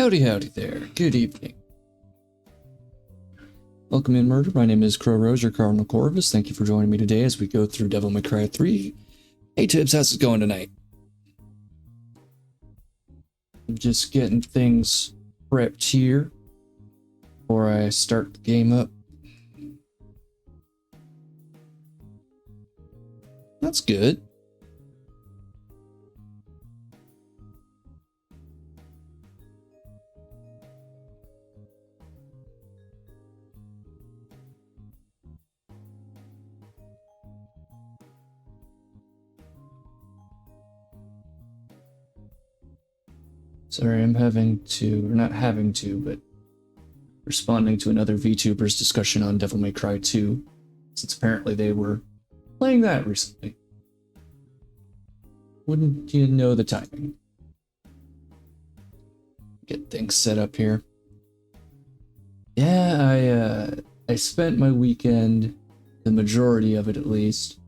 Howdy, howdy there. Good evening. Welcome in, Murder. My name is qrowrosepsn, your Cardinal Corvus. Thank you for joining me today as we go through Devil May Cry 3. Hey, Tibbs, how's it going tonight? I'm just getting things prepped here before I start the game up. That's good. Sorry, I'm having to, or not having to, but responding to another VTuber's discussion on Devil May Cry 2, since apparently they were playing that recently. Wouldn't you know the timing? Get things set up here. Yeah, I spent my weekend, the majority of it at least,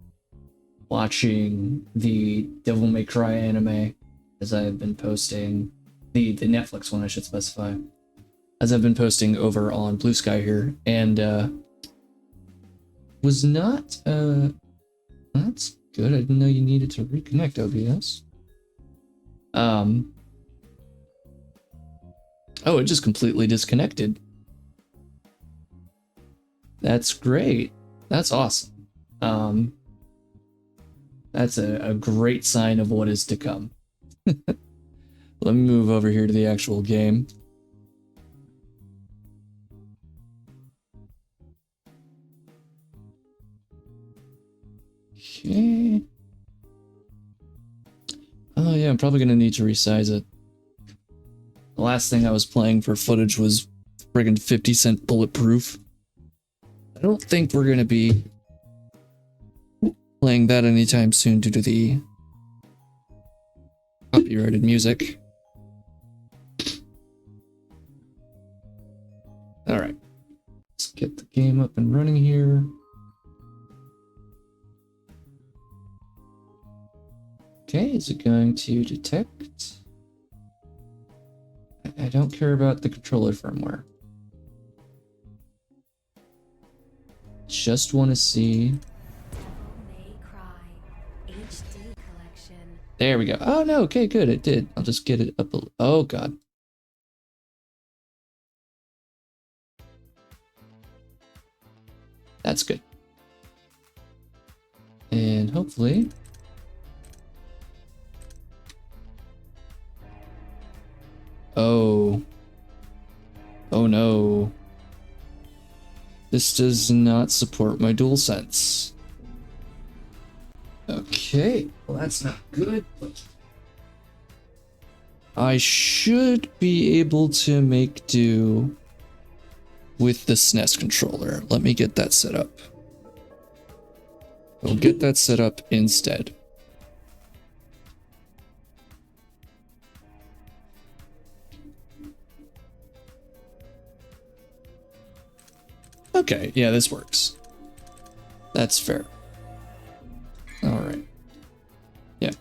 watching the Devil May Cry anime, as I have been posting. The Netflix one, I should specify, as I've been posting over on Blue Sky here, and was not that's good. I didn't know you needed to reconnect OBS. Oh, it just completely disconnected. That's great. That's awesome. That's a great sign of what is to come. Let me move over here to the actual game. Okay. Oh yeah, I'm probably gonna need to resize it. The last thing I was playing for footage was friggin' 50-cent Bulletproof. I don't think we're gonna be playing that anytime soon due to the copyrighted music. Alright, let's get the game up and running here. Okay, is it going to detect? I don't care about the controller firmware. Just want to see. There we go. Oh no, okay, good, it did. I'll just get it up. Oh god. That's good. And hopefully... Oh. Oh no. This does not support my DualSense. Okay, well that's not good, but... I should be able to make do with the SNES controller. Let me get that set up. We'll get that set up instead. Okay, yeah, this works. That's fair. Alright. Yeah.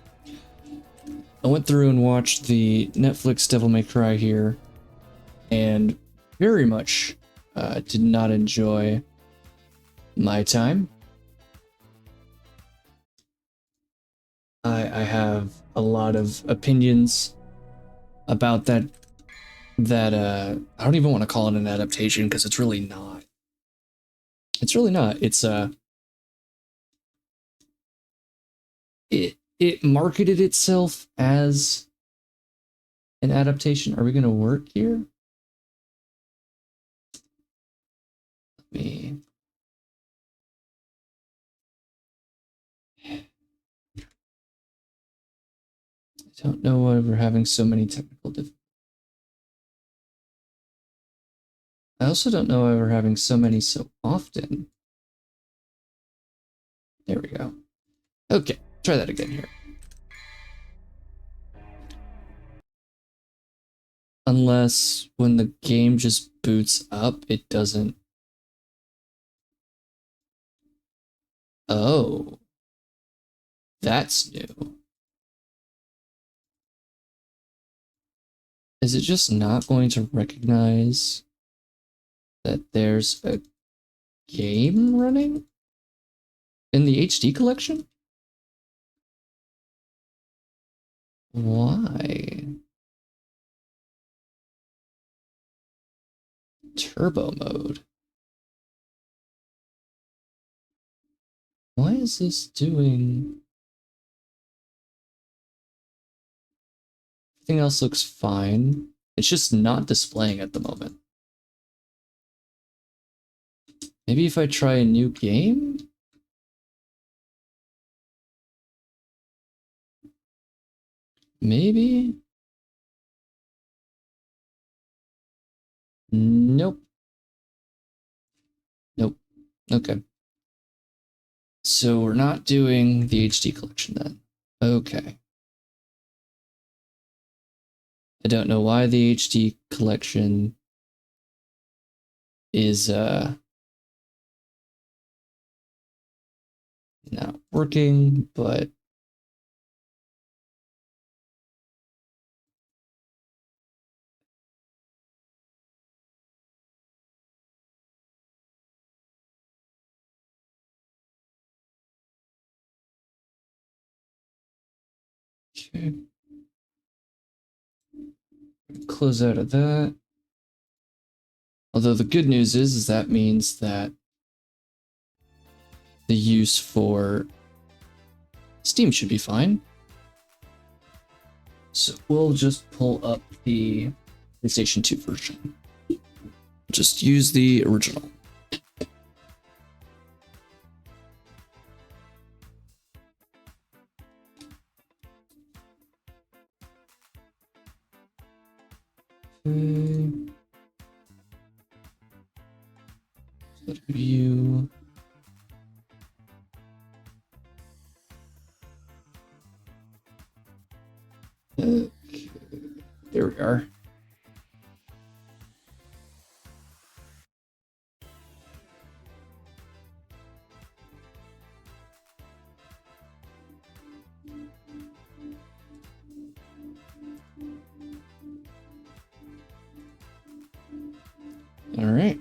I went through and watched the Netflix Devil May Cry here, and very much did not enjoy my time. I have a lot of opinions about that I don't even want to call it an adaptation because it's really not. It's really not. It's it marketed itself as an adaptation. Are we gonna work here? Let me... I don't know why we're having so many technical difficulties. I also don't know why we're having so many so often. There we go. Okay, try that again here. Unless when the game just boots up, it doesn't... Oh. That's new. Is it just not going to recognize that there's a game running in the HD collection? Why? Turbo mode. Why is this doing... Everything else looks fine. It's just not displaying at the moment. Maybe if I try a new game? Maybe? Nope. Nope. Okay. So we're not doing the HD collection then. Okay. I don't know why the HD collection is not working, but okay. Close out of that. Although the good news is that means that the use for Steam should be fine. So we'll just pull up the PlayStation 2 version. Just use the original. Okay. Let view. Okay. There we are. All right.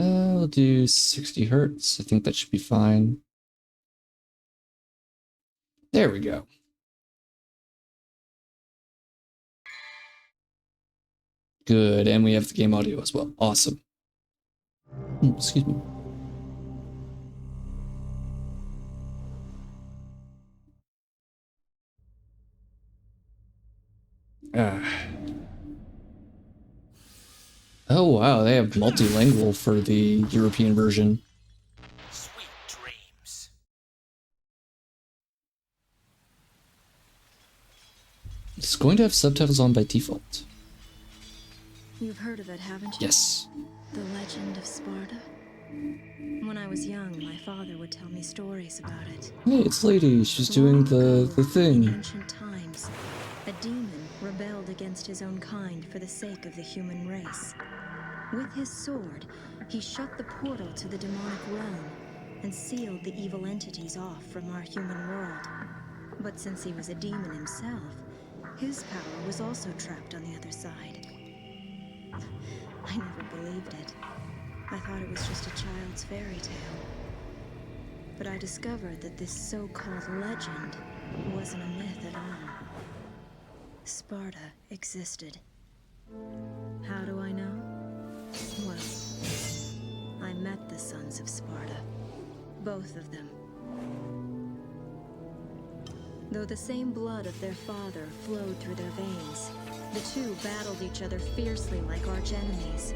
I'll do 60 hertz. I think that should be fine. There we go. Good, and we have the game audio as well. Awesome. Excuse me. Oh wow, they have multilingual for the European version. Sweet dreams. It's going to have subtitles on by default. You've heard of it, haven't you? Yes. The legend of Sparta? When I was young, my father would tell me stories about it. Hey, it's Lady. She's doing the In thing. ancient times, a demon rebelled against his own kind for the sake of the human race. With his sword, he shut the portal to the demonic realm and sealed the evil entities off from our human world. But since he was a demon himself, his power was also trapped on the other side. I never believed it. I thought it was just a child's fairy tale. But I discovered that this so-called legend wasn't a myth at all. Sparta existed. How do I know? Well, I met the sons of Sparta. Both of them. Though the same blood of their father flowed through their veins, the two battled each other fiercely like arch-enemies.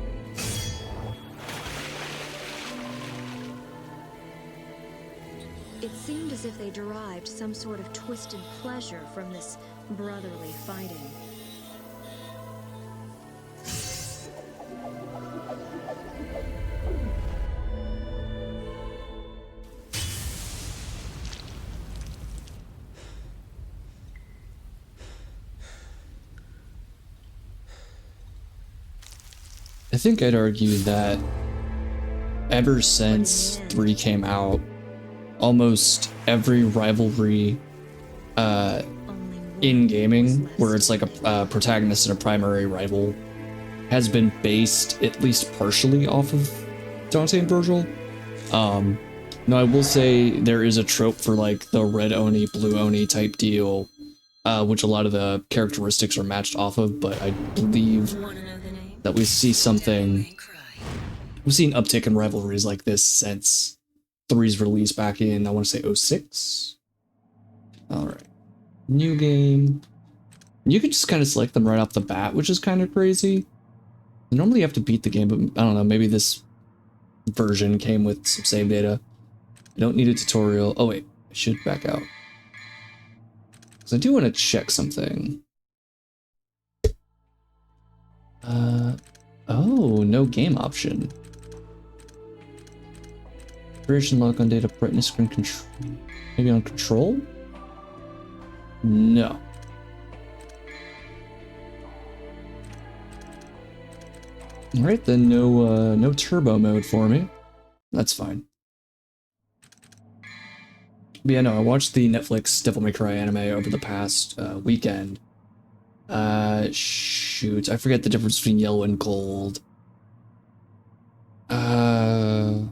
It seemed as if they derived some sort of twisted pleasure from this brotherly fighting. I think I'd argue that ever since 3 came out, almost every rivalry in gaming, where it's like a protagonist and a primary rival, has been based at least partially off of Dante and Virgil. Now I will say there is a trope for like the red Oni, blue Oni type deal, which a lot of the characteristics are matched off of, but I believe that we see something, we've seen uptick in rivalries like this since 3's release back in, I want to say 06. All right, new game. You can just kind of select them right off the bat, which is kind of crazy. Normally you have to beat the game, but I don't know, maybe this version came with some save data. I don't need a tutorial. Oh wait, I should back out. Because I do want to check something. Oh, no game option. Duration lock on data, brightness screen control. Maybe on control? No. Alright then, no turbo mode for me. That's fine. But yeah, no, I watched the Netflix Devil May Cry anime over the past weekend. Shoot, I forget the difference between yellow and gold. Hold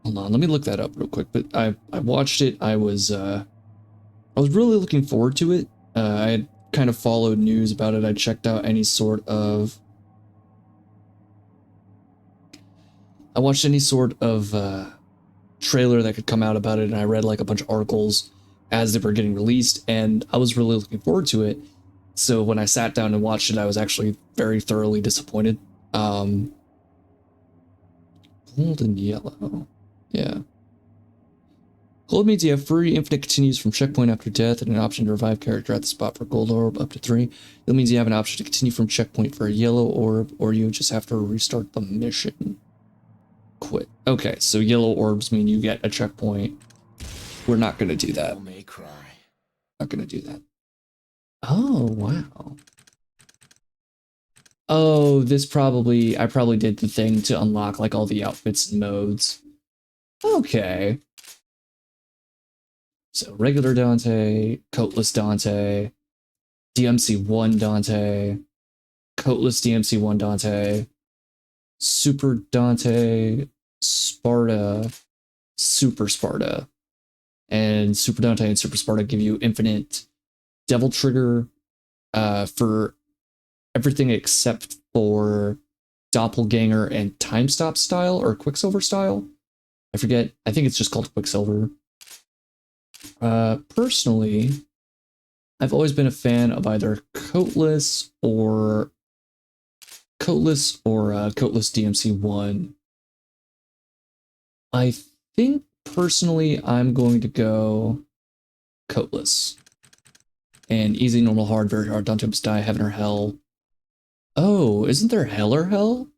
on, let me look that up real quick. But I watched it. I was really looking forward to it. I had kind of followed news about it. I checked out any sort of. I watched any sort of trailer that could come out about it, and I read like a bunch of articles as they were getting released, and I was really looking forward to it. So when I sat down and watched it, I was actually very thoroughly disappointed. Gold and yellow. Yeah. Gold means you have free infinite continues from checkpoint after death and an option to revive character at the spot for gold orb up to 3. That means you have an option to continue from checkpoint for a yellow orb, or you just have to restart the mission. Quit. Okay, so yellow orbs mean you get a checkpoint. We're not gonna do that. May cry. Not gonna do that. Oh, wow. Oh, I probably did the thing to unlock like all the outfits and modes. Okay. So regular Dante, coatless Dante, DMC1 Dante, coatless DMC1 Dante, Super Dante, Sparta, Super Sparta. And Super Dante and Super Sparta give you infinite Devil Trigger for everything except for Doppelganger and Time Stop style or Quicksilver style. I forget. I think it's just called Quicksilver. Personally, I've always been a fan of either coatless or coatless DMC1. I think personally I'm going to go coatless. And easy, normal, hard, very hard, Dante must die, heaven or hell. Oh, isn't there hell or hell?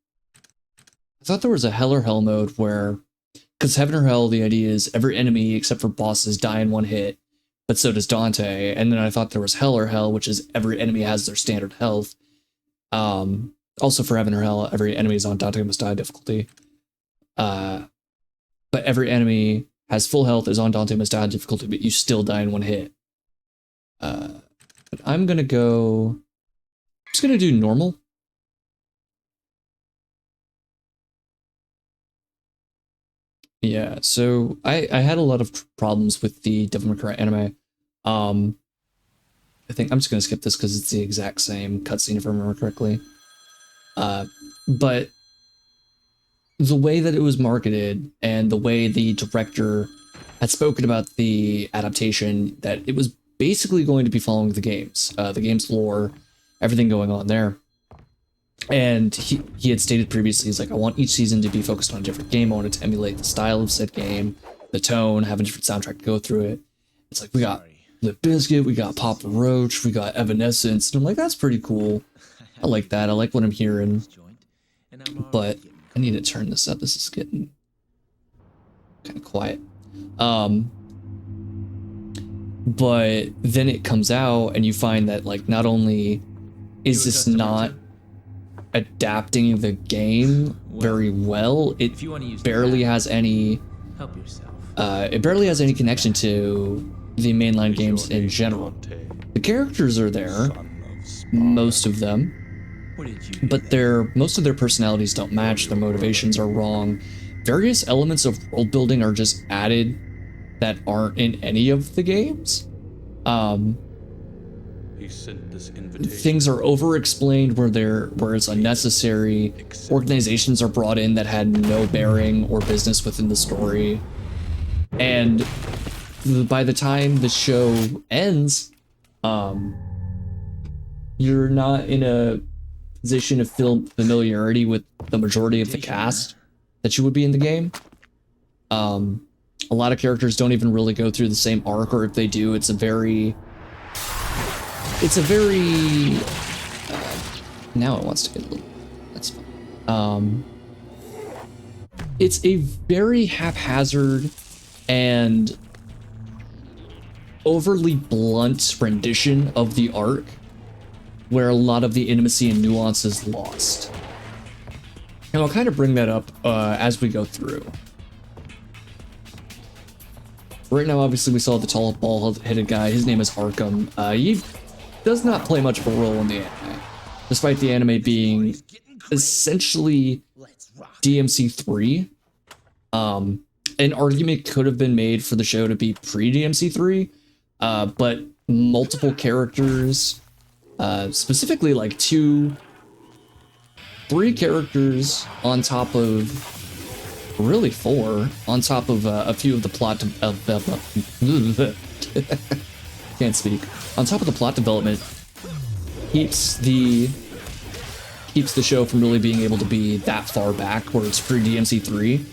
I thought there was a hell or hell mode where, because heaven or hell, the idea is every enemy except for bosses die in one hit, but so does Dante. And then I thought there was hell or hell, which is every enemy has their standard health. Also for heaven or hell, every enemy is on Dante must die difficulty. But every enemy has full health, is on Dante must die difficulty, but you still die in one hit. But I'm gonna go. I'm just gonna do normal. Yeah, so I had a lot of problems with the Devil May Cry anime. I think I'm just gonna skip this because it's the exact same cutscene if I remember correctly. But the way that it was marketed and the way the director had spoken about the adaptation, that it was basically going to be following the game's lore, everything going on there. And he had stated previously, he's like, I want each season to be focused on a different game. I want it to emulate the style of said game, the tone, have a different soundtrack to go through it. It's like, we got Limp Bizkit, we got Papa Roach, we got Evanescence. And I'm like, that's pretty cool. I like that. I like what I'm hearing. But I need to turn this up. This is getting kind of quiet. But then it comes out and you find that, like, not only is this not adapting the game very well, it barely has any help yourself. It barely has any connection to the mainline games in general. The characters are there, most of them, but most of their personalities don't match, their motivations are wrong. Various elements of world building are just added that aren't in any of the games. Things are over-explained where it's unnecessary. Organizations are brought in that had no bearing or business within the story. And by the time the show ends, you're not in a position of familiarity with the majority of the cast that you would be in the game. A lot of characters don't even really go through the same arc, or if they do, it's a very now it wants to get a little, that's fine. It's a very haphazard and overly blunt rendition of the arc, where a lot of the intimacy and nuance is lost. And I'll kind of bring that up as we go through. Right now, obviously, we saw the tall, bald-headed guy. His name is Arkham. He does not play much of a role in the anime, despite the anime being essentially DMC3. An argument could have been made for the show to be pre-DMC3, but multiple characters, specifically like 3 characters on top of, really 4, on top of a few of the plot can't speak. On top of the plot development, keeps the show from really being able to be that far back where it's pre-DMC3.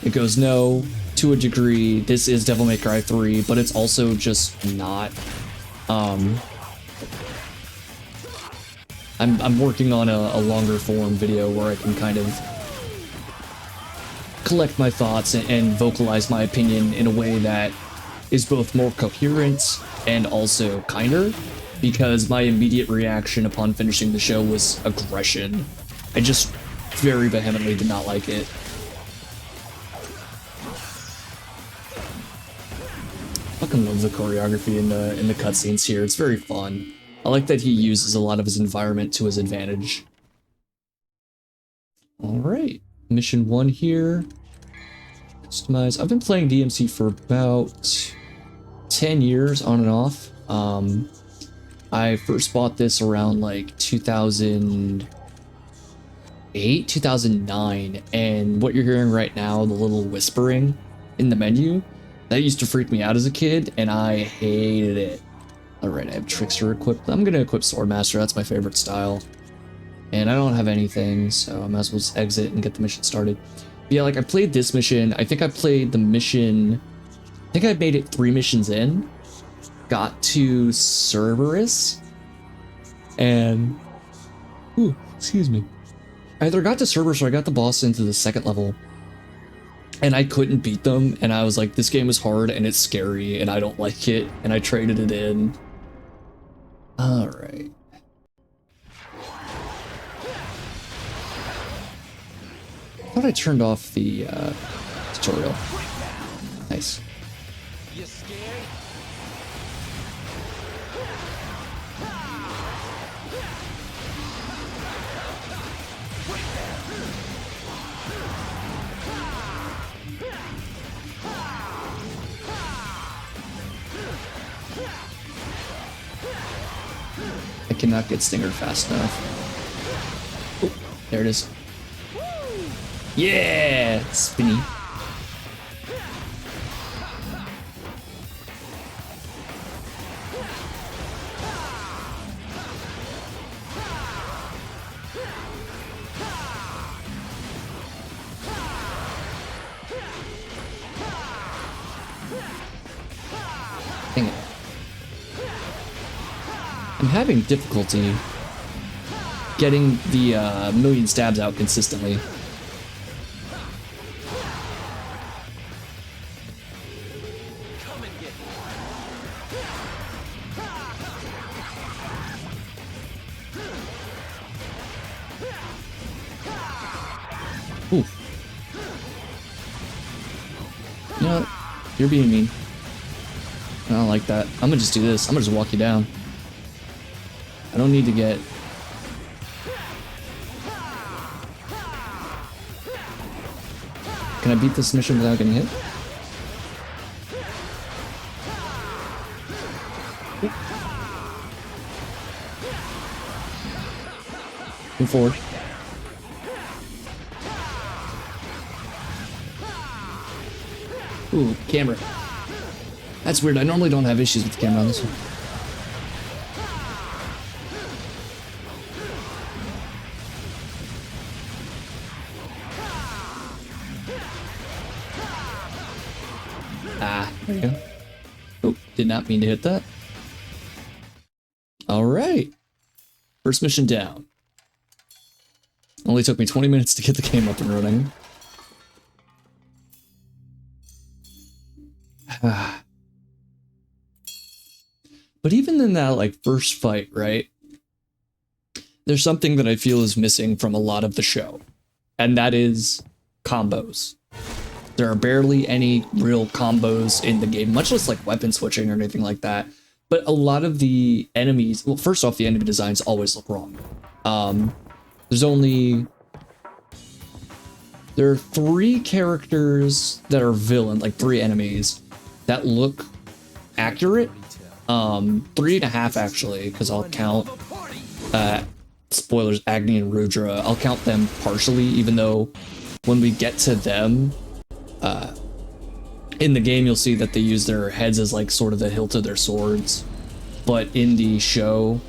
It goes, no, to a degree, this is Devil May Cry 3, but it's also just not. I'm working on a longer form video where I can kind of collect my thoughts and vocalize my opinion in a way that is both more coherent and also kinder, because my immediate reaction upon finishing the show was aggression. I just very vehemently did not like it. Fucking love the choreography in the cutscenes here. It's very fun. I like that he uses a lot of his environment to his advantage. Alright, mission 1 here. Customize. I've been playing DMC for about 10 years on and off. I first bought this around like 2008, 2009, and what you're hearing right now, the little whispering in the menu, that used to freak me out as a kid, and I hated it. Alright, I have Trickster equipped. I'm gonna equip Swordmaster, that's my favorite style. And I don't have anything, so I might as well just exit and get the mission started. But yeah, like, I played this mission. I think I played the mission... I think I made it 3 missions in. Got to Cerberus. And... ooh, excuse me. I either got to Cerberus or I got the boss into the 2nd level. And I couldn't beat them, and I was like, this game is hard and it's scary and I don't like it, and I traded it in. Alright. I thought I turned off the tutorial. Nice. You scared? I cannot get Stinger fast enough. Oh, there it is. Yeah! Spinny. Dang it. I'm having difficulty getting the million stabs out consistently. Ooh. You know what? You're being mean. I don't like that. I'm gonna just do this. I'm gonna just walk you down. I don't need to get... Can I beat this mission without getting hit? Move forward. Ooh, camera. That's weird. I normally don't have issues with the camera on this one. Ah, there you go. Oh, did not mean to hit that. All right. First mission down. Only took me 20 minutes to get the game up and running. But even in that like first fight, right? There's something that I feel is missing from a lot of the show, and that is combos. There are barely any real combos in the game, much less like weapon switching or anything like that. But a lot of the enemies, well, first off, the enemy designs always look wrong. There are 3 characters that are villain, like 3 enemies that look accurate. 3.5 actually, because I'll count, spoilers, Agni and Rudra. I'll count them partially, even though when we get to them, in the game, you'll see that they use their heads as like sort of the hilt of their swords. But in the show,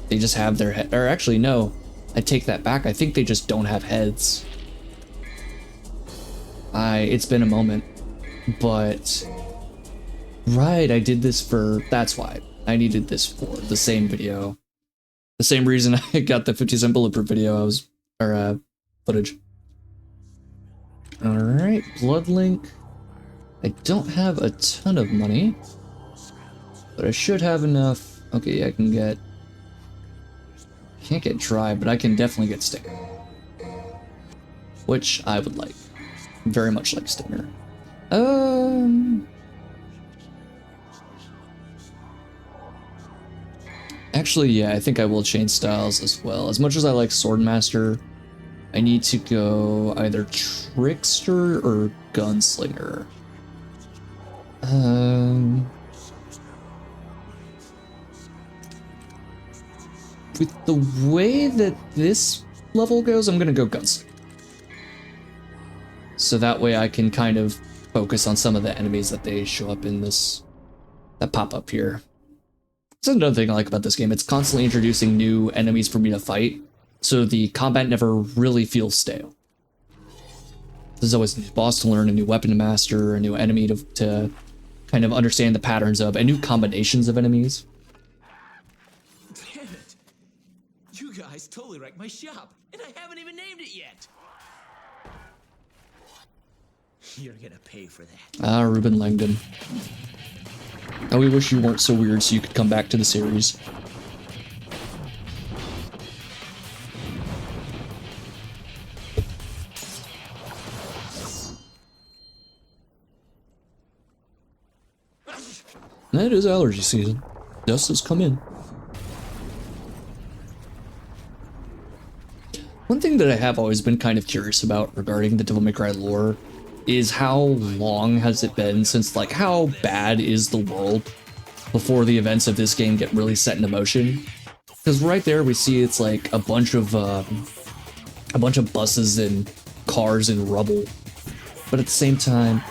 they just have their head, or actually no, I take that back. I think they just don't have heads. It's been a moment, but right, I did this for, that's why I needed this for the same video. The same reason I got the 50 cent bulletproof video footage. All right, Bloodlink. I don't have a ton of money, but I should have enough. Okay, yeah, I can get, can't get dry, but I can definitely get stinger, which I would like. Very much like stinger. Actually, yeah, I think I will change styles as well. As much as I like Swordmaster, I need to go either Trickster or Gunslinger. With the way that this level goes, I'm gonna go Gunslinger. So that way I can kind of focus on some of the enemies that they show up in this, that pop up here. That's another thing I like about this game. It's constantly introducing new enemies for me to fight, so the combat never really feels stale. There's always a new boss to learn, a new weapon to master, a new enemy to kind of understand the patterns of, and new combinations of enemies. Damn it! You guys totally wrecked my shop, and I haven't even named it yet. You're gonna pay for that. Ah, Ruben Langdon. Now we wish you weren't so weird so you could come back to the series. It is allergy season. Dust has come in. One thing that I have always been kind of curious about regarding the Devil May Cry lore is how long has it been since, like, how bad is the world before the events of this game get really set into motion? Because right there we see it's like a bunch of buses and cars and rubble, but at the same time,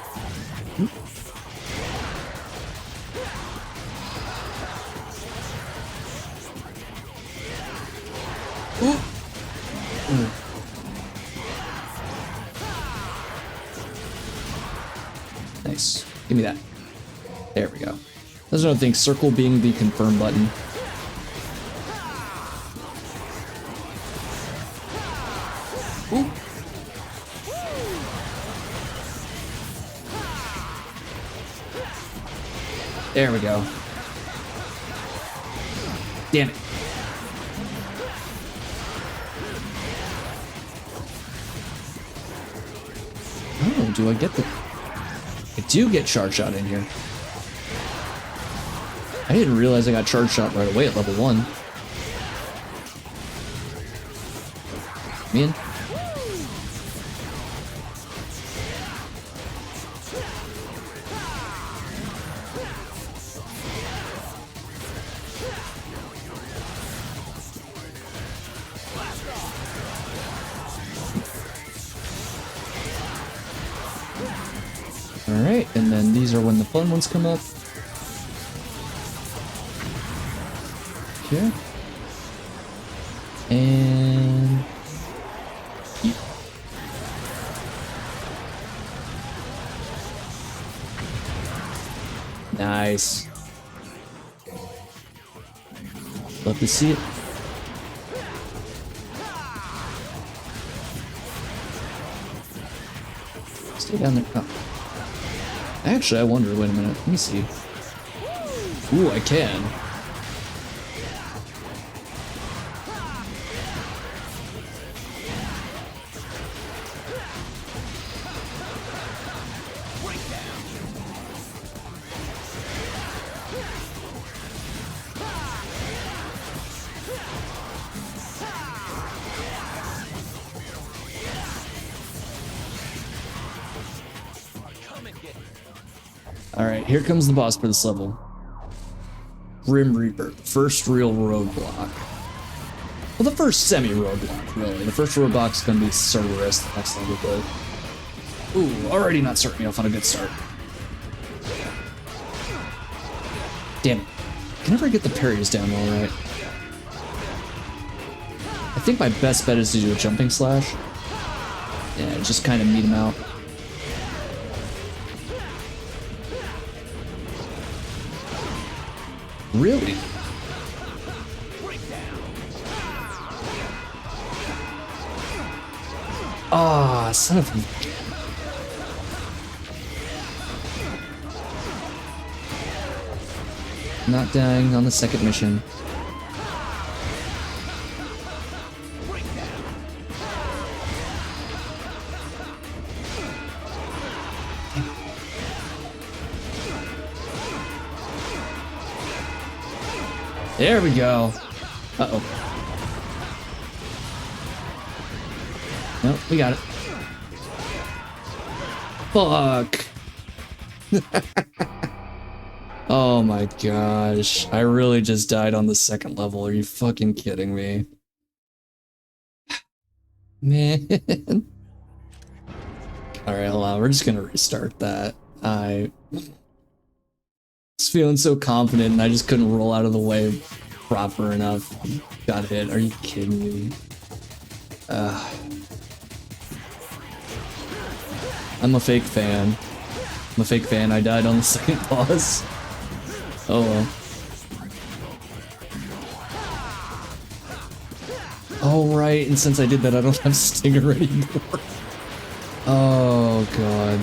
nice. Give me that. There we go. There's another thing, circle being the confirm button. Ooh. There we go. Damn it. Oh, do I get the... I do get Charge Shot in here. I didn't realize I got charge shot right away at level 1. Man. Alright, and then these are when the fun ones come up. Okay. And... yeah. Nice. Love to see it. Stay down there. Oh. Actually, I wonder, wait a minute, let me see. Ooh, I can. Alright, here comes the boss for this level. Grim Reaper, the first real roadblock. Well, the first semi-roadblock, really. The first roadblock's gonna be Cerberus, the next level, but... ooh, already not starting me off on a good start. Damn it. Can never get the parries down all right. I think my best bet is to do a jumping slash. Yeah, just kind of meet him out. Really? Ah, son of a... not dying on the second mission. There we go. Uh-oh. Nope, we got it. Fuck. Oh my gosh. I really just died on the second level. Are you fucking kidding me? Man. Alright, hold on. We're just gonna restart that. I was feeling so confident and I just couldn't roll out of the way proper enough. Got hit. Are you kidding me? I'm a fake fan. I'm a fake fan. I died on the second boss. Oh well. Oh right, and since I did that, I don't have Stinger anymore. Oh god.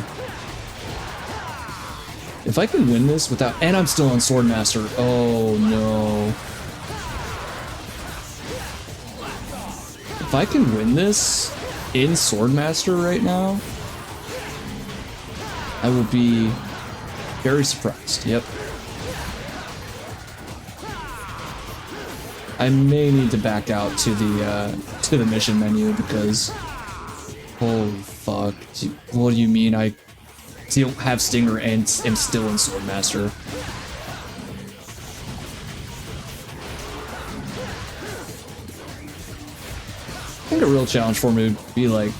If I can win this without... and I'm still on Swordmaster. Oh no. If I can win this in Swordmaster right now, I will be very surprised. Yep. I may need to back out to the mission menu because... holy fuck. What do you mean I don't have Stinger and am still in Swordmaster? I think a real challenge for me would be like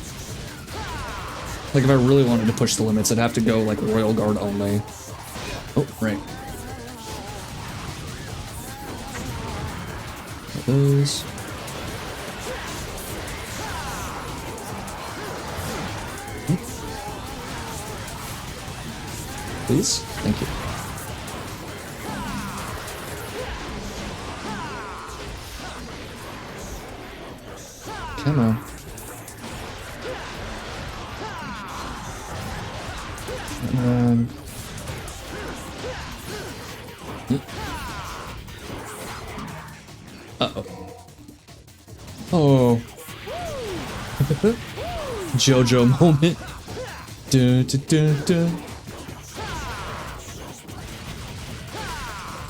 if I really wanted to push the limits, I'd have to go like Royal Guard only. Oh, right. Those. Please? Thank you. Come on. Uh-oh. Oh. JoJo moment. Dun, dun, dun, dun.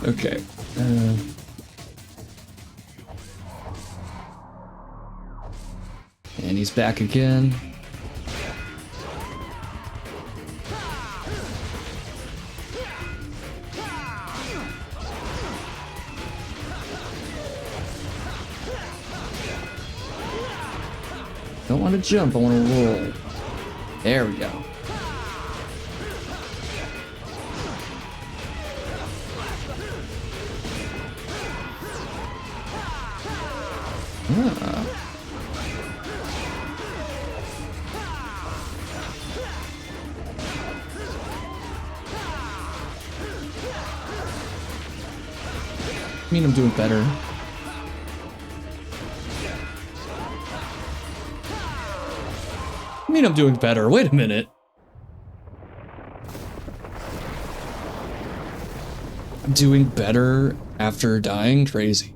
Okay. And he's back again. Don't want to jump, I want to roll. There we go. Ah. I mean, I'm doing better. I mean, I'm doing better. Wait a minute. I'm doing better after dying? Crazy.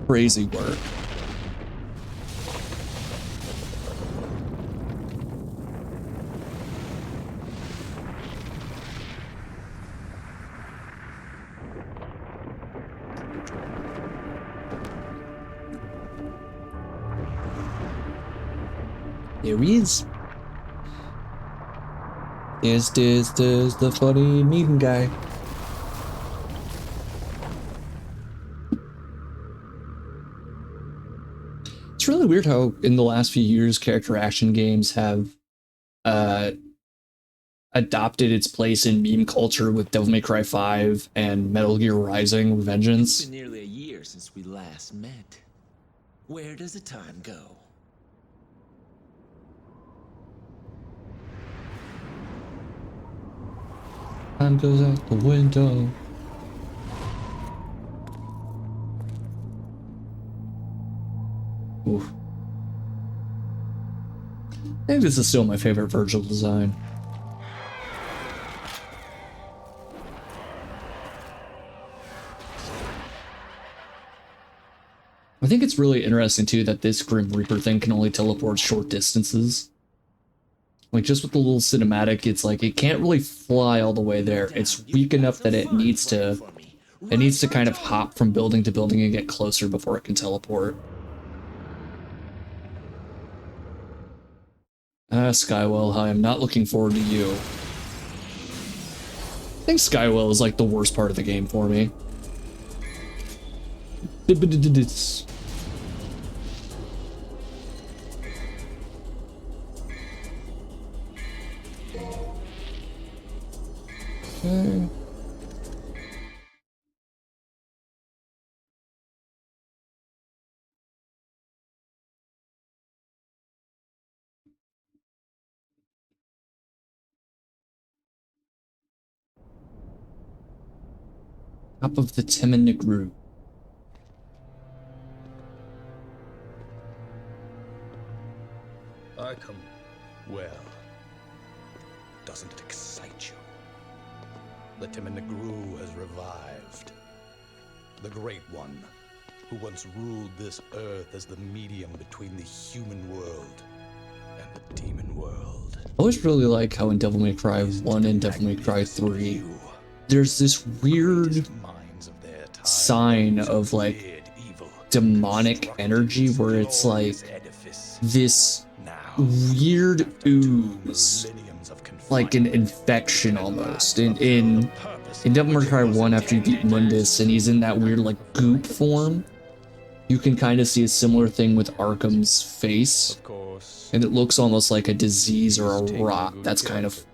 Crazy work. There he is. There's the funny meeting guy. It's really weird how in the last few years character action games have adopted its place in meme culture with Devil May Cry 5 and Metal Gear Rising: Revengeance. It's been nearly a year since we last met. Where does the time go? Time goes out the window. Oof. I think this is still my favorite Virgil design. I think it's really interesting too that this Grim Reaper thing can only teleport short distances. Like just with the little cinematic, it's like it can't really fly all the way there. It's weak enough that it needs to kind of hop from building to building and get closer before it can teleport. Skywell, hi, I'm not looking forward to you. I think Skywell is like the worst part of the game for me. Okay. Top of the Temenigru. Arkham. Well, doesn't it excite you? The Temenigru has revived. The Great One, who once ruled this earth as the medium between the human world and the demon world. I always really like how in Devil May Cry 1 and Devil May Cry 3, there's this weird sign of like demonic energy where it's like this weird ooze, like an infection almost. In Devil May Cry 1, after you beat Mundus and he's in that weird like goop form, you can kind of see a similar thing with Arkham's face, and it looks almost like a disease or a rot that's kind of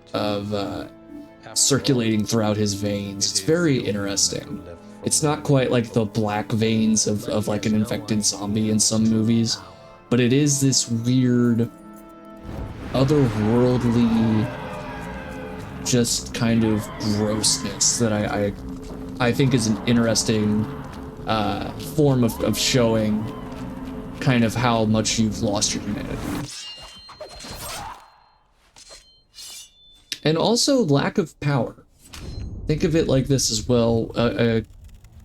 circulating throughout his veins. It's very interesting. It's not quite like the black veins of like an infected zombie in some movies, but it is this weird otherworldly just kind of grossness that I think is an interesting form of showing kind of how much you've lost your humanity. And also lack of power. Think of it like this as well.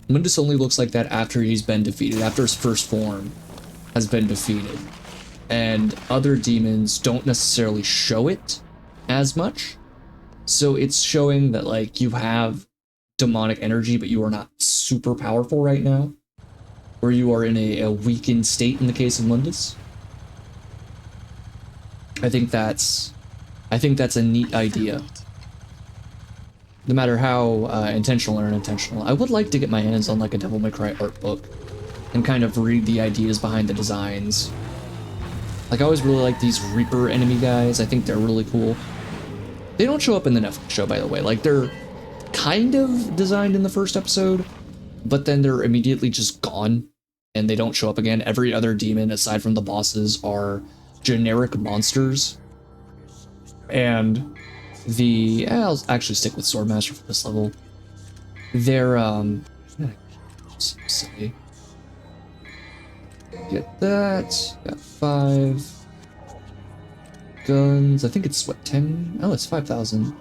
Mundus only looks like that after he's been defeated, after his first form has been defeated. And other demons don't necessarily show it as much. So it's showing that like you have demonic energy, but you are not super powerful right now, or you are in a weakened state in the case of Mundus. I think that's a neat idea. No matter how intentional or unintentional. I would like to get my hands on like a Devil May Cry art book and kind of read the ideas behind the designs. Like, I always really like these Reaper enemy guys. I think they're really cool. They don't show up in the Netflix show, by the way. Like, they're kind of designed in the first episode, but then they're immediately just gone and they don't show up again. Every other demon aside from the bosses are generic monsters. And I'll actually stick with Swordmaster for this level. They're silly. Get that. Got 5 guns. I think it's what, 10? Oh, it's 5,000.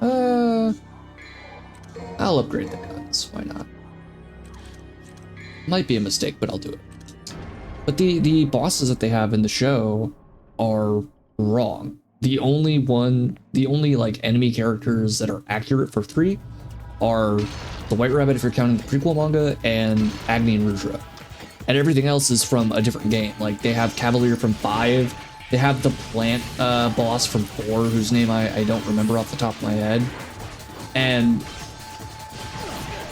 I'll upgrade the guns. Why not? Might be a mistake, but I'll do it. But the bosses that they have in the show are wrong. The only like enemy characters that are accurate for 3 are the White Rabbit if you're counting the prequel manga, and Agni and Rudra. And everything else is from a different game. Like, they have Cavalier from 5. They have the plant boss from 4, whose name I don't remember off the top of my head. And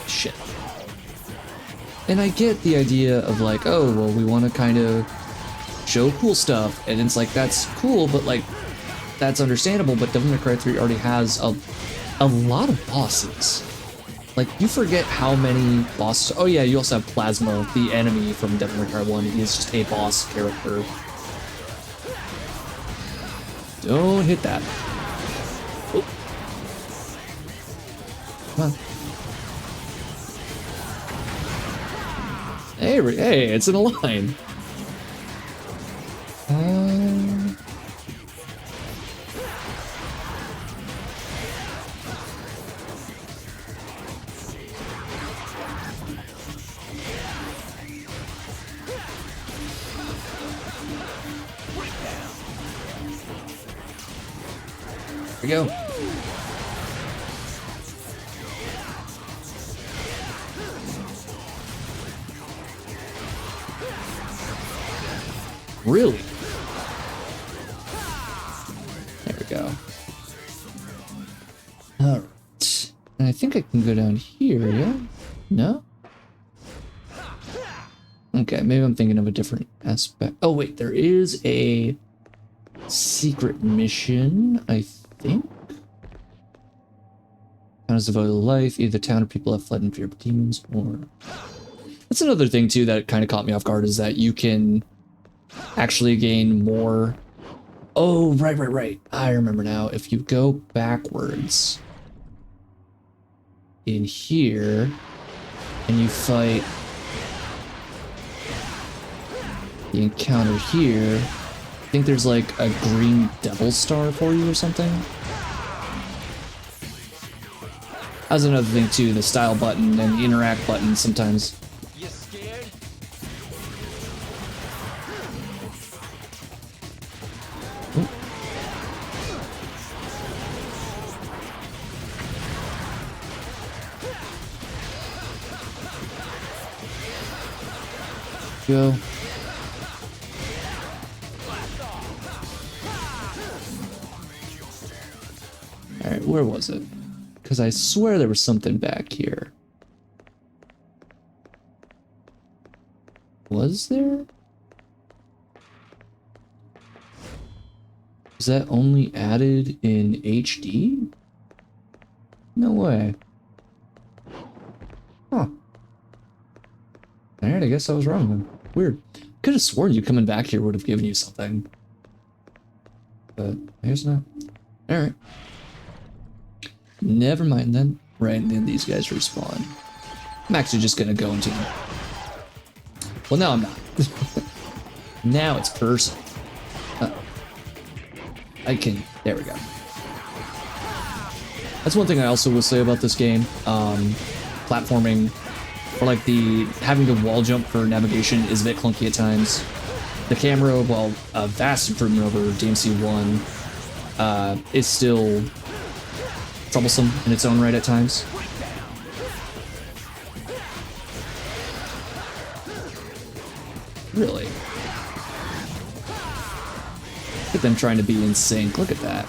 shit. And I get the idea of like, oh, well, we want to kind of show cool stuff. And it's like, that's cool, but like, that's understandable. But Devil May Cry 3 already has a lot of bosses. Like, you forget how many bosses. Oh yeah, you also have Plasma, the enemy from Devil May Cry 1. He is just a boss character. Don't hit that. Oh. Come on. Hey, it's in a line. Here we go. Really? There we go. Alright. And I think I can go down here, yeah? No? Okay, maybe I'm thinking of a different aspect. Oh wait, there is a secret mission, I think. Town is devoted to life. Either town or people have fled in fear of demons, or... That's another thing too that kind of caught me off guard, is that you can actually gain more. Oh, right. I remember now. If you go backwards in here and you fight the encounter here, I think there's like a green devil star for you or something. That's another thing too, the style button and the interact button sometimes. You scared? Go. Alright, where was it? Because I swear there was something back here. Was there? Is that only added in HD? No way. Huh. Alright, I guess I was wrong then. Weird. Could have sworn you coming back here would have given you something. But I guess not. Alright. Never mind then. Right, and then these guys respawn. I'm actually just gonna go into them. Well, now I'm not. Now it's personal. I can... There we go. That's one thing I also will say about this game. Platforming, or like the having to wall jump for navigation is a bit clunky at times. The camera, while a vast improvement over DMC 1, is still troublesome in its own right at times. Really? Look at them trying to be in sync. Look at that.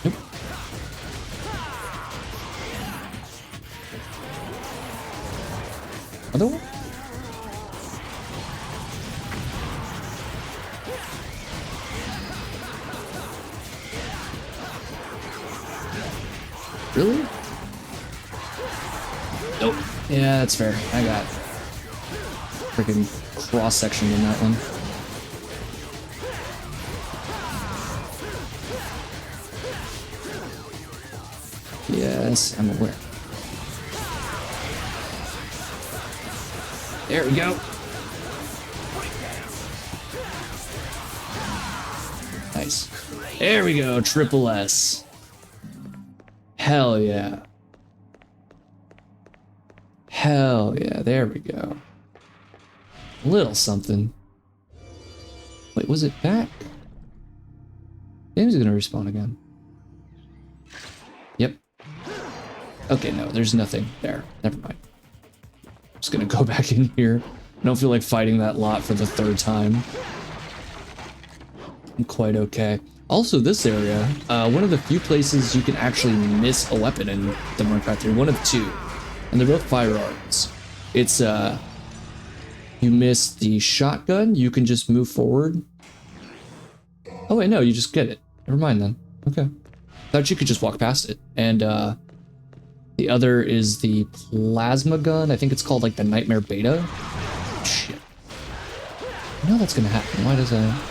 Nope. Other one? Really? Nope. Yeah, that's fair. I got freaking cross-section in that one. Yes, I'm aware. There we go. Nice. There we go, triple S. Hell yeah. Hell yeah, there we go. Little something. Wait, was it back? Game's gonna respawn again. Yep. Okay, no, there's nothing there. Never mind. I'm just gonna go back in here. I don't feel like fighting that lot for the third time. I'm quite okay. Also, this area, one of the few places you can actually miss a weapon in the Minecraft 3. One of two. And they're both firearms. It's, you miss the shotgun, you can just move forward. Oh wait, no, you just get it. Never mind then. Okay. Thought you could just walk past it. And, the other is the plasma gun. I think it's called, like, the Nightmare Beta. Shit. I know that's gonna happen. Why does that...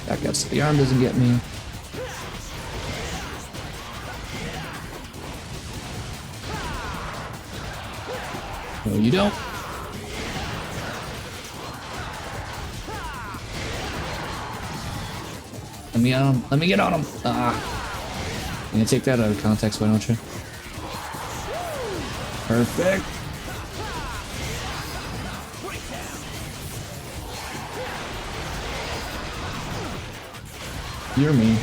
Back up so the arm doesn't get me. No, you don't. Let me on him. Let me get on him. Ah. You gonna take that out of context, why don't you? Perfect. You're mean.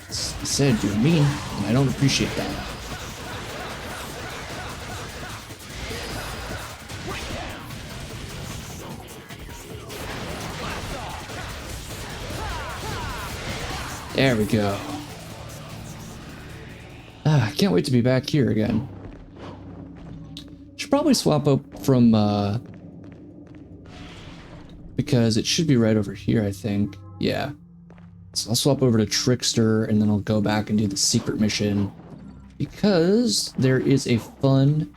I said you're mean, and I don't appreciate that. There we go. I can't wait to be back here again. Should probably swap up from, because it should be right over here, I think. Yeah. So I'll swap over to Trickster, and then I'll go back and do the secret mission, because there is a fun,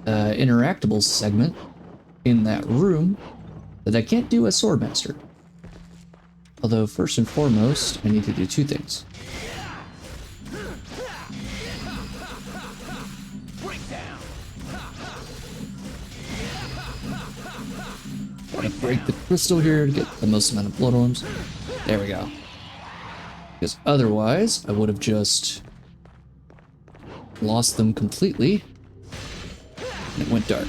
interactable segment in that room that I can't do as Swordmaster. Although, first and foremost, I need to do two things. Gotta break the crystal here to get the most amount of blood orbs. There we go. Because otherwise, I would have just lost them completely. And it went dark.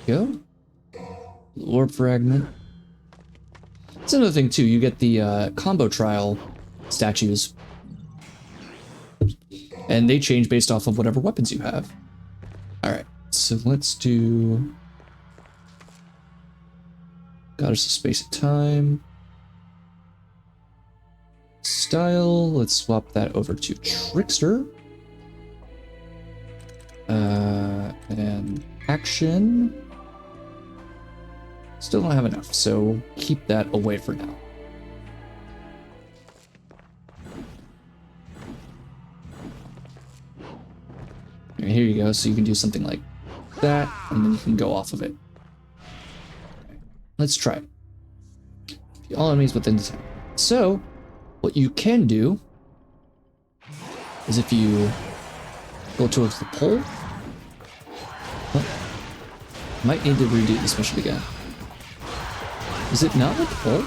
Go. Orb fragment. That's another thing too. You get the combo trial statues, and they change based off of whatever weapons you have. All right, so let's do Goddess of Space and Time. Style. Let's swap that over to Trickster. And action. Still don't have enough, so keep that away for now. And here you go, so you can do something like that, and then you can go off of it. Okay. Let's try it. all enemies within the town. So, what you can do is if you go towards the pole, might need to redo this mission again. Is it not at the pole?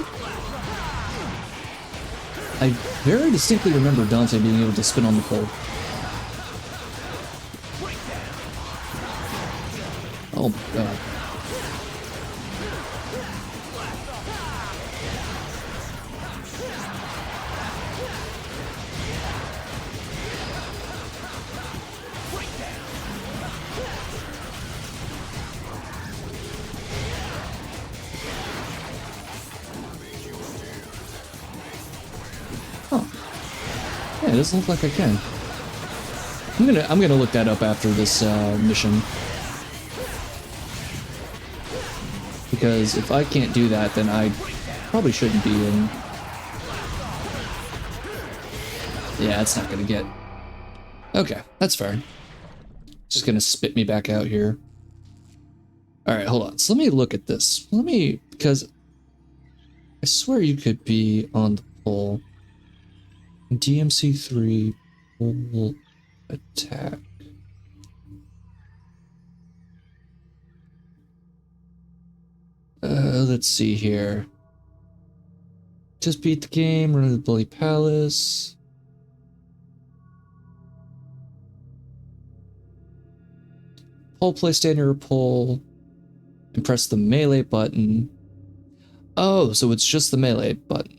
I very distinctly remember Dante being able to spin on the pole. Oh my god. Yeah, it doesn't look like I can. I'm gonna look that up after this mission. Because if I can't do that, then I probably shouldn't be in. Yeah, it's not gonna get. Okay, that's fair. Just gonna spit me back out here. Alright, hold on. So let me look at this. Because I swear you could be on the pole. DMC3 pole attack. Let's see here. Just beat the game, run to the Bloody Palace. Pole place stand near a pole. And press the melee button. Oh, so it's just the melee button.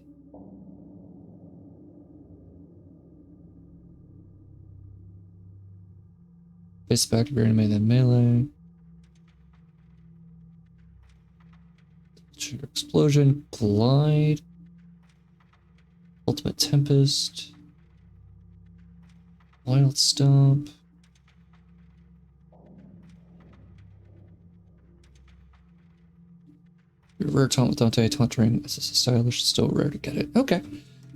Face back, very animate, then melee. Trigger explosion, glide. Ultimate Tempest. Wild Stomp. Rare taunt with Dante, taunting is stylish, still rare to get it. Okay.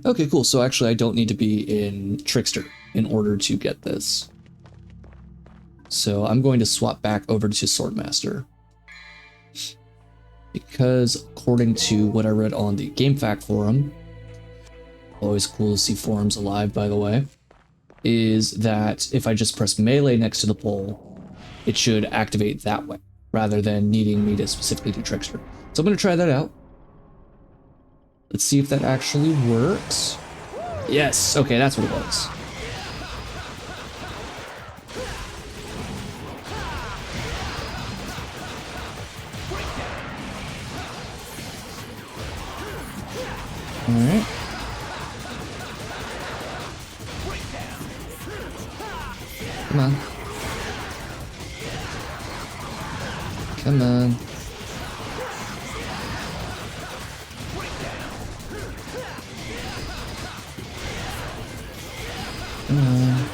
Okay, cool. So actually I don't need to be in Trickster in order to get this. So I'm going to swap back over to Swordmaster. Because according to what I read on the GameFAQ forum, always cool to see forums alive by the way, is that if I just press melee next to the pole, it should activate that way, rather than needing me to specifically do Trickster. So I'm going to try that out. Let's see if that actually works. Yes, okay, that's what it was. Alright. Come on. Come on. Come on.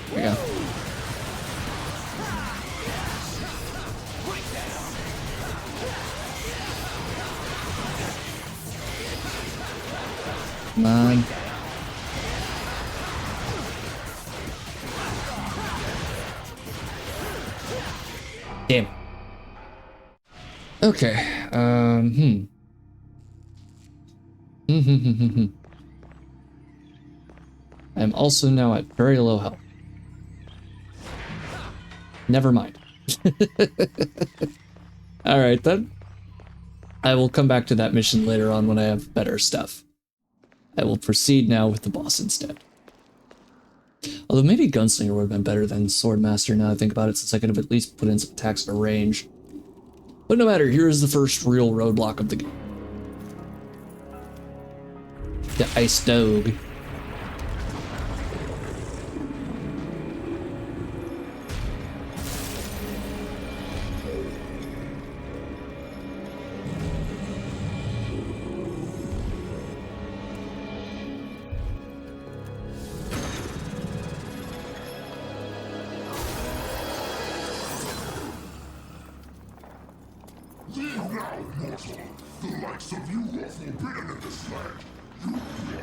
There we go. Come on. Damn. Okay. I'm also now at very low health. Never mind. Alright then. I will come back to that mission later on when I have better stuff. I will proceed now with the boss instead. Although maybe Gunslinger would have been better than Swordmaster now that I think about it, since I could have at least put in some attacks at a range. But no matter, here is the first real roadblock of the game. The Ice Dog.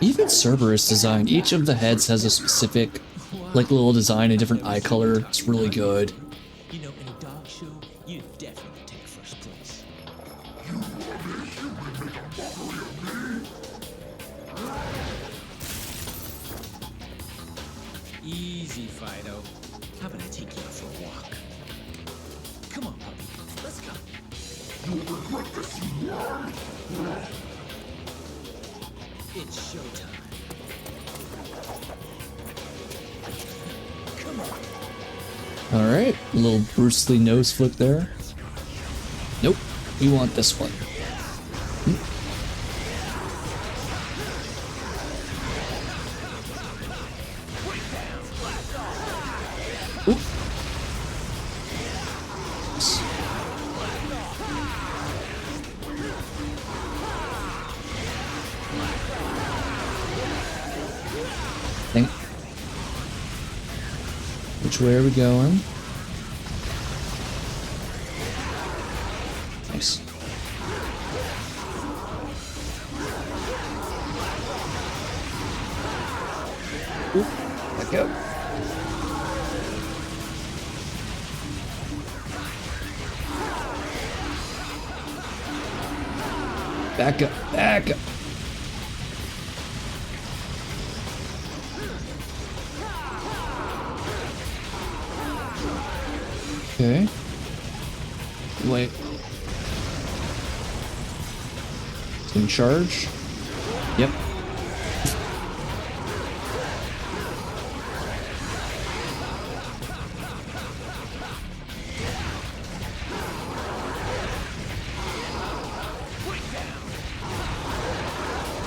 Even Cerberus design, each of the heads has a specific, like, little design, a different eye color. It's really good. You Easy, Fido. How about I take you out for a walk? Come on, puppy. Let's go. It's showtime. Come on. Alright, a little Bruce Lee nose flick there. Nope, we want this one. Oop. Dang it. Which way are we going? Nice. Oop, back up. Back up, back up. Okay. Wait. It's in charge? Yep.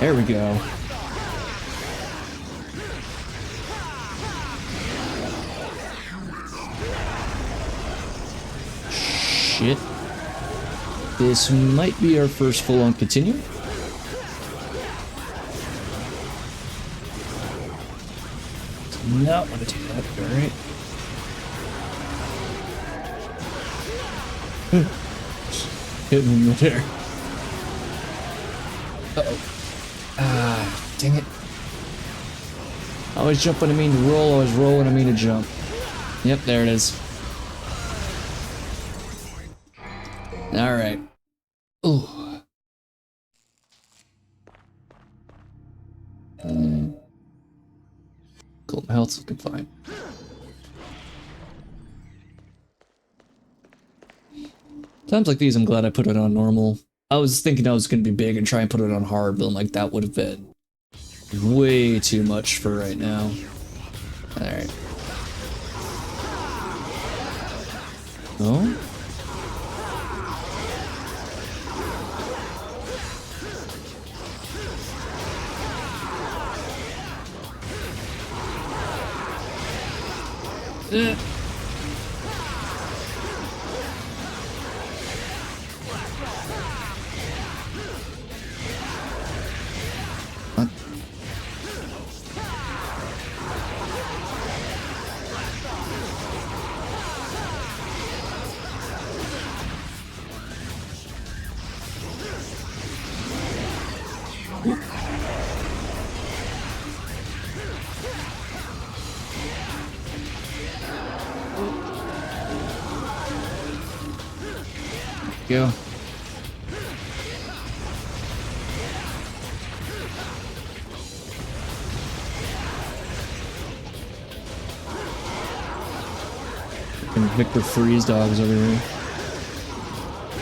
There we go. Shit. This might be our first full-on continue. Not want to do that, alright. Hit him right there. Uh-oh. Ah, dang it. I always jump when I mean to roll, always roll when I mean to jump. Yep, there it is. Alright. Ooh. Cool, my health's looking fine. Times like these, I'm glad I put it on normal. I was thinking I was going to be big and try and put it on hard, but I'm like, that would have been way too much for right now. Alright. Oh? What? Go. Freaking Victor Freeze dogs over here.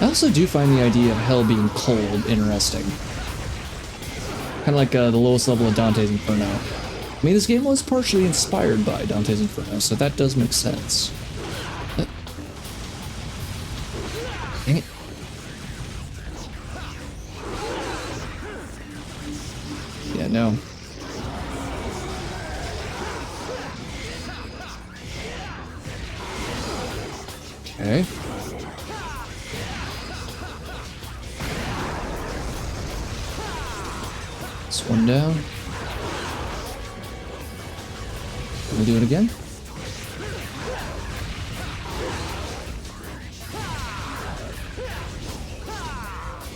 I also do find the idea of hell being cold interesting. Kind of like the lowest level of Dante's Inferno. I mean, this game was partially inspired by Dante's Inferno, so that does make sense. Dang it. Yeah, no. Okay. This one down. Can we do it again?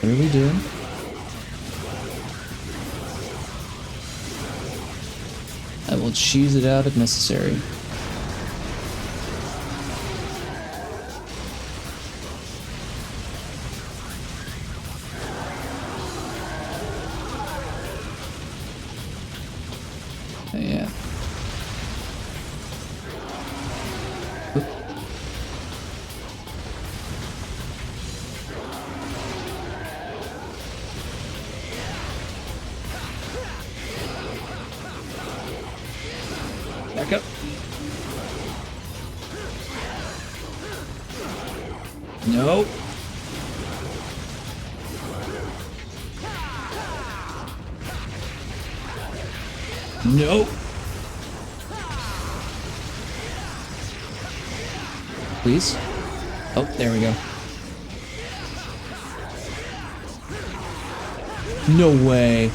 What are we doing? I will cheese it out if necessary. Yeah. Back up. No. No. Please. Oh, there we go. No way.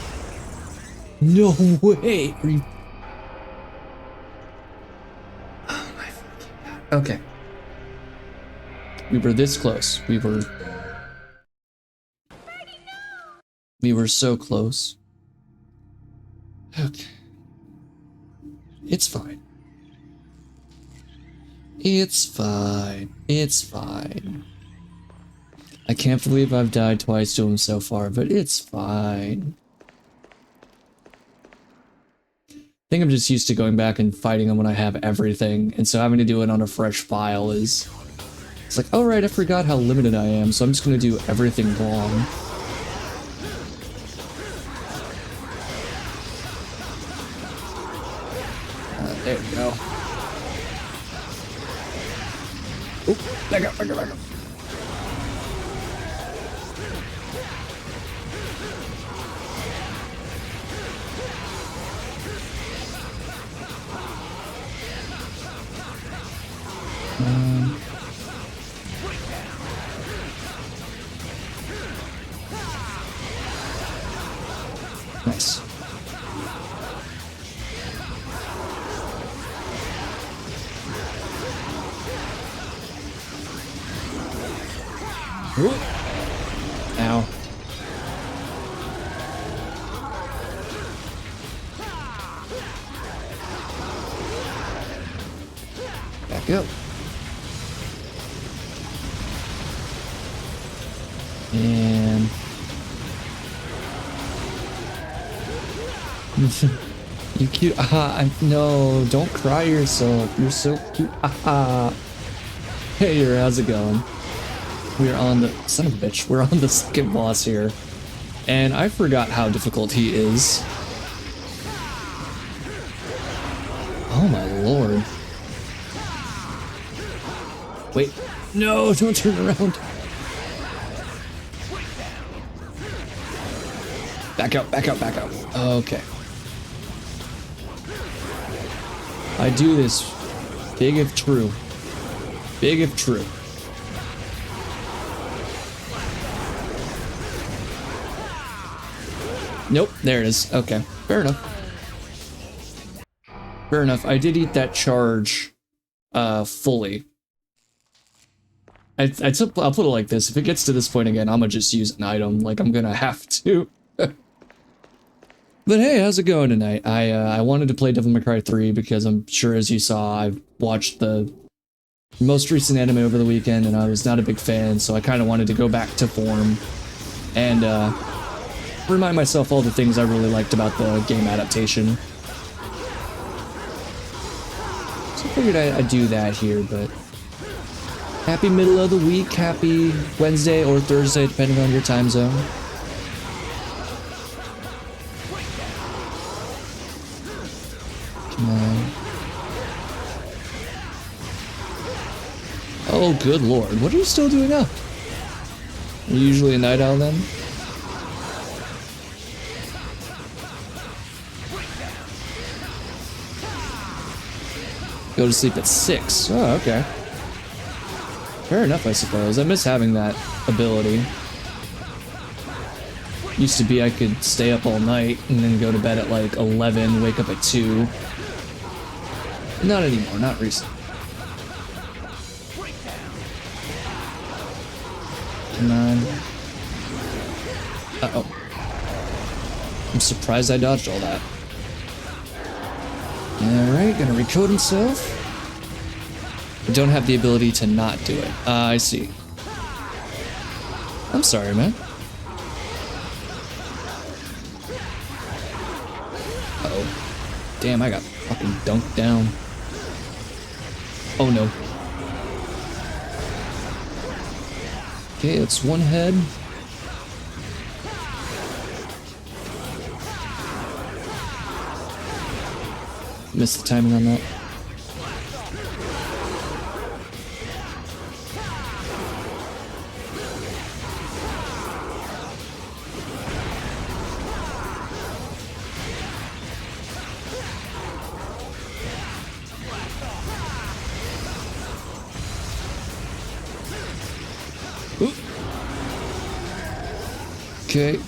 No way. Are you... Oh my fucking God. Okay. We were this close. We were so close. Okay. It's fine. It's fine. It's fine. I can't believe I've died twice to him so far, but it's fine. I think I'm just used to going back and fighting him when I have everything, and so having to do it on a fresh file is... It's like, oh right, I forgot how limited I am, so I'm just gonna do everything wrong. There we go. Oop, back up, back up, back up. Nice. Ooh. Ow. Back up. And... You cute. No, don't cry yourself. You're so cute. Hey, how's it going? We're on the... Son of a bitch. We're on the second boss here. And I forgot how difficult he is. Oh my lord. Wait. No, don't turn around. Back out, back out, back out. Okay. I do this. Big if true. Big if true. Nope, there it is. Okay, fair enough. Fair enough. I did eat that charge fully. I'll put it like this. If it gets to this point again, I'm gonna just use an item. Like, I'm gonna have to. But hey, how's it going tonight? I wanted to play Devil May Cry 3 because I'm sure, as you saw, I've watched the most recent anime over the weekend and I was not a big fan, so I kind of wanted to go back to form and remind myself all the things I really liked about the game adaptation. So I figured I'd do that here, but happy middle of the week, happy Wednesday or Thursday, depending on your time zone. Come on. Oh, good lord. What are you still doing up? Are you usually a night owl then? Go to sleep at 6. Oh, okay. Fair enough, I suppose. I miss having that ability. Used to be I could stay up all night and then go to bed at like 11, wake up at 2. Not anymore, not recently. Come on. Uh-oh. I'm surprised I dodged all that. Alright, gonna recode himself. I don't have the ability to not do it. I see. I'm sorry, man. Uh-oh. Damn, I got fucking dunked down. Oh no. Okay, it's one head. Missed the timing on that. Ooh. Okay.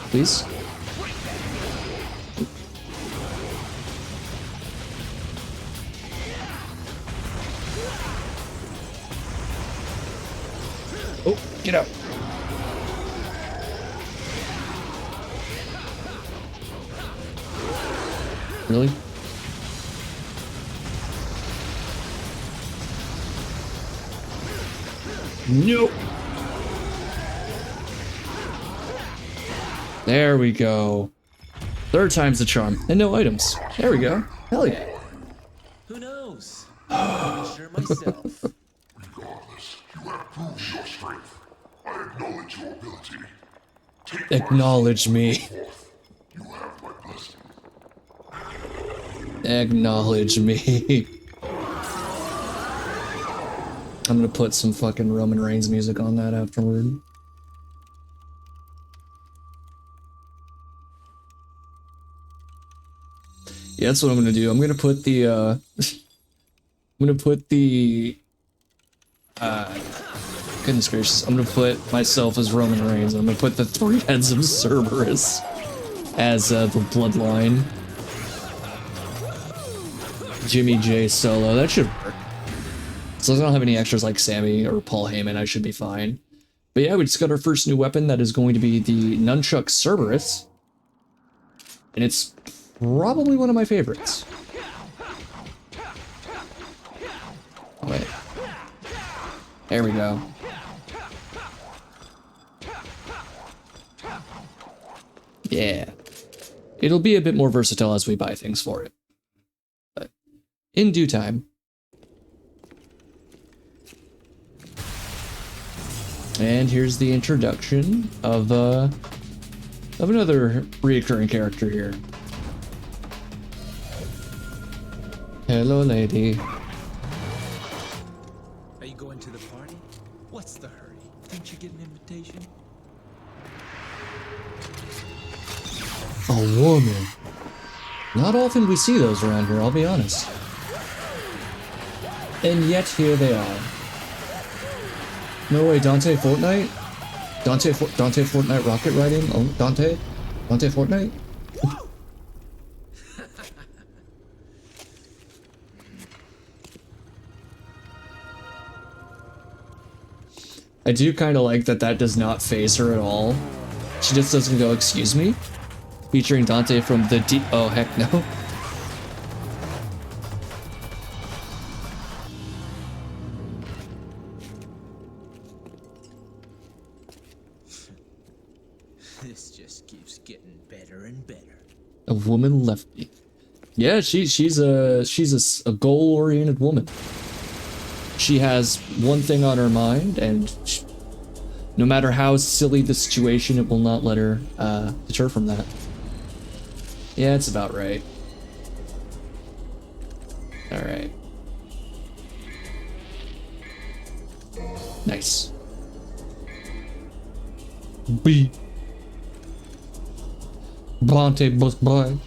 Please. Oh, get out. Really? Nope. There we go. Third time's the charm. And no items. There we go. Hell yeah. Who knows? I'm not sure myself. Regardless, you have proved your strength. I acknowledge your ability. Take Acknowledge me. forth. You have my blessing. Acknowledge me. I'm gonna put some fucking Roman Reigns music on that afterward. Yeah, that's what I'm gonna do. I'm gonna put the goodness gracious, I'm gonna put myself as Roman Reigns. I'm gonna put the 3 heads of Cerberus as the bloodline. Jimmy J solo, that should work. So I don't have any extras like Sammy or Paul Heyman, I should be fine. But yeah, we just got our first new weapon that is going to be the Nunchuck Cerberus. And it's probably one of my favorites. Oh, wait. There we go. Yeah. It'll be a bit more versatile as we buy things for it. But in due time. And here's the introduction of another reoccurring character here. Hello, lady. Are you going to the party? What's the hurry? Didn't you get an invitation? A woman. Not often we see those around here, I'll be honest. And yet here they are. No way, Dante Fortnite? Dante Fortnite rocket riding? Oh, Dante Fortnite? I do kind of like that does not phase her at all. She just doesn't go, excuse me? Featuring Dante from the oh heck no. This just keeps getting better and better. A woman left me. Yeah, she's a goal-oriented woman. She has one thing on her mind, and no matter how silly the situation, it will not let her deter from that. Yeah, it's about right. All right. Nice. B. Dante bus boy.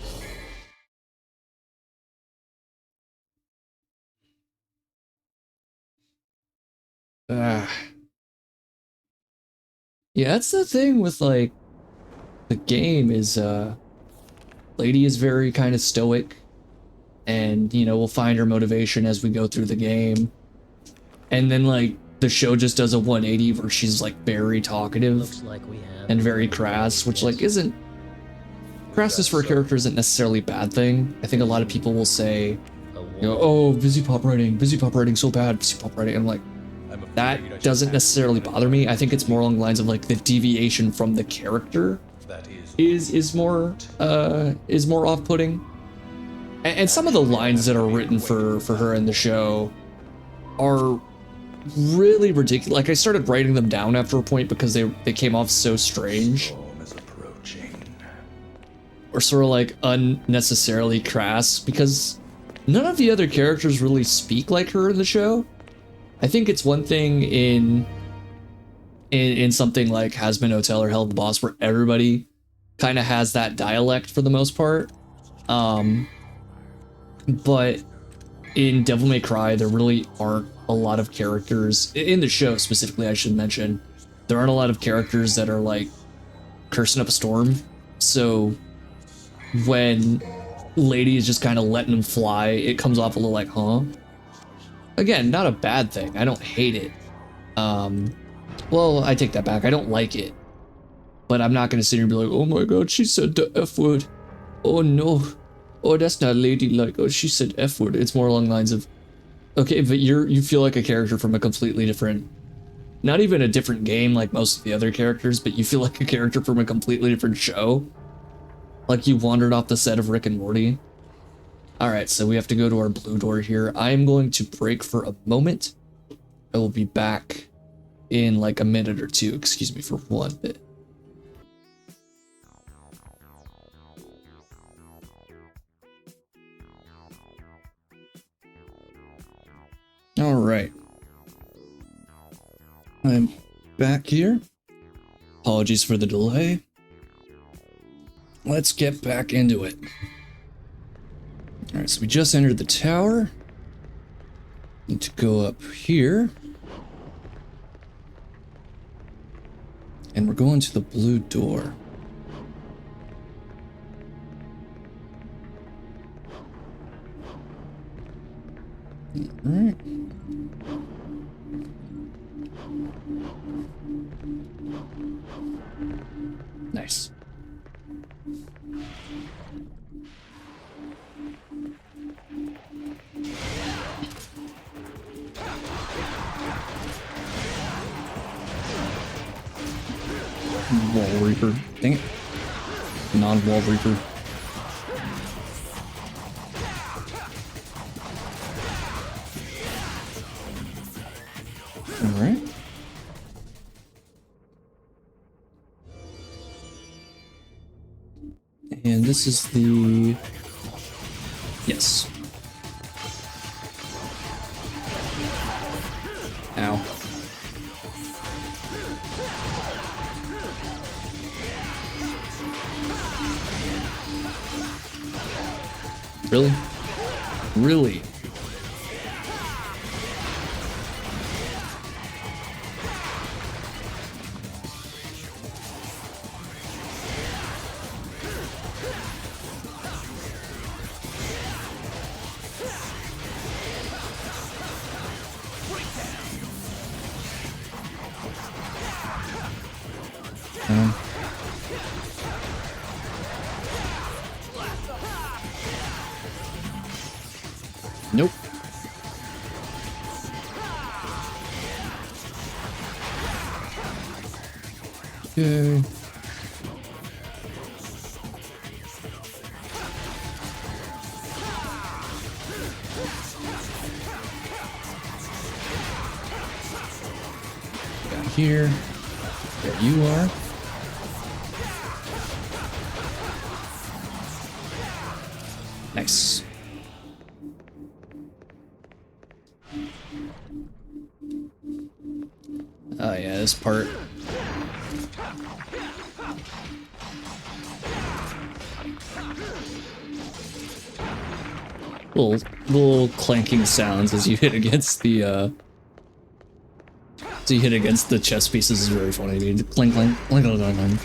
Yeah, that's the thing with like the game is Lady is very kind of stoic, and you know, we'll find her motivation as we go through the game. And then like the show just does a 180 where she's like very talkative. Looks like we have And very crass, which like isn't crassness for a character isn't necessarily a bad thing. I think a lot of people will say, a you know, oh, busy pop writing so bad, busy pop writing. I'm like, that doesn't necessarily bother me. I think it's more along the lines of like the deviation from the character is more off-putting. And some of the lines that are written for her in the show are really ridiculous. Like I started writing them down after a point because they came off so strange. Or sort of like unnecessarily crass, because none of the other characters really speak like her in the show. I think it's one thing in something like Hazbin Hotel or Hell the Boss where everybody kind of has that dialect for the most part. But in Devil May Cry, there really aren't a lot of characters, in the show specifically, I should mention, there aren't a lot of characters that are like cursing up a storm. So when Lady is just kind of letting them fly, it comes off a little like, huh? Again, not a bad thing. I don't hate it. Well, I take that back. I don't like it. But I'm not going to sit here and be like, oh my god, she said the F word. Oh no. Oh, that's not ladylike. Oh, she said F word. It's more along the lines of, okay, but you feel like a character from a completely different, not even a different game like most of the other characters, but you feel like a character from a completely different show. Like you wandered off the set of Rick and Morty. Alright, so we have to go to our blue door here. I am going to break for a moment. I will be back in like a minute or two. Excuse me for one bit. Alright. I'm back here. Apologies for the delay. Let's get back into it. Alright, so we just entered the tower. Need to go up here. And we're going to the blue door. Alright. Nice. Wall Reaper. Dang it. Non-Wall Reaper. Alright. And this is the... Yes. Ow. Really? Really? Nope. Okay. Down here. There you are. Nice. Oh yeah, this part. Little clanking sounds as you hit against the chess pieces is very funny. I mean, clink clink clink clink clink clink.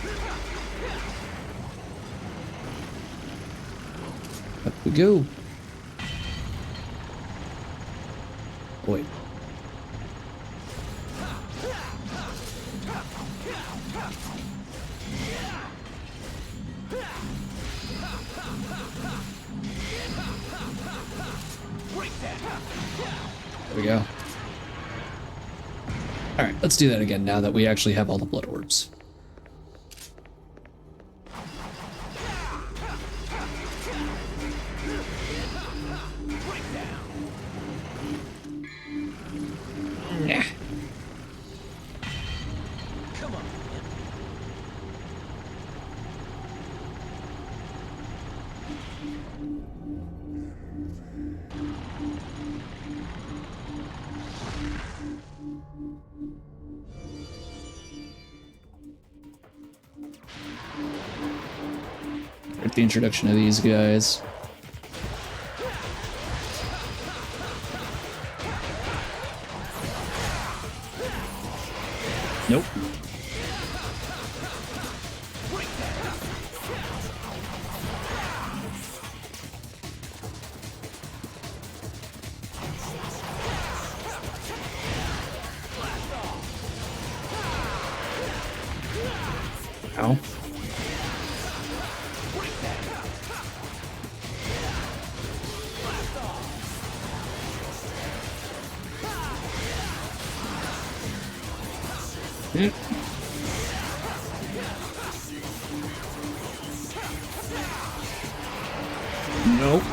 Up we go. Oh, wait. There we go. Alright, let's do that again now that we actually have all the blood orbs. Nah. Come on. At the introduction of these guys. Nope. Ow. Mm. Nope.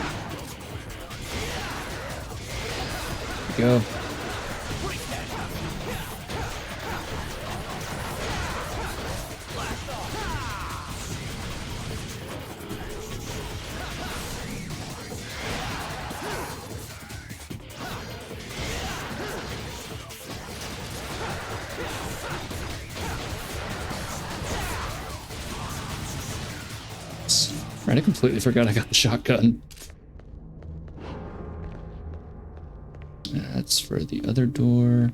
Go. Right, I completely forgot I got the shotgun. That's for the other door.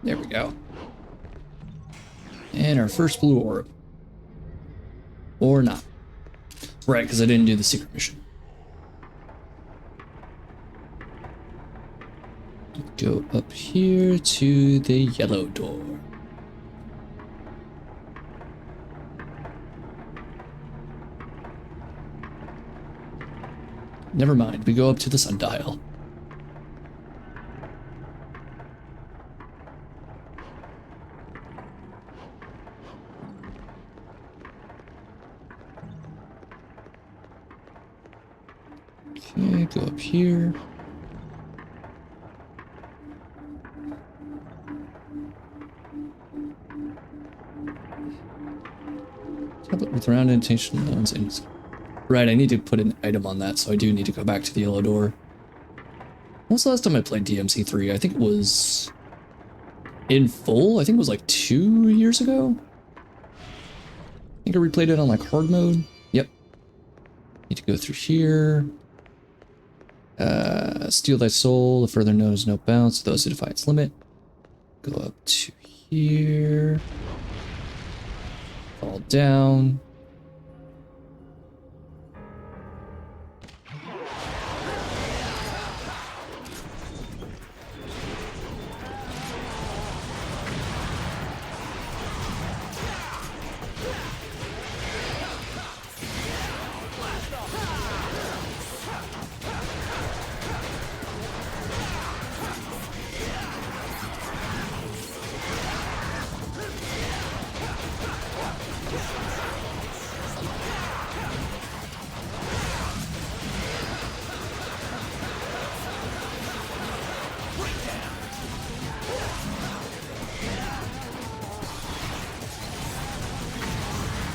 There we go. And our first blue orb. Or not. Right, because I didn't do the secret mission. Go up here to the yellow door. Never mind, we go up to the sundial. Okay, go up here. Tablet with round indentation loans and... Right, I need to put an item on that, so I do need to go back to the yellow door. When was the last time I played DMC3? I think it was... in full? I think it was like 2 years ago? I think I replayed it on like hard mode. Yep. Need to go through here. Steal thy soul, the further knows no bounds to those who defy its limit. Go up to here. Fall down.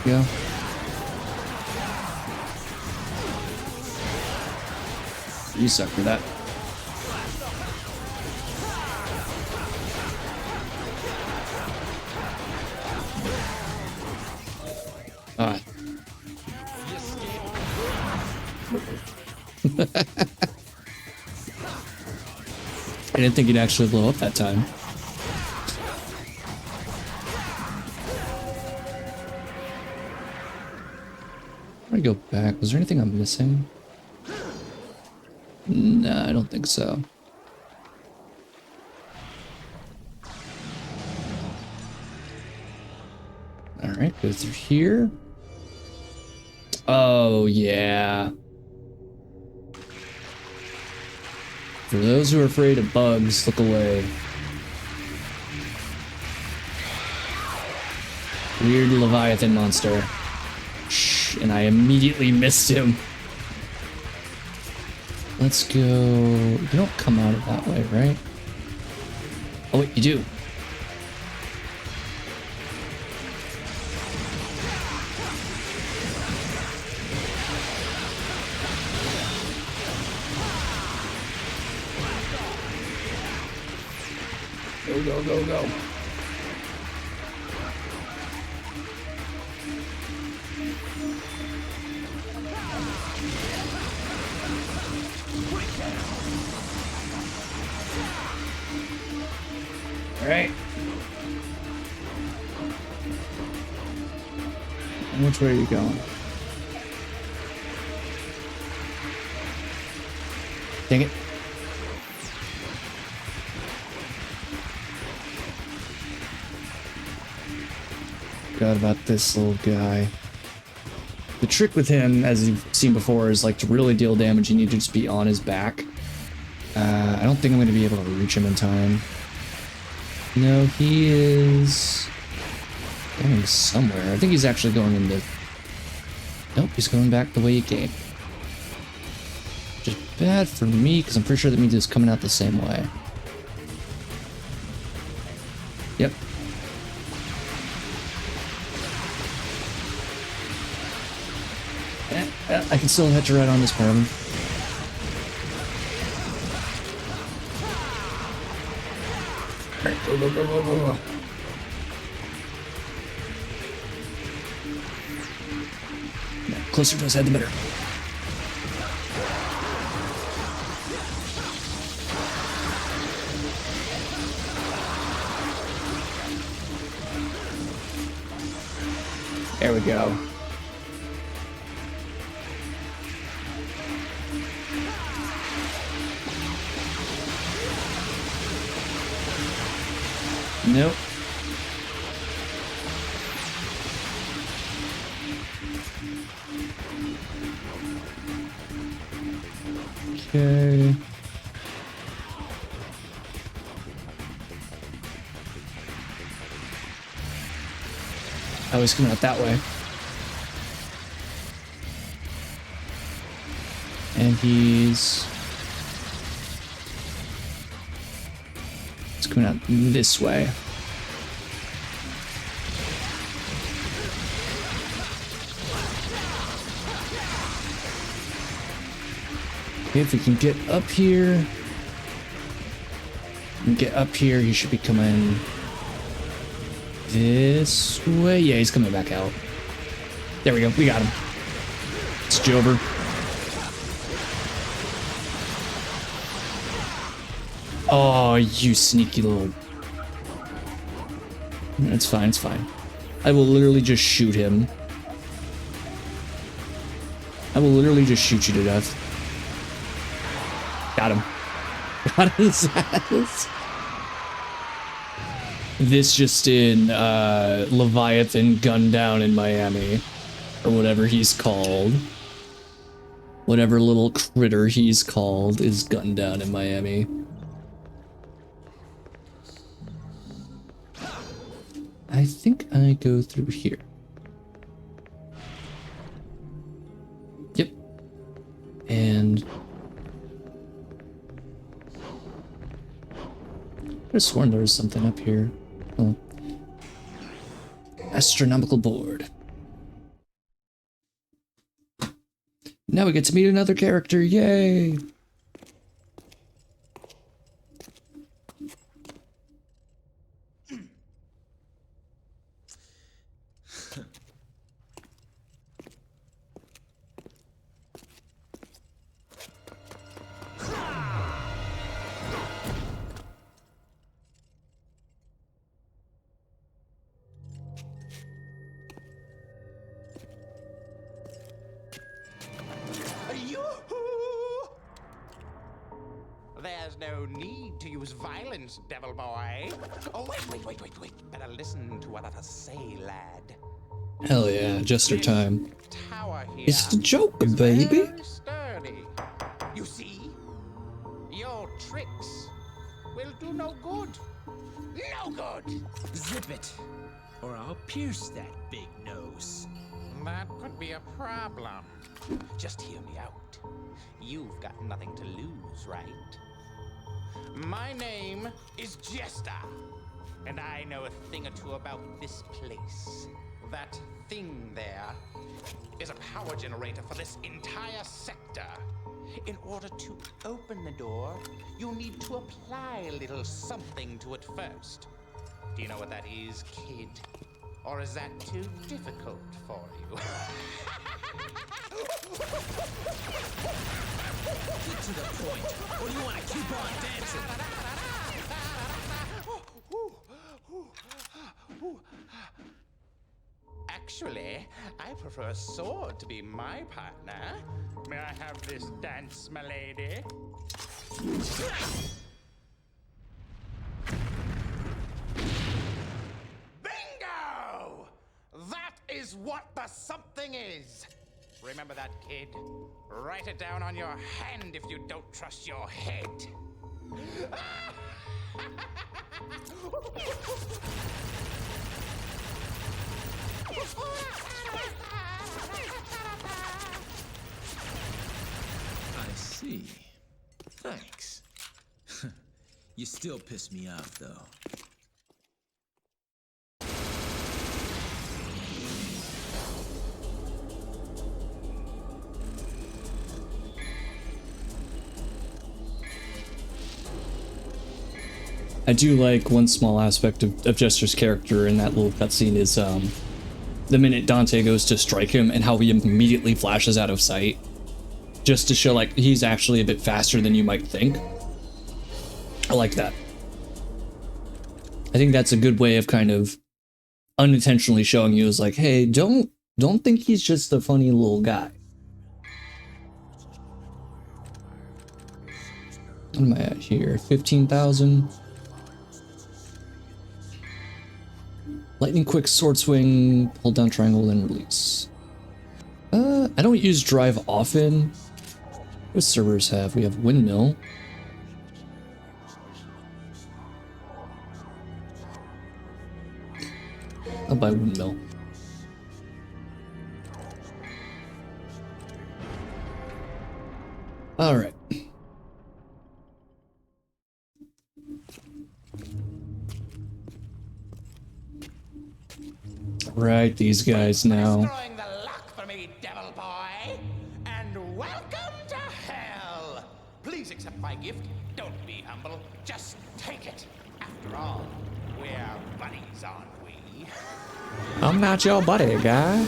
Go. You suck for that. Ah. I didn't think he'd actually blow up that time. I go back. Was there anything I'm missing? Nah, I don't think so. Alright, Alright, go through here. Oh, yeah. For those who are afraid of bugs, look away. Weird Leviathan monster. Shh, and I immediately missed him. Let's go... You don't come out of that way, right? Oh, wait, you do. Go, go, go, go. All right. And which way are you going? Dang it. Forgot about this little guy. The trick with him, as you've seen before, is like to really deal damage, you need to just be on his back. I don't think I'm going to be able to reach him in time. No, he is going somewhere. I think he's actually going in the... Nope, he's going back the way he came. Which is bad for me, because I'm pretty sure that means he's coming out the same way. Yep. I can still hit you right on this part of him. Alright, go, go, go, go, go, go. Yeah, closer to his head, the better. There we go. Nope. Okay. Oh, he's coming out that way. And he's coming out this way. Okay, if we can get up here, he should be coming this way. Yeah, he's coming back out. There we go, we got him. It's Jover. Oh, you sneaky little... It's fine, it's fine. I will literally just shoot him. I will literally just shoot you to death. Got him. Got his ass. This just in, Leviathan gunned down in Miami. Or whatever he's called. Whatever little critter he's called is gunned down in Miami. I think I go through here. Yep. And... I could have sworn there was something up here. Oh. Astronomical board. Now we get to meet another character, yay! There's no need to use violence, devil boy. Oh, wait. Better listen to what others say, lad. Hell yeah, Jester time. Tower here It's the Joker, is baby. very sturdy. You see, your tricks will do no good. No good. Zip it, or I'll pierce that big nose. That could be a problem. Just hear me out. You've got nothing to lose, right? My name is Jester, and I know a thing or two about this place. That thing there is a power generator for this entire sector. In order to open the door, you'll need to apply a little something to it first. Do you know what that is, kid? Or is that too difficult for you? Get to the point, or you want to keep on dancing? Actually, I prefer a sword to be my partner. May I have this dance, my lady? Bingo! That is what the something is. Remember that, kid. Write it down on your hand if you don't trust your head. I see. Thanks. You still piss me off, though. I do like one small aspect of Jester's character in that little cutscene is the minute Dante goes to strike him and how he immediately flashes out of sight. Just to show like he's actually a bit faster than you might think. I like that. I think that's a good way of kind of unintentionally showing you is like, hey, don't think he's just a funny little guy. What am I at here? 15,000. Lightning quick sword swing, hold down triangle, then release. I don't use drive often. What servers have? We have windmill. I'll buy windmill. All right. Right, these guys now. Destroying the luck for me, devil boy. And welcome to hell. Please accept my gift. Don't be humble. Just take it. After all, we're buddies, aren't we? I'm not your buddy, guy.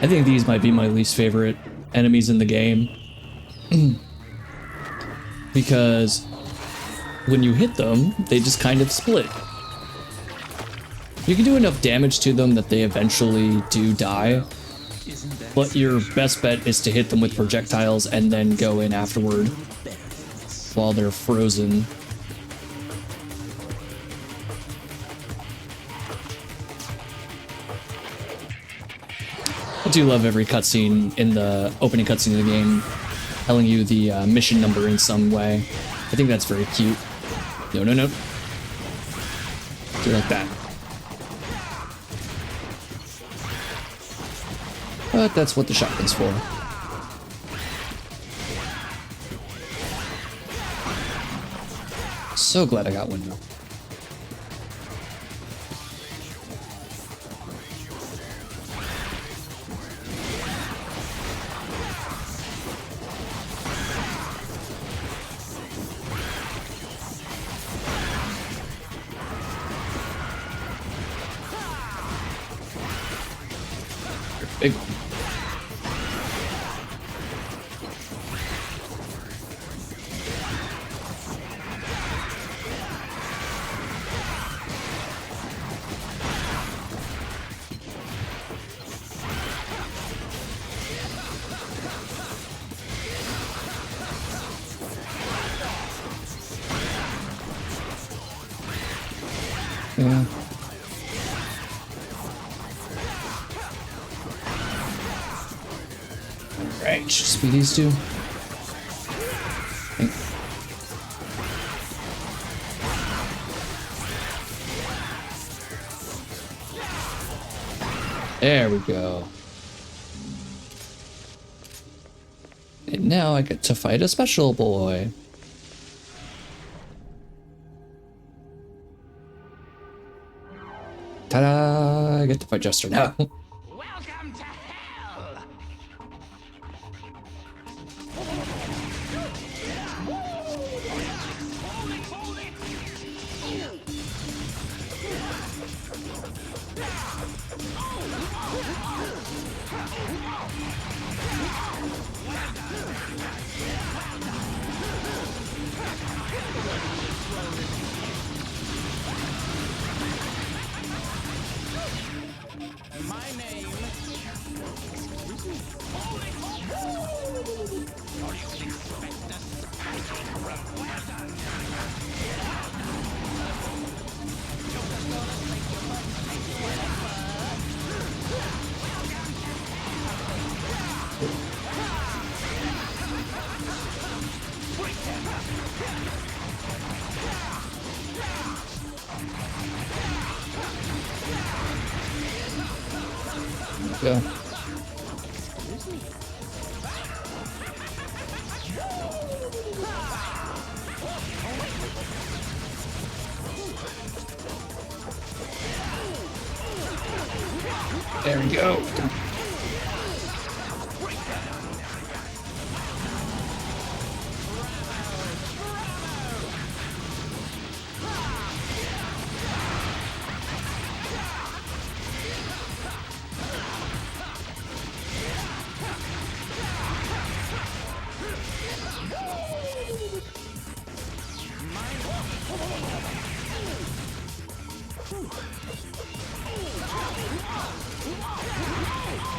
I think these might be my least favorite enemies in the game. Because when you hit them, they just kind of split. You can do enough damage to them that they eventually do die, but your best bet is to hit them with projectiles and then go in afterward while they're frozen. I do love every cutscene in the opening cutscene of the game telling you the mission number in some way. I think that's very cute. No, no, no. Do like that. But that's what the shotgun's for. So glad I got windmill. Big one. Yeah. through these two. There we go. And now I get to fight a special boy. Ta-da! I get to fight Jester now. Welcome to hell! My name. Go. There we go.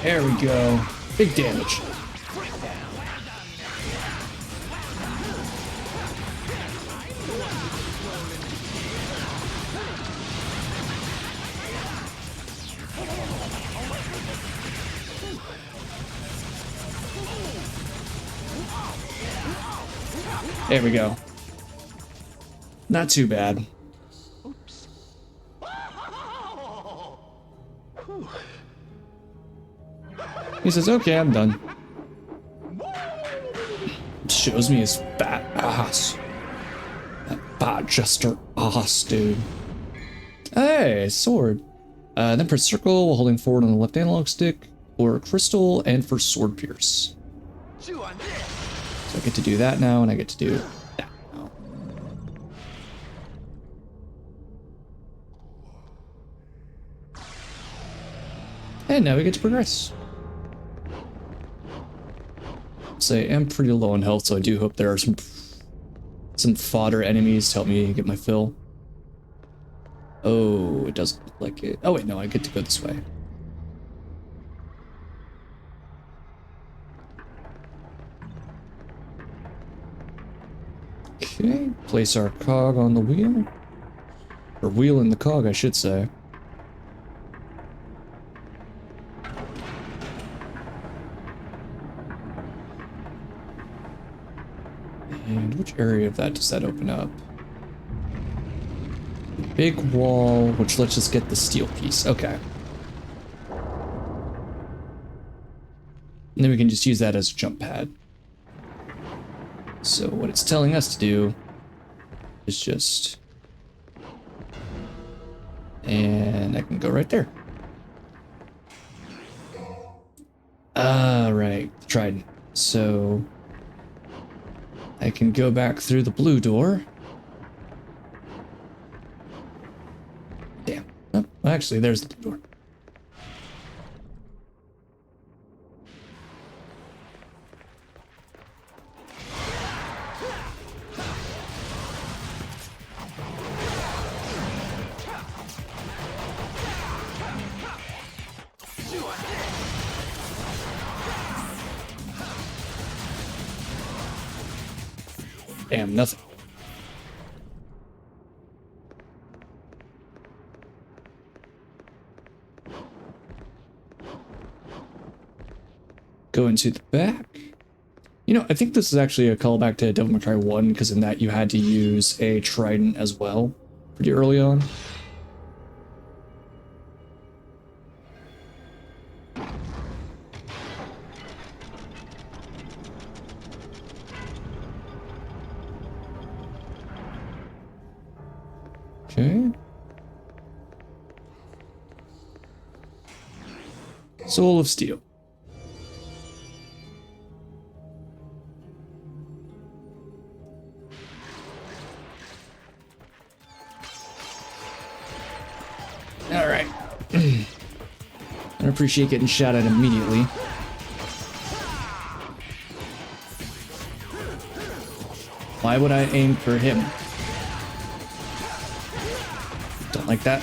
There we go. Big damage. There we go. Not too bad. He says, okay, I'm done. Shows me his fat ass. That fat Jester ass, dude. Hey, sword. Then press circle while holding forward on the left analog stick, or crystal, and for sword pierce. So I get to do that now, and I get to do that now. And now we get to progress. So I am pretty low on health, so I do hope there are some fodder enemies to help me get my fill. Oh, it doesn't look like it. Oh wait, no, I get to go this way. Okay, place our cog on the wheel. Or wheel in the cog, I should say. And which area of that does that open up? Big wall, which lets us get the steel piece. Okay. And then we can just use that as a jump pad. So what it's telling us to do is just... And I can go right there. Right, trident. So... I can go back through the blue door. Damn. Oh, actually, there's the blue door. Damn, nothing. Go into the back. You know, I think this is actually a callback to Devil May Cry 1, because in that you had to use a trident as well, pretty early on. Okay. Soul of Steel. All right. I appreciate getting shot at immediately. Why would I aim for him? Don't like that.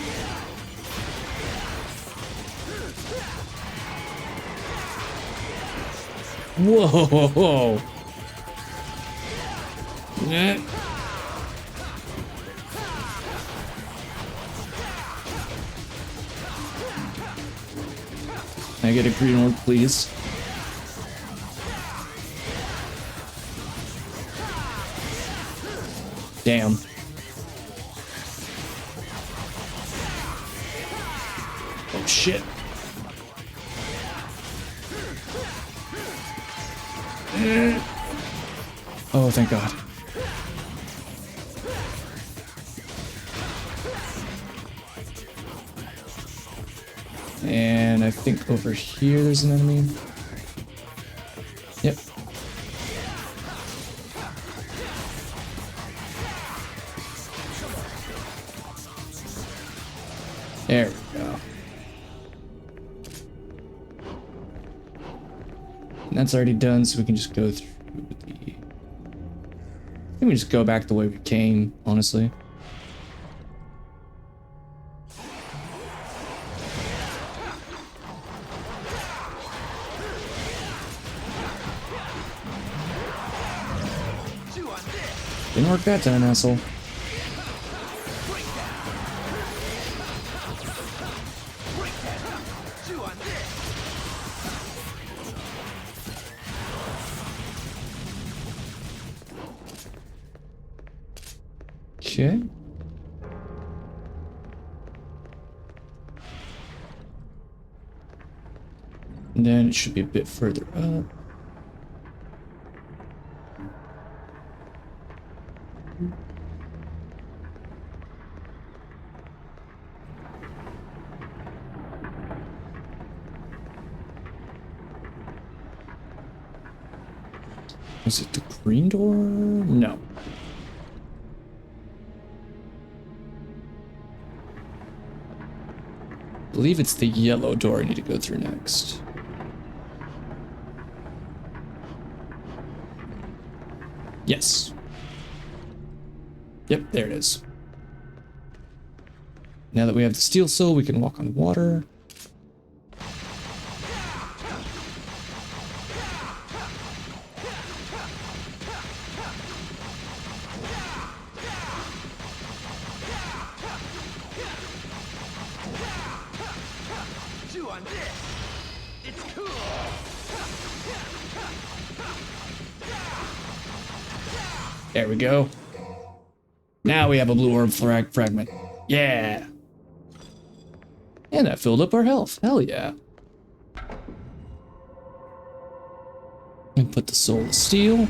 Whoa! Yeah. Can I get a green orb, please? Damn. Oh shit. Oh, thank God. And I think over here there's an enemy. Yep. There we go. And that's already done, so we can just go through the... I think we just go back the way we came, honestly. Didn't work that time, asshole. Okay. And then it should be a bit further up. Is it the green door? No. I believe it's the yellow door I need to go through next. Yes. Yep, there it is. Now that we have the steel soul, we can walk on water. There we go. Now we have a blue orb fragment. Yeah. And that filled up our health. Hell yeah. And put the soul of steel.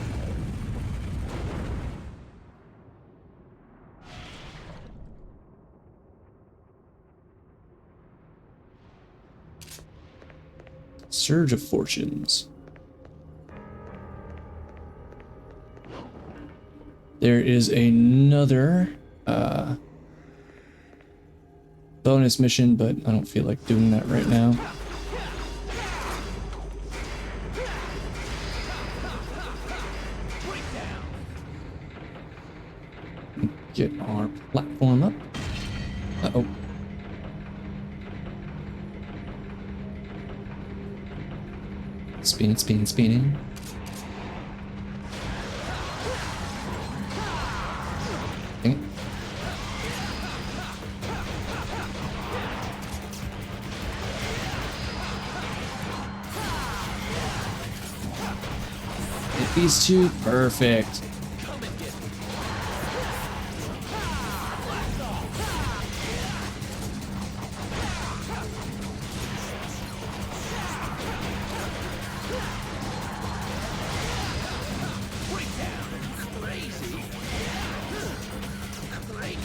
Surge of Fortunes. There is another bonus mission, but I don't feel like doing that right now. Get our platform up. Uh-oh. Spinning, spinning, spinning. Dang it. these two. Perfect. Come and get me. Breakdown. Crazy. Great.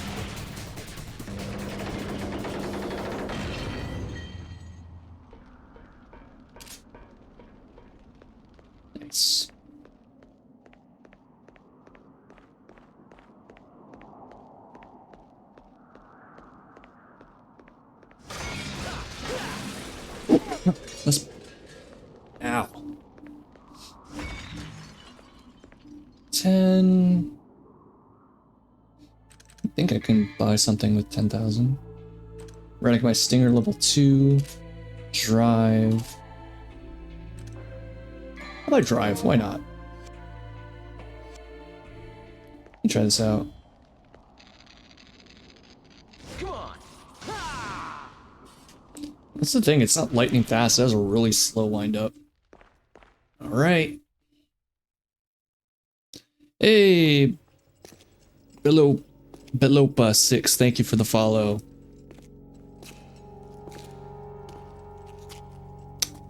Nice. Let's. Ow. 10. I think I can buy something with 10,000. Running my Stinger level 2. Drive. How about drive? Why not? Let me try this out. Come on. That's the thing, it's not lightning fast, it has a really slow wind up. Alright. Hey, Belopa6, thank you for the follow.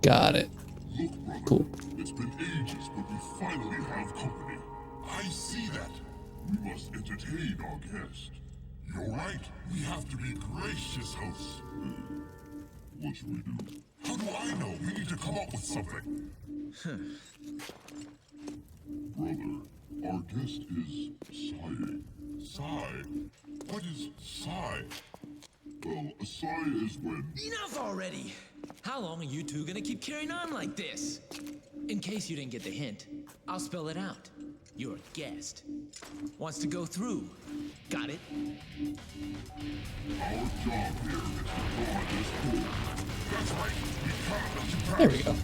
Got it. Look, brother. Cool. It's been ages, but we finally have company. I see that. We must entertain our guest. You're right. We have to be gracious hosts. What should we do? How do I know? We need to come up with something. Brother, our guest is sighing. Sigh? What is sigh? Well, a sigh is when... Enough already! How long are you two gonna keep carrying on like this? In case you didn't get the hint, I'll spell it out. Your guest wants to go through. Got it? Our job here is to guard this pool. That's right. We can't let you pass. There we go.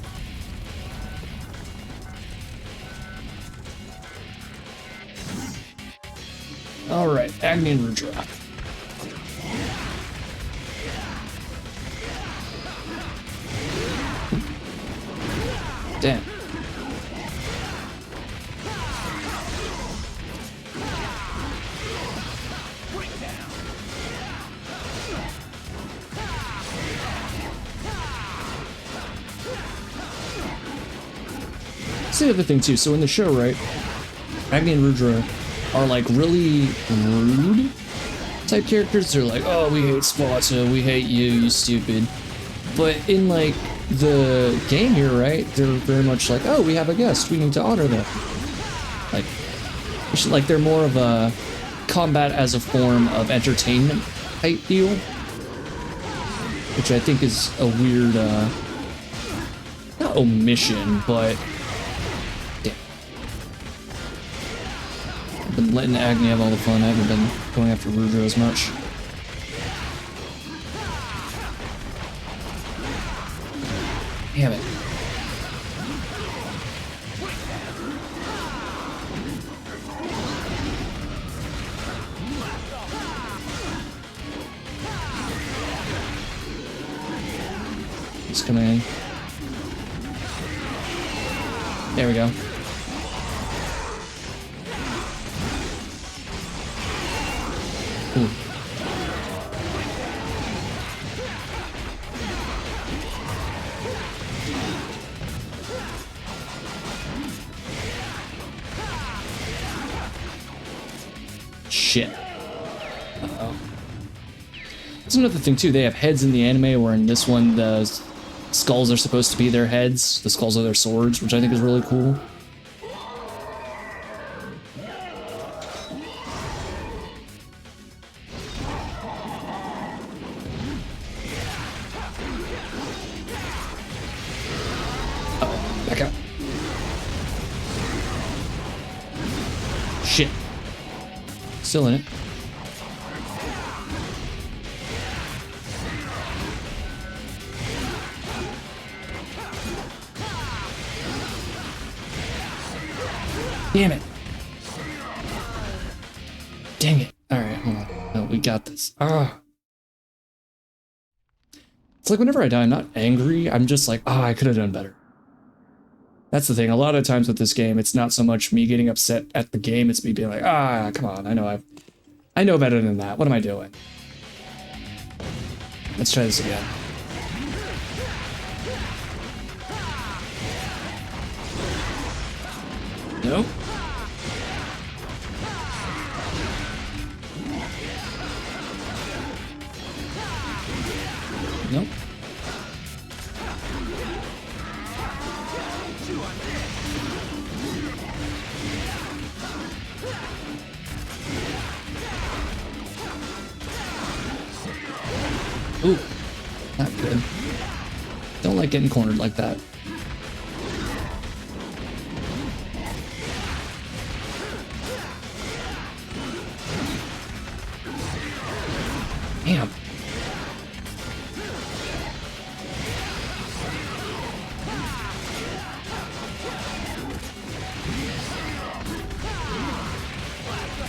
Alright, Agni and Rudra. Damn. That's the other thing too. So in the show, right, Agni and Rudra are like really rude type characters. They're like, oh, we hate Sparta, we hate you, you stupid. But in like the game here, right, they're very much like, oh, we have a guest, we need to honor them. Like they're more of a combat as a form of entertainment type deal, which I think is a weird, not omission, but damn. I've been letting Agni have all the fun. I haven't been going after Rudra as much. Damn it. He's coming in. There we go. Ooh. Shit. Uh-oh. That's another thing too, they have heads in the anime, where in this one the skulls are supposed to be their heads, the skulls are their swords, which I think is really cool. Uh-oh, back out. Shit. Still in it. Damn it. Dang it. Alright, hold on. No, we got this. Ah. It's like whenever I die, I'm not angry. I'm just like, ah, I could have done better. That's the thing. A lot of times with this game, it's not so much me getting upset at the game, it's me being like, ah, come on, I know better than that. What am I doing? Let's try this again. Nope. Nope. Ooh, not good. Don't like getting cornered like that. Damn.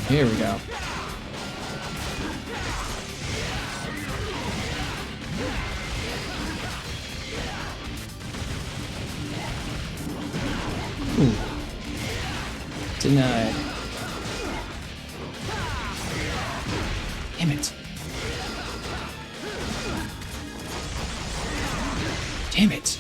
Here we go. Ooh. Denied. Damn it. Damn it.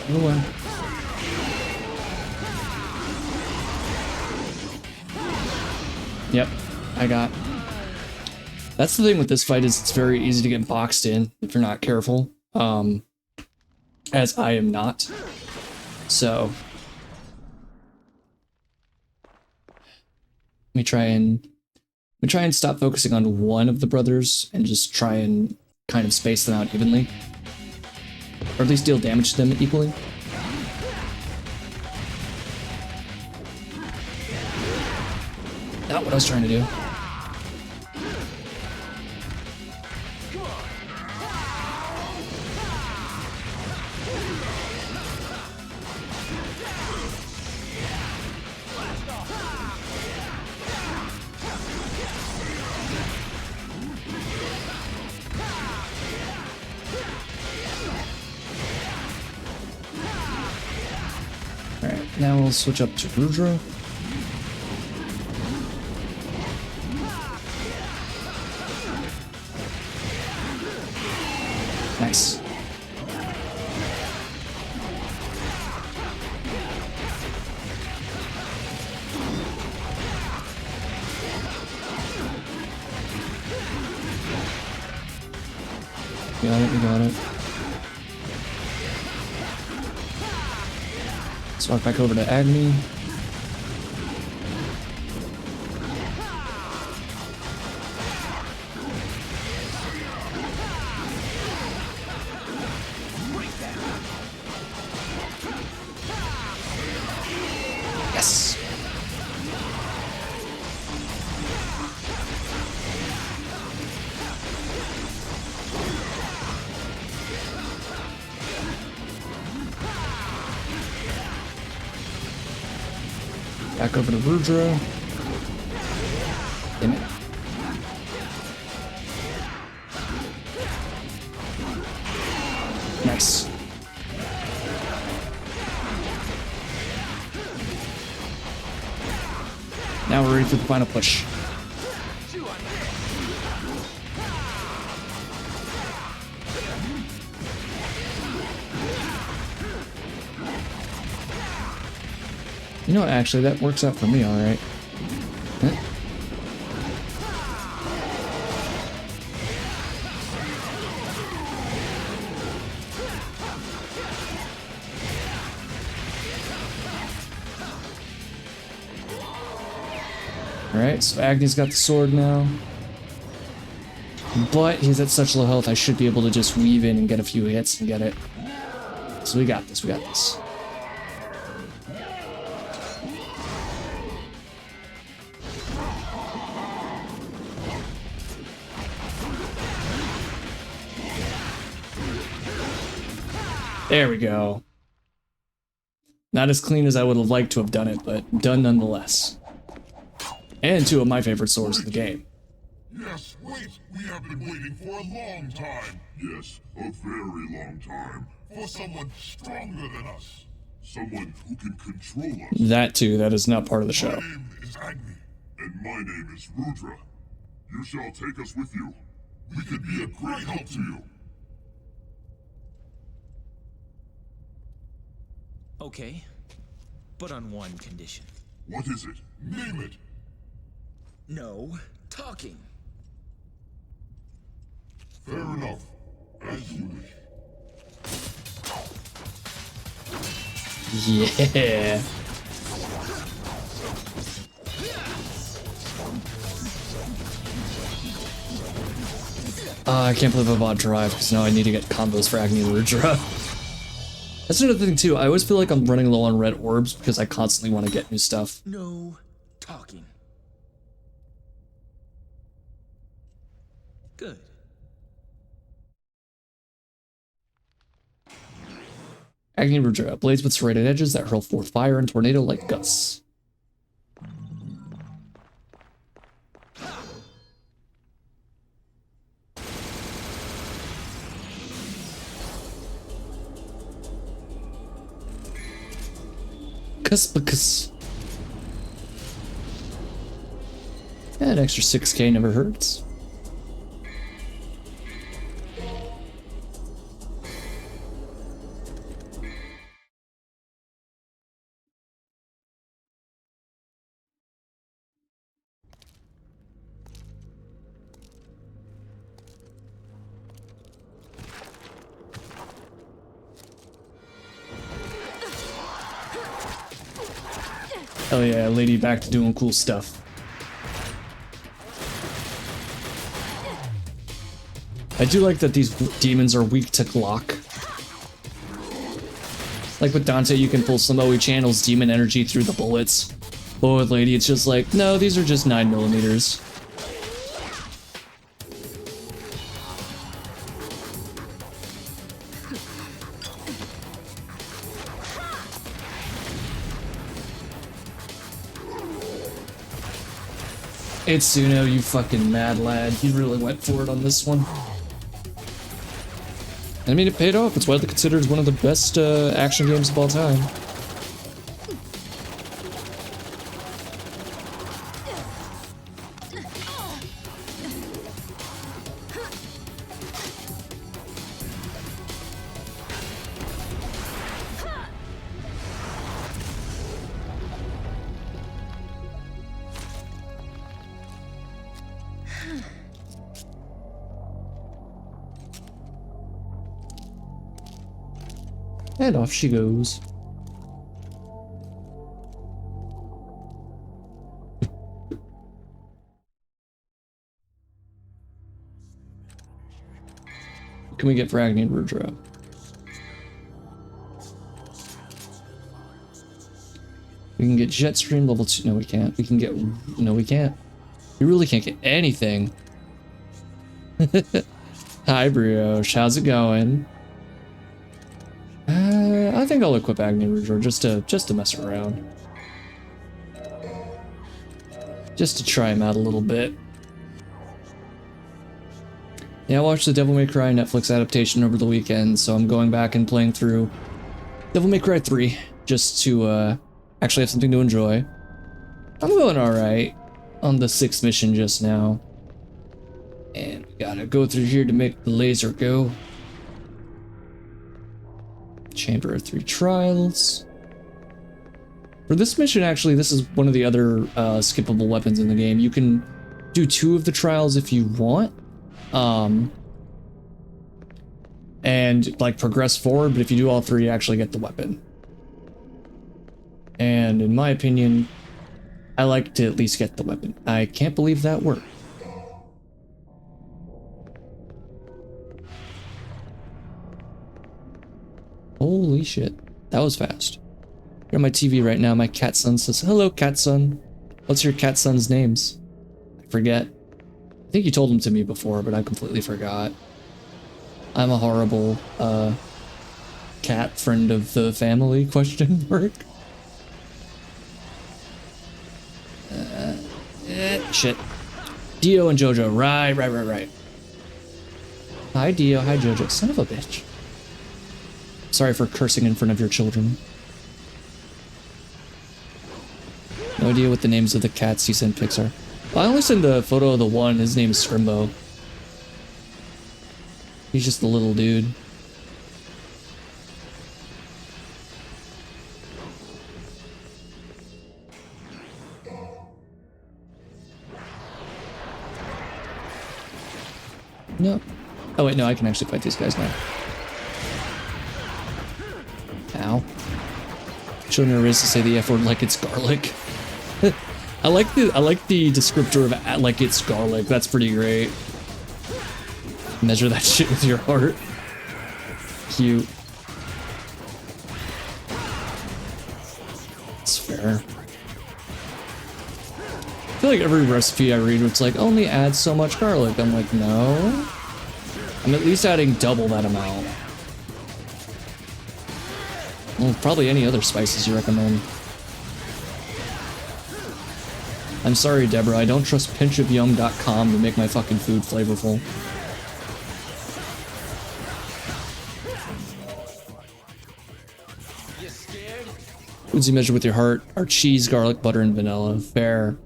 Oh well. Yep, I got. That's the thing with this fight is it's very easy to get boxed in if you're not careful. As I am not. So let me try and stop focusing on one of the brothers and just try and kind of space them out evenly. Or at least deal damage to them equally. Not what I was trying to do. Alright, now we'll switch up to Playtrhough. Nice. We got it. Let's walk back over to Agni. Yes. Back over to Playtrhough. Damn it. Nice. Now we're ready for the final push. You know what, actually, that works out for me, alright. Huh? Alright, so Agni's got the sword now. But he's at such low health, I should be able to just weave in and get a few hits and get it. So we got this, we got this. There we go. Not as clean as I would have liked to have done it, but done nonetheless. And two of my favorite swords in the game. Yes, wait! We have been waiting for a long time! Yes, a very long time. For someone stronger than us. Someone who can control us. That too, that is not part of the show. My name is Agni. And my name is Rudra. You shall take us with you. We could be a great help to you. Okay, but on one condition. What is it? Name it! No talking. Fair enough. As you wish. Yeah. I can't believe I bought Drive, because now I need to get combos for Agni and Rudra. That's another thing too, I always feel like I'm running low on red orbs because I constantly want to get new stuff. No talking. Good. Agni and Rudra, blades with serrated edges that hurl forth fire and tornado like gusts. Cuspicus. An extra 6k never hurts. Oh yeah, lady back to doing cool stuff. I do like that these demons are weak to Glock. Like with Dante, you can pull some OE channels demon energy through the bullets. But with lady, it's just like, no, these are just 9mm. It's Suno, you fucking mad lad. He really went for it on this one. I mean, it paid off. It's widely considered one of the best action games of all time. And off she goes. What can we get for Agni and Rudra? We can get Jetstream level 2. No, we can't. We can get... No, we can't. We really can't get anything. Hi, Brioche. How's it going? I think I'll equip Agni and Rudra just to mess around. Just to try him out a little bit. Yeah, I watched the Devil May Cry Netflix adaptation over the weekend, so I'm going back and playing through Devil May Cry 3 just to actually have something to enjoy. I'm going alright on the 6th mission just now. And we gotta go through here to make the laser go. Chamber of 3 Trials. For this mission, actually, this is one of the other skippable weapons in the game. You can do 2 of the trials if you want. And like progress forward, but if you do all 3, you actually get the weapon. And in my opinion, I like to at least get the weapon. I can't believe that worked. Holy shit, that was fast. You're on my TV right now. My cat son says, "Hello, cat son. What's your cat son's names?" I forget. I think you told them to me before, but I completely forgot. I'm a horrible cat friend of the family, question mark. Shit. Dio and Jojo, right. Hi Dio, hi Jojo, son of a bitch. Sorry for cursing in front of your children. No idea what the names of the cats you sent pics are. Well, I only sent a photo of the one, his name is Scrimbo. He's just a little dude. No. Oh wait, no, I can actually fight these guys now. Ow. Children are raised to say the F word like it's garlic. I like the descriptor of like it's garlic. That's pretty great. Measure that shit with your heart. Cute. It's fair. I feel like every recipe I read, it's like, only add so much garlic. I'm like, no. I'm at least adding double that amount. Well, probably any other spices you recommend. I'm sorry, Deborah, I don't trust pinchofyum.com to make my fucking food flavorful. You scared? Foods you measure with your heart are cheese, garlic, butter, and vanilla. Fair.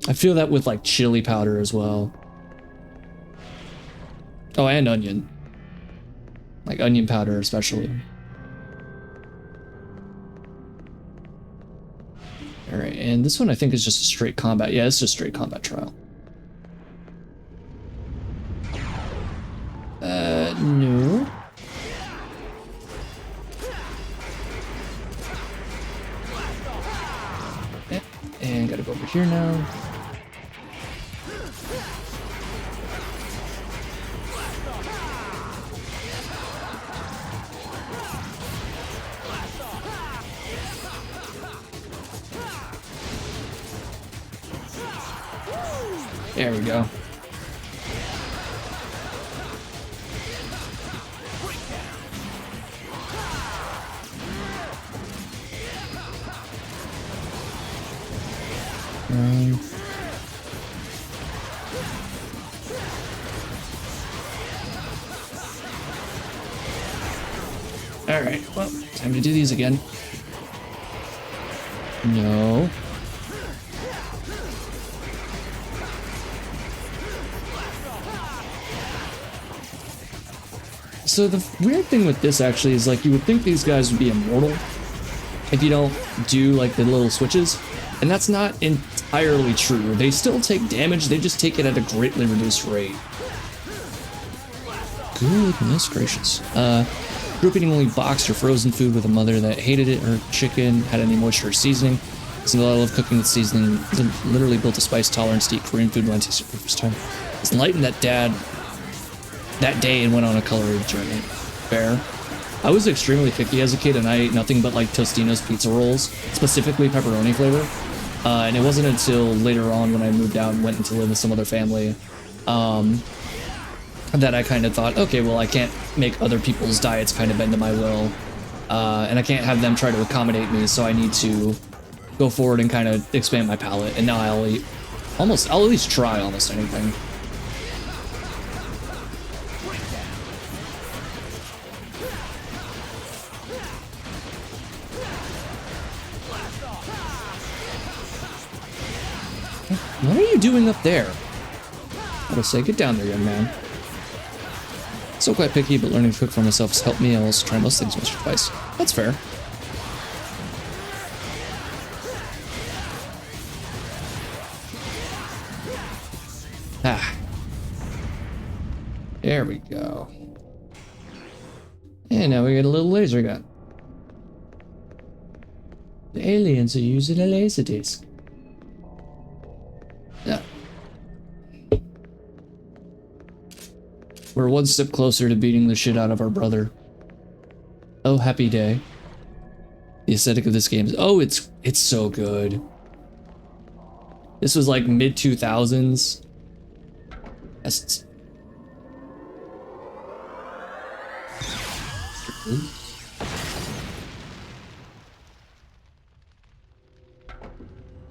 I feel that with like chili powder as well. Oh, and onion. Like onion powder especially. Alright, and this one I think is just a straight combat. Yeah, it's just straight combat trial. No. And gotta go over here now. There we go. Alright, well, time to do these again. No. So the weird thing with this actually is like you would think these guys would be immortal if you don't do like the little switches, and that's not entirely true. They still take damage, they just take it at a greatly reduced rate. Goodness gracious. Grew up eating only boxed or frozen food with a mother that hated it. Her chicken had any moisture or seasoning. So I love cooking with seasoning. Literally built a spice tolerance to eat Korean food when I tasted it for the first time. It's enlightened that dad that day and went on a culinary journey. Fair. I was extremely picky as a kid and I ate nothing but like Tostino's pizza rolls, specifically pepperoni flavor. And it wasn't until later on when I moved out and went to live with some other family that I kind of thought, okay, well, I can't make other people's diets kind of bend to my will. And I can't have them try to accommodate me, so I need to go forward and kind of expand my palate. And now I'll at least try almost anything. What are you doing up there? I gotta say, get down there, young man. Still quite picky, but learning to cook for myself has helped me. I'll also try most things once or twice. That's fair. Ah. There we go. And now we get a little laser gun. The aliens are using a laser disc. Yeah. We're one step closer to beating the shit out of our brother. Oh, happy day. The aesthetic of this game is... Oh, it's so good. This was like mid-2000s.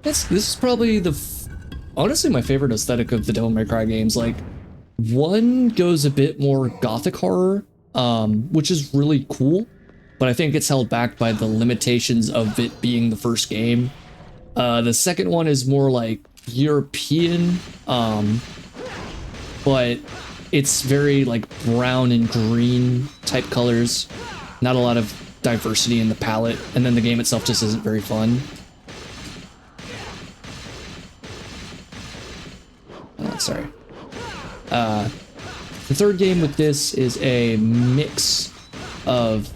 This is probably honestly my favorite aesthetic of the Devil May Cry games. Like, one goes a bit more gothic horror, which is really cool, but I think it's held back by the limitations of it being the first game. The second one is more like European, but it's very like brown and green type colors. Not a lot of diversity in the palette, and then the game itself just isn't very fun. Sorry. The third game with this is a mix of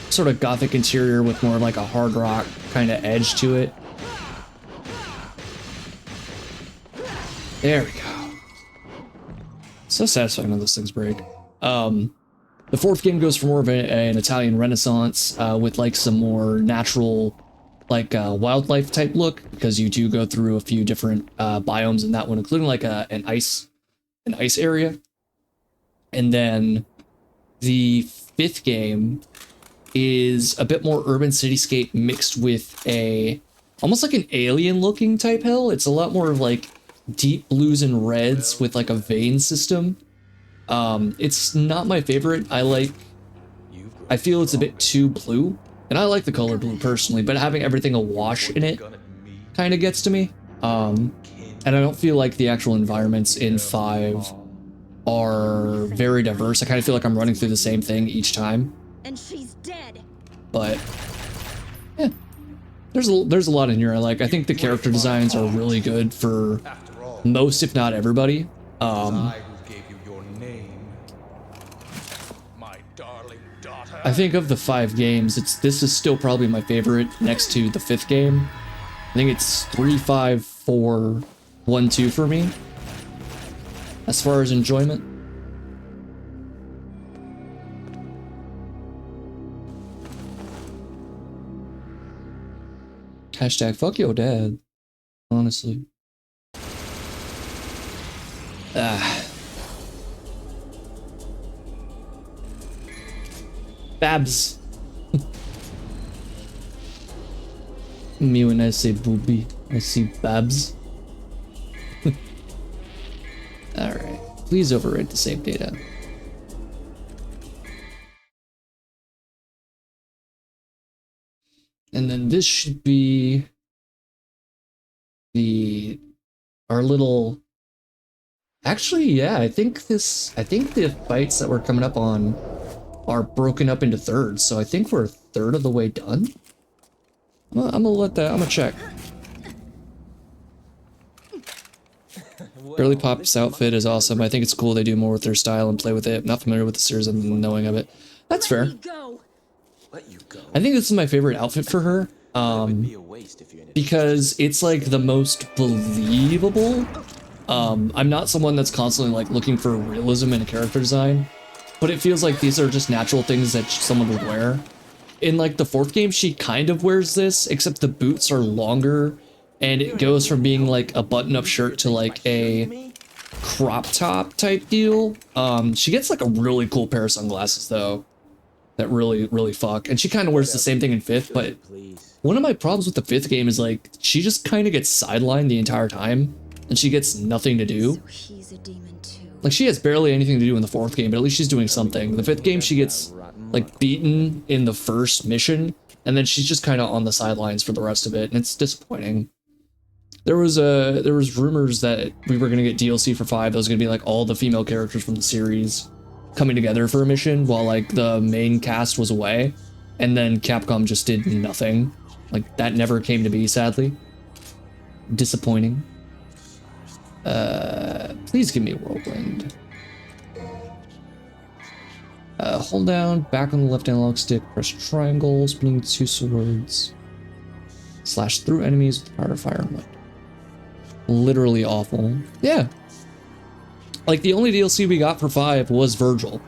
sort of gothic interior with more like a hard rock kind of edge to it. There we go. So satisfying when those things break. The fourth game goes for more of an Italian Renaissance with like some more natural, like wildlife type look, because you do go through a few different biomes in that one, including like an ice area. And then the fifth game is a bit more urban cityscape mixed with almost like an alien looking type hill. It's a lot more of like deep blues and reds with like a vein system. It's not my favorite. I feel it's a bit too blue, and I like the color blue personally, but having everything awash in it kind of gets to me. And I don't feel like the actual environments in 5 are very diverse. I kind of feel like I'm running through the same thing each time. And she's dead. But yeah, there's a lot in here I like. I think the character designs are really good for most, if not everybody. I think of the 5 games, this is still probably my favorite next to the 5th game. I think it's 3, 5, 4, 1, 2 for me, as far as enjoyment. Hashtag fuck your dad, honestly. Babs. Me when I say booby, I see Babs. Alright, please overwrite the save data. And then this should be our little, actually, yeah, I think the fights that we're coming up on are broken up into thirds, so I think we're a third of the way done. I'm gonna check. Girly Pop's outfit is awesome. I think it's cool they do more with their style and play with it. I'm not familiar with the series and knowing of it. That's fair. I think this is my favorite outfit for her. Because it's like the most believable. I'm not someone that's constantly like looking for realism in a character design, but it feels like these are just natural things that someone would wear. In like the 4th game, she kind of wears this, except the boots are longer, and it goes from being like a button-up shirt to like a crop top type deal. She gets like a really cool pair of sunglasses though, that really fuck. And she kind of wears the same thing in 5th, but one of my problems with the 5th game is like she just kind of gets sidelined the entire time, and she gets nothing to do. So he's a demon too. Like she has barely anything to do in the 4th game, but at least she's doing something. The 5th game, she gets like beaten in the first mission, and then she's just kind of on the sidelines for the rest of it, and it's disappointing. There was rumors that we were gonna get DLC for 5 that was gonna be like all the female characters from the series coming together for a mission while like the main cast was away, and then Capcom just did nothing. Like that never came to be, sadly. Disappointing. Please give me a whirlwind. Hold down, back on the left analog stick, press triangle, spinning 2 swords. Slash through enemies with power, fire, and light. Literally awful. Yeah. Like the only DLC we got for 5 was Virgil.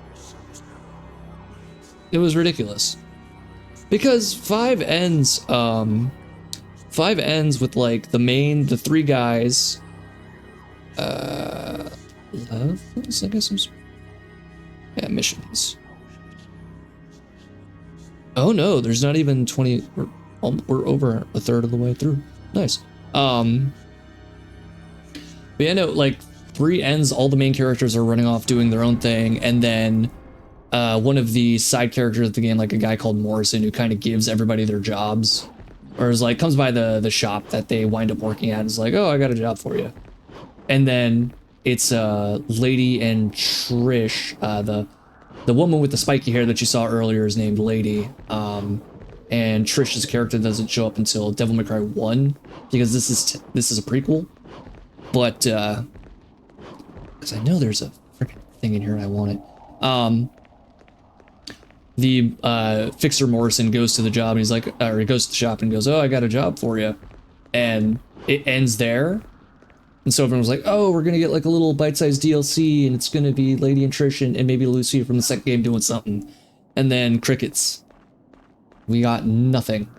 It was ridiculous. Because 5 ends with like the 3 guys. Levels, I guess. Yeah, missions. Oh no, there's not even 20. We're over a third of the way through. Nice. But yeah, no, like 3 ends, all the main characters are running off doing their own thing, and then one of the side characters of the game, like a guy called Morrison, who kind of gives everybody their jobs, or is like comes by the shop that they wind up working at, and is like, oh, I got a job for you. And then it's Lady and Trish, the woman with the spiky hair that you saw earlier is named Lady. And Trish's character doesn't show up until Devil May Cry 1, because this is a prequel. But because I know there's a freaking thing in here and I want it. The Fixer Morrison goes to the job and he's like, or he goes to the shop and goes, oh, I got a job for you. And it ends there. And so everyone was like, oh, we're going to get like a little bite-sized DLC and it's going to be Lady and Trish and maybe Lucy from the second game doing something. And then crickets. We got nothing.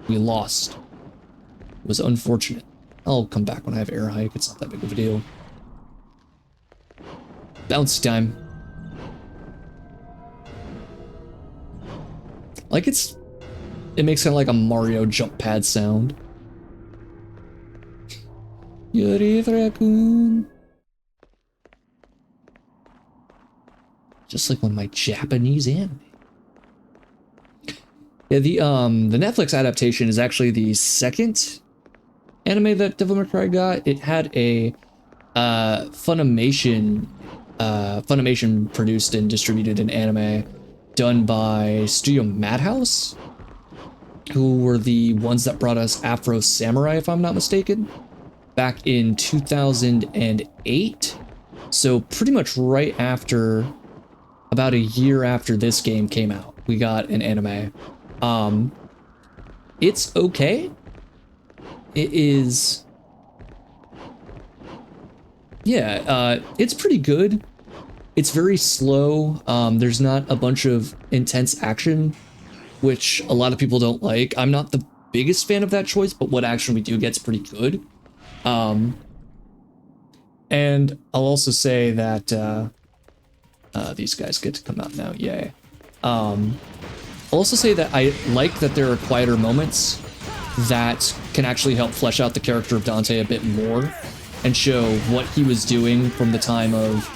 We lost. It was unfortunate. I'll come back when I have air hike. It's not that big of a deal. Bouncy time. Like it makes kind of like a Mario jump pad sound. Yuri Raccoon. Just like one of my Japanese anime. Yeah, the Netflix adaptation is actually the second anime that Devil May Cry got. It had a Funimation produced and distributed an anime done by Studio Madhouse, who were the ones that brought us Afro Samurai, if I'm not mistaken, back in 2008. So pretty much right after, about a year after this game came out, we got an anime. It's okay. It is, yeah, it's pretty good. It's very slow. There's not a bunch of intense action, which a lot of people don't like. I'm not the biggest fan of that choice, but what action we do get's pretty good. And I'll also say that these guys get to come out now, yay. I'll also say that I like that there are quieter moments that can actually help flesh out the character of Dante a bit more and show what he was doing from the time of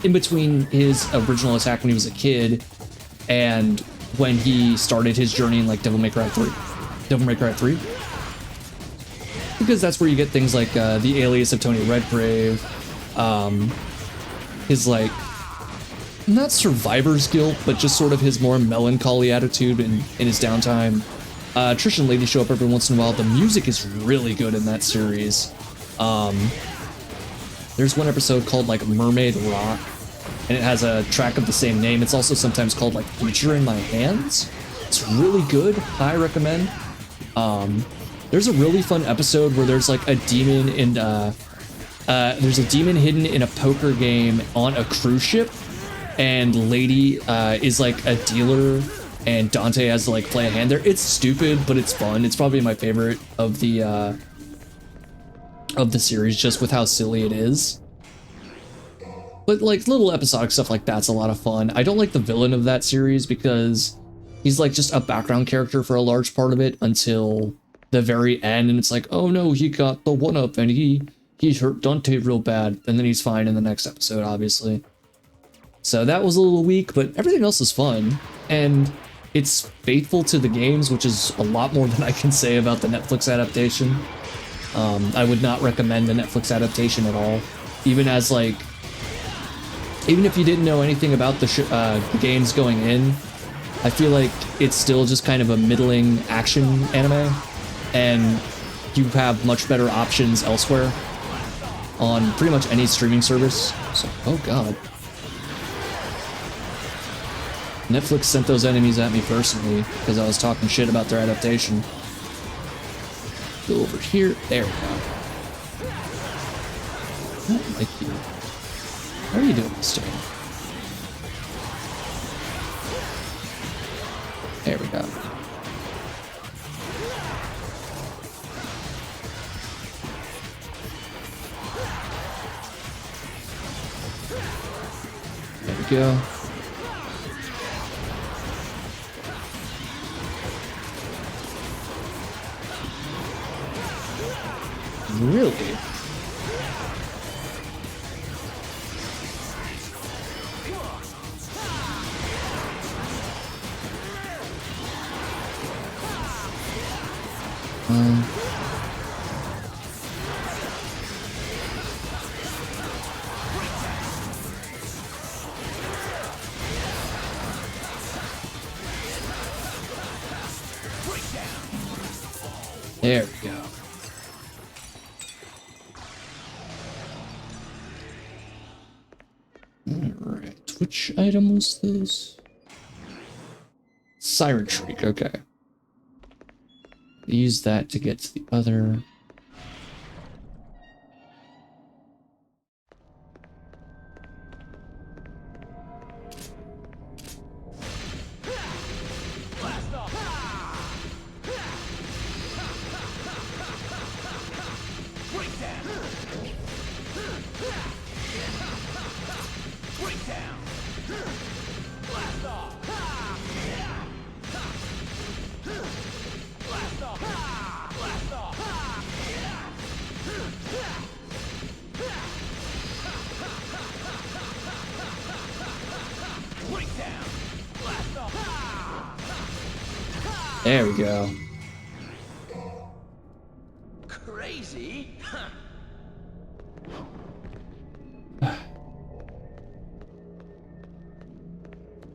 in between his original attack when he was a kid and when he started his journey in like Devil May Cry 3. Because that's where you get things like the alias of Tony Redgrave, his like, not survivor's guilt, but just sort of his more melancholy attitude in his downtime. Trish and Lady show up every once in a while. The music is really good in that series. There's one episode called like Mermaid Rock, and it has a track of the same name. It's also sometimes called like Future in My Hands. It's really good. I recommend. There's a really fun episode where there's like a demon in there's a demon hidden in a poker game on a cruise ship, and Lady is like a dealer and Dante has to like play a hand there. It's stupid, but it's fun. It's probably my favorite of the series, just with how silly it is. But like little episodic stuff like that's a lot of fun. I don't like the villain of that series because he's like just a background character for a large part of it until the very end, and it's like, oh no, he got the one-up and he hurt Dante real bad, and then he's fine in the next episode, obviously. So that was a little weak, but everything else is fun, and it's faithful to the games, which is a lot more than I can say about the Netflix adaptation. I would not recommend the Netflix adaptation at all, even if you didn't know anything about the games going in. I feel like it's still just kind of a middling action anime, and you have much better options elsewhere on pretty much any streaming service. So, oh god. Netflix sent those enemies at me personally because I was talking shit about their adaptation. Go over here. There we go. I don't like you. How are you doing this time? There we go. There we go. Really? There we go. Alright, which item was this? Siren Shriek, okay. Use that to get to the other. There we go. Crazy?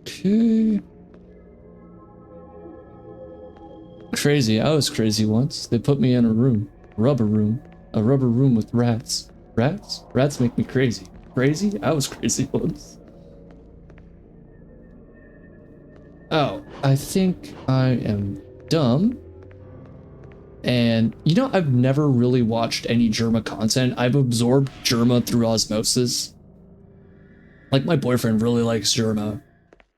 Okay. Crazy. I was crazy once. They put me in a room. A rubber room with rats. Rats? Rats make me crazy. Crazy? I was crazy once. Oh, I think I am dumb. And, you know, I've never really watched any Germa content. I've absorbed Germa through osmosis. Like, my boyfriend really likes Germa.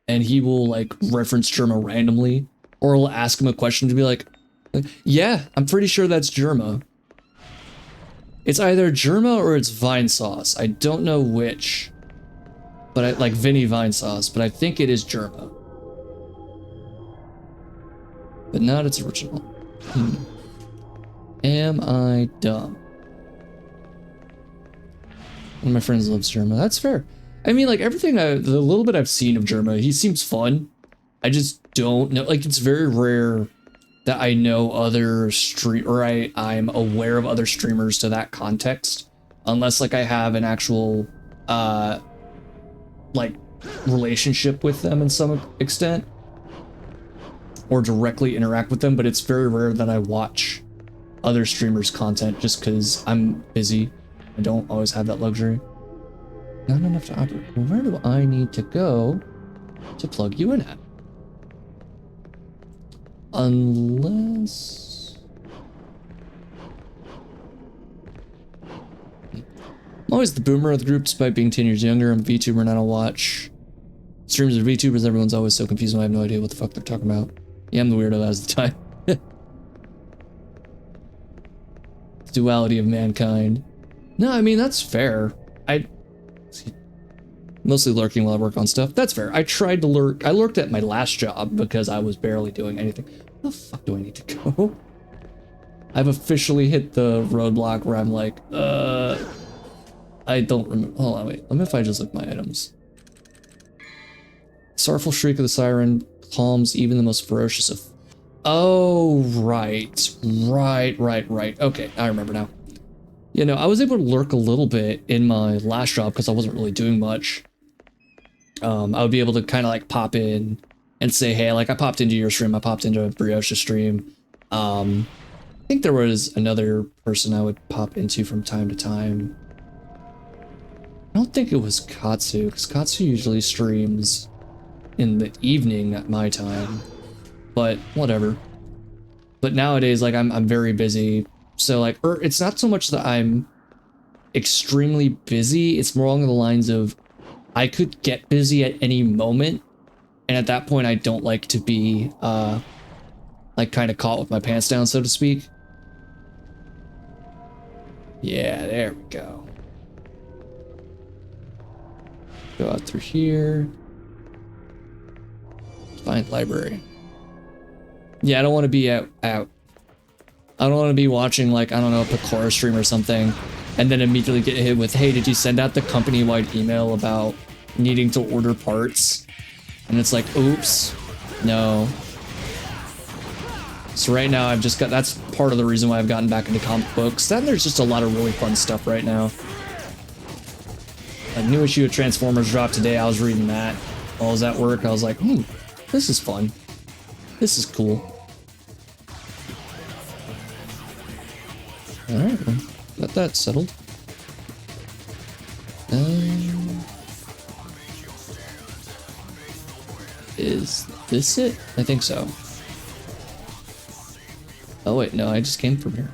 And he will, like, reference Germa randomly. Or I'll ask him a question to be like, yeah, I'm pretty sure that's Germa. It's either Germa or it's Vine Sauce. I don't know which. But I like Vinny Vine Sauce, but I think it is Germa. But not its original. Am I dumb? One of my friends loves Germa. That's fair. I mean, like, everything, the little bit I've seen of Germa, he seems fun. I just don't know. Like, it's very rare that I know other I'm aware of other streamers to that context. Unless, like, I have an actual, like, relationship with them in some extent. Or directly interact with them, but it's very rare that I watch other streamers' content just because I'm busy. I don't always have that luxury. Not enough to operate. Well, where do I need to go to plug you in at? Unless... I'm always the boomer of the group despite being 10 years younger. I'm a VTuber and I don't watch streams of VTubers. Everyone's always so confused and I have no idea what the fuck they're talking about. Yeah, I'm the weirdo that has the time. Duality of mankind. No, I mean, that's fair. Mostly lurking while I work on stuff. That's fair. I tried to lurk. I lurked at my last job because I was barely doing anything. Where the fuck do I need to go? I've officially hit the roadblock where I'm like, I don't remember. Hold on, wait. Let me if I just look at my items. Sorrowful shriek of the siren calms even the most ferocious of... Oh, right. Right. Okay, I remember now. You know, I was able to lurk a little bit in my last job because I wasn't really doing much. I would be able to kind of like pop in and say, hey, like I popped into your stream, I popped into Brioche's stream. I think there was another person I would pop into from time to time. I don't think it was Katsu, because Katsu usually streams in the evening at my time. But whatever. But nowadays, like I'm very busy. So like, it's not so much that I'm extremely busy. It's more along the lines of I could get busy at any moment. And at that point, I don't like to be like kind of caught with my pants down, so to speak. Yeah, there we go. Go out through here. Find library. Yeah, I don't want to be out. I don't want to be watching, like, I don't know, a Picora stream or something, and then immediately get hit with, hey, did you send out the company-wide email about needing to order parts? And it's like, oops, no. So right now I've just got, that's part of the reason why I've gotten back into comic books. Then there's just a lot of really fun stuff right now. A new issue of Transformers dropped today. I was reading that while I was at work. I was like, this is fun. This is cool. Alright, well, got that settled. Is this it? I think so. Oh wait, no, I just came from here.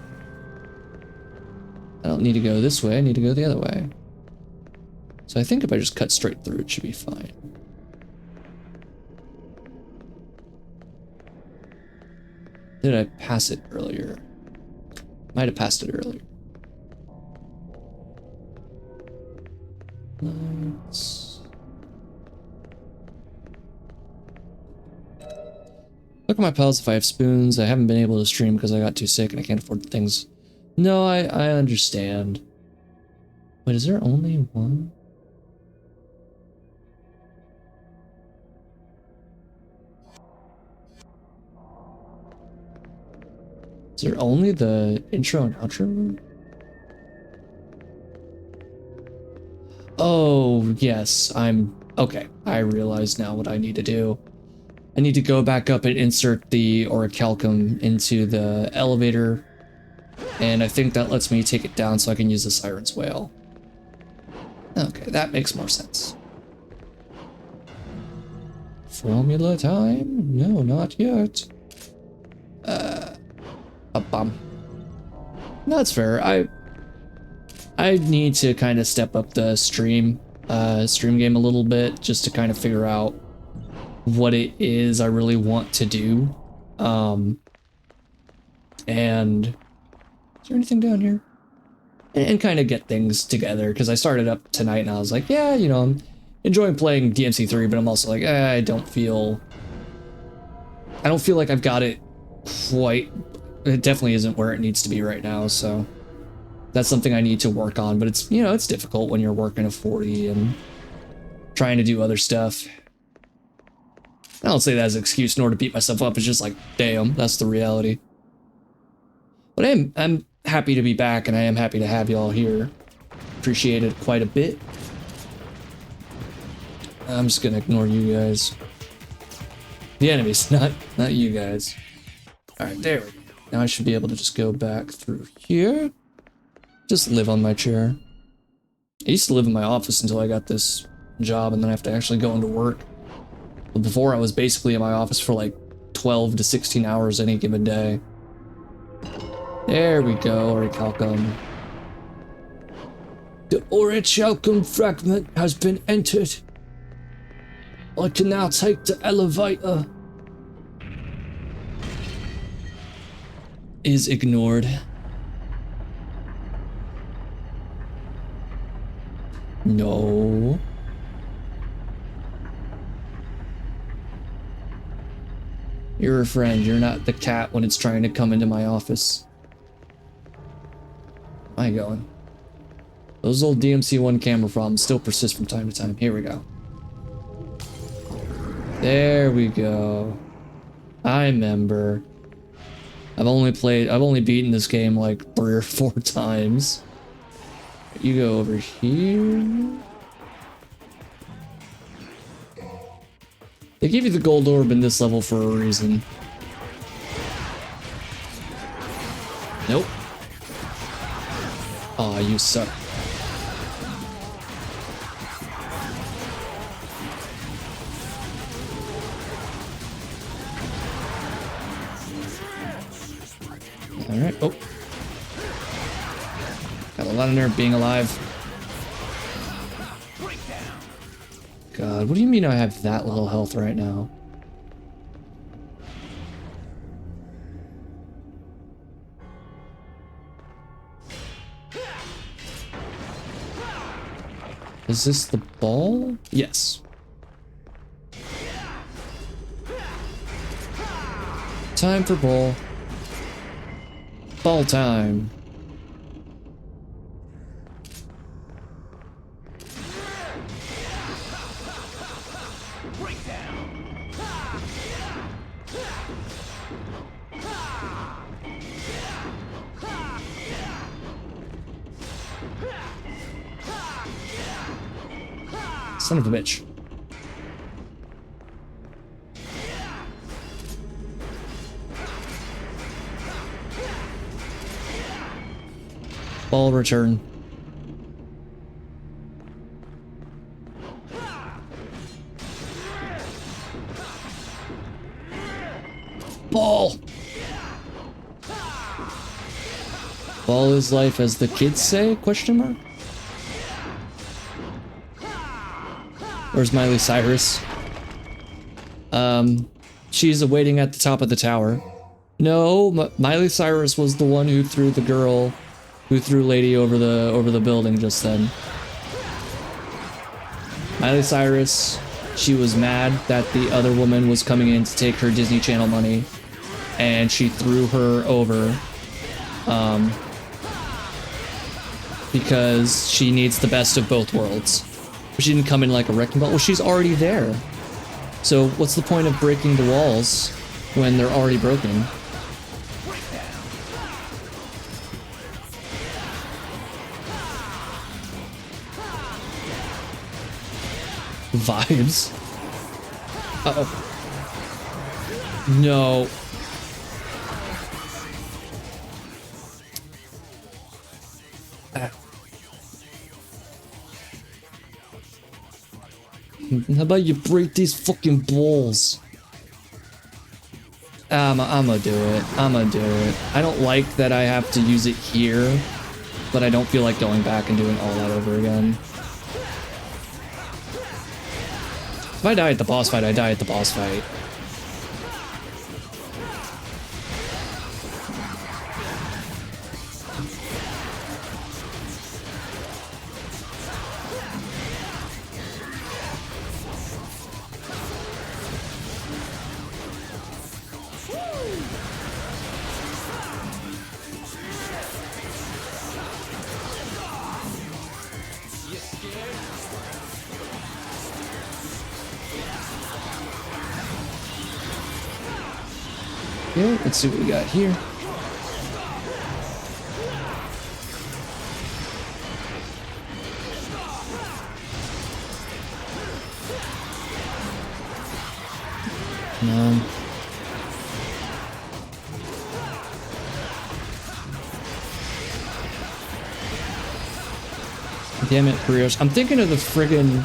I don't need to go this way, I need to go the other way. So I think if I just cut straight through, it should be fine. Did I pass it earlier? Might have passed it earlier. Let's... Look at my pals if I have spoons. I haven't been able to stream because I got too sick and I can't afford things. No, I understand. Wait, is there only one? Is there only the intro and outro? Oh, yes, okay, I realize now what I need to do. I need to go back up and insert the orichalcum into the elevator, and I think that lets me take it down so I can use the Siren's Wail. Okay, that makes more sense. Formula time? No, not yet. A bum. No, that's fair. I need to kind of step up the stream game a little bit just to kind of figure out what it is I really want to do. And is there anything down here? And kind of get things together, because I started up tonight and I was like, yeah, you know, I'm enjoying playing DMC3, but I'm also like, I don't feel like I've got it quite. It definitely isn't where it needs to be right now, so that's something I need to work on, but it's, you know, it's difficult when you're working a 40 and trying to do other stuff. I don't say that as an excuse nor to beat myself up, it's just like, damn, that's the reality. But I'm happy to be back, and I am happy to have y'all here. Appreciate it quite a bit. I'm just gonna ignore you guys. The enemies, not you guys. Alright, there we go. Now I should be able to just go back through here. Just live on my chair. I used to live in my office until I got this job, and then I have to actually go into work. But before, I was basically in my office for like 12 to 16 hours any given day. There we go, orichalcum. The orichalcum fragment has been entered. I can now take the elevator. Is ignored. No. You're a friend, you're not the cat when it's trying to come into my office. Where am I going? Those old DMC1 camera problems still persist from time to time. Here we go. There we go. I remember. I've only beaten this game like 3 or 4 times. You go over here. They give you the gold orb in this level for a reason. Nope. Aw, you suck. Alright, oh. Got a lot of nerve being alive. God, what do you mean I have that little health right now? Is this the ball? Yes. Time for ball. Ball time. Son of a bitch. Ball return. Ball. Ball is life, as the kids say? Question mark. Where's Miley Cyrus? She's awaiting at the top of the tower. No, Miley Cyrus was the one who threw the girl, who threw Lady over the building just then. Miley Cyrus, she was mad that the other woman was coming in to take her Disney Channel money, and she threw her over, because she needs the best of both worlds. But she didn't come in like a wrecking ball. Well, she's already there. So what's the point of breaking the walls when they're already broken? Vibes. Uh-oh. No. How about you break these fucking balls? I'm gonna do it. I'm gonna do it. I don't like that I have to use it here, but I don't feel like going back and doing all that over again. If I die at the boss fight, I die at the boss fight. Yeah, let's see what we got here. No. Damn it, Brioche. I'm thinking of the friggin'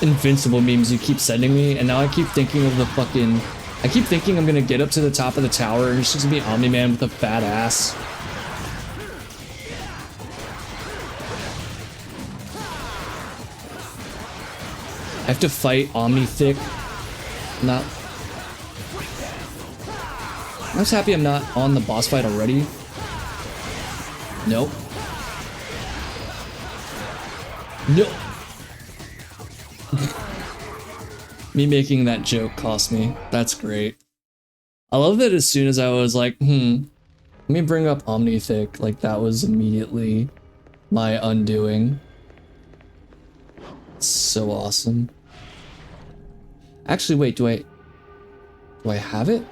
Invincible memes you keep sending me, and now I keep thinking of the fucking... I keep thinking I'm gonna get up to the top of the tower and it's just gonna be Omni-Man with a fat ass. I have to fight Omni-Thick. Not... I'm just happy I'm not on the boss fight already. Nope. Nope. Me making that joke cost me. That's great. I love that as soon as I was like, let me bring up Omni-Thick, like that was immediately my undoing. It's so awesome. Actually, wait, do I have it?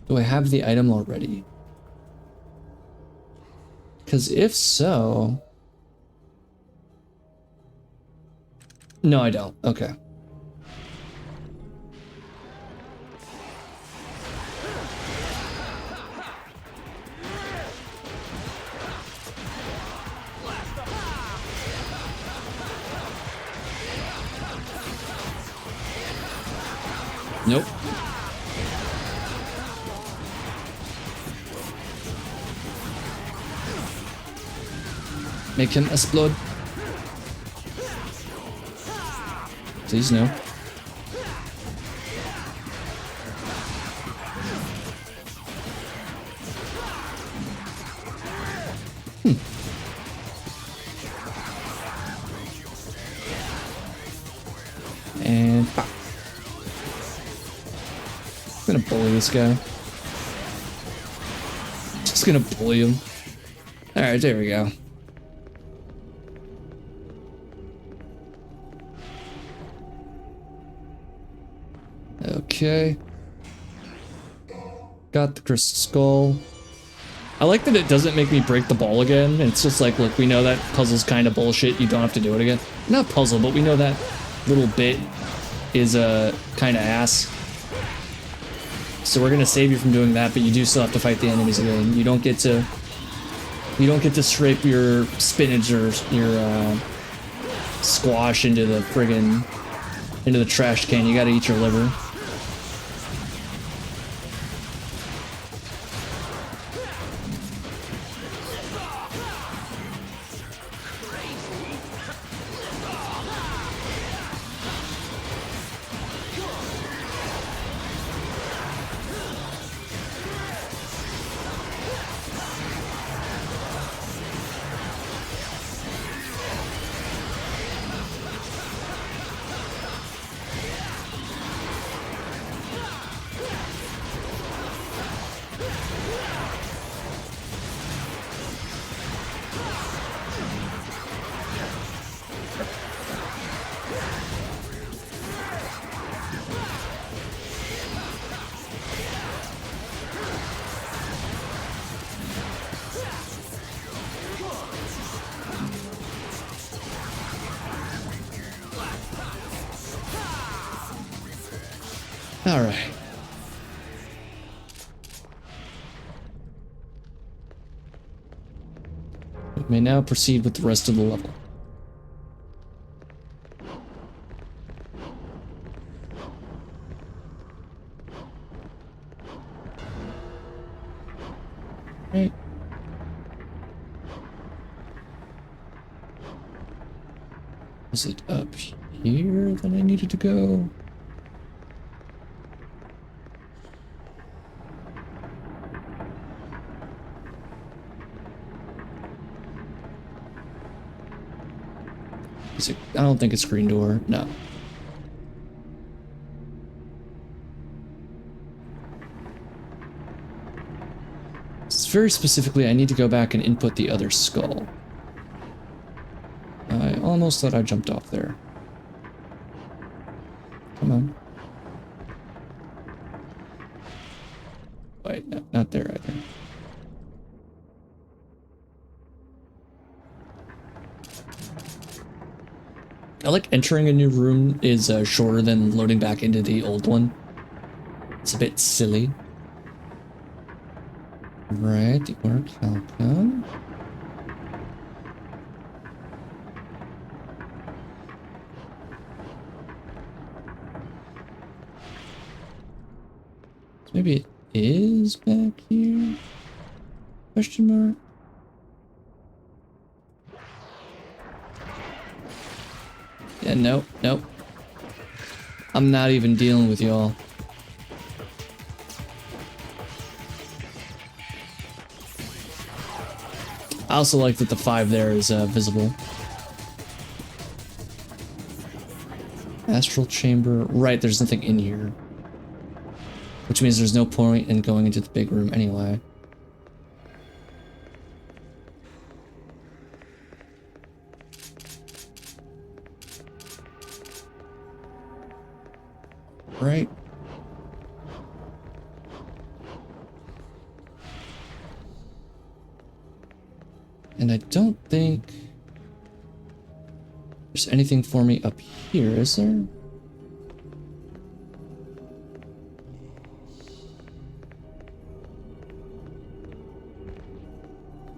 Do I have the item already? Because if so... No, I don't. Okay. Nope. Make him explode. Please no. And pop. I'm gonna bully this guy. Just gonna bully him. Alright, there we go. Okay. Got the crystal skull. I like that it doesn't make me break the ball again. It's just like, look, we know that puzzle's kind of bullshit. You don't have to do it again. Not puzzle, but we know that little bit is kind of ass. So we're gonna save you from doing that, but you do still have to fight the enemies again. You don't get to scrape your spinach or your squash into the trash can. You gotta eat your liver. All right. We may now proceed with the rest of the level. Right. Is it up here that I needed to go? I don't think it's green door. No. It's very specifically, I need to go back and input the other skull. I almost thought I jumped off there. Come on. Wait, no, not there either. I like entering a new room is shorter than loading back into the old one. It's a bit silly. Right, the orc falcon. So maybe it is back here? Question mark? Yeah, nope, nope. I'm not even dealing with y'all. I also like that the 5 there is visible. Astral chamber. Right, there's nothing in here. Which means there's no point in going into the big room anyway. Right. And I don't think there's anything for me up here, is there?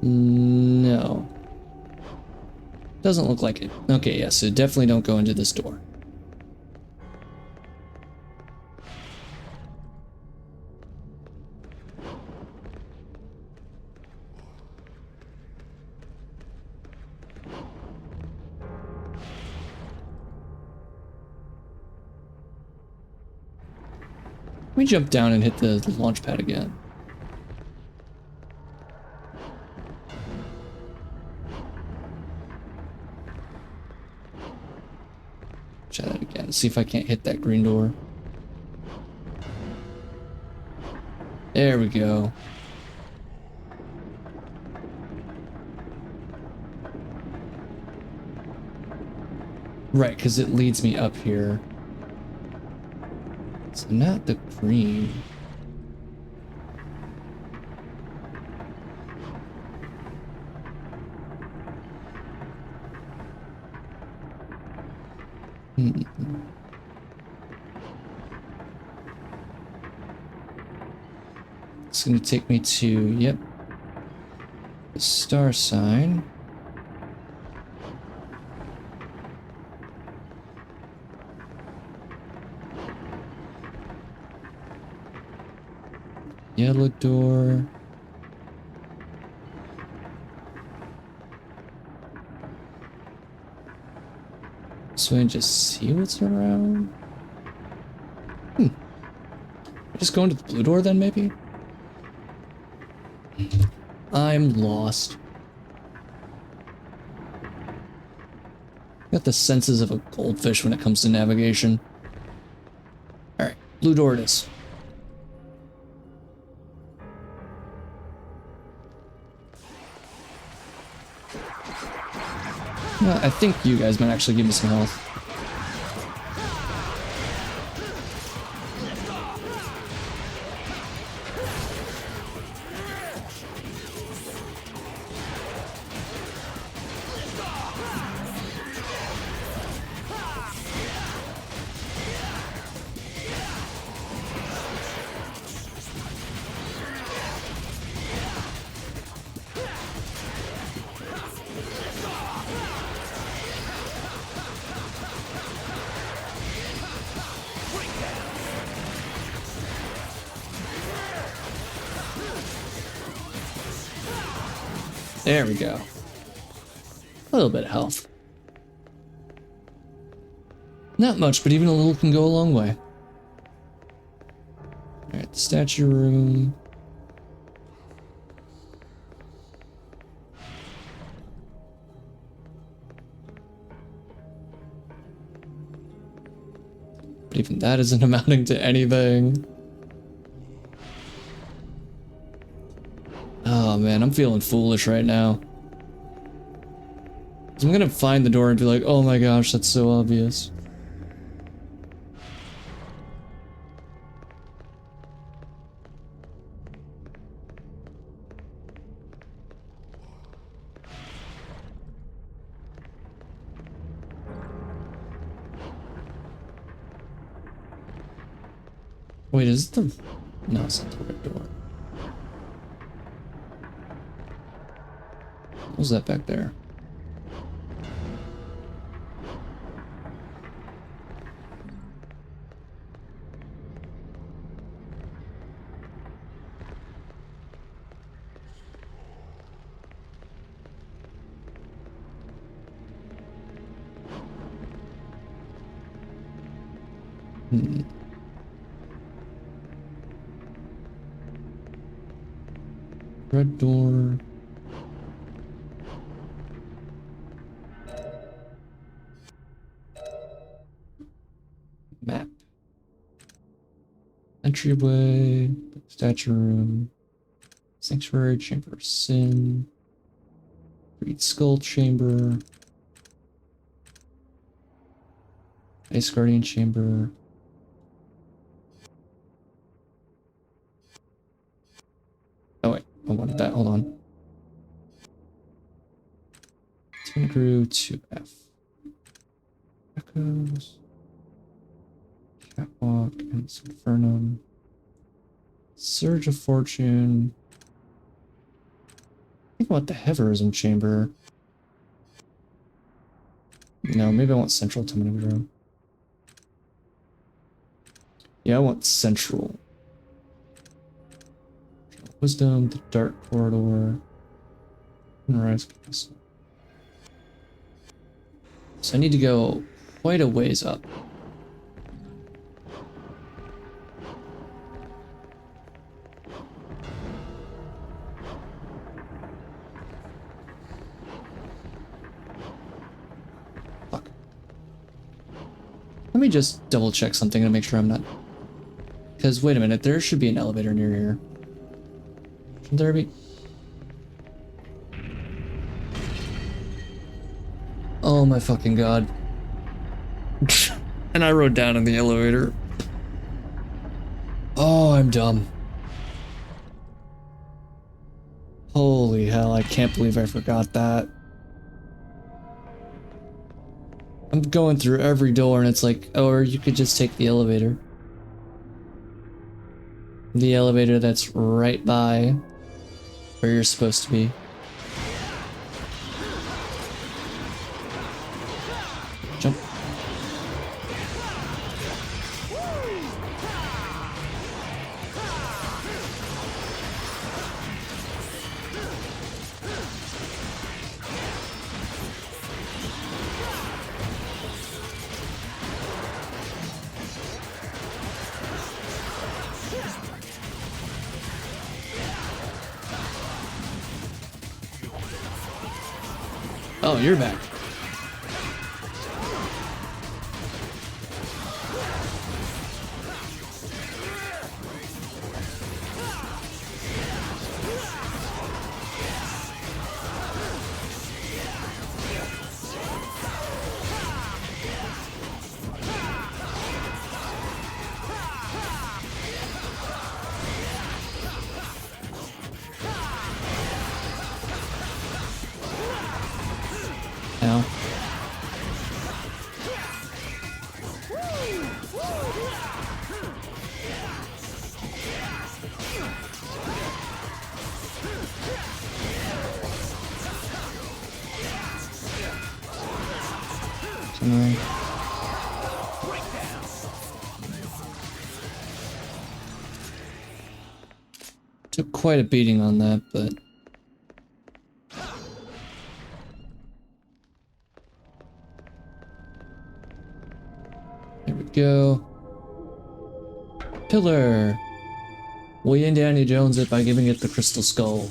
No. Doesn't look like it. Okay, yeah, so definitely don't go into this door. Let me jump down and hit the launch pad again. Try that again. See if I can't hit that green door. There we go. Right, because it leads me up here. So not the green. It's going to take me to, yep, the star sign. Yellow door. So I can just see what's around. Just go into the blue door then, maybe? I'm lost. Got the senses of a goldfish when it comes to navigation. Alright, blue door it is. I think you guys might actually give me some health. There we go. A little bit of health. Not much, but even a little can go a long way. Alright, the statue room. But even that isn't amounting to anything. Oh man, I'm feeling foolish right now. I'm gonna find the door and be like, oh my gosh, that's so obvious. Wait, is it the... No, it's not the red door. What was that back there? Red door. Map. Entryway. Statue room. Sanctuary. Chamber of Sin. Reed Skull Chamber. Ice Guardian Chamber. Oh wait, I wanted that. Hold on. Tin Grew 2F. Echoes. Catwalk and Infernum. Surge of Fortune. I think I want the Heverism Chamber. No, maybe I want Central Timoning Room. Yeah, I want Central. Wisdom, the Dark Corridor, Rise Castle. So I need to go quite a ways up. Fuck. me just double check something to make sure I'm not... Because, wait a minute, there should be an elevator near here. Should there be? Oh my fucking god. And I wrote down in the elevator. Oh, I'm dumb. Holy hell, I can't believe I forgot that. I'm going through every door and it's like, oh, or you could just take the elevator. The elevator that's right by where you're supposed to be. Jump. Oh, you're back. Now. Something. Took quite a beating on that, but there we go. Pillar. We Indiana Jones it by giving it the crystal skull.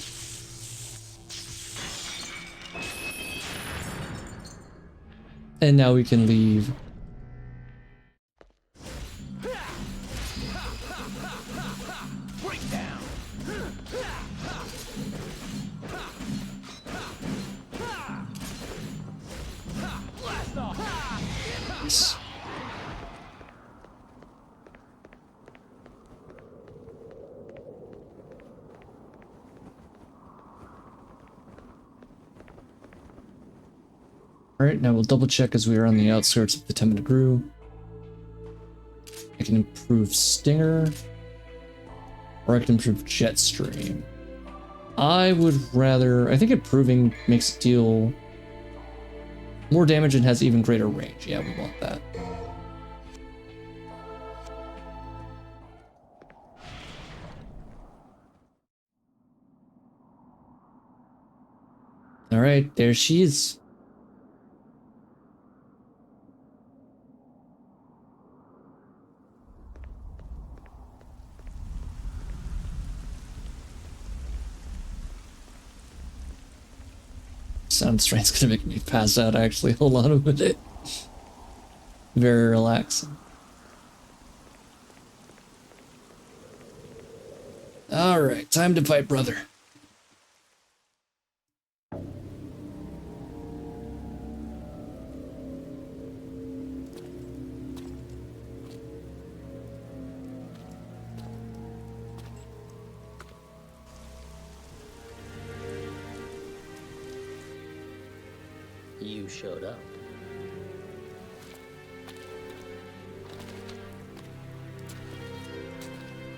And now we can leave. Yes. Alright, now we'll double check as we are on the outskirts of the Temenagru. I can improve Stinger, or I can improve Jetstream. I would rather... I think improving makes it deal more damage and has even greater range. Yeah, we want that. Alright, there she is. Sound strain's gonna make me pass out actually. Hold on a minute. Very relaxing. Alright, time to fight, brother. You showed up.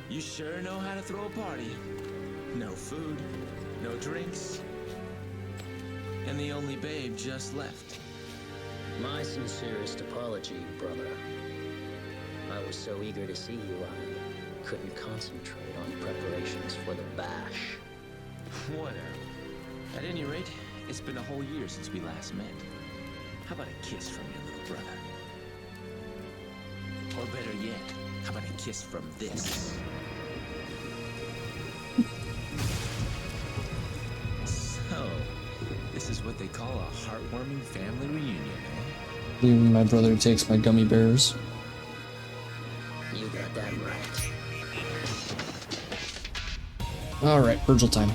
You sure know how to throw a party. No food, no drinks, and the only babe just left. My sincerest apology, brother. I was so eager to see you, I couldn't concentrate on preparations for the bash. Whatever. At any rate, it's been a whole year since we last met. How about a kiss from your little brother? Or better yet, how about a kiss from this? So, this is what they call a heartwarming family reunion, eh? Leaving my brother takes my gummy bears. got that right. Alright, Virgil time.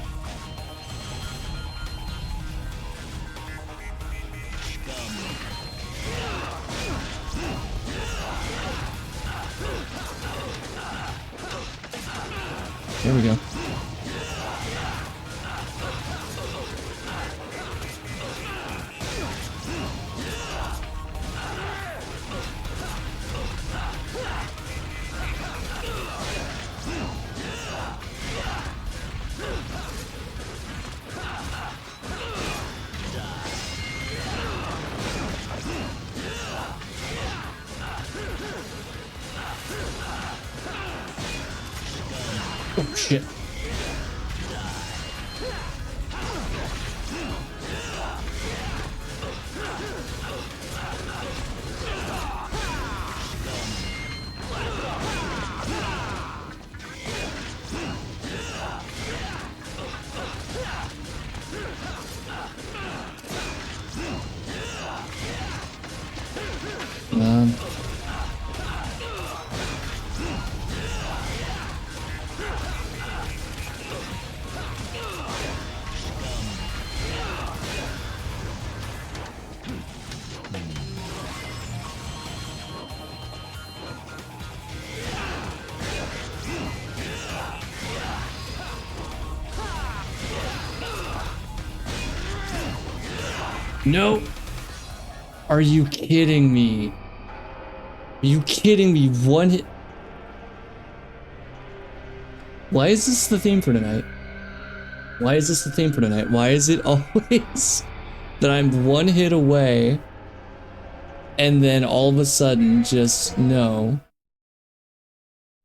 There we go. Oh shit. No. Are you kidding me? Are you kidding me? One hit. Why is this the theme for tonight? Why is this the theme for tonight? Why is it always that I'm one hit away and then all of a sudden just no?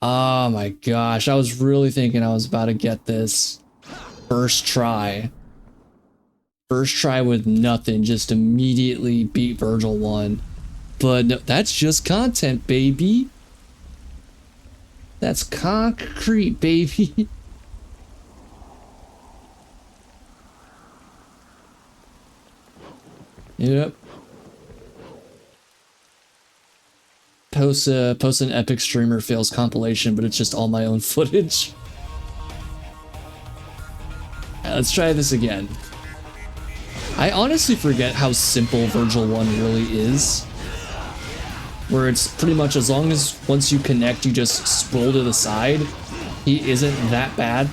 Oh my gosh, I was really thinking I was about to get this first try. First try with nothing, just immediately beat Virgil 1. But no, that's just content, baby. That's concrete, baby. Yep. Post an epic streamer fails compilation, but it's just all my own footage. Let's try this again. I honestly forget how simple Virgil 1 really is. Where it's pretty much as long as once you connect, you just scroll to the side. He isn't that bad.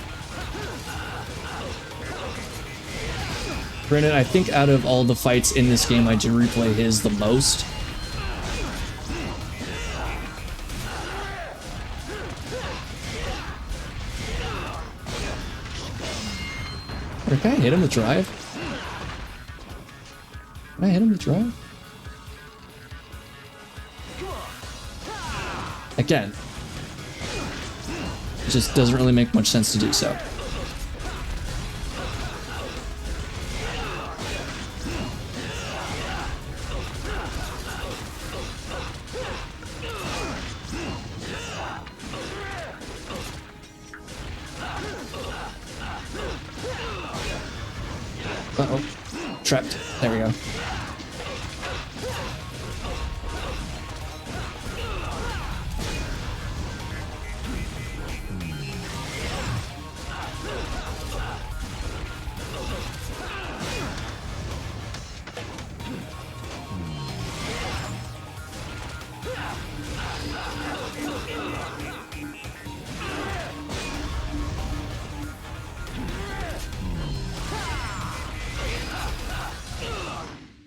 Granted, I think out of all the fights in this game, I do replay his the most. Can I hit him with drive? Can I hit him with drive? Again. It just doesn't really make much sense to do so. Uh-oh. Trapped. There we go.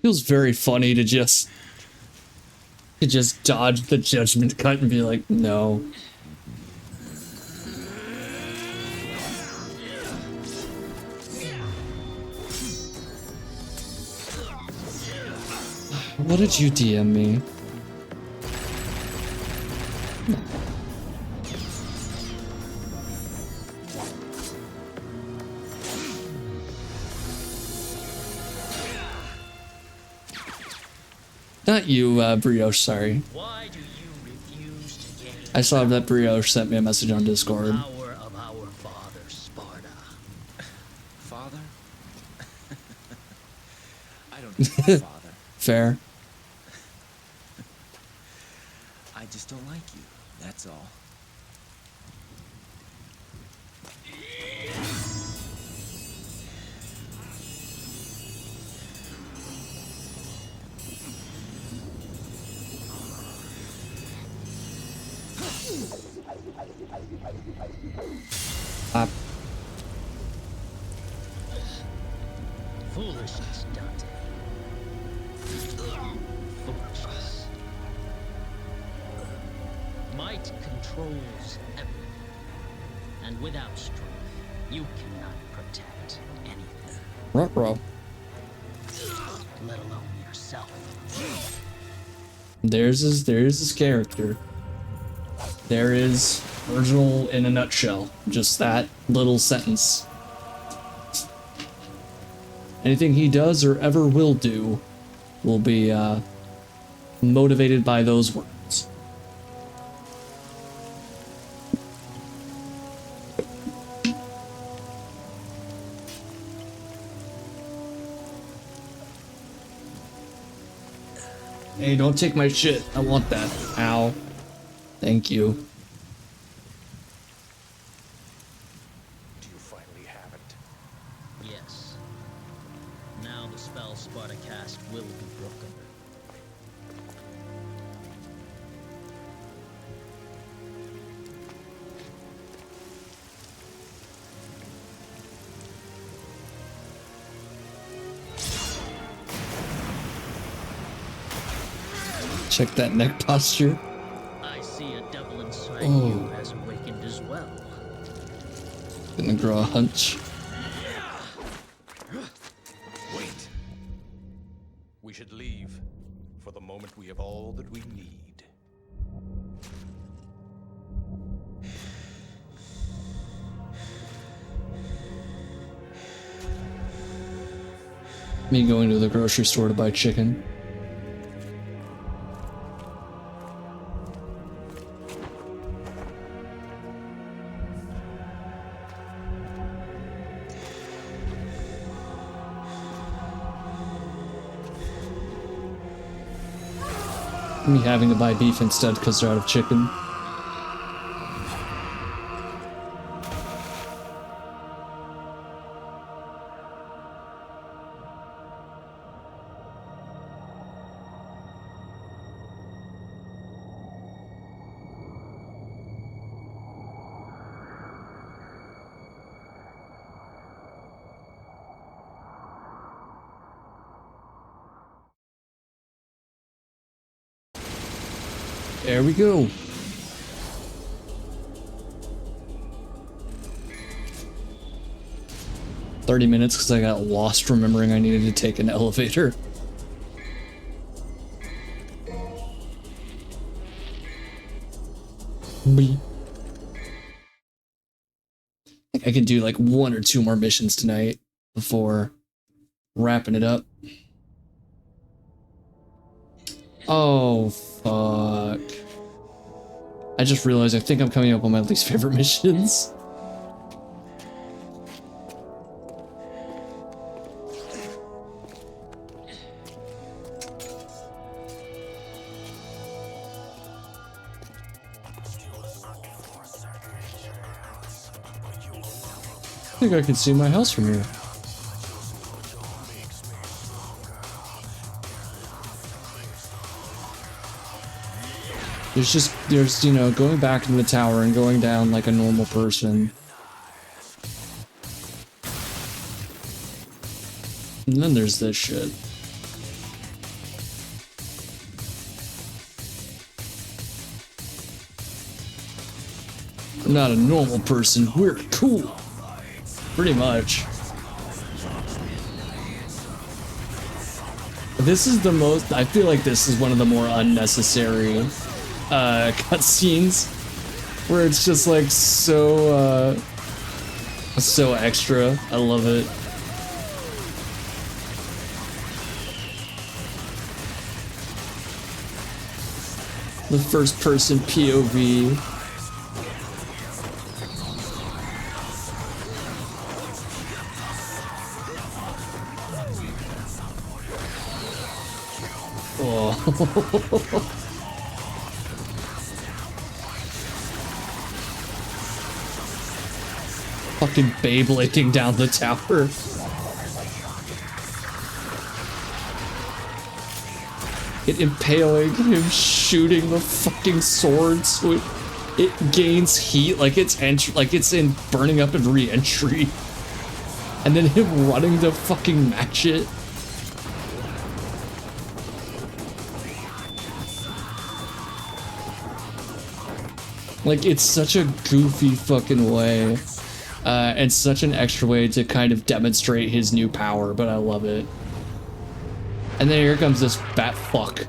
Feels very funny to just dodge the judgment cut and be like, no. What did you DM me? Not you, Brioche, sorry. Why do you refuse to gain I saw that Brioche sent me a message on Discord. the power of our father, Sparta? Father? I don't need a father. Fair. I just don't like you, that's all. Ah, Foolishness, Dante. Foolishness. Might controls everything. And without strength, you cannot protect anything. ruh-roh. Let alone yourself. There's his character. There is Virgil in a nutshell. Just that little sentence. Anything he does or ever will do will be motivated by those words. Hey, don't take my shit. I want that. Ow. Thank you. Do you finally have it? Yes. Now the spell Sparta cast will be broken. Check that neck posture. I see a devil inside Oh. you has awakened as well. Gonna grow a hunch. Wait. We should leave. For the moment, we have all that we need. Me going to the grocery store to buy chicken. Me having to buy beef instead because they're out of chicken. There we go. $30 because I got lost remembering I needed to take an elevator. I think I can do like 1 or 2 more missions tonight before wrapping it up. Oh, fuck. I just realized I think I'm coming up on my least favorite missions. I think I can see my house from here. There's, you know, going back into the tower and going down like a normal person. And then there's this shit. I'm not a normal person, we're cool. Pretty much. This is the most, I feel like this is one of the more unnecessary cutscenes, where it's just like so extra. I love it. The first person POV. Oh. Fucking Beyblading down the tower. It impaling him shooting the fucking swords with it gains heat like it's in burning up and re-entry. And then him running to fucking match it. Like, it's such a goofy fucking way. And such an extra way to kind of demonstrate his new power, but I love it. And then here comes this bat fuck.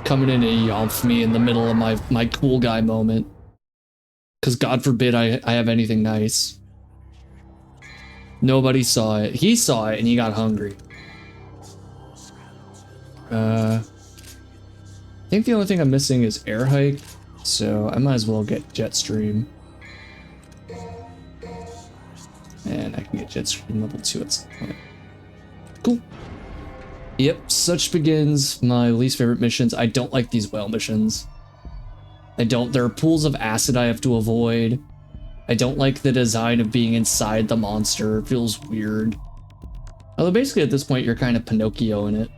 Coming in to yomp me in the middle of my cool guy moment. Because God forbid I have anything nice. Nobody saw it. He saw it and he got hungry. I think the only thing I'm missing is air hike. So I might as well get jet stream. And I can get jet stream level 2 at some point. Cool. Yep, such begins my least favorite missions. I don't like these whale missions. There are pools of acid I have to avoid. I don't like the design of being inside the monster. It feels weird. Although basically at this point you're kind of Pinocchio in it.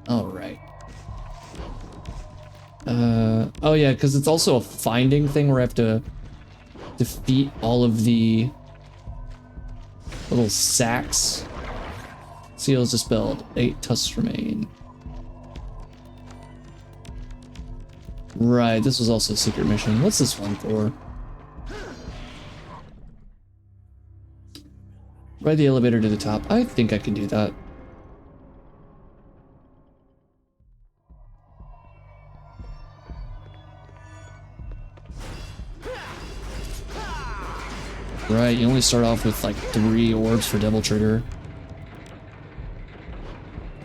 Alright. Oh yeah, because it's also a finding thing where I have to defeat all of the little sacks. Seals dispelled. 8 tusks remain. Right, this was also a secret mission. What's this one for? Ride the elevator to the top. I think I can do that. Right, you only start off with like 3 orbs for Devil Trigger.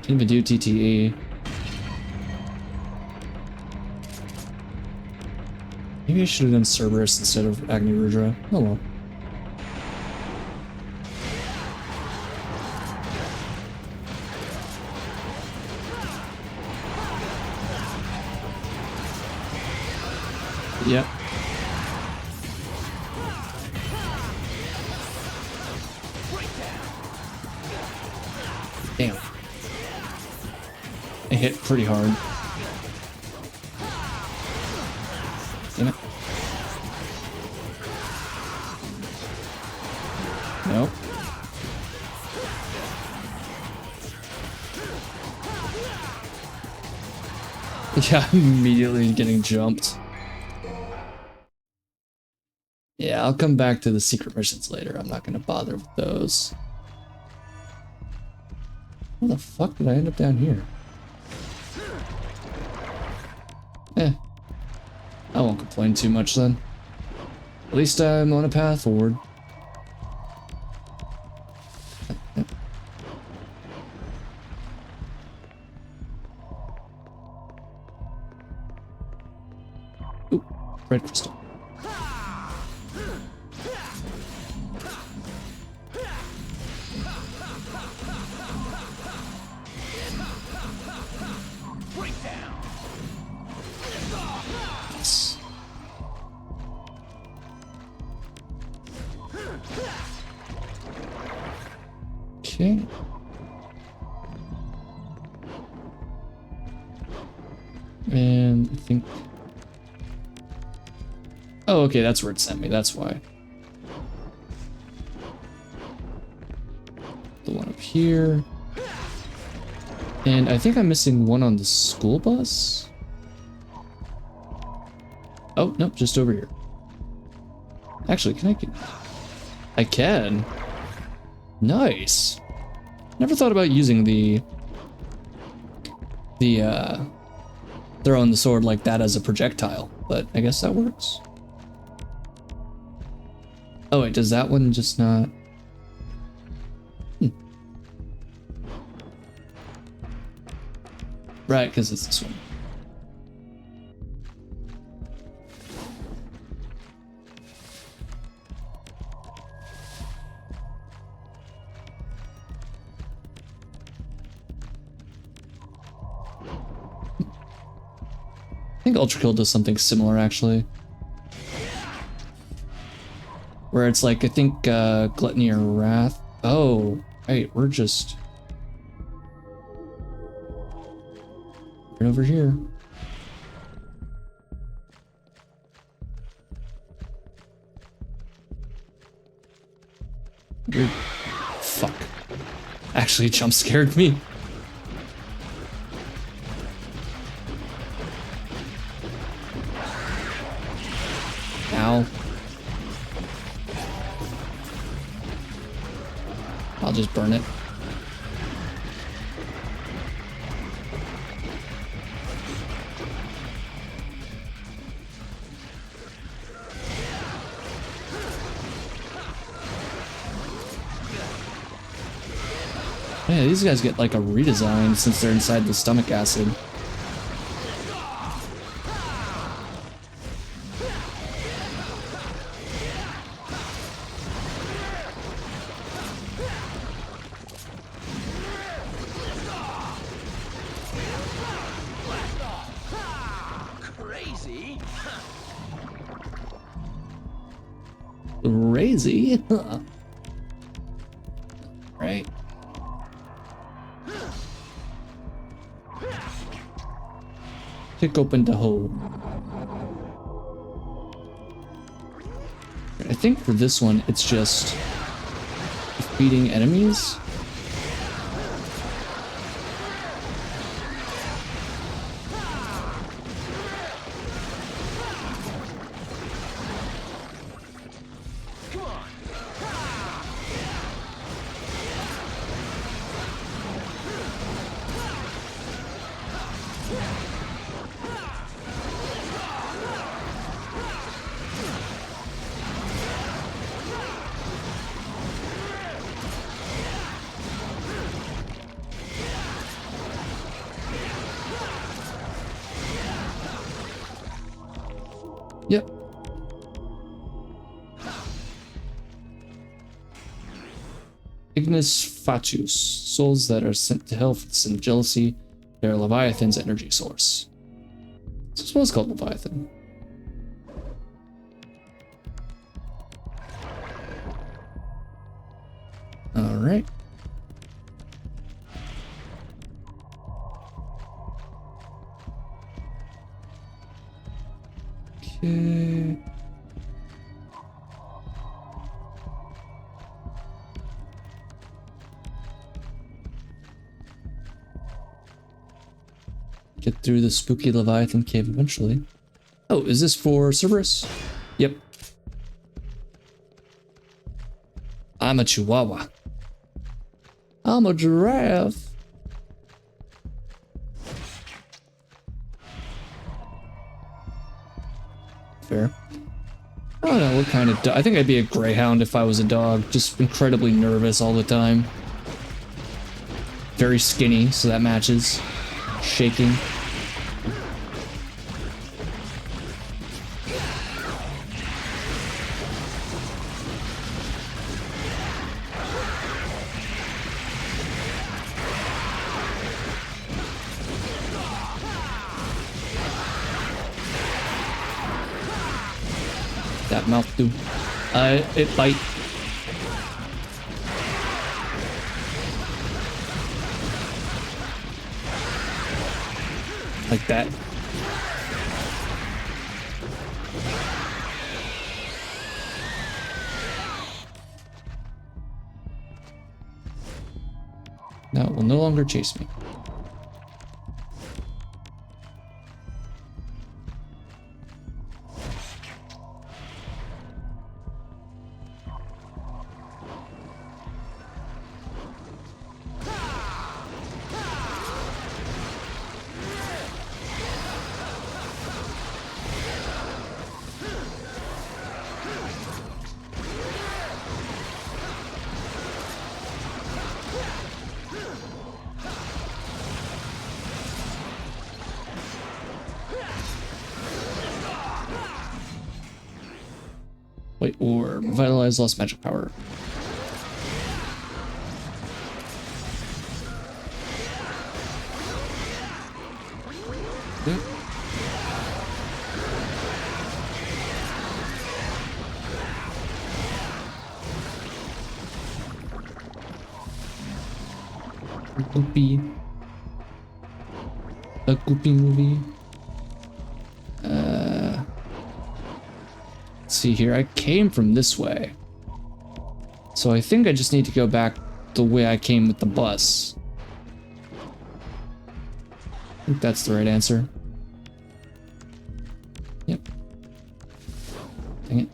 Can't even do TTE. Maybe I should have done Cerberus instead of Agni Rudra. Oh well. Yep. Damn. I hit pretty hard. Damn it. Nope. Yeah, immediately getting jumped. Yeah, I'll come back to the secret missions later. I'm not gonna bother with those. How the fuck did I end up down here? I won't complain too much then. At least I'm on a path forward. Ooh, red crystal. Okay. And I think... Oh, okay, that's where it sent me, that's why. The one up here. And I think I'm missing one on the school bus? Oh, nope, just over here. Actually, can I... I can. Nice. Never thought about using the throwing the sword like that as a projectile, but I guess that works. Oh wait, does that one just not? Right, because it's this one. I think Ultra Kill does something similar, actually. Where it's like, I think Gluttony or Wrath. Oh, wait, we're just... right over here. actually jump scared me. Ow. I'll just burn it. Yeah, these guys get like a redesign since they're inside the stomach acid. Crazy. Crazy. Right. Kick open the hole. I think for this one, it's just defeating enemies. Yep. Ignis Fatuus. Souls that are sent to hell for the sin of jealousy. They are Leviathan's energy source. So this one's called Leviathan. Alright. Okay. Get through the spooky Leviathan cave eventually. Oh, is this for Cerberus? Yep. I'm a chihuahua. I'm a giraffe. Fair. I don't know what kind of dog. I think I'd be a greyhound if I was a dog. Just incredibly nervous all the time. Very skinny, so that matches. Shaking. That mouth do. It bite. Like that. Now it will no longer chase me. Wait, or revitalize lost magic power. Yep. Goopy. A Goopy movie. Let's see here. I came from this way. So I think I just need to go back the way I came with the bus. I think that's the right answer. Yep. Dang it.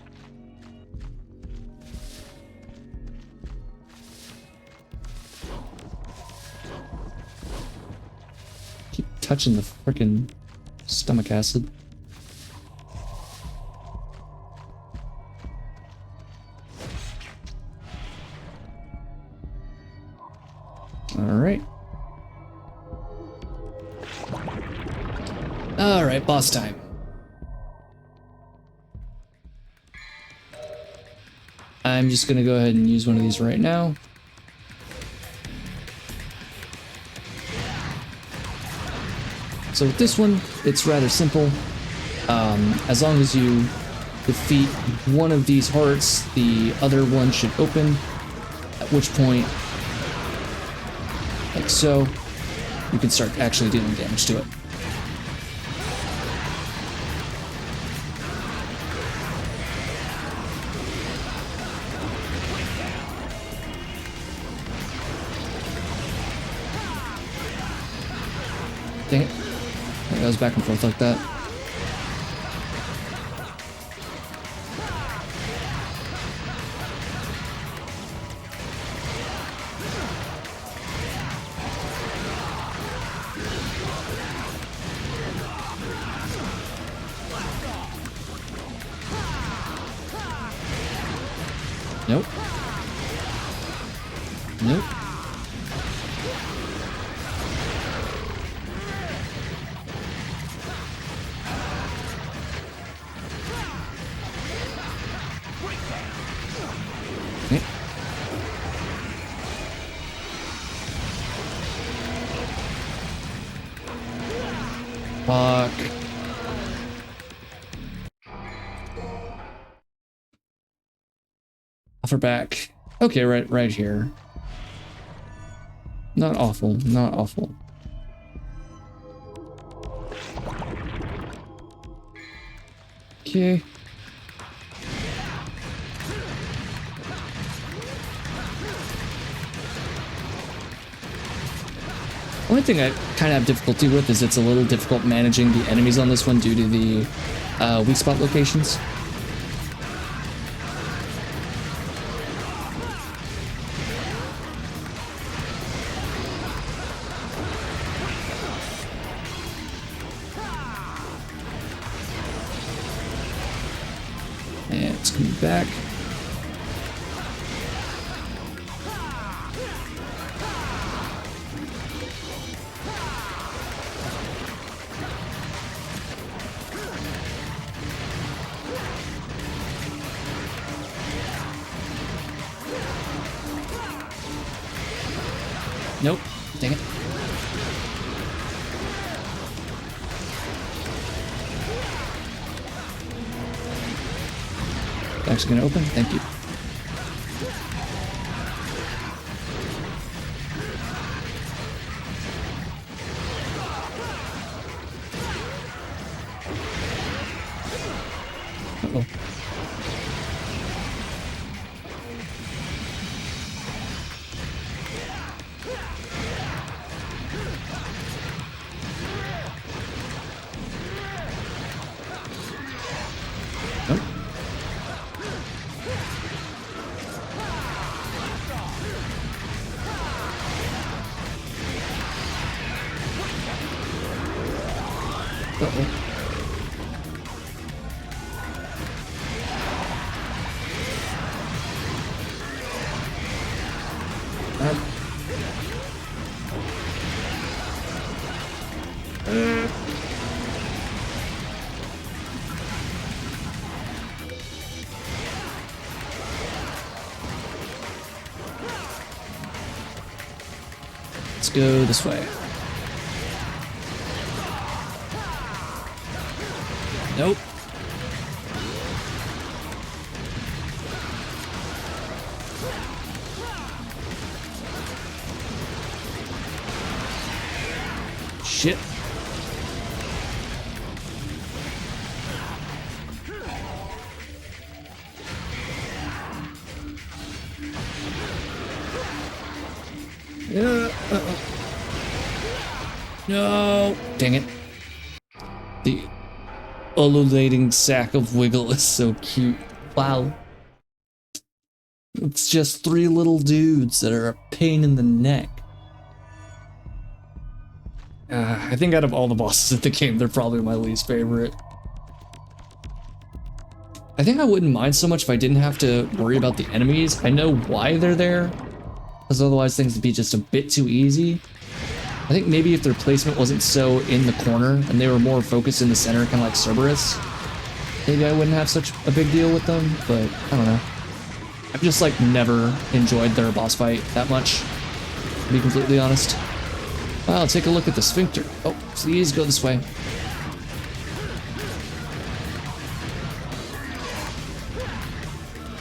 Keep touching the frickin' stomach acid. Alright. Alright, boss time. I'm just gonna go ahead and use one of these right now. So with this one, it's rather simple. As long as you defeat one of these hearts, the other one should open, at which point, like so, you can start actually dealing damage to it. Dang it. It goes back and forth like that. Nope. Nope. Okay. Fuck. Offer back. Okay, right here. Not awful, not awful. Okay. Only thing I kind of have difficulty with is it's a little difficult managing the enemies on this one due to the weak spot locations. And it's coming back. Nope. Dang it. Actually gonna open? Thank you. Uh-oh. Nope. Uh-oh. Let's go this way. Nope. Shit. No! Dang it. The ululating sack of wiggle is so cute. Wow. It's just 3 little dudes that are a pain in the neck. I think out of all the bosses in the game, they're probably my least favorite. I think I wouldn't mind so much if I didn't have to worry about the enemies. I know why they're there, because otherwise things would be just a bit too easy. I think maybe if their placement wasn't so in the corner and they were more focused in the center, kind of like Cerberus, maybe I wouldn't have such a big deal with them, but I don't know. I've just like never enjoyed their boss fight that much, to be completely honest. Wow, take a look at the sphincter. Oh, please go this way.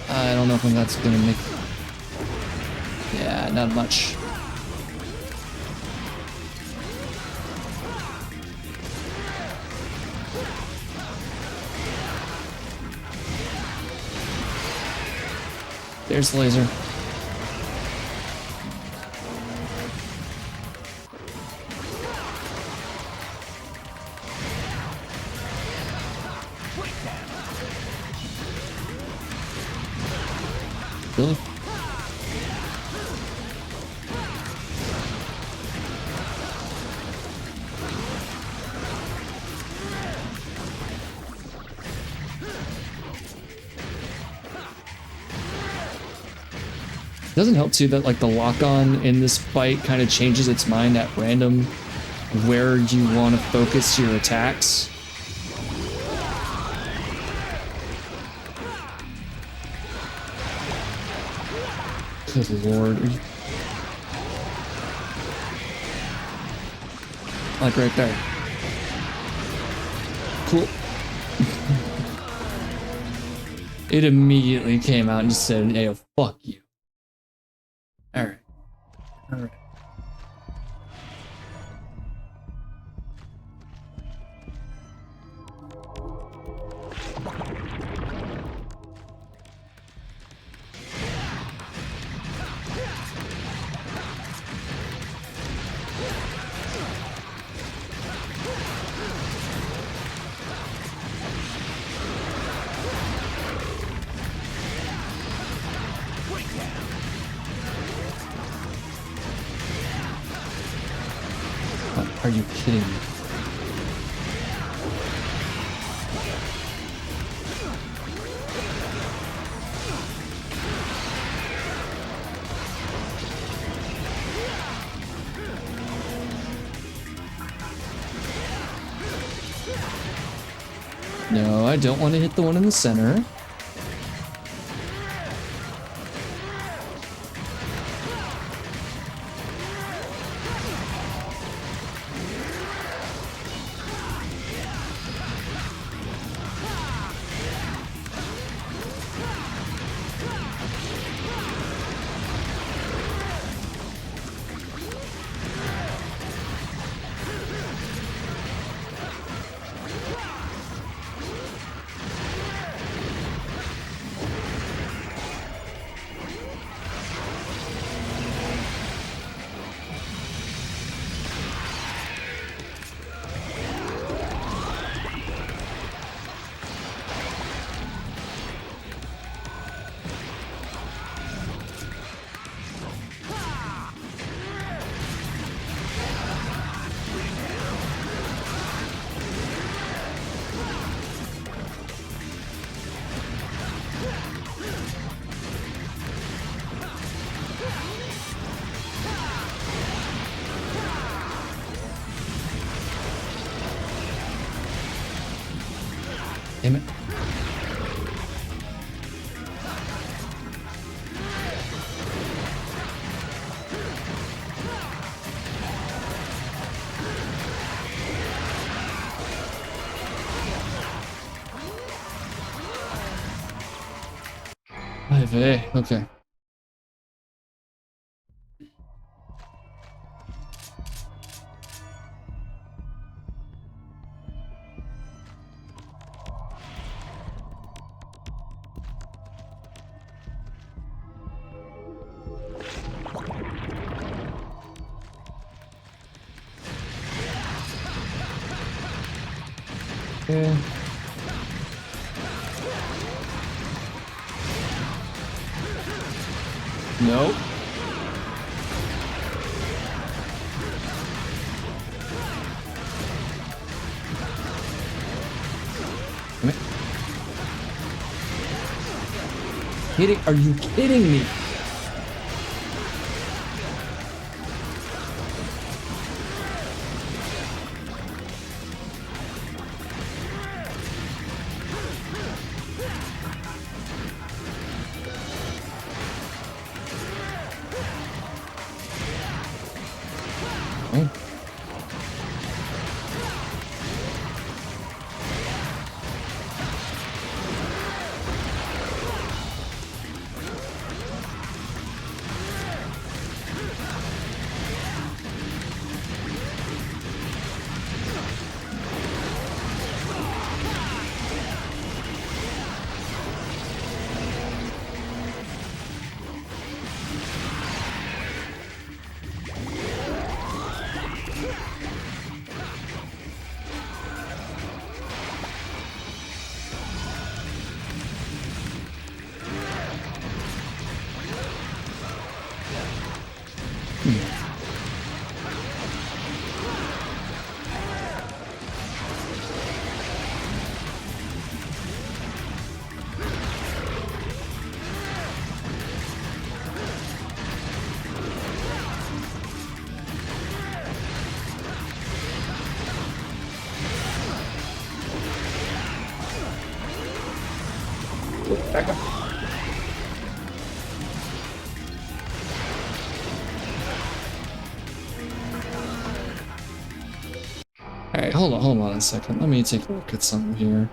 I don't know if that's gonna make... Yeah, not much. There's the laser. Really? It doesn't help too that like the lock-on in this fight kind of changes its mind at random where you want to focus your attacks. Good lord. Like right there. Cool. It immediately came out and just said, hey, fuck you. Alright. Alright. Are you kidding me? No, I don't want to hit the one in the center. Damn it. Okay. Okay. Nope. Kidding? Are you kidding me? Oh. Back up. Alright, hold on a second. Let me take a look at something here.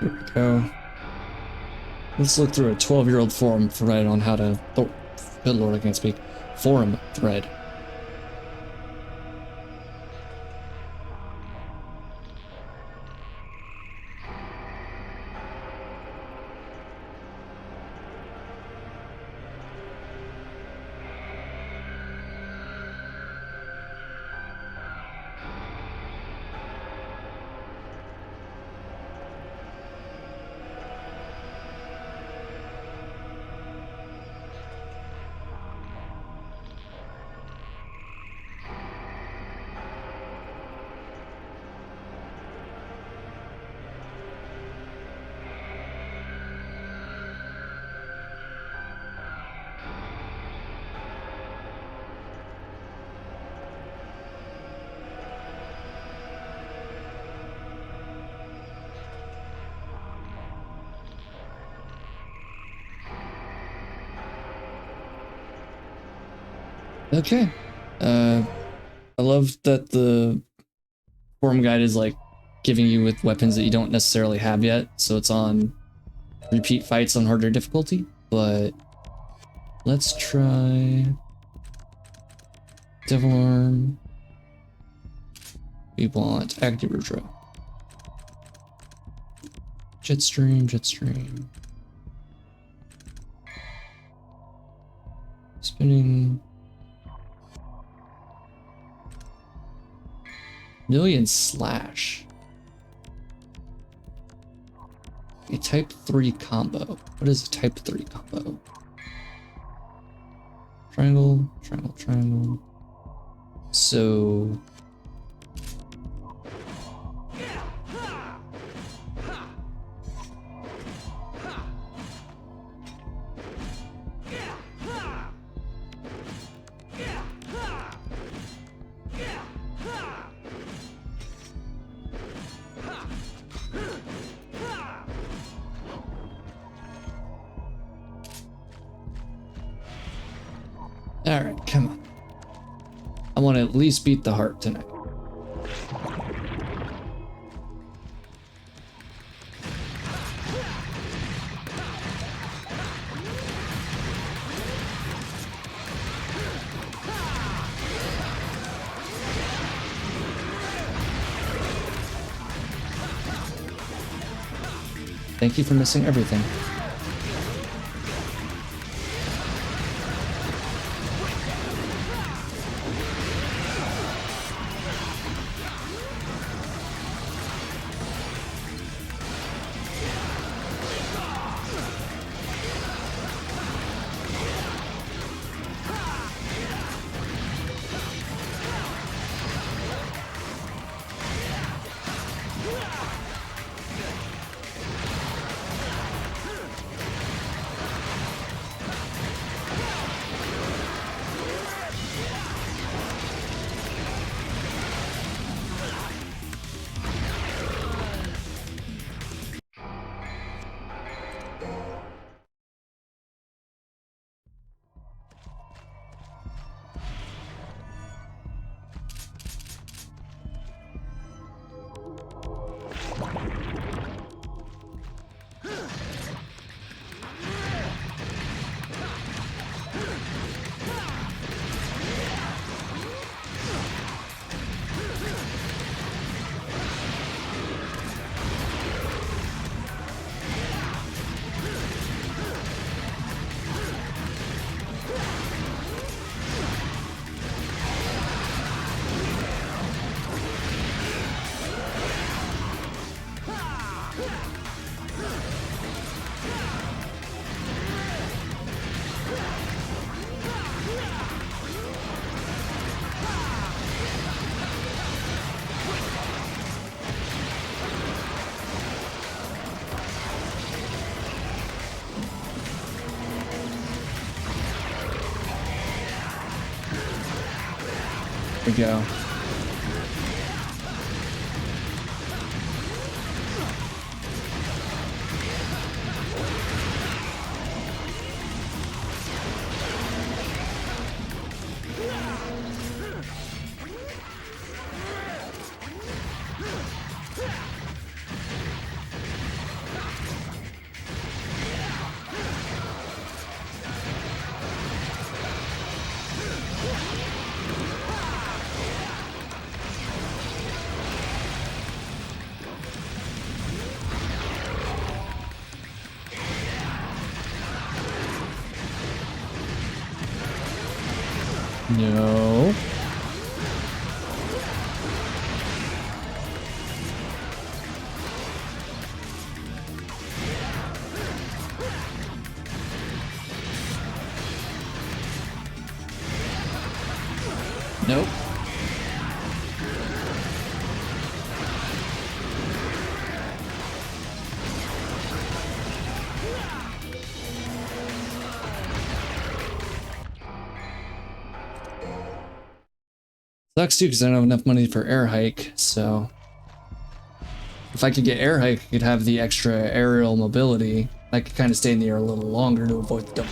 Here we go. Let's look through a 12-year-old forum thread on how to... Oh, good lord, I can't speak. Forum thread. Okay. I love that the forum guide is like giving you with weapons that you don't necessarily have yet, so it's on repeat fights on harder difficulty, but let's try Devil Arm. We want Playtrhough. Jetstream. Spinning. Million slash. A type 3 combo. What is a type 3 combo? Triangle, triangle, triangle. So alright, come on. I want to at least beat the heart tonight. Thank you for missing everything. There we go. No. Nope. Sucks too, because I don't have enough money for air hike, so if I could get air hike, I could have the extra aerial mobility. I could kind of stay in the air a little longer to avoid the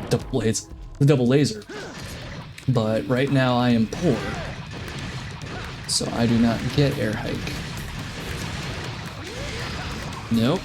double blades, the double laser. But right now I am poor, so I do not get air hike. Nope.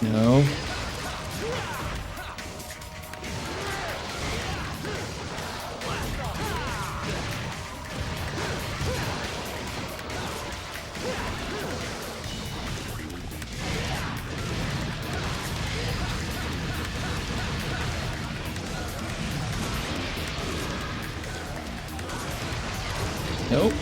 No. Nope.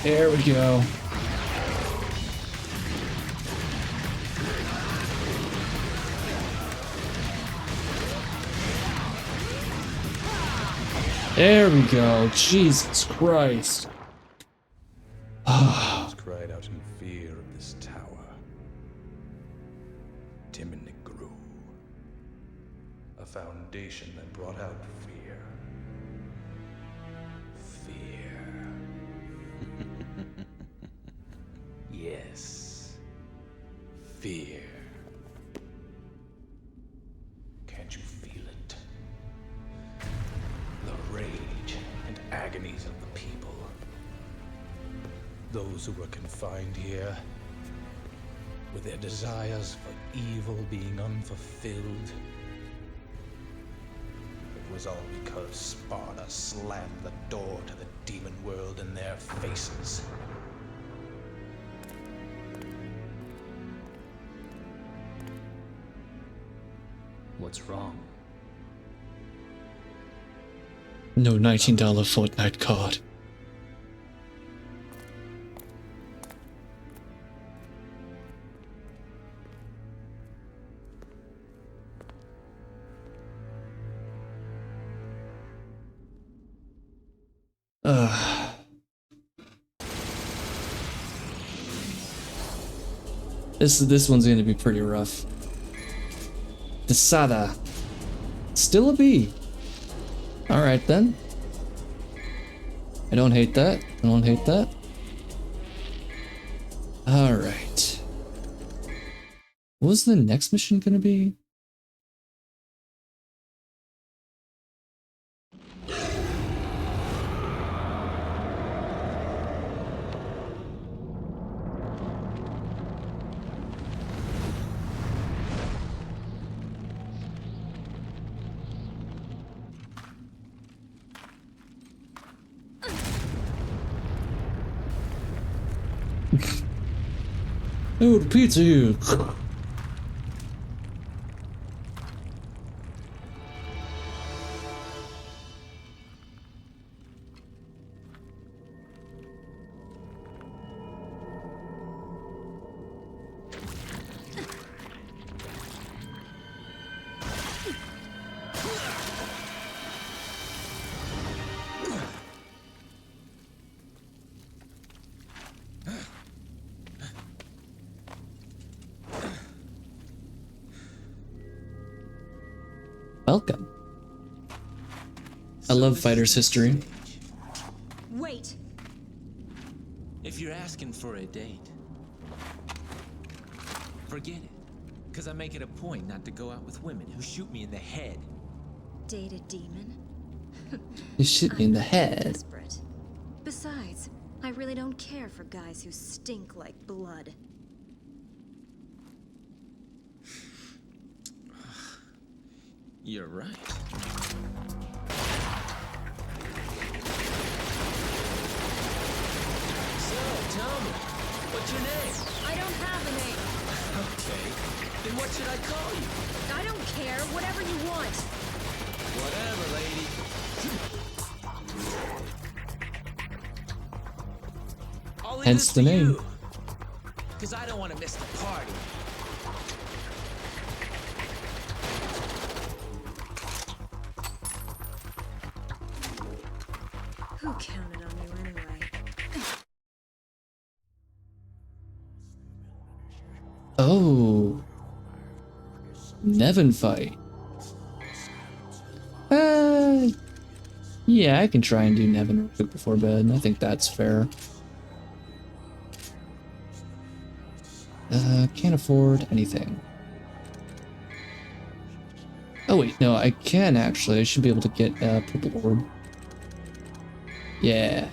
There we go. There we go. Jesus Christ. Cried out in fear of this tower. Timonic grew. A foundation that brought out fear. Fear. Yes. Fear. Can't you feel it? The rage and agonies of the people. Those who were confined here, with their desires for evil being unfulfilled. It was all because Sparta slammed the door to the demon world in their faces. What's wrong? No $19 Fortnite card. This one's gonna be pretty rough. Desada. Still a B. Alright then. I don't hate that. I don't hate that. Alright. What was the next mission gonna be? Oh, the pizza here. Welcome. I love Fighter's history. Wait! If you're asking for a date, forget it. Because I make it a point not to go out with women who shoot me in the head. Date a demon? You shoot me in the I'm not head. desperate. Besides, I really don't care for guys who stink like blood. You're right. What's your name? I don't have a name. Okay. Then what should I call you? I don't care. Whatever you want. Whatever, lady. I'll leave Hence this the to name. you, 'cause I don't want to miss the party. Who counted on you anyway? Oh. Nevin fight. Yeah, I can try and do Nevin real quick before bed. I think that's fair. Can't afford anything. Oh wait, no, I can actually. I should be able to get a purple orb. Yeah.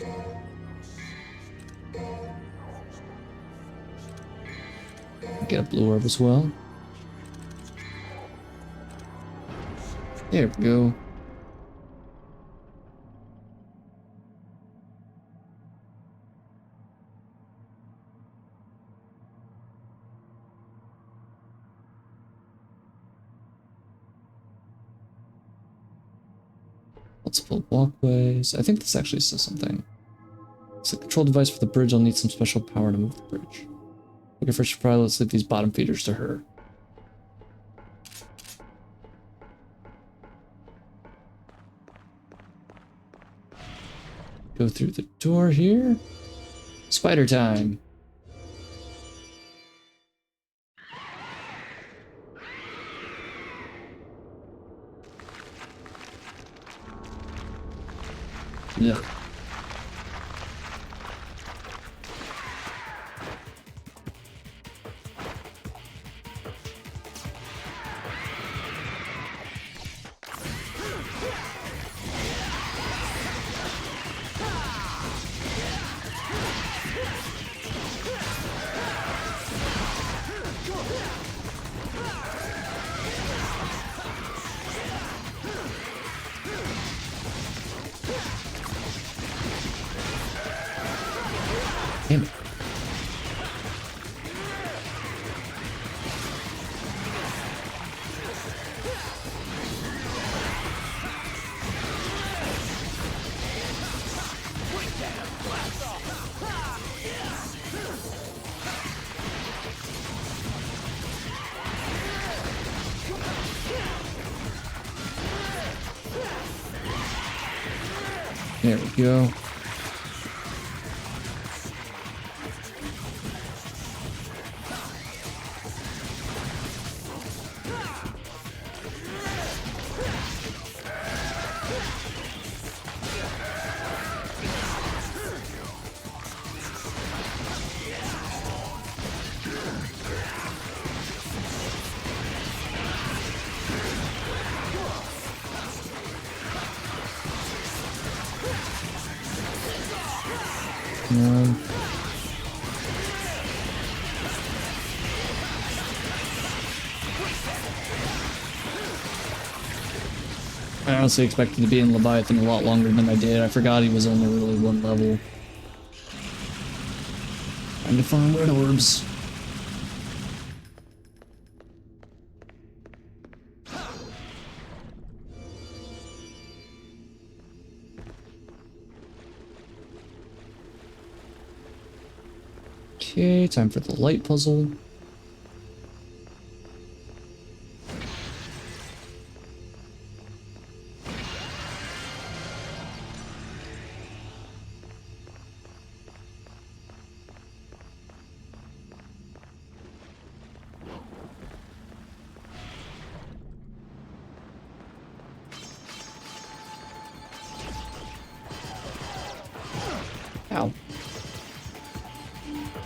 Get a blue orb as well. There we go. Multiple walkways. I think this actually says something. It's a control device for the bridge. I'll need some special power to move the bridge. Okay, first try, let's leave these bottom feeders to her. Go through the door here. Spider time. Ugh. Damn it. There we go. I honestly expected to be in Leviathan a lot longer than I did. I forgot he was only really one level. Trying to farm red orbs. Okay, time for the light puzzle. Ow.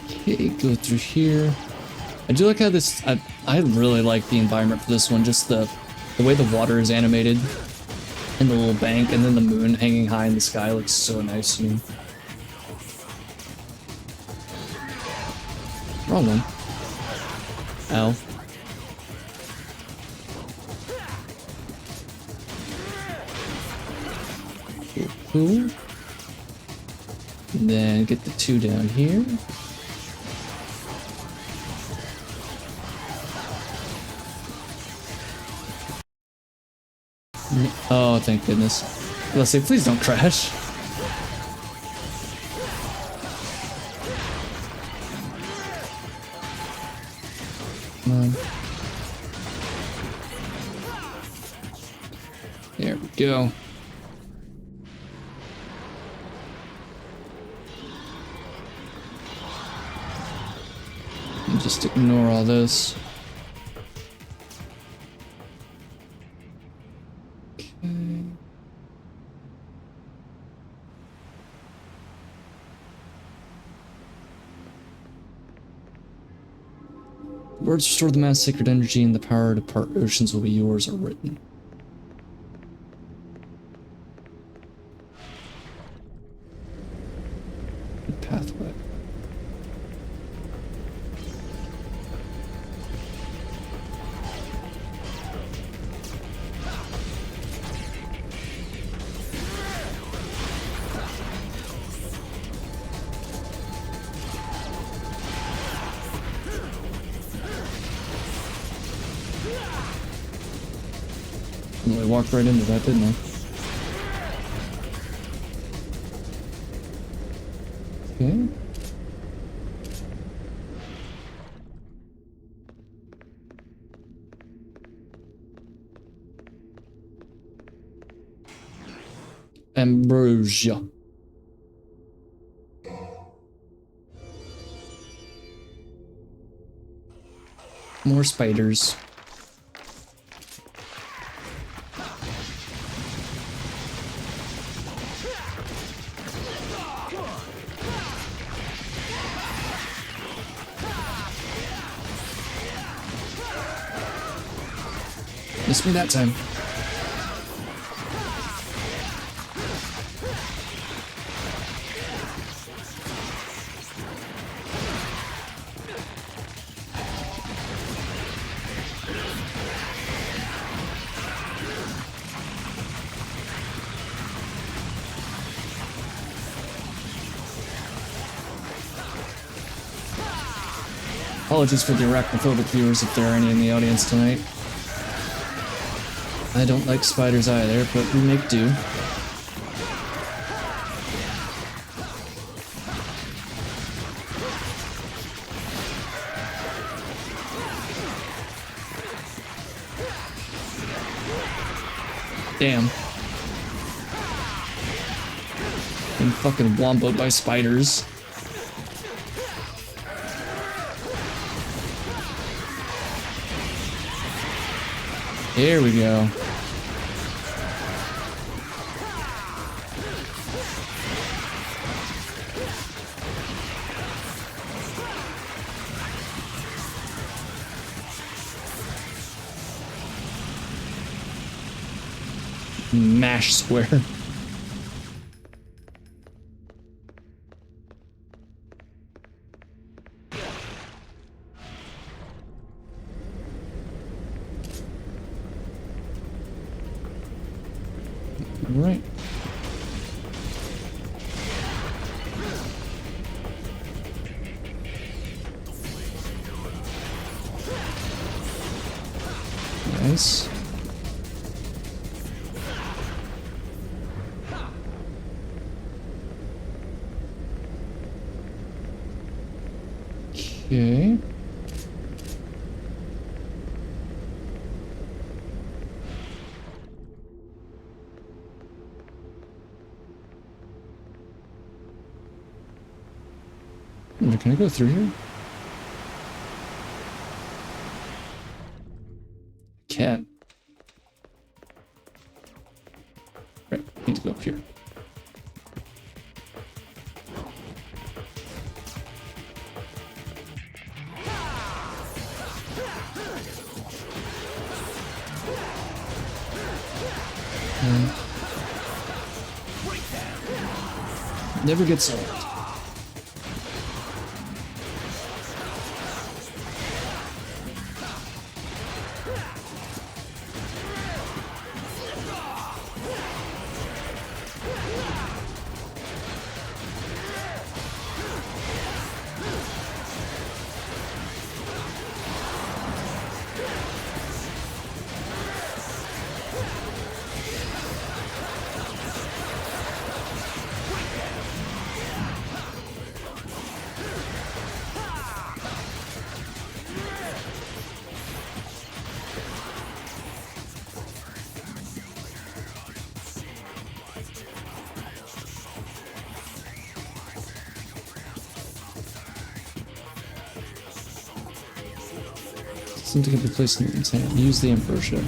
Okay, go through here. I do like how this, I really like the environment for this one, just the way the water is animated in the little bank, and then the moon hanging high in the sky looks so nice to me. Wrong one. Ow. Cool. And then get the two down here. Oh, thank goodness. Let's say, please don't crash. Come on. There we go. And just ignore all this. Okay. Words restore the mass sacred energy and the power to part oceans will be yours are written. Good pathway. I walked right into that, didn't I? Okay. Ambrosia. More spiders. Missed me that time. Apologies for the arachnophobic viewers if there are any in the audience tonight. I don't like spiders either, but we make do. Damn. Been fucking womboed by spiders. Here we go. Mash square. Right. Nice. Okay. Can I go through here? Can't. Right, need to go up here. Never gets old. Something can be placed in your hand. Use the ambrosia.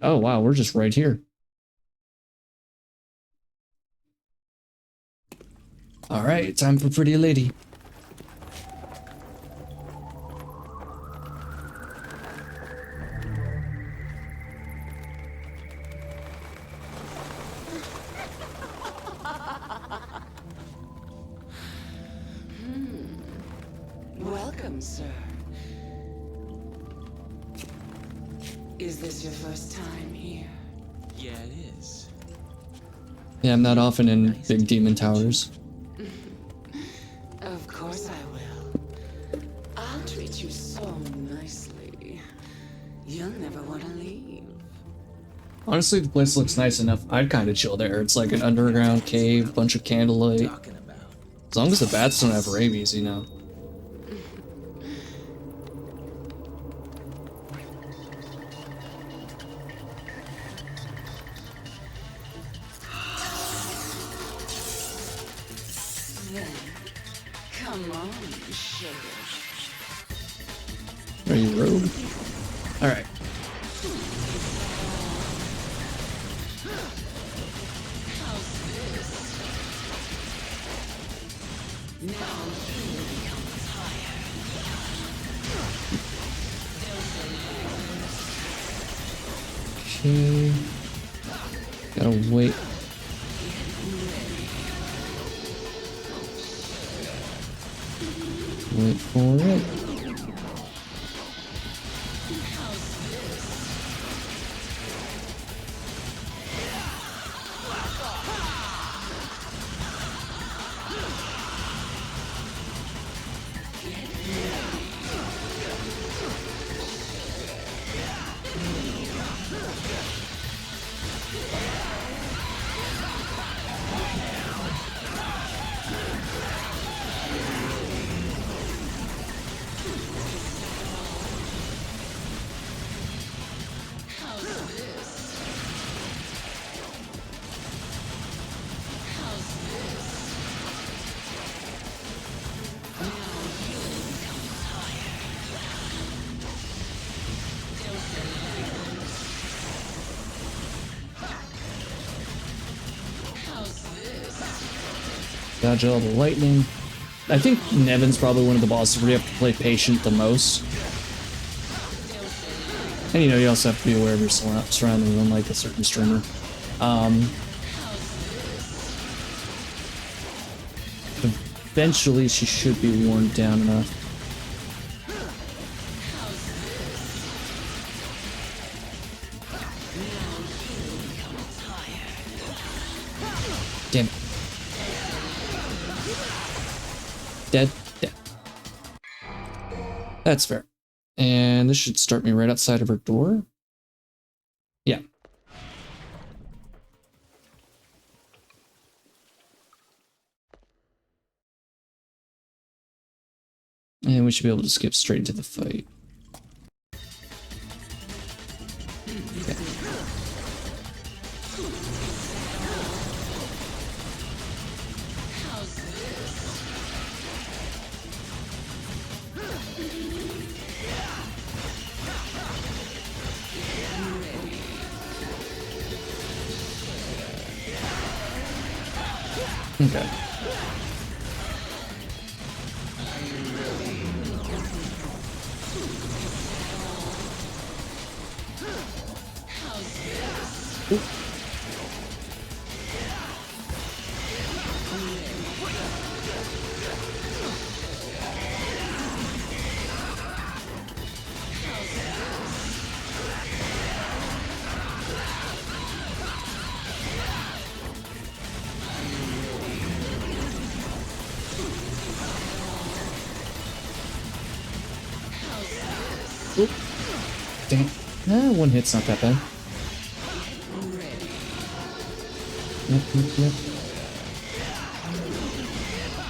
Oh wow, we're just right here. Alright, time for Pretty Lady. Welcome, sir. Is this your first time here? Yeah, it is. Yeah, I'm not often in big demon towers. Of course I will. I'll treat you so nicely. You'll never want to leave. Honestly, the place looks nice enough. I'd kind of chill there. It's like an underground cave, bunch of candlelight. Talking about. As long as the bats don't have rabies, you know. Then, come on, sugar. Are you rogue? Alright. Okay. Gotta wait. Wait for it. Dodge all the lightning. I think Nevin's probably one of the bosses where you have to play patient the most. And you know, you also have to be aware of your surroundings, unlike a certain streamer. Eventually she should be worn down enough. Damn it. Dead. Dead. That's fair. And this should start me right outside of her door. Yeah. And we should be able to skip straight into the fight. Okay. Okay. Oop. Oop. Dang it. One hit's not that bad. Yep, yep, yep.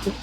Oop.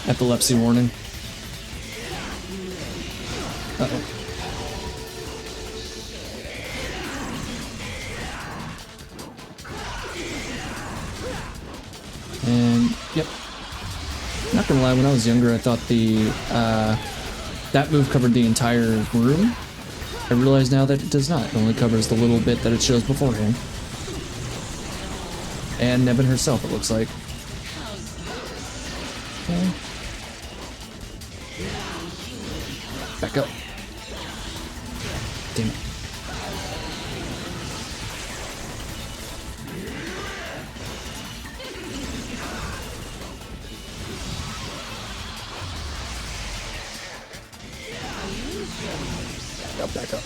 Epilepsy warning. Uh-oh. And yep. Not gonna lie, when I was younger, I thought that move covered the entire room. I realize now that it does not. It only covers the little bit that it shows beforehand. And Nevin herself, it looks like. Okay. Back up. Damn it. Back up.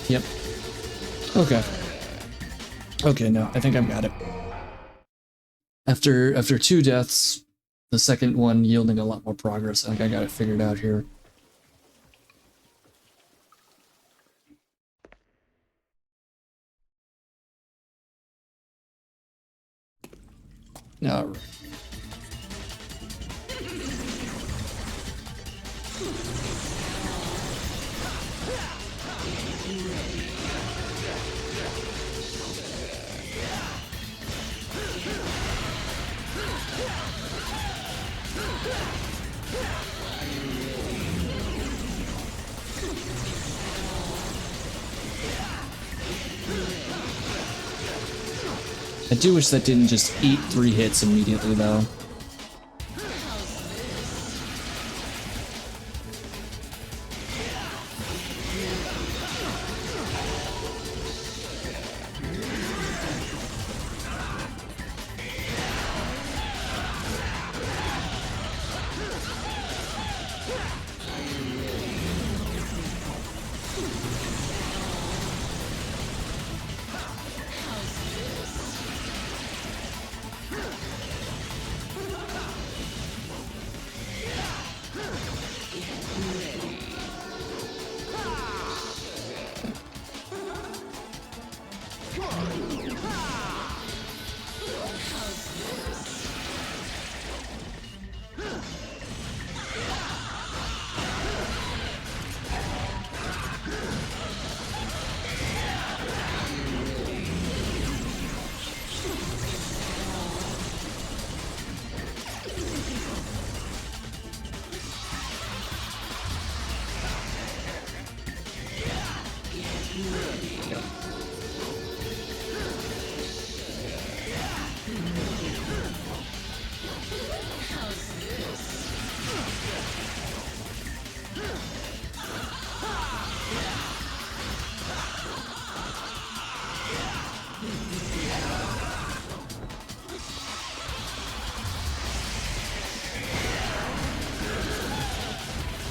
Yep. Okay. Okay, no, I think I've got it. After 2 deaths, the second one yielding a lot more progress, I think I got it figured out here. Alright. I do wish that didn't just eat 3 hits immediately, though.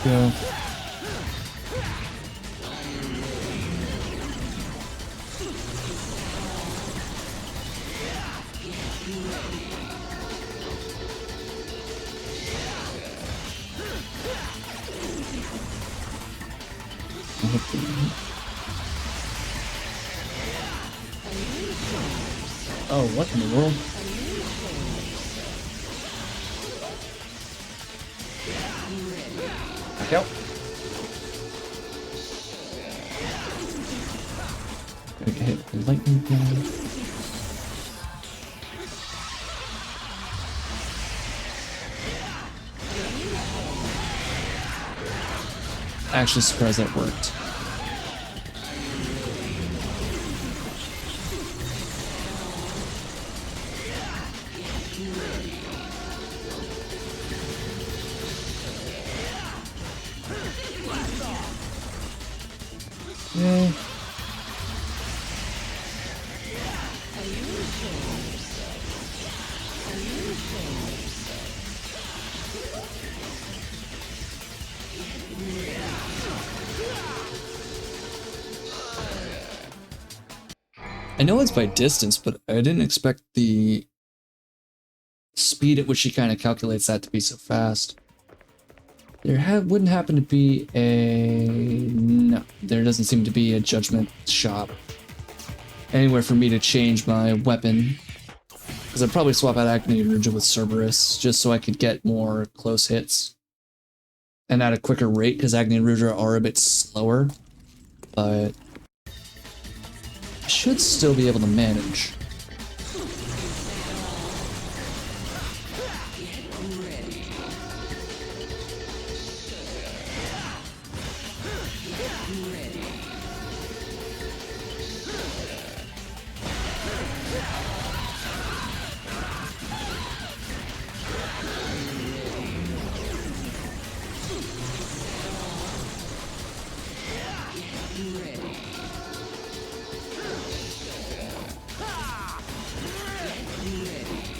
Yeah. Oh, what in the world? Back out. Gotta hit the lightning down. Actually surprised that worked. know it's by distance, but I didn't expect the speed at which she kind of calculates that to be so fast. There wouldn't happen to be a... No, there doesn't seem to be a judgment shop anywhere for me to change my weapon. Because I'd probably swap out Agni Ruja with Cerberus just so I could get more close hits. And at a quicker rate, because Agni and Ruja are a bit slower. But I should still be able to manage.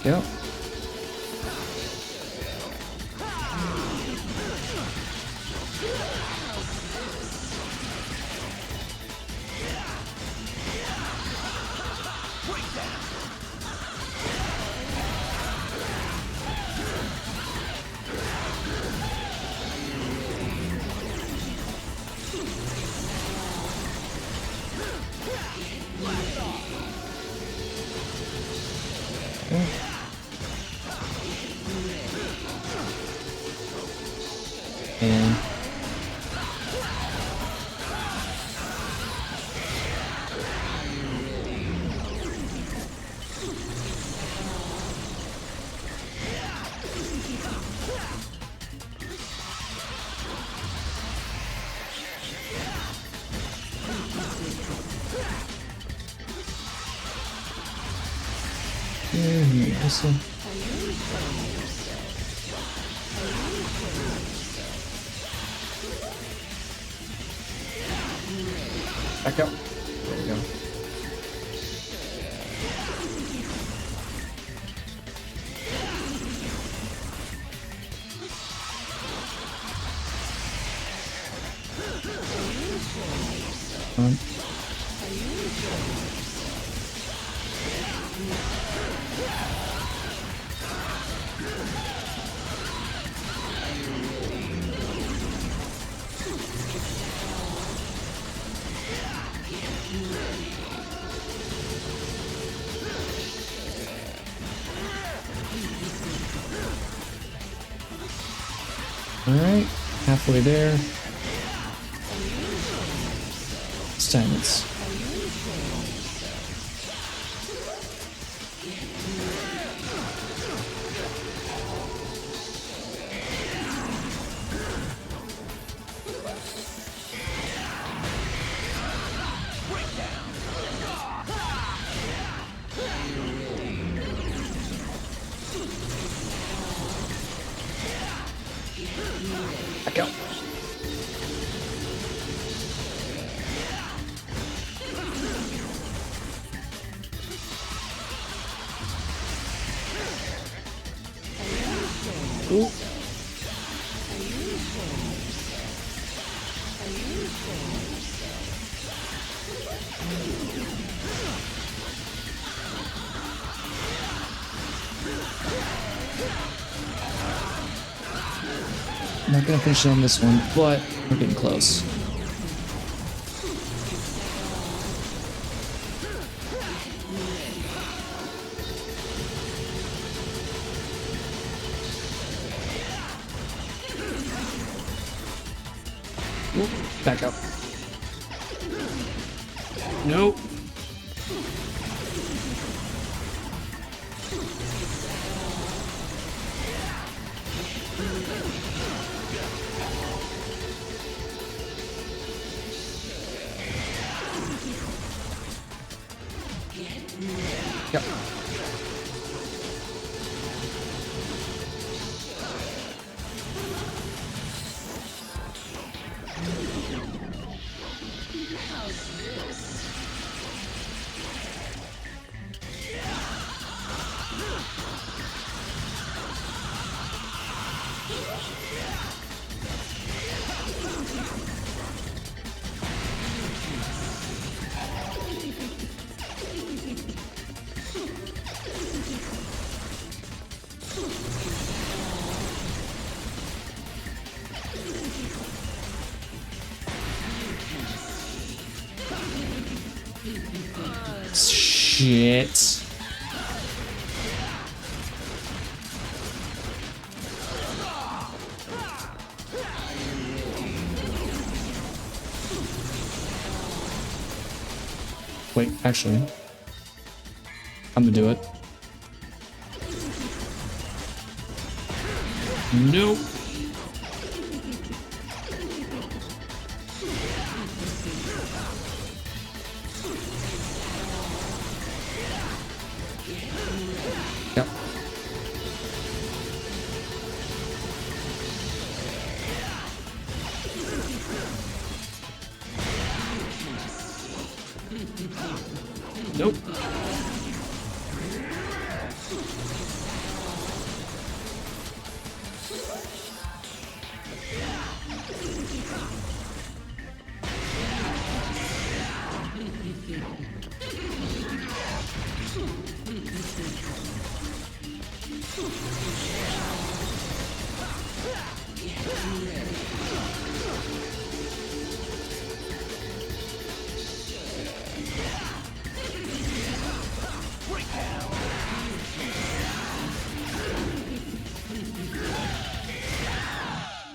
Yep. And this one. Back up. There we go. Alright, halfway there. This time it's... Back out. Ooh. I'm not gonna finish it on this one, but we're getting close. Whoop, back up. Nope. Yep. shit. Wait, actually, I'm gonna do it. Nope. Yep. Nope.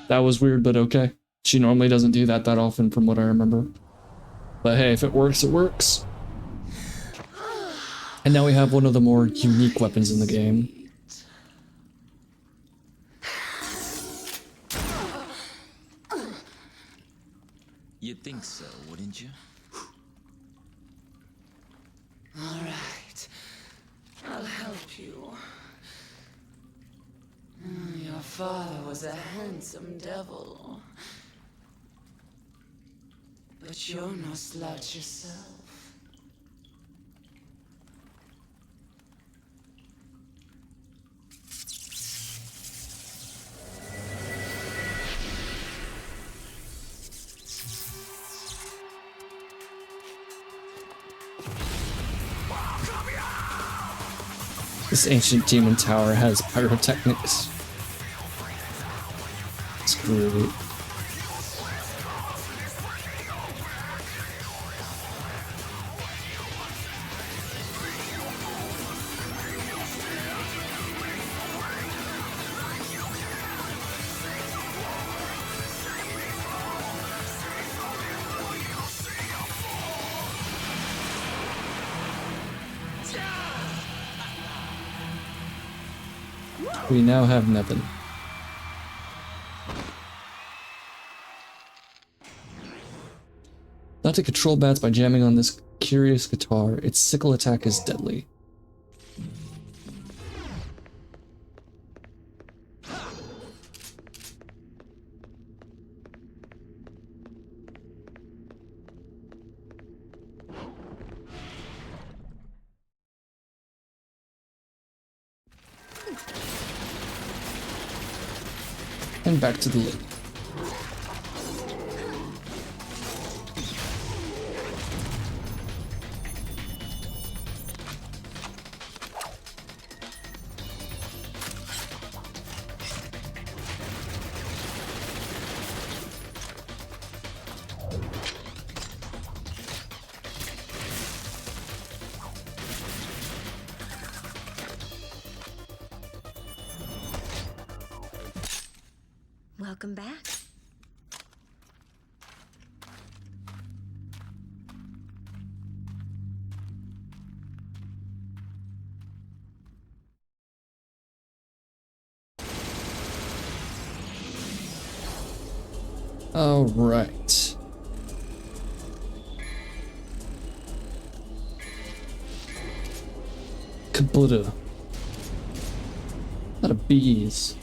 That was weird, but okay. She normally doesn't do that often from what I remember. But hey, if it works, it works. And now we have one of the more unique weapons in the game. You'd think so, wouldn't you? All right. I'll help you. Your father was a handsome devil. But you're no slouch yourself. This ancient demon tower has pyrotechnics. It's great. We now have Nevin. Dante control bats by jamming on this curious guitar. Its sickle attack is deadly. And back to the lake. Welcome back. All right. Kabuta. A lot of bees.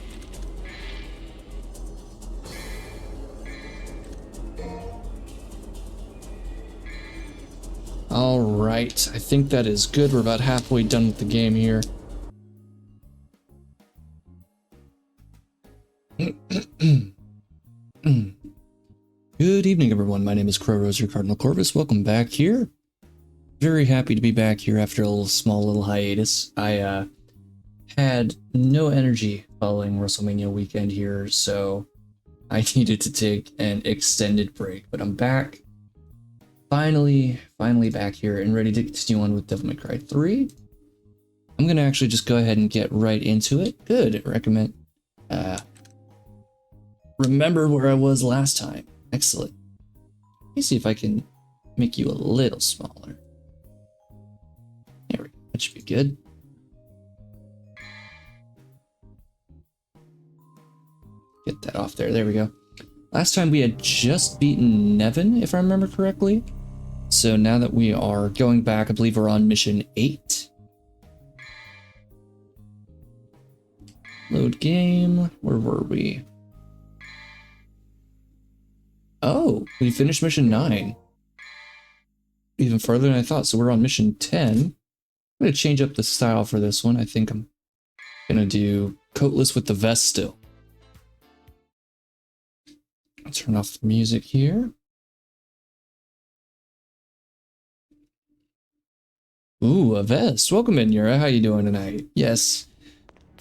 All right, I think that is good. We're about halfway done with the game here. Good evening, everyone. My name is qrowrose, your Cardinal Corvus. Welcome back here. Very happy to be back here after a little hiatus. I had no energy following WrestleMania weekend here, so I needed to take an extended break. But I'm back. finally back here and ready to continue on with Devil May Cry 3. I'm gonna actually just go ahead and get right into it. Good, recommend. Remember where I was last time. Excellent. Let me see if I can make you a little smaller. There we go. That should be good. Get that off there. There we go. Last time we had just beaten Nevin, if I remember correctly. So now that we are going back, I believe we're on mission 8. Load game. Where were we? Oh, we finished mission 9. Even further than I thought. So we're on mission 10. I'm going to change up the style for this one. I think I'm going to do coatless with the vest still. I'll turn off the music here. Ooh, a vest. Welcome in, Yura. How you doing tonight? Yes.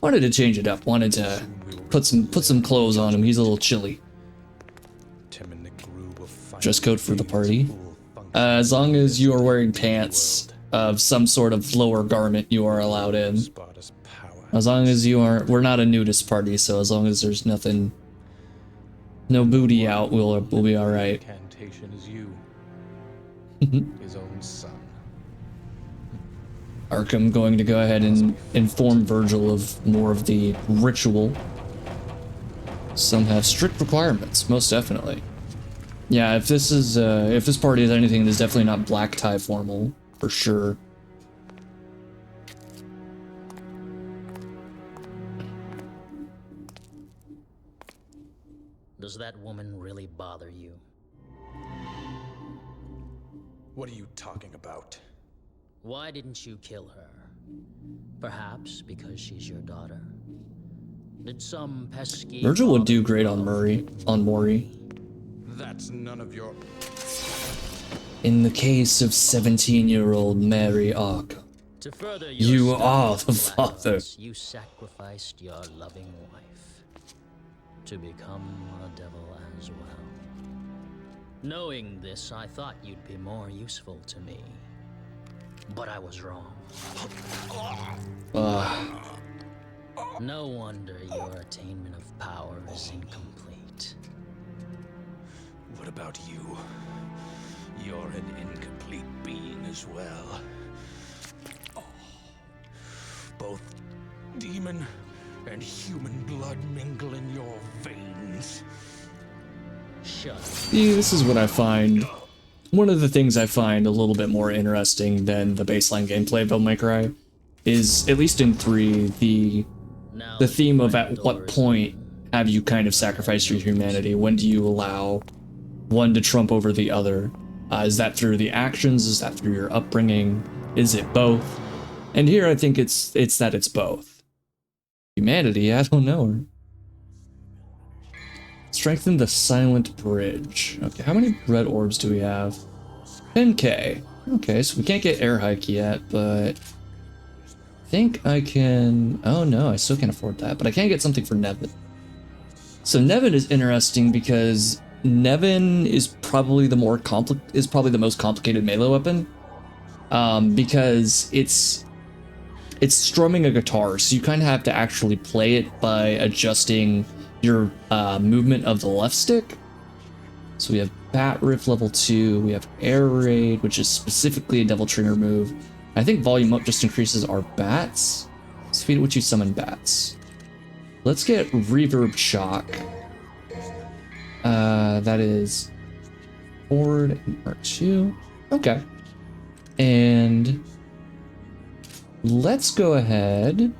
Wanted to change it up. Wanted to put some clothes on him. He's a little chilly. Dress code for the party. As long as you are wearing pants of some sort of lower garment, you are allowed in. As long as you aren't, we're not a nudist party, so as long as there's nothing, no booty out, we'll be all right. Incantation is you, his own son. Arkham going to go ahead and inform Virgil of more of the ritual. Some have strict requirements, most definitely. Yeah, if this party is anything, it is definitely not black tie formal, for sure. Does that woman really bother you? What are you talking about? Why didn't you kill her? Perhaps because she's your daughter? Did some pesky... Virgil would do great on Mori. That's none of your... In the case of 17-year-old Mary Arkham, To further you your are the studies, father. Lazarus, you sacrificed your loving wife to become a devil as well. Knowing this, I thought you'd be more useful to me. But I was wrong. No wonder your attainment of power is incomplete. What about you? You're an incomplete being as well. Both demon and human blood mingle in your veins. Shut up. See, this is what I find. One of the things I find a little bit more interesting than the baseline gameplay of Devil May Cry is, at least in 3, the theme of at what point have you kind of sacrificed your humanity? When do you allow one to trump over the other? Is that through the actions? Is that through your upbringing? Is it both? And here I think it's that it's both. Humanity, I don't know. Strengthen the silent bridge. Okay, how many red orbs do we have? 10k. Okay, so we can't get air hike yet, but I think I can... Oh no, I still can't afford that, but I can get something for Nevin. So Nevin is interesting because Nevin is probably the most complicated melee weapon, because it's strumming a guitar, so you kind of have to actually play it by adjusting your movement of the left stick. So we have Bat Riff level 2, we have Air Raid, which is specifically a Devil Trigger move. I think Volume Up just increases our bats. Speed at which you summon bats. Let's get Reverb Shock. That is forward and R2. Okay. And let's go ahead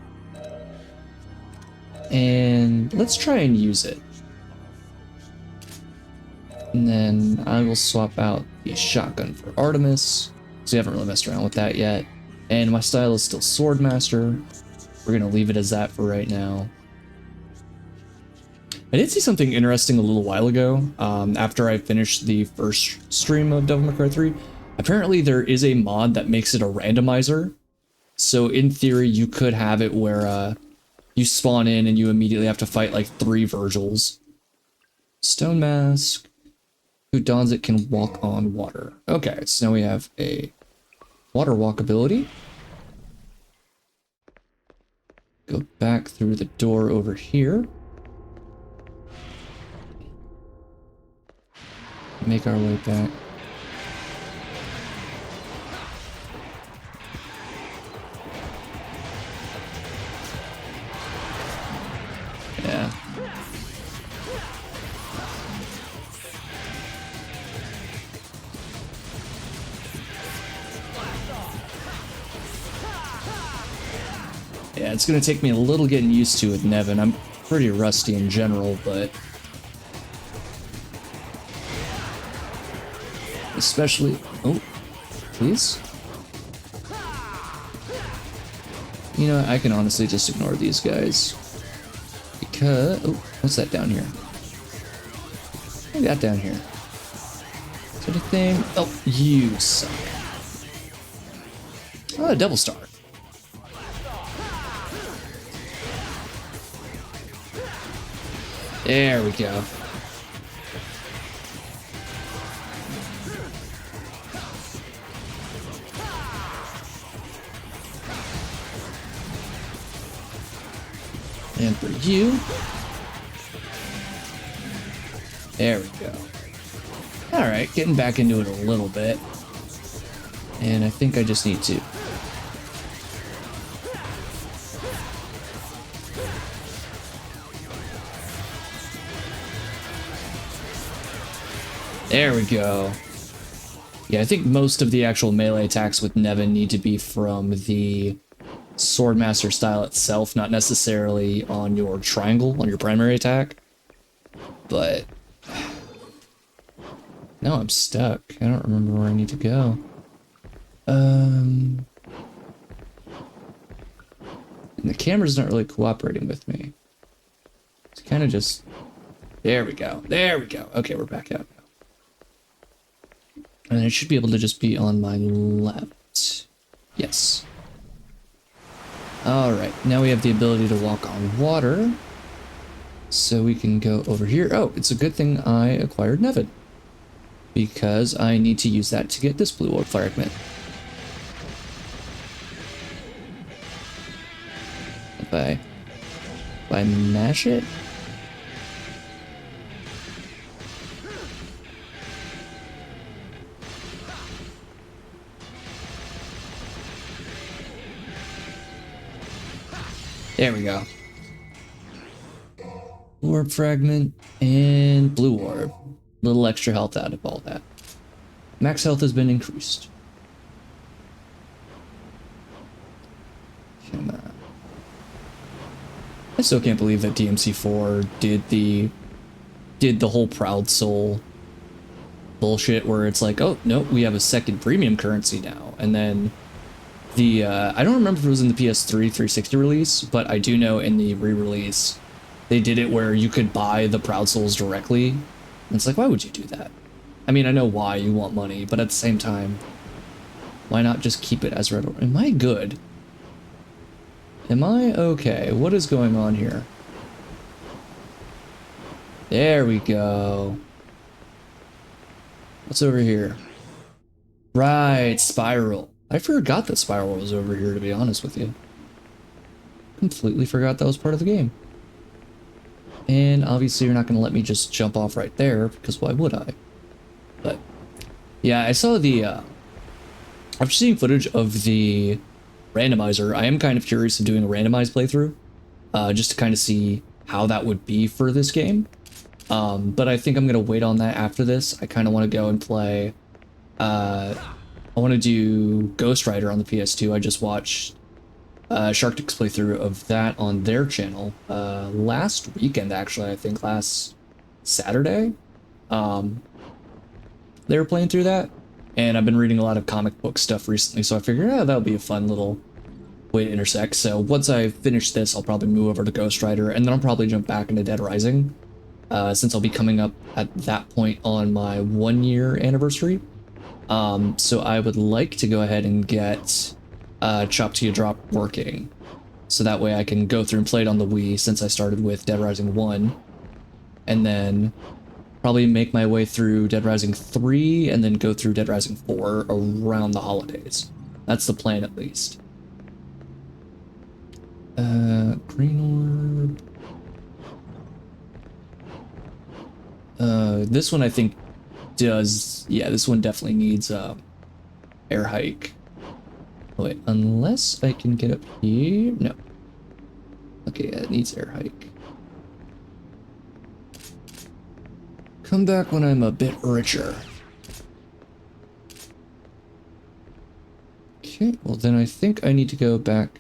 and let's try and use it. And then I will swap out the shotgun for Artemis, because we haven't really messed around with that yet. And my style is still Swordmaster. We're going to leave it as that for right now. I did see something interesting a little while ago, after I finished the first stream of Devil May Cry 3. Apparently there is a mod that makes it a randomizer. So in theory, you could have it where you spawn in and you immediately have to fight like 3 Virgils. Stone Mask. who dons it can walk on water. Okay, so now we have a water walk ability. Go back through the door over here. Make our way back. Yeah. Yeah, it's gonna take me a little getting used to with Nevin. I'm pretty rusty in general, but especially, oh, please. You know, I can honestly just ignore these guys because, oh, what's that down here? What's that down here? Is that a thing? Oh, you suck. Oh, a double star. There we go. And for you. There we go. Alright, getting back into it a little bit. And I think I just need to. There we go. Yeah, I think most of the actual melee attacks with Nevin need to be from the Swordmaster style itself, not necessarily on your triangle, on your primary attack. But now I'm stuck. I don't remember where I need to go. And the camera's not really cooperating with me. It's kind of just... There we go. There we go. Okay, we're back out now. And it should be able to just be on my left. Yes. Alright, now we have the ability to walk on water. So we can go over here. Oh, it's a good thing I acquired Nevin, because I need to use that to get this blue orb fragment. If I mash it? There we go. Orb fragment and blue orb. Little extra health out of all that. Max health has been increased. Come on. I still can't believe that DMC4 did the whole Proud Soul bullshit where it's like, oh no, we have a second premium currency now, and then the I don't remember if it was in the PS3 360 release, but I do know in the re-release they did it where you could buy the Proud Souls directly. And it's like, why would you do that? I mean, I know why, you want money, but at the same time, why not just keep it as red? Am I good? Am I okay? What is going on here? There we go. What's over here? Right, Spiral. I forgot that Spiral was over here, to be honest with you. Completely forgot that was part of the game. And obviously you're not going to let me just jump off right there, because why would I? But, yeah, I saw the, after seeing footage of the randomizer, I am kind of curious of doing a randomized playthrough, just to kind of see how that would be for this game. But I think I'm going to wait on that after this. I kind of want to go and play, I want to do Ghost Rider on the PS2. I just watched Shark Dick's playthrough of that on their channel last weekend, actually. I think last Saturday. They were playing through that, and I've been reading a lot of comic book stuff recently, so I figured, that would be a fun little way to intersect. So once I finish this, I'll probably move over to Ghost Rider, and then I'll probably jump back into Dead Rising, since I'll be coming up at that point on my 1-year anniversary. So I would like to go ahead and get Chop Till You Drop working, so that way I can go through and play it on the Wii, since I started with Dead Rising 1, and then probably make my way through Dead Rising 3 and then go through Dead Rising 4 around the holidays. That's the plan, at least. Green orb. This one I think does, yeah, this one definitely needs air hike. Oh, wait, unless I can get up here? No. Okay, yeah, it needs air hike. Come back when I'm a bit richer. Okay, well then I think I need to go back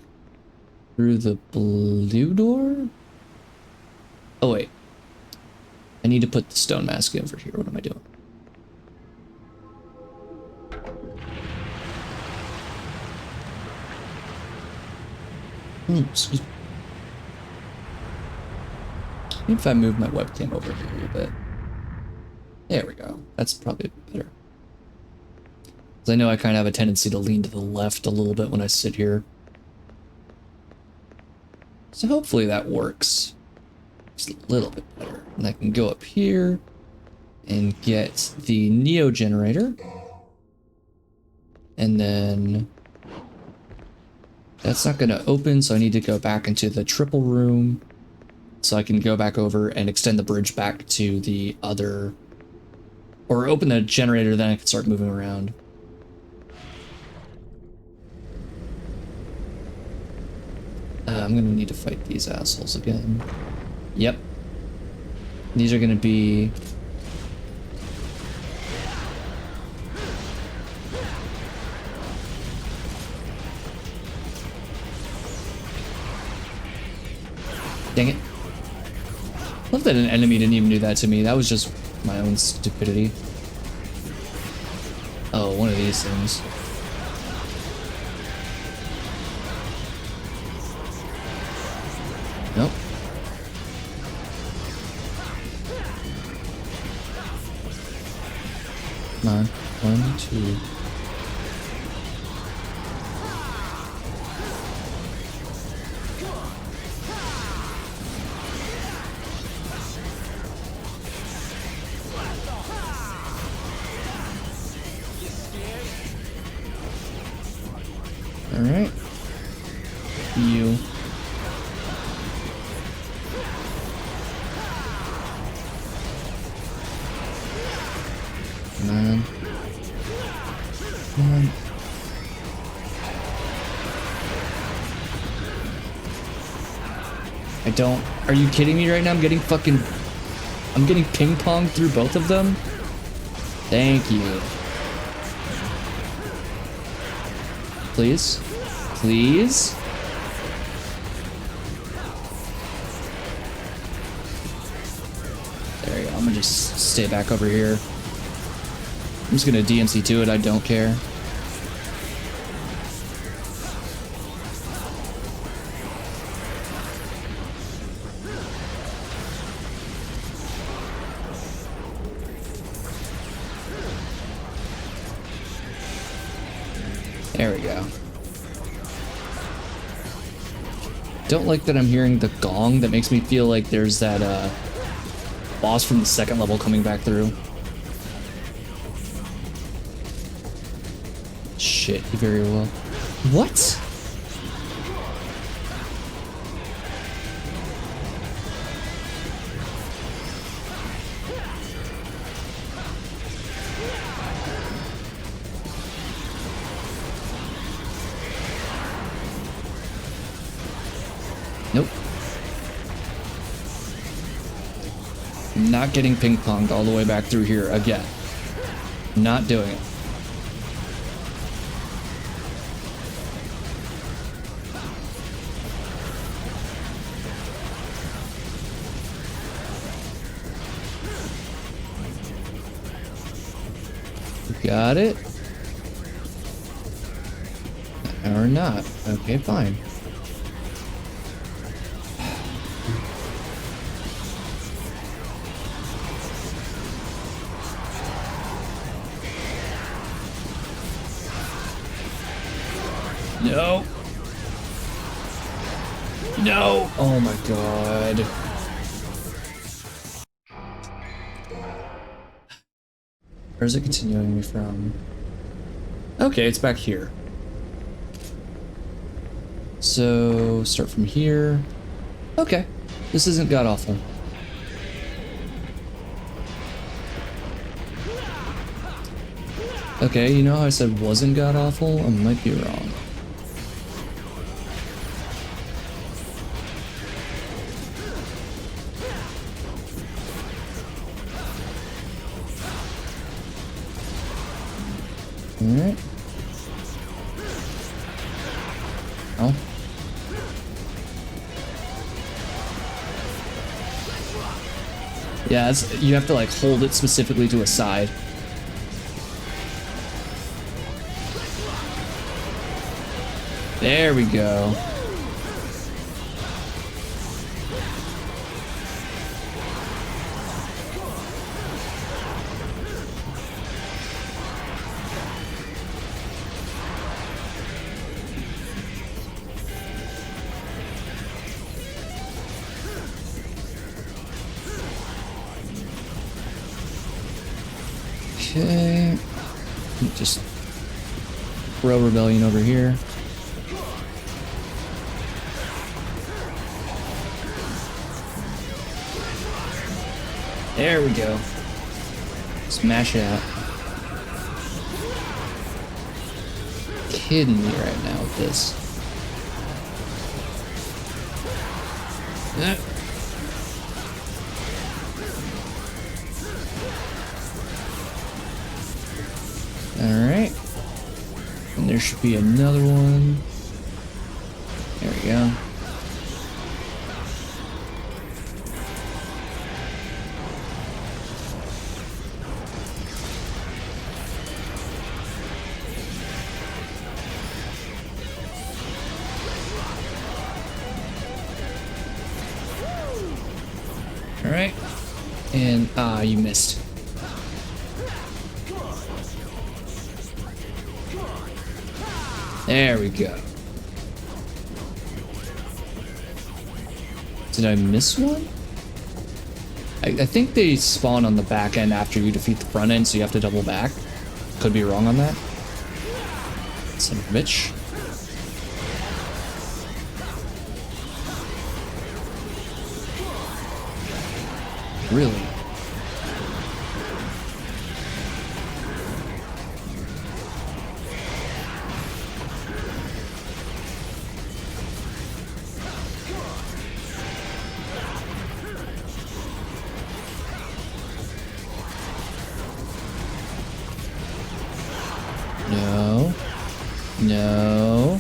through the blue door? Oh wait. I need to put the stone mask over here. What am I doing? Excuse me. Maybe if I move my webcam over here a little bit. There we go. That's probably better. Because I know I kind of have a tendency to lean to the left a little bit when I sit here. So hopefully that works. Just a little bit better. And I can go up here and get the Neo generator. And then that's not going to open, so I need to go back into the triple room so I can go back over and extend the bridge back to the other, or open the generator, then I can start moving around. I'm going to need to fight these assholes again. Yep. These are going to be... Dang it. I love that an enemy didn't even do that to me. That was just my own stupidity. Oh, one of these things. Nope. Come on. 1, 2. Alright. You. Come on. Come on. I don't... Are you kidding me right now? I'm getting fucking... I'm getting ping-ponged through both of them? Thank you. Please? Please? There you go. I'm gonna just stay back over here. I'm just gonna DMC to it. I don't care. There we go. Don't like that I'm hearing the gong. That makes me feel like there's that boss from the second level coming back through. Shit, he very well. What? Nope. Not getting ping-ponged all the way back through here again. Not doing it. Got it. Or not. Okay, fine. No. No. Oh my god. Where is it continuing me from? Okay, it's back here. So, start from here. Okay, this isn't god-awful. Okay, you know how I said wasn't god-awful? I might be wrong. Alright. Oh. Yeah, it's, you have to like hold it specifically to a side. There we go. Okay. Just throw rebellion over here. There we go. Smash it out. Kidding me right now with this. Alright. And there should be another one. There we go. Alright. And, you missed. There we go. Did I miss one? I think they spawn on the back end after you defeat the front end, so you have to double back. Could be wrong on that. Son of a bitch. Really? No. No.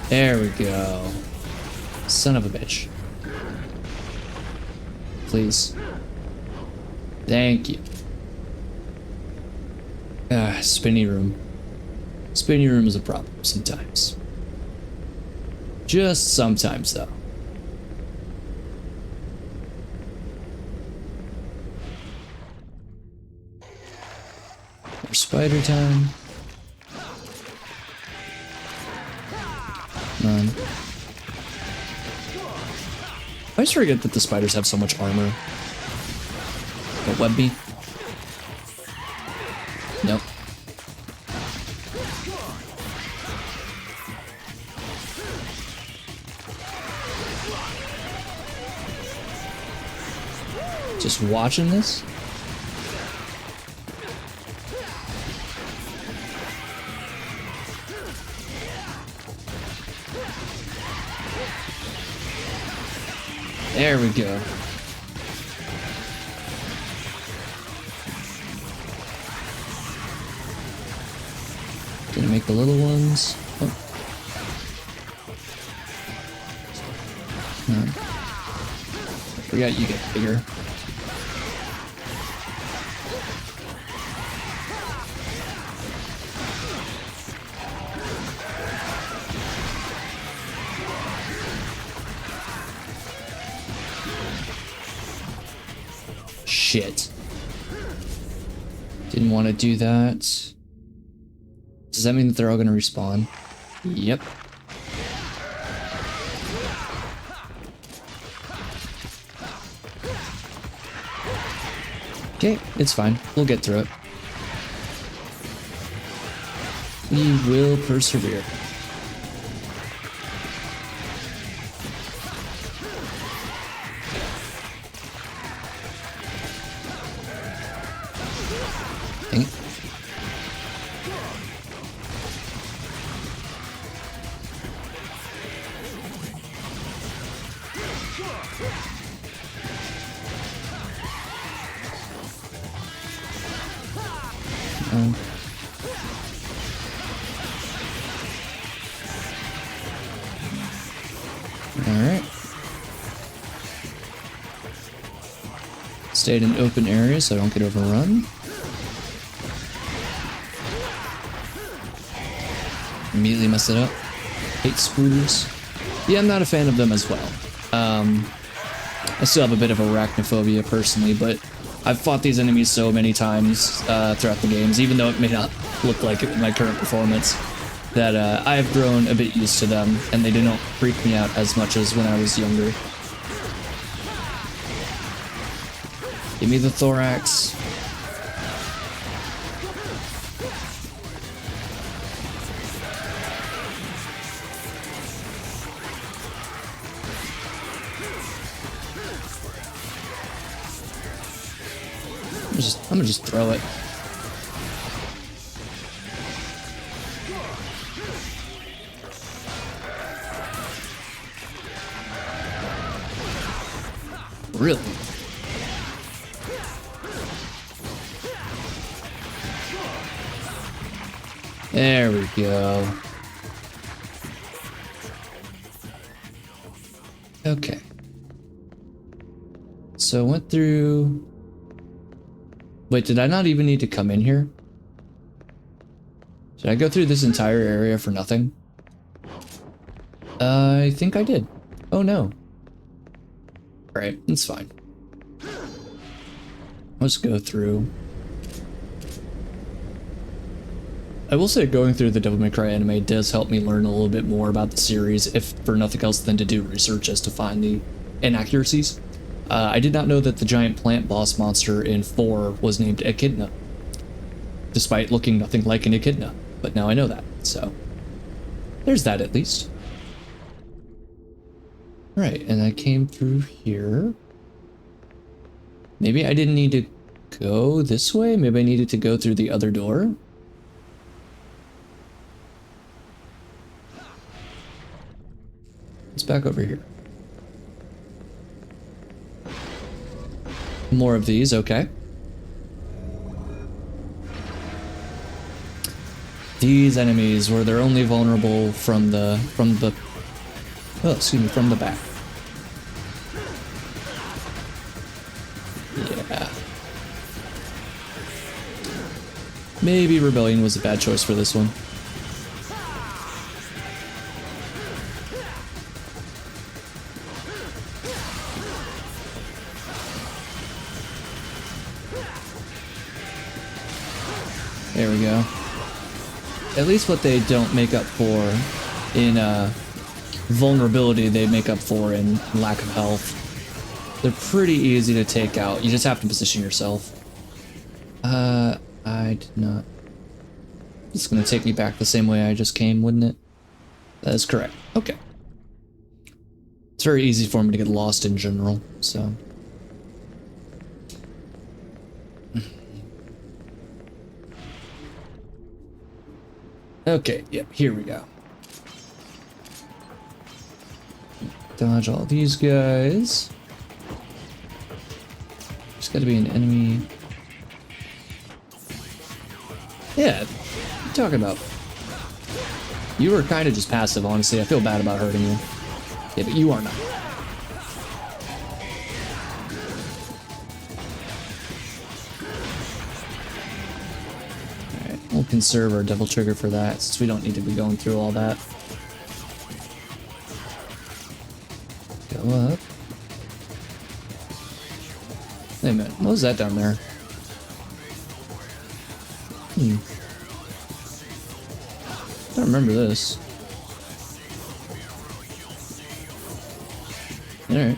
There we go. Son of a bitch. Please. Thank you. Spinny room. Spinny room is a problem sometimes. Just sometimes, though. More spider time. None. I just forget that the spiders have so much armor. But Webby? Nope. Just watching this? There we go. Gonna make the little ones. Oh. Forgot you get bigger. shit. Didn't want to do that. Does that mean that they're all gonna respawn? Yep. Okay, it's fine. We'll get through it. We will persevere. Dang it. Alright. Stay in an open area so I don't get overrun. Immediately mess it up. Hate spooters. Yeah, I'm not a fan of them as well. I still have a bit of arachnophobia personally, but I've fought these enemies so many times throughout the games, even though it may not look like it with my current performance, that I have grown a bit used to them, and they do not freak me out as much as when I was younger. Give me the thorax. I'm gonna just throw it. Really? There we go. Okay. So went through... Wait, did I not even need to come in here? Did I go through this entire area for nothing? I think I did. Oh no. Alright, it's fine. Let's go through. I will say going through the Devil May Cry anime does help me learn a little bit more about the series, if for nothing else than to do research as to find the inaccuracies. I did not know that the giant plant boss monster in 4 was named Echidna, despite looking nothing like an echidna, but now I know that, so there's that at least. Right, and I came through here. Maybe I didn't need to go this way? Maybe I needed to go through the other door? It's back over here. More of these, okay. These enemies where they're only vulnerable from the back. Yeah. Maybe Rebellion was a bad choice for this one. There we go. At least what they don't make up for in vulnerability, they make up for in lack of health. They're pretty easy to take out. You just have to position yourself. I did not. It's gonna take me back the same way I just came, wouldn't it? That is correct. Okay. It's very easy for me to get lost in general, so. Okay, yep, here we go. Dodge all these guys. There's gotta be an enemy. Yeah, what are you talking about? You were kind of just passive, honestly. I feel bad about hurting you. Yeah, but you are not. We'll conserve our double trigger for that, since we don't need to be going through all that. Go up. Wait a minute, what was that down there? I don't remember this. Alright.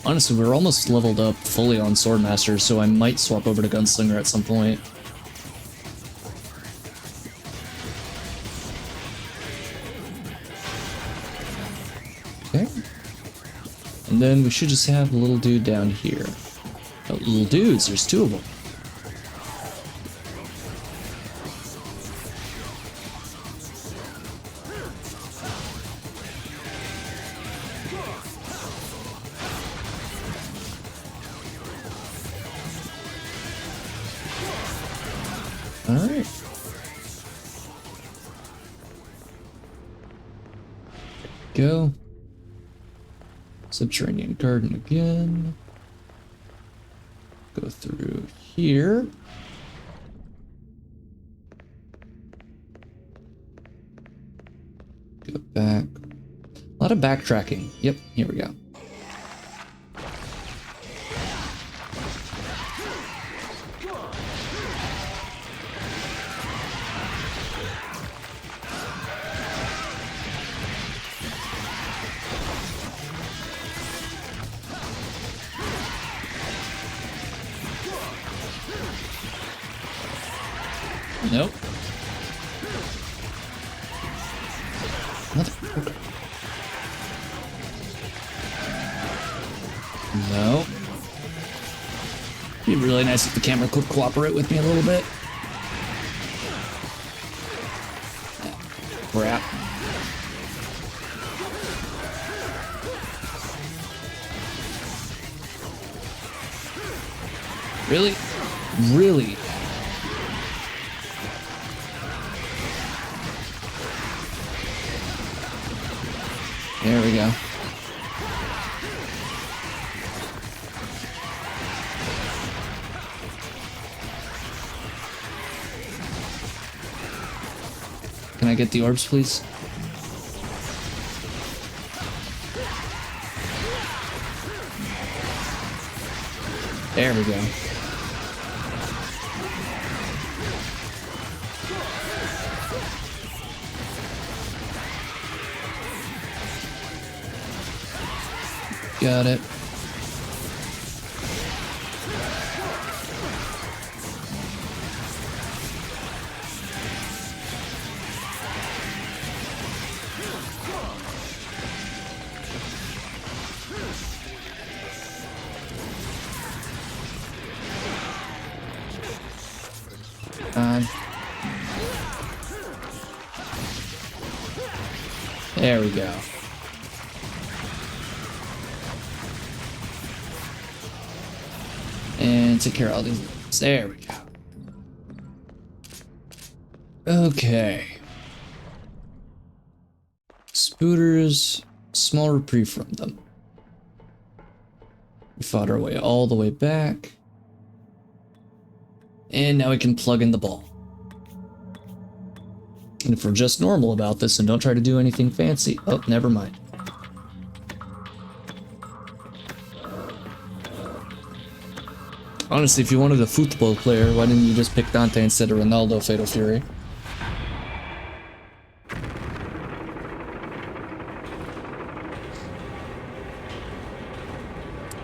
Honestly, we're almost leveled up fully on Swordmaster, so I might swap over to Gunslinger at some point. Okay. And then we should just have the little dude down here. Oh, little dudes, there's two of them. Alright. Go. Subterranean garden again. Go through here. Go back. A lot of backtracking. Yep, here we go. Nope. Motherfucker. No. It'd be really nice if the camera could cooperate with me a little bit. Crap. Really? Really? There we go. Can I get the orbs, please? There we go. Got it. There we go. And take care of all these things. There we go. Okay. Spooters, small reprieve from them. We fought our way all the way back. And now we can plug in the ball. And if we're just normal about this and don't try to do anything fancy... Oh, never mind. Honestly, if you wanted a football player, why didn't you just pick Dante instead of Ronaldo, Fatal Fury?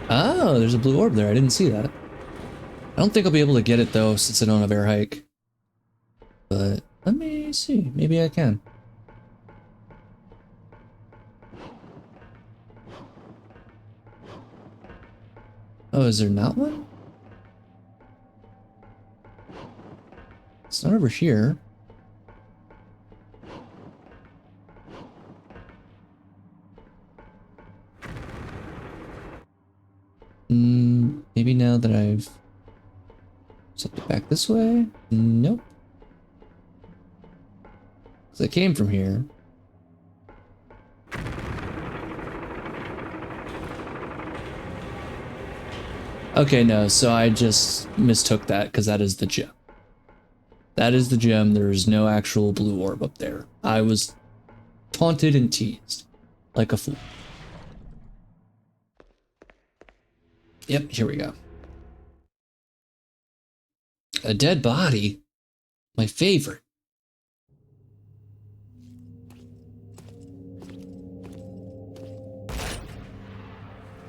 Oh, there's a blue orb there. I didn't see that. I don't think I'll be able to get it, though, since I don't have air hike. But let me see. Maybe I can. Oh, is there not one? It's not over here. Maybe now that I've set it back this way? Nope. Because I came from here. Okay, no, so I just mistook that because that is the gem. That is the gem. There is no actual blue orb up there. I was taunted and teased like a fool. Yep, here we go. A dead body? My favorite.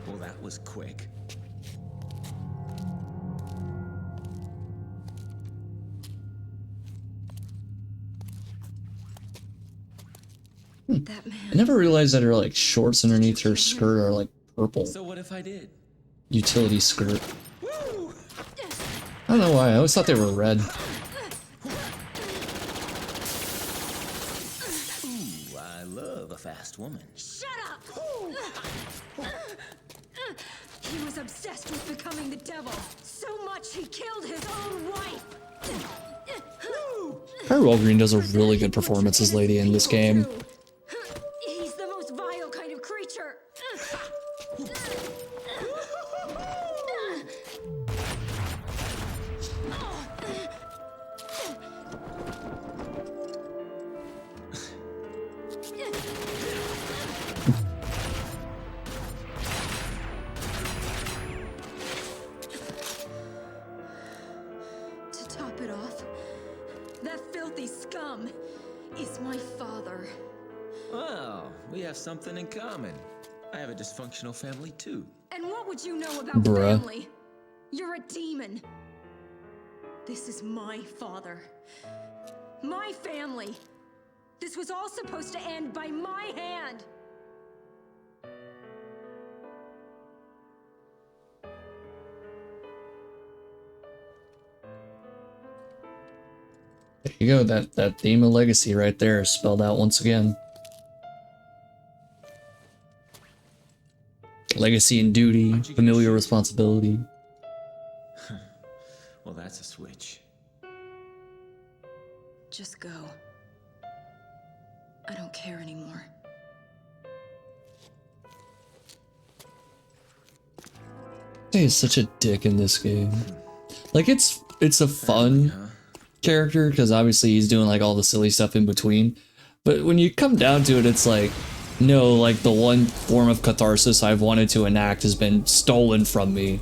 Well, that was quick. That man. I never realized that her like shorts underneath her skirt are like purple. So what if I did? Utility skirt. I don't know why, I always thought they were red. Ooh, I love a fast woman. Shut up! He was obsessed with becoming the devil. So much he killed his own wife. Harry Walgreen does a really good performance as Lady in this game. He's the most vile kind of creature. To top it off, that filthy scum is my father. Well, we have something in common. I have a dysfunctional family too. And what would you know about Bruh. family? You're a demon. This is my father. My family. This was all supposed to end by my hand. There you go, that theme of legacy right there is spelled out once again. Legacy and duty, familial responsibility. Well, that's a switch. Just go. I don't care anymore. He's such a dick in this game. Like it's a fun character because obviously he's doing like all the silly stuff in between. But when you come down to it, it's like, no, like the one form of catharsis I've wanted to enact has been stolen from me.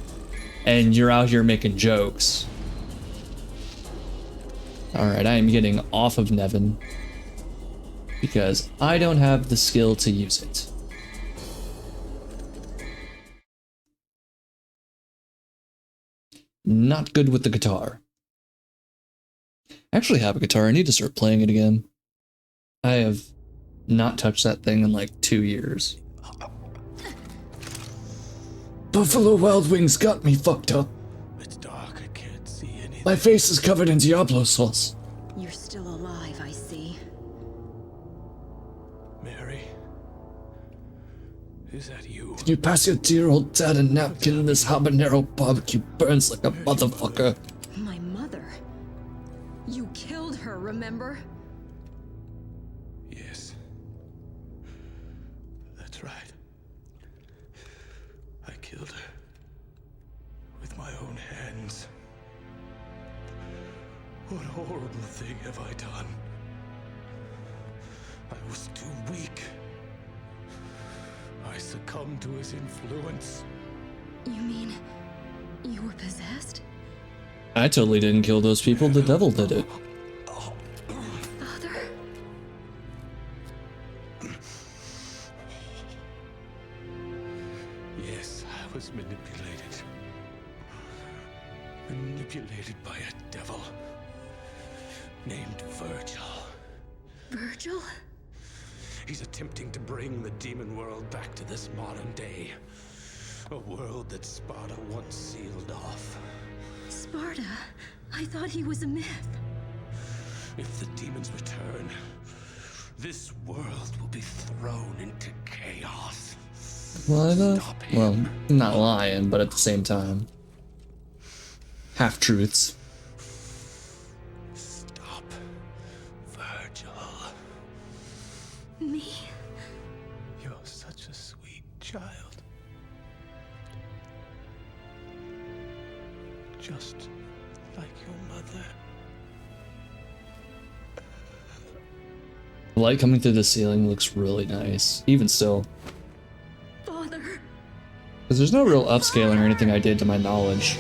And you're out here making jokes. Alright, I am getting off of Nevin. Because I don't have the skill to use it. Not good with the guitar. I actually have a guitar, I need to start playing it again. I have not touched that thing in like 2 years. Buffalo Wild Wings got me fucked up. It's dark, I can't see anything. My face is covered in Diablo sauce. You're still alive, I see. Mary? Is that you? Can you pass your dear old dad a napkin? This habanero barbecue burns like a motherfucker. My mother. You killed her, remember? Yes. That's right. I killed her. With my own hands. What horrible thing have I done? I was too weak. I succumbed to his influence. You mean you were possessed? I totally didn't kill those people, the devil did it. Father? Yes, I was manipulated. Manipulated by a devil named Virgil. Virgil? He's attempting to bring the demon world back to this modern day. A world that Sparta once sealed off. Sparta? I thought he was a myth. If the demons return, this world will be thrown into chaos. What? Stop him. Well, not lying, but at the same time. Half-truths. Stop, Virgil. Me? You're such a sweet child. Just like your mother. The light coming through the ceiling looks really nice, even still. Father? Because there's no real upscaling or anything I did to my knowledge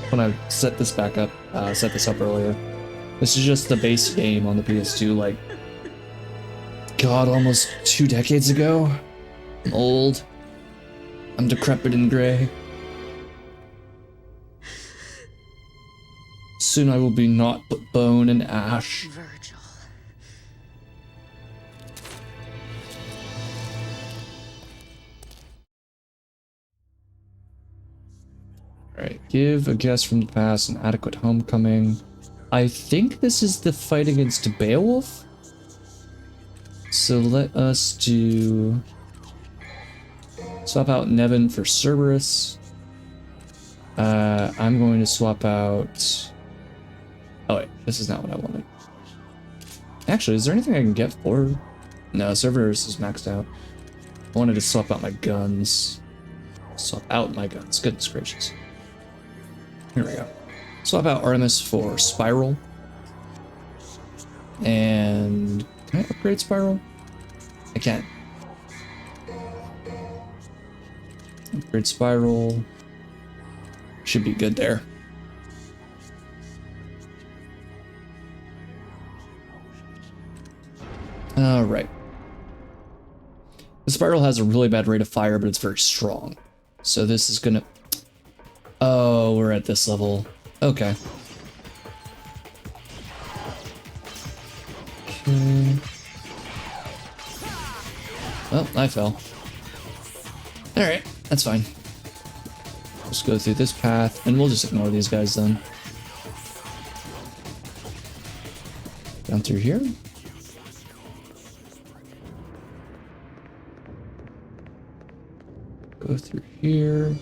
when I set this back up, set this up earlier. This is just the base game on the PS2, like, God, almost 2 decades ago. I'm old. I'm decrepit and gray. Soon I will be naught but bone and ash. Virgil. Alright, give a guest from the past an adequate homecoming. I think this is the fight against Beowulf? So let us do... swap out Nevin for Cerberus. I'm going to swap out... Oh wait, this is not what I wanted. Actually, is there anything I can get for... No, Cerberus is maxed out. I wanted to swap out my guns. Swap out my guns, goodness gracious. Here we go. Swap out Artemis for Spiral. And... can I upgrade Spiral? I can. Upgrade Spiral. Should be good there. Alright. The Spiral has a really bad rate of fire, but it's very strong. So this is gonna... Oh, we're at this level. Okay. Well, I fell. Alright, that's fine. Let's go through this path, and we'll just ignore these guys then. Down through here. Go through here.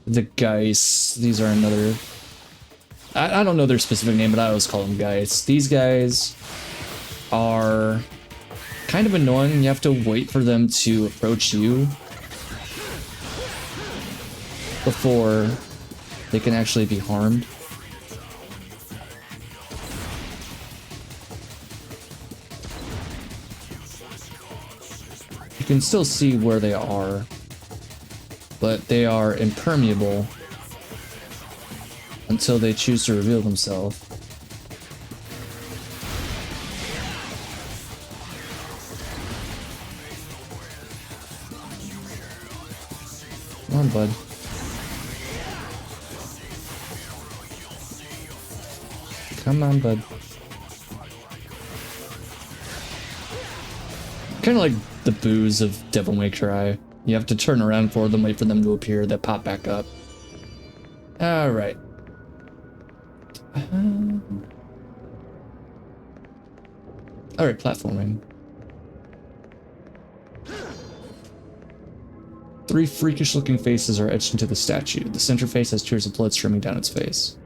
The Geis. These are another... I don't know their specific name, but I always call them Geis. These guys are kind of annoying. You have to wait for them to approach you before they can actually be harmed. You can still see where they are, but they are impermeable until they choose to reveal themselves. Come on, bud. Come on, bud. Kind of like the boos of Devil May Cry. You have to turn around for them, wait for them to appear, they pop back up. Alright. Alright, platforming. 3 freakish looking faces are etched into the statue. The center face has tears of blood streaming down its face.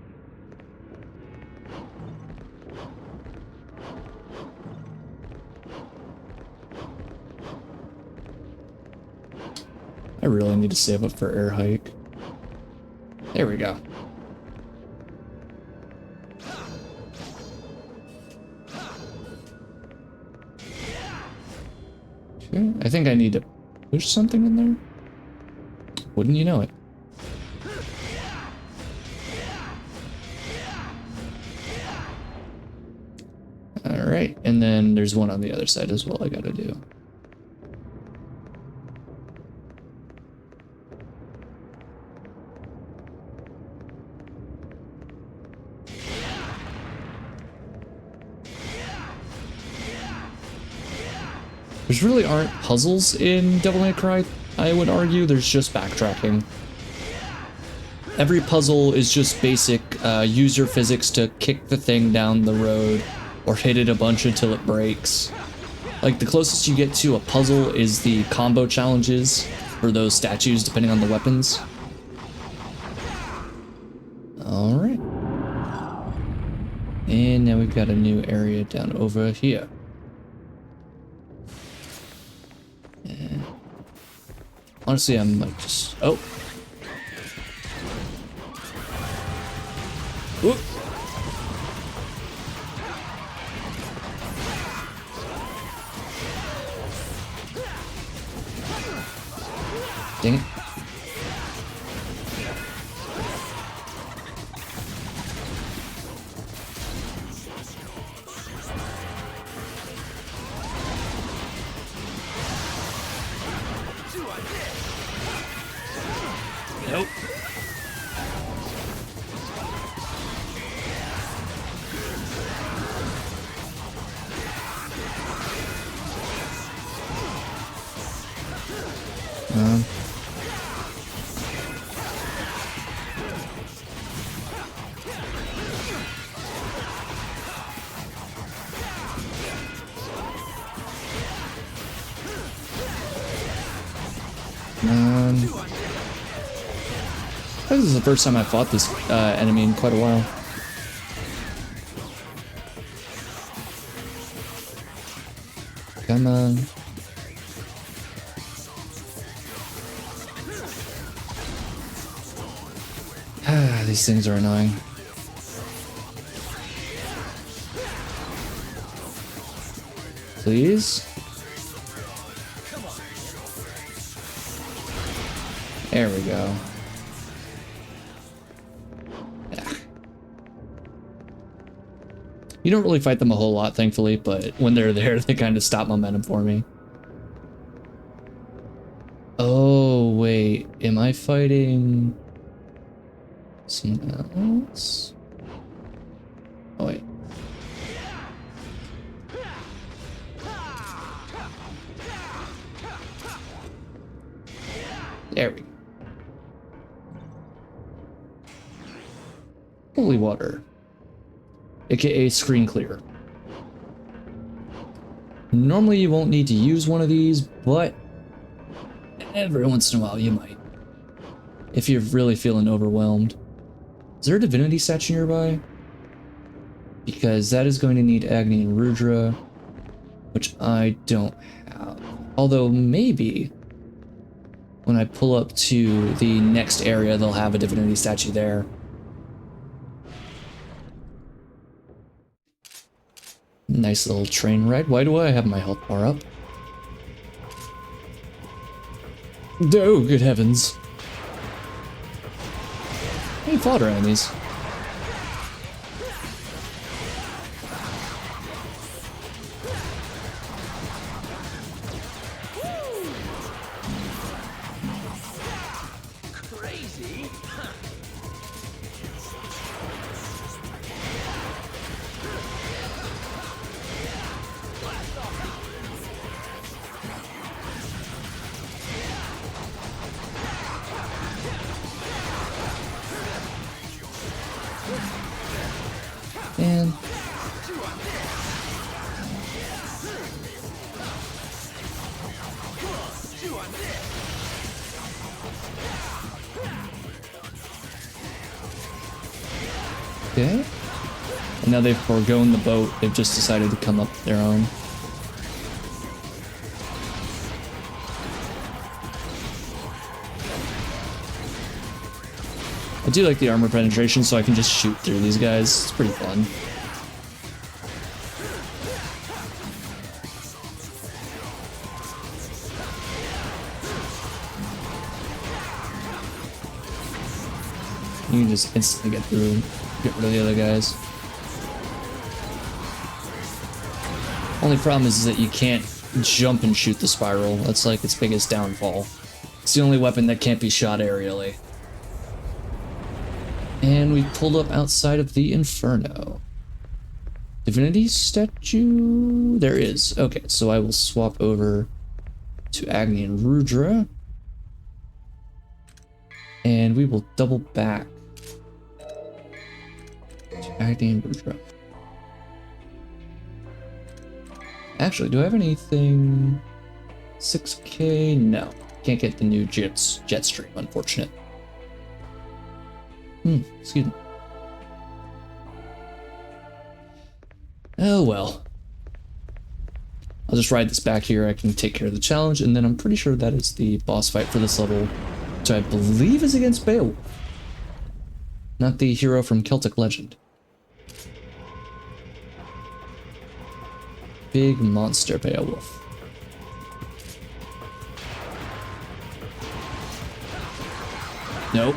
I really need to save up for air hike. There we go. Okay, I think I need to push something in there. Wouldn't you know it? Alright, and then there's one on the other side as well I gotta do. There's really aren't puzzles in Devil May Cry, I would argue. There's just backtracking. Every puzzle is just basic, use your physics to kick the thing down the road or hit it a bunch until it breaks. Like, the closest you get to a puzzle is the combo challenges for those statues, depending on the weapons. Alright. And now we've got a new area down over here. Honestly, I'm like just... Oh! Oop. Dang it. Nope. I think this is the first time I fought this enemy in quite a while. Come on. Ah, these things are annoying. Please? There we go. Yeah. You don't really fight them a whole lot, thankfully, but when they're there, they kind of stop momentum for me. Oh, wait. Am I fighting someone else? Oh, wait. There we go. Holy water. AKA screen clear. Normally you won't need to use one of these, but every once in a while you might. If you're really feeling overwhelmed. Is there a divinity statue nearby? Because that is going to need Agni and Rudra, which I don't have. Although maybe when I pull up to the next area, they'll have a divinity statue there. Nice little train ride. Why do I have my health bar up? Oh, good heavens. Hey, fodder enemies. And okay. And now they've foregone the boat. They've just decided to come up their own. I do like the armor penetration, so I can just shoot through these guys. It's pretty fun. You can just instantly get through, get rid of the other guys. Only problem is that you can't jump and shoot the spiral. That's like its biggest downfall. It's the only weapon that can't be shot aerially. And we pulled up outside of the Inferno. Divinity statue? There is. Okay, so I will swap over to Agni and Rudra. And we will double back to Agni and Rudra. Actually, do I have anything? 6K? No. Can't get the new Jetstream, unfortunate. Excuse me. Oh well. I'll just ride this back here. I can take care of the challenge, and then I'm pretty sure that is the boss fight for this level, which I believe is against Beowulf. Not the hero from Celtic legend. Big monster Beowulf. Nope.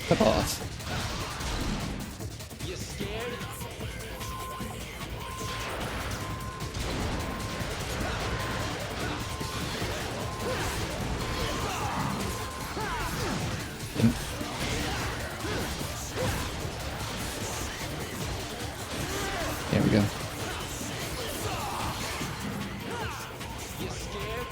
Step off. You scared? There we go. You scared?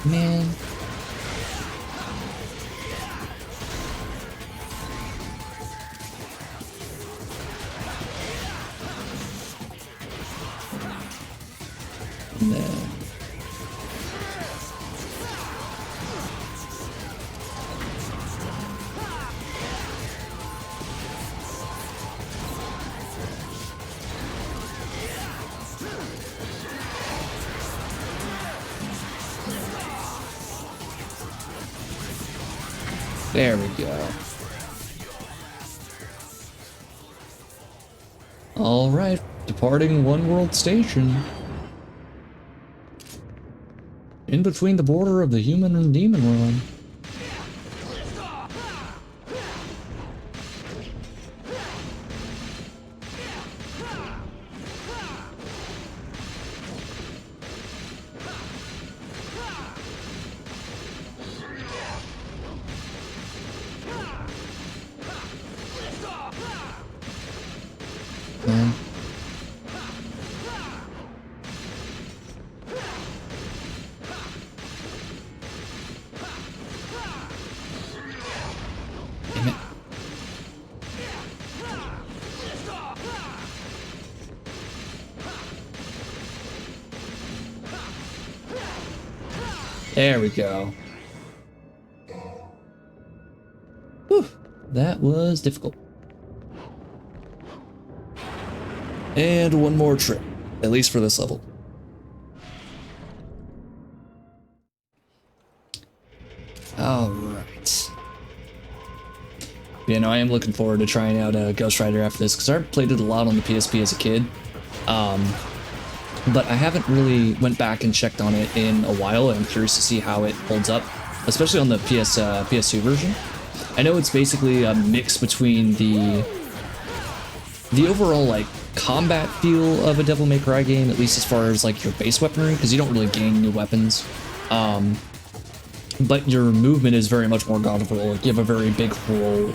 Man. No. There we go. All right, departing One World Station. In between the border of the human and demon realm. Man. Damn it. There we go. Whew, that was difficult. And one more trip, at least for this level. All right. You know, I am looking forward to trying out Ghost Rider after this, because I played it a lot on the PSP as a kid. But I haven't really went back and checked on it in a while, and I'm curious to see how it holds up, especially on the PS2 version. I know it's basically a mix between the overall, like, combat feel of a Devil May Cry game, at least as far as, like, your base weaponry, because you don't really gain new weapons. But your movement is very much more God of War. Like, you have a very big roll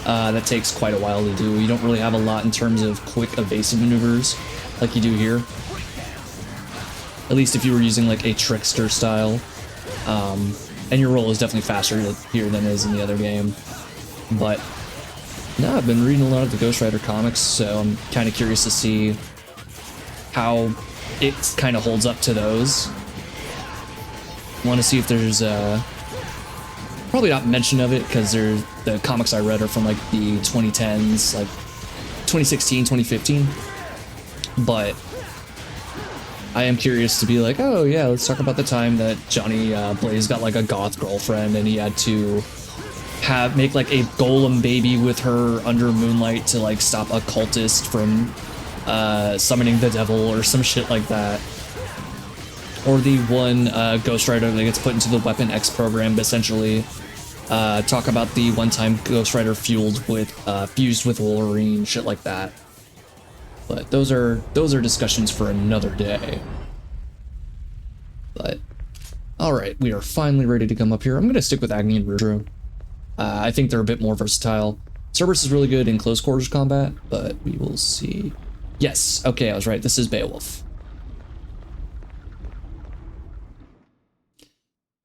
that takes quite a while to do. You don't really have a lot in terms of quick evasive maneuvers like you do here. At least if you were using like a trickster style. And your roll is definitely faster here than it is in the other game. But no, I've been reading a lot of the Ghost Rider comics, so I'm kind of curious to see how it kind of holds up to those. Want to see if there's probably not mention of it, because the comics I read are from like the 2010s, like 2016, 2015. But I am curious to be like, oh yeah, let's talk about the time that Johnny Blaze got like a goth girlfriend, and he had to make like a golem baby with her under moonlight to like stop a cultist from summoning the devil or some shit like that. Or the one Ghost Rider that gets put into the Weapon X program, but essentially talk about the one time Ghost Rider fused with Wolverine, shit like that. But those are discussions for another day. But all right, we are finally ready to come up here. I'm gonna stick with Agni and Playtrhough. I think they're a bit more versatile. Cerberus is really good in close quarters combat, but we will see. Yes, okay, I was right. This is Beowulf.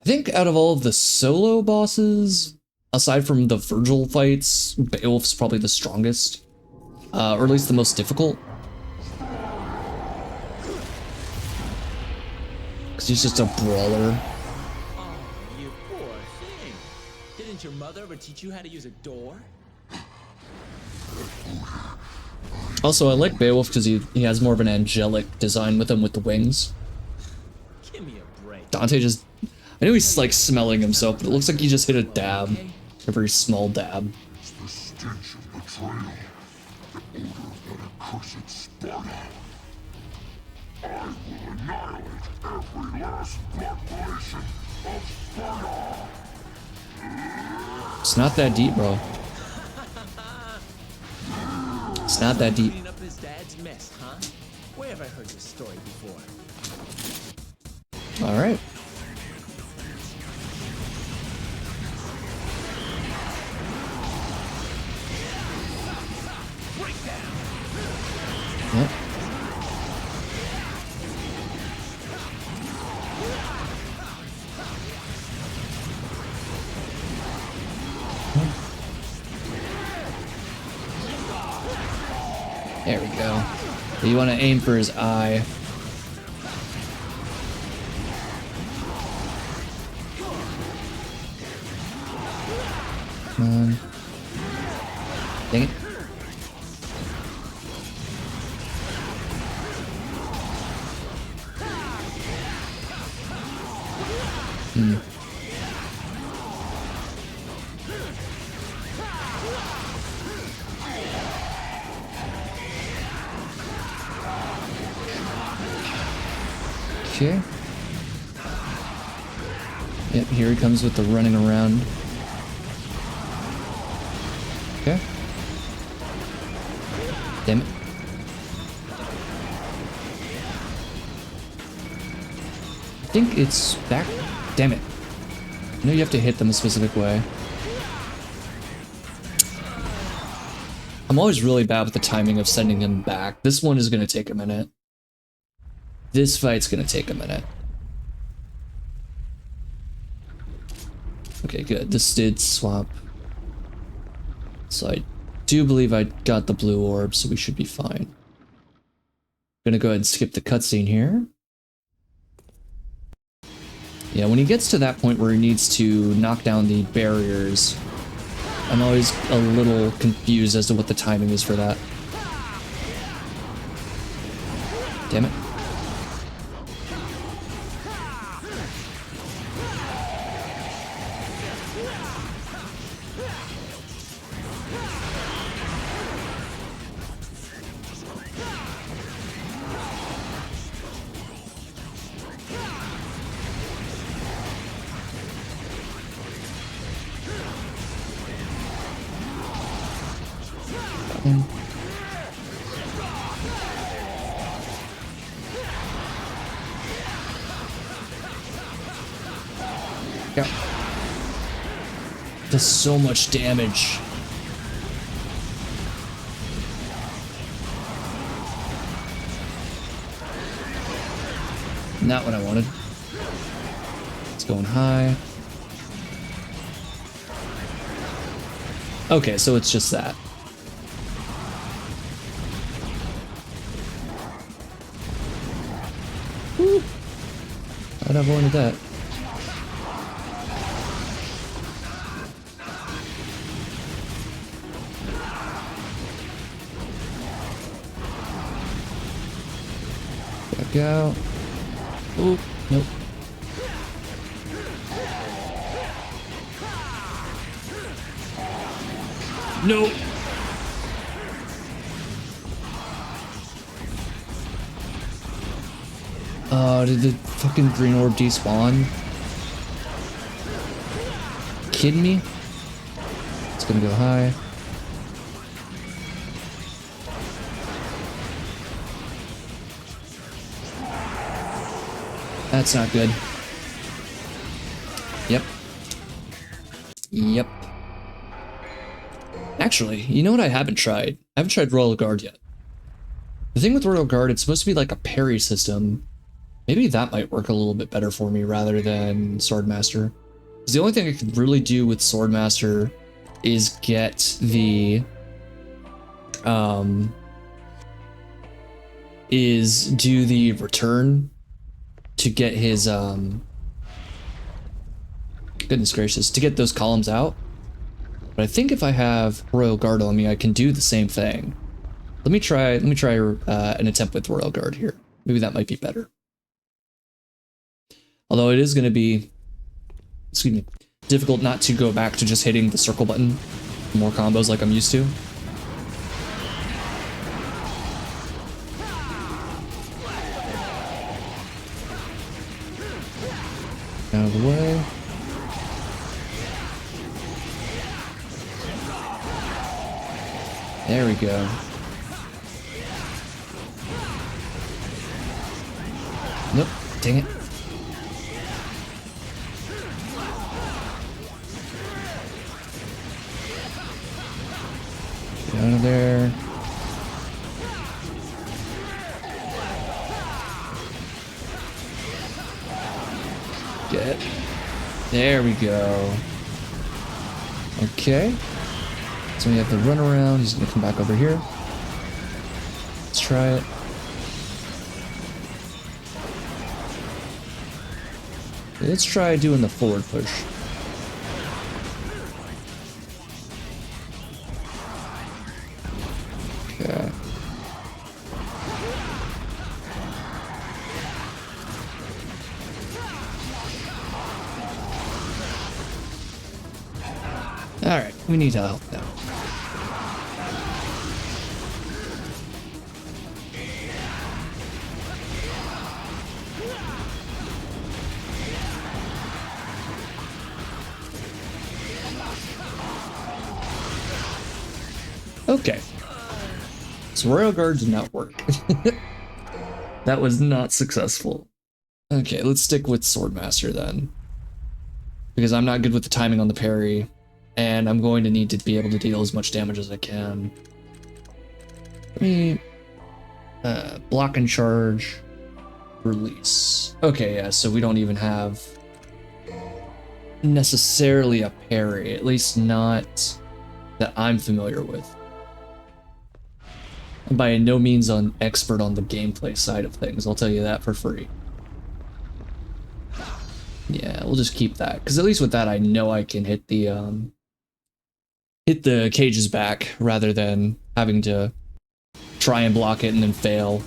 I think out of all of the solo bosses, aside from the Virgil fights, Beowulf's probably the strongest, or at least the most difficult. Because he's just a brawler. Oh, you poor thing. Didn't your mother ever teach you how to use a door? Also, I like Beowulf because he has more of an angelic design with him with the wings. Give me a break. Dante just... I know he's like smelling himself, but it looks like he just hit a dab. A very small dab. It's the stench of betrayal. The odor of that accursed Sparta. I will annihilate every last blood relation of Sparta. It's not that deep, bro. It's not that deep. Cleaning up his dad's mess, huh? Where have I heard this story before? All right. Yep. There we go. You want to aim for his eye. Come on. Dang it. Okay. Yep, here he comes with the running around. Okay. Damn it. I think it's back. Damn it. I know you have to hit them a specific way. I'm always really bad with the timing of sending him back. This one is going to take a minute. This fight's going to take a minute. Okay, good. This did swap. So I do believe I got the blue orb, so we should be fine. Gonna go ahead and skip the cutscene here. Yeah, when he gets to that point where he needs to knock down the barriers, I'm always a little confused as to what the timing is for that. Damn it. Yeah. Does so much damage. Not what I wanted. It's going high. Okay, so it's just that. Woo. I'd have wanted that. Back out. Oh, nope. Nope. Did the fucking green orb despawn? Kidding me? It's gonna go high. That's not good. Yep. Yep. Actually, you know what I haven't tried? I haven't tried Royal Guard yet. The thing with Royal Guard, it's supposed to be like a parry system. Maybe that might work a little bit better for me rather than Swordmaster. Because the only thing I could really do with Swordmaster is get the... is do the return to get his, goodness gracious, to get those columns out. But I think if I have Royal Guard on me, I can do the same thing. Let me try an attempt with Royal Guard here. Maybe that might be better. Although it is going to be, excuse me, difficult not to go back to just hitting the circle button for more combos like I'm used to. Out of the way. There we go. Nope, dang it. Get out of there. Get. There we go. Okay. So we have the run around. He's gonna come back over here. Let's try it. Let's try doing the forward push. Okay. Alright, we need help now. Okay. So Royal Guard did not work. That was not successful. Okay, let's stick with Swordmaster then. Because I'm not good with the timing on the parry, and I'm going to need to be able to deal as much damage as I can. Let me block and charge, release. Okay, yeah, so we don't even have necessarily a parry, at least not that I'm familiar with. I'm by no means an expert on the gameplay side of things, I'll tell you that for free. Yeah, we'll just keep that, because at least with that I know I can hit the cages back rather than having to try and block it and then fail.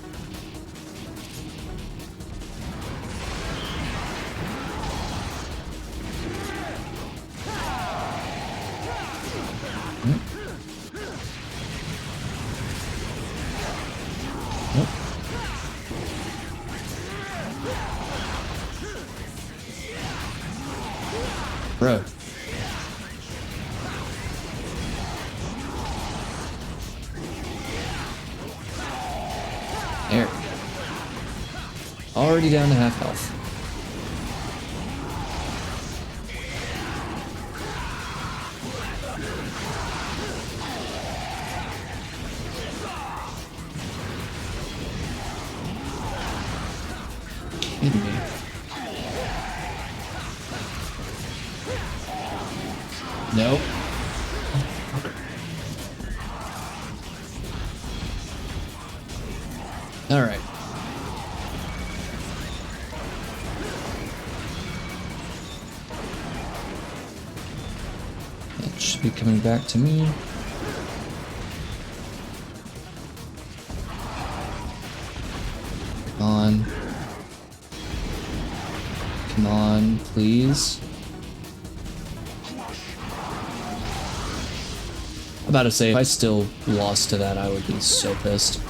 Bro. There. Already down to half health. Kidding me. Nope. All right. That should be coming back to me. Come on. Come on, please. I'm about to say, if I still lost to that, I would be so pissed.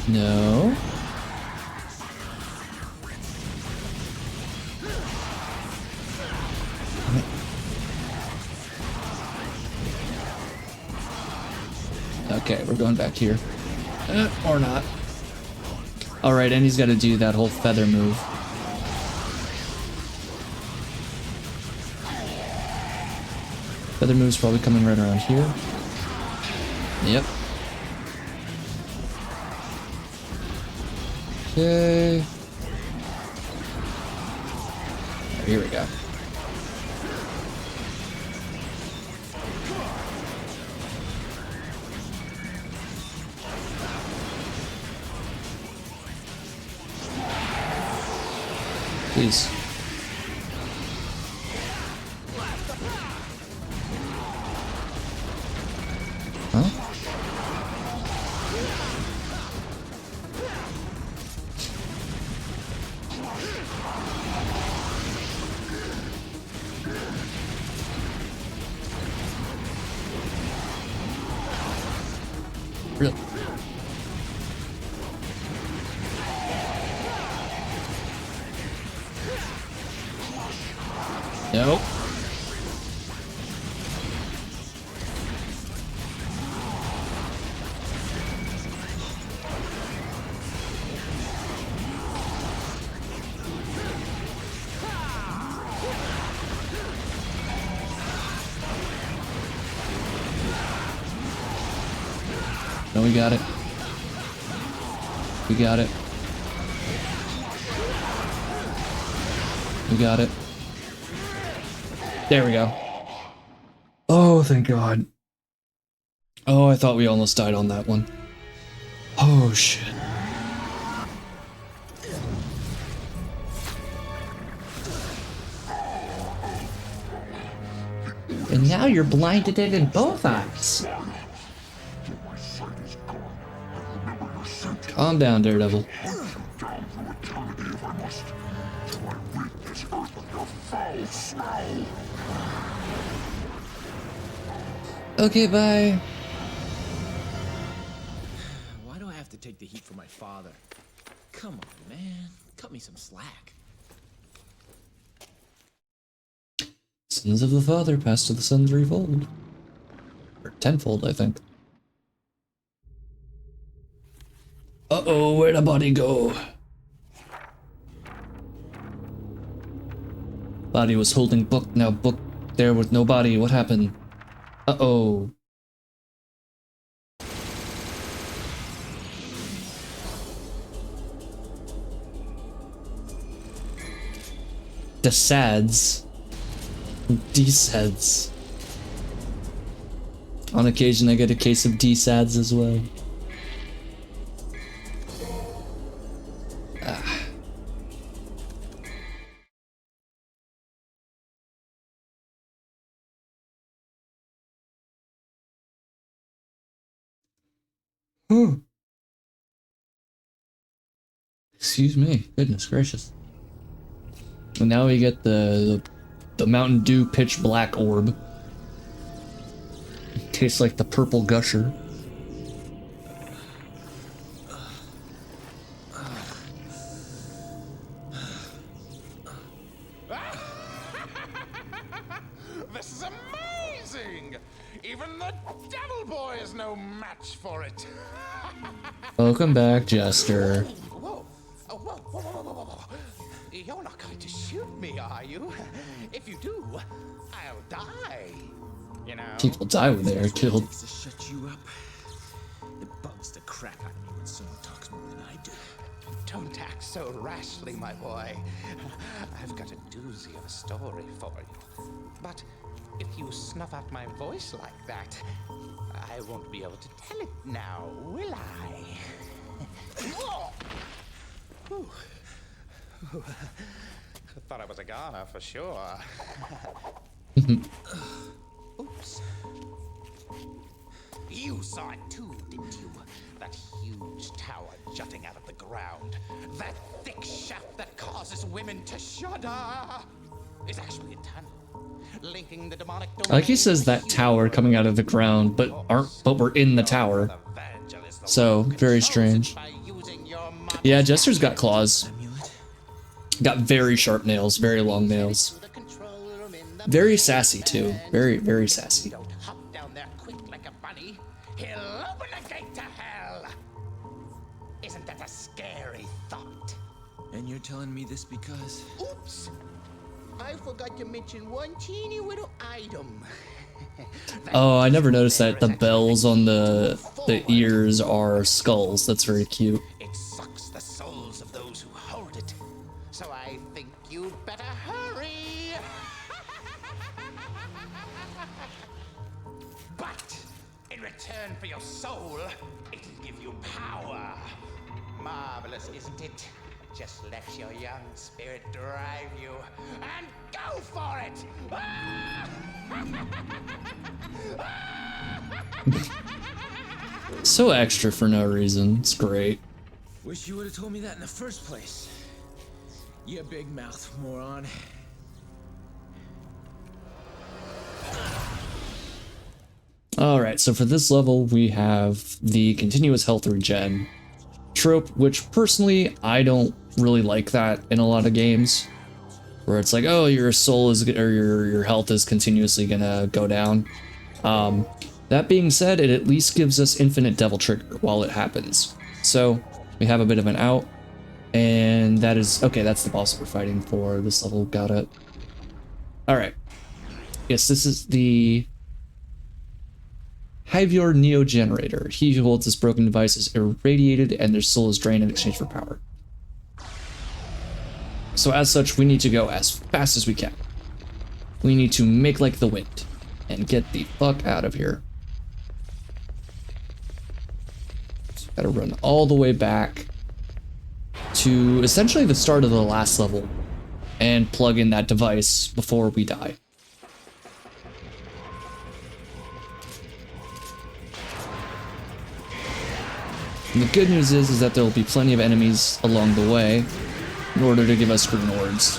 No. Okay, we're going back here. Or not. Alright, and he's got to do that whole feather move. Feather move's probably coming right around here. Yep. Okay. Here we go. Please. Nope. No, we got it. We got it. We got it. There we go. Oh, thank God. Oh, I thought we almost died on that one. Oh, shit. And now you're blinded in both eyes. Calm down, Daredevil. Okay, bye. Why do I have to take the heat for my father? Come on, man. Cut me some slack. Sins of the father passed to the son threefold. Or tenfold, I think. Uh-oh, where'd the body go? Body was holding book, now book there with no body. What happened? Uh-oh. The sads. D-sads. On occasion I get a case of D-sads as well. Excuse me. Goodness gracious. And now we get the Mountain Dew pitch black orb. It tastes like the purple gusher. This is amazing! Even the Devil Boy is no match for it. Welcome back, Jester. Whoa. Oh, whoa, whoa, whoa, whoa, whoa, whoa. You're not going to shoot me, are you? If you do, I'll die. You know? People die when they are killed. To shut you up. It bugs the crap out of me when someone talks more than I do. Don't act so rashly, my boy. I've got a doozy of a story for you. But if you snuff out my voice like that, I won't be able to tell it now, will I? Whew. Thought I was a goner for sure. Oops. You saw it too, didn't you? That huge tower jutting out of the ground. That thick shaft that causes women to shudder. Is actually a tunnel linking the demonic domain. Like he says that tower coming out of the ground, but we're in the tower. So, very strange. Yeah, Jester's got claws. Got very sharp nails, very long nails. Very sassy too. Very, very sassy. Don't hop down there quick like a bunny. He'll open the gate to hell. Isn't that a scary thought? And you're telling me this because... Oops. I forgot to mention one teeny little item. Oh, I never noticed that the bells on the ears are skulls. That's very cute. It sucks the souls of those who hold it. So I think you'd better hurry. But in return for your soul, it'll give you power. Marvelous, isn't it? Just let your young spirit drive you and go for it. So extra for no reason. It's great. Wish you would have told me that in the first place. You big mouth moron. Alright, so for this level we have the continuous health regen trope, which personally I don't really like that in a lot of games. where it's like, oh, your soul is, or your health is continuously gonna go down. That being said, it at least gives us infinite devil trigger while it happens. So we have a bit of an out, and that is, okay, that's the boss we're fighting for this level. Got it. All right. Yes, this is the Hyvior Neo Generator. He who holds this broken device is irradiated and their soul is drained in exchange for power. So as such, we need to go as fast as we can. We need to make like the wind and get the fuck out of here. So gotta run all the way back to essentially the start of the last level and plug in that device before we die. And the good news is that there will be plenty of enemies along the way in order to give us green orbs.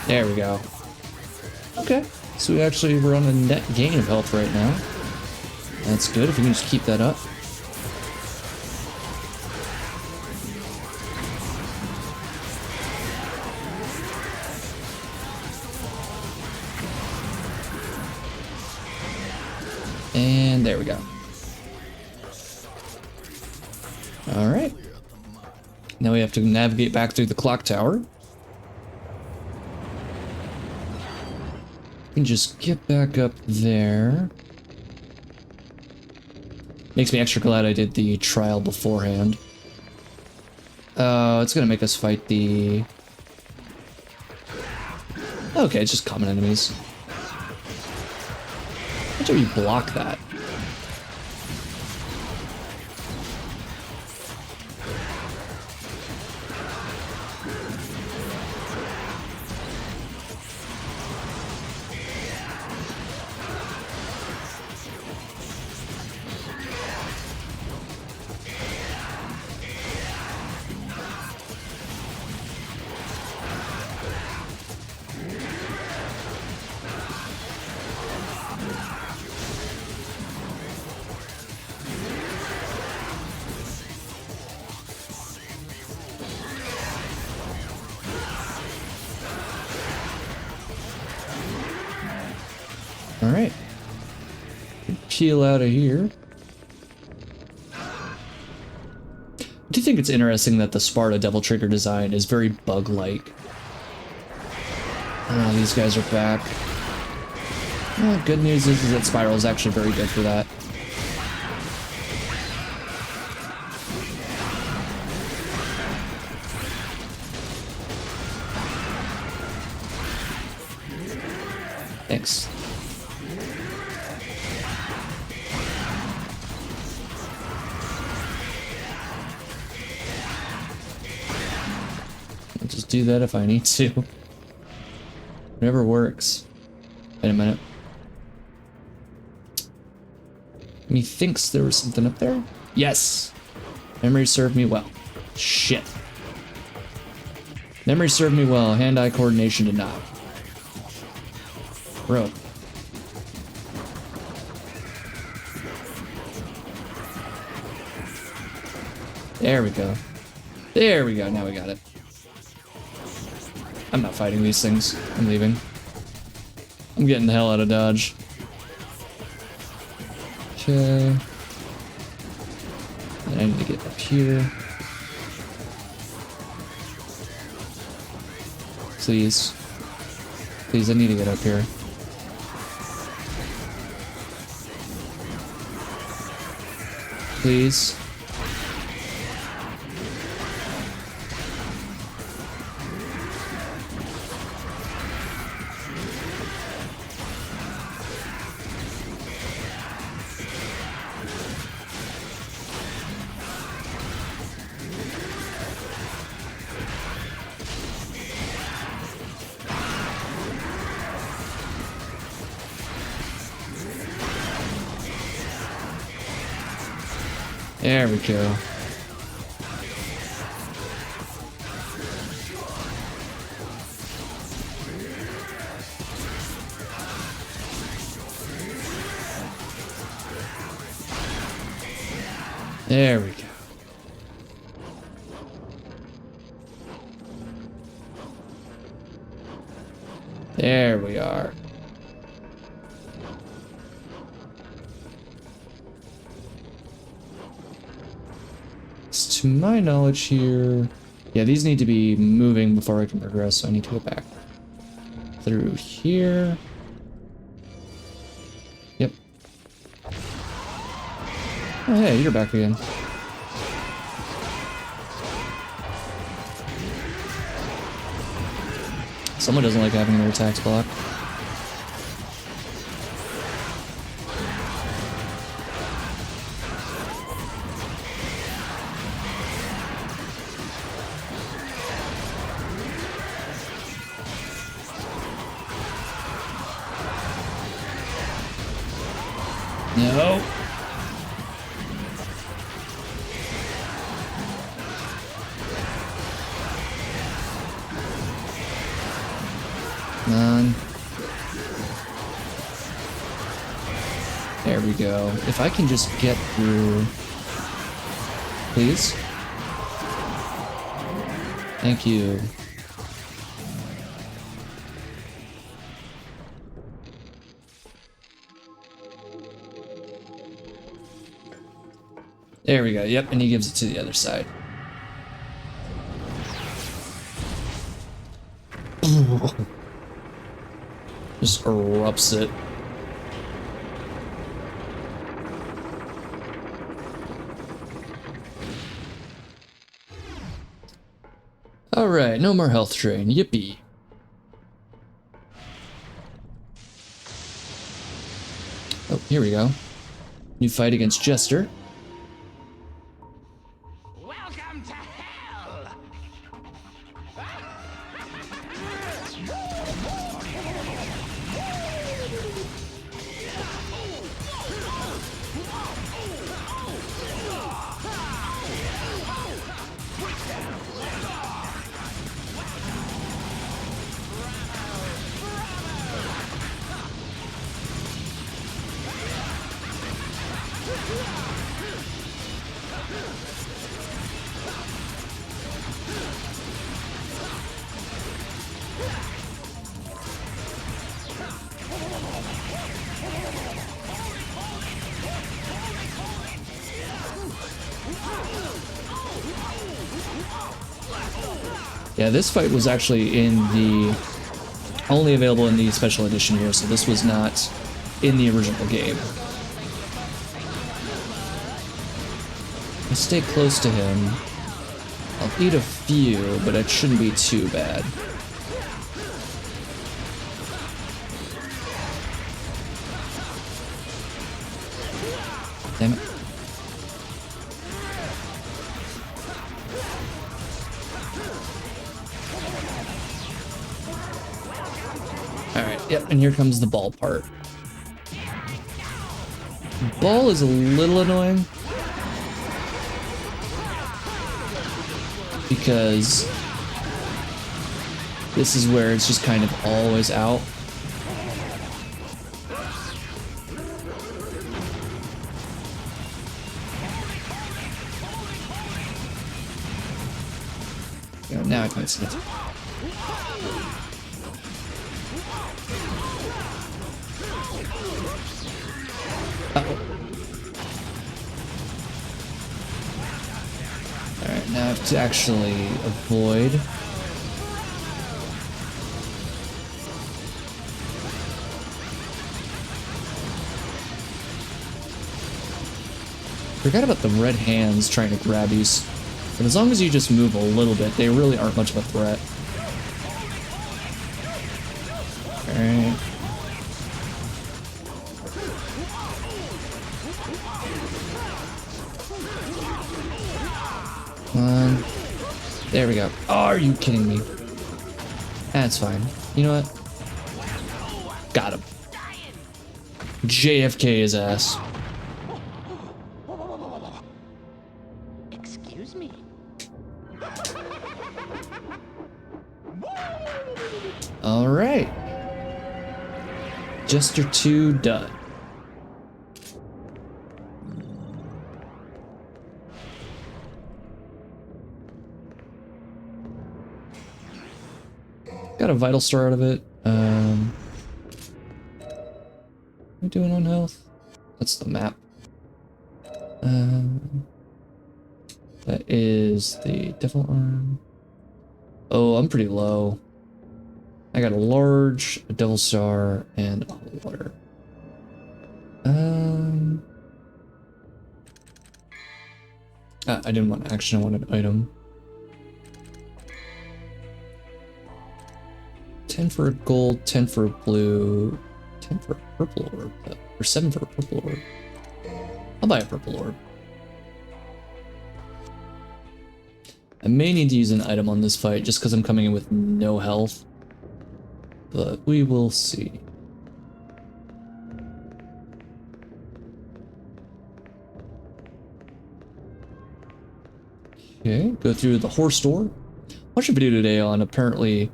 There we go. Okay, so we actually were on a net gain of health right now. That's good if we can just keep that up. And there we go. All right. Now we have to navigate back through the clock tower. We can just get back up there. Makes me extra glad I did the trial beforehand. It's gonna make us fight the... Okay, it's just common enemies. How do we block that? Alright. Peel out of here. I do think it's interesting that the Sparta Devil Trigger design is very bug-like. Oh, these guys are back. Well, good news is that Spiral is actually very good for that. Thanks. I'll just do that if I need to. Whatever works. Wait a minute. Methinks there was something up there? Yes! Memory served me well. Shit. Memory served me well, hand-eye coordination did not. Bro. There we go. There we go, now we got it. I'm not fighting these things. I'm leaving. I'm I'm getting the hell out of dodge. Okay. And I need to get up here. Please. Please, I need to get up here. Please. There we go. There we go. There we are. To my knowledge here, yeah, these need to be moving before I can progress, so I need to go back through here. Yep. Oh, hey, you're back again. Someone doesn't like having their attacks blocked. No. Come on. There we go. If I can just get through. Please. Thank you. There we go. Yep, and he gives it to the other side. Just erupts it. Alright, no more health drain. Yippee. Oh, here we go. New fight against Jester. Welcome to hell! Yeah, this fight was actually in the only available in the special edition here, so this was not in the original game. I'll stay close to him. I'll eat a few, but it shouldn't be too bad. Damn it. Alright, yep, and here comes the ball part. Ball is a little annoying. Because this is where it's just kind of always out. You know, now I can see it. Alright, now I have to actually avoid. Forgot about the red hands trying to grab you. But as long as you just move a little bit, they really aren't much of a threat. Alright. Come on. There we go. Oh, are you kidding me? That's fine. You know what? Got him. JFK his ass. Excuse me. All right. Jester 2 done. Got a vital star out of it. What am I doing on health? That's the map. That is the devil arm. Oh, I'm pretty low. I got a large, a devil star, and a holy water. I didn't want action, I wanted item. 10 for a gold, 10 for a blue, 10 for a purple orb, or 7 for a purple orb. I'll buy a purple orb. I may need to use an item on this fight just because I'm coming in with no health. But we will see. Okay, go through the horse door. Watched a video today on apparently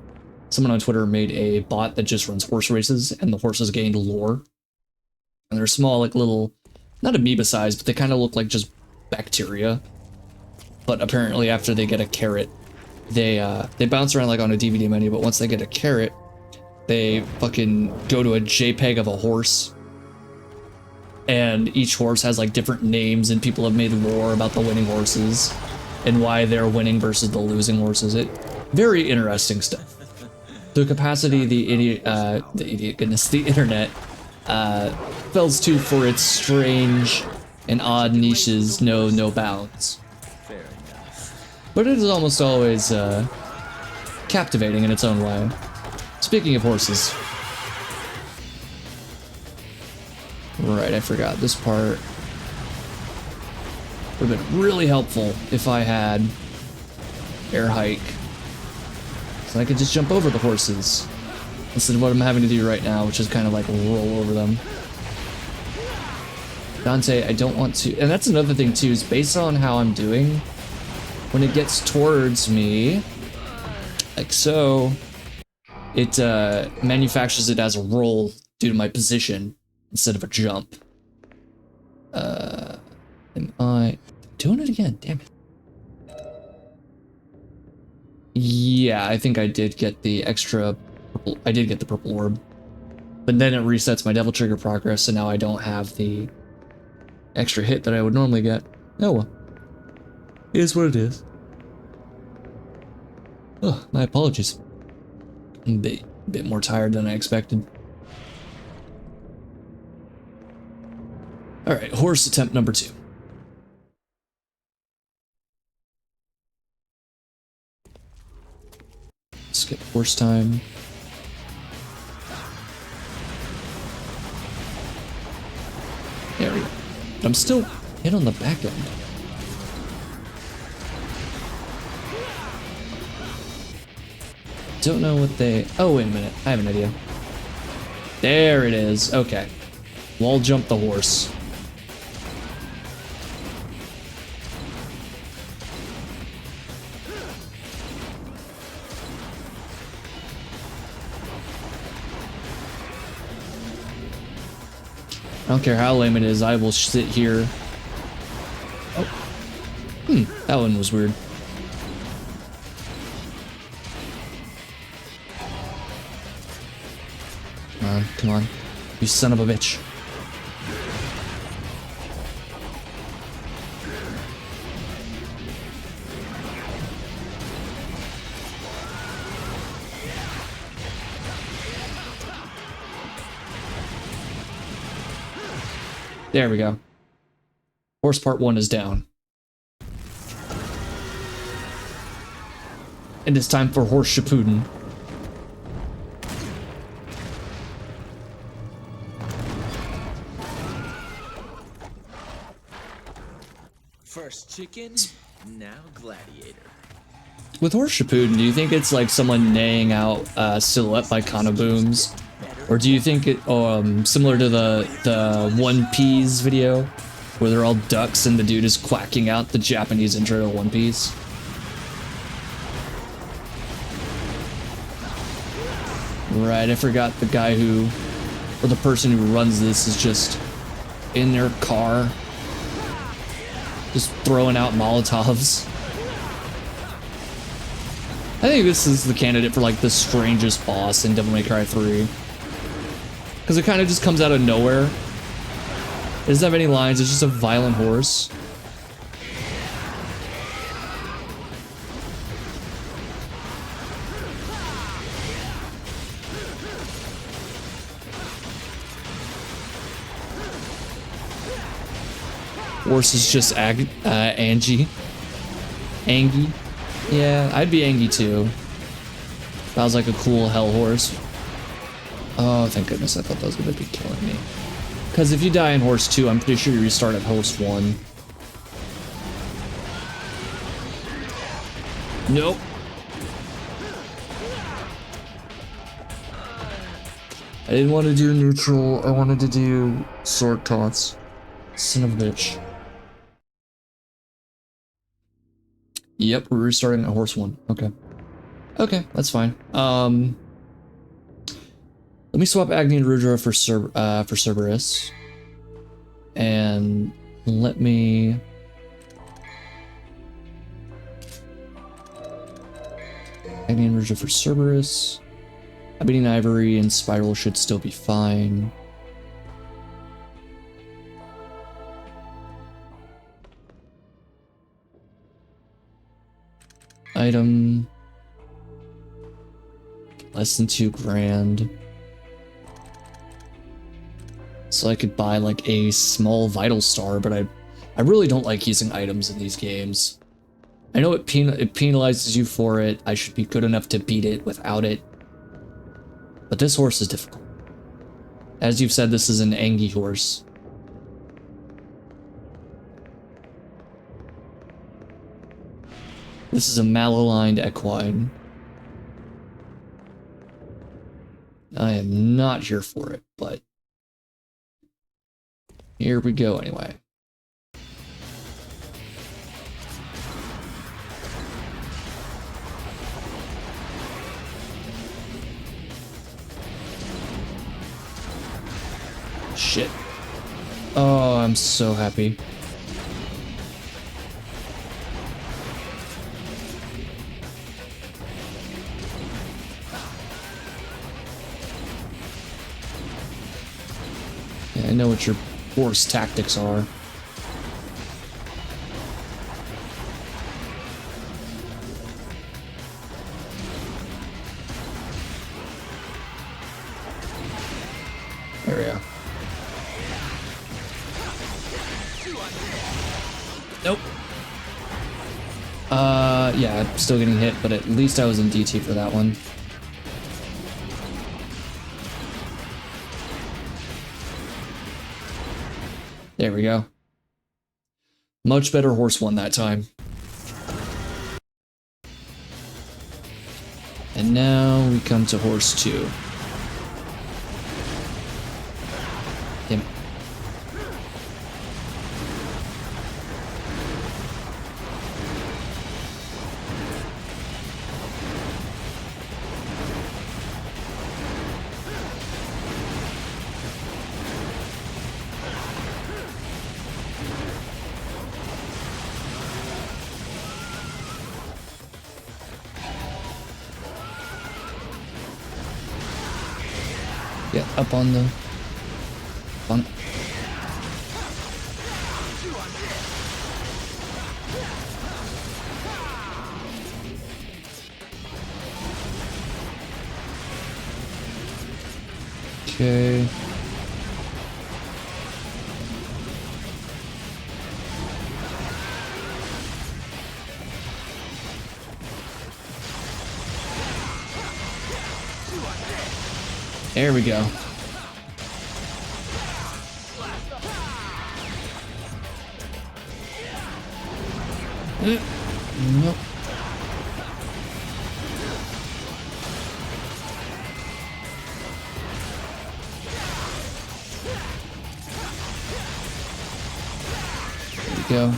someone on Twitter made a bot that just runs horse races and the horses gained lore. And they're small, like little, not amoeba sized, but they kind of look like just bacteria. But apparently after they get a carrot, they bounce around like on a DVD menu, but once they get a carrot, they fucking go to a JPEG of a horse. And each horse has like different names and people have made lore about the winning horses and why they're winning versus the losing horses. Very interesting stuff. The capacity the internet fells to for its strange and odd niches know no bounds. Fair enough. But it is almost always captivating in its own way. Speaking of horses. Right, I forgot this part. Would have been really helpful if I had air hike. So I could just jump over the horses. Instead of what I'm having to do right now, which is kind of like roll over them. Dante, I don't want to... And that's another thing too, is based on how I'm doing, when it gets towards me, like so, it manufactures it as a roll due to my position instead of a jump. Am I doing it again? Damn it. Yeah, I think I did get the extra purple. I did get the purple orb. But then it resets my devil trigger progress, so now I don't have the extra hit that I would normally get. Oh well. It is what it is. Oh, my apologies. I'm a bit more tired than I expected. Alright, horse attempt number 2. Skip horse time. There we go. But I'm still hit on the back end. Don't know what they... Oh, wait a minute. I have an idea. There it is. Okay. Wall jump the horse. I don't care how lame it is, I will sit here. Oh. That one was weird. Come on, you son of a bitch. There we go. Horse part 1 is down. And it's time for horse Shippuden. First chicken, now gladiator. With horse Shippuden, do you think it's like someone neighing out silhouette by booms? Or do you think it similar to the One Piece video where they're all ducks and the dude is quacking out the Japanese intro to One Piece? Right, I forgot the guy who, or the person who runs this is just in their car, just throwing out Molotovs. I think this is the candidate for like the strangest boss in Devil May Cry 3. Because it kind of just comes out of nowhere. It doesn't have any lines, it's just a violent horse. Horse is just Angie. Angie. Yeah, I'd be Angie too. That was like a cool hell horse. Oh, thank goodness, I thought that was gonna be killing me. Because if you die in horse 2, I'm pretty sure you restart at horse 1. Nope. I didn't want to do neutral, I wanted to do sword taunts. Son of a bitch. Yep, we're restarting at horse 1. Okay. Okay, that's fine. Let me swap Agni and Rudra for Cerberus. And let me... Agni and Rudra for Cerberus. Ebony, Ivory, and Spiral should still be fine. Item. Less than $2,000. So I could buy like a small vital star, but I really don't like using items in these games. I know it penalizes you for it. I should be good enough to beat it without it. But this horse is difficult. As you've said, this is an Angie horse. This is a malaligned equine. I am not here for it, but here we go anyway. Shit. Oh, I'm so happy. Yeah, I know what your horse tactics are. There we go. Nope. Yeah, I'm still getting hit, but at least I was in DT for that one. There we go. Much better horse one that time. And now we come to horse 2. Damn it. Yeah, up on the... on... Okay. There we go. Nope. There we go.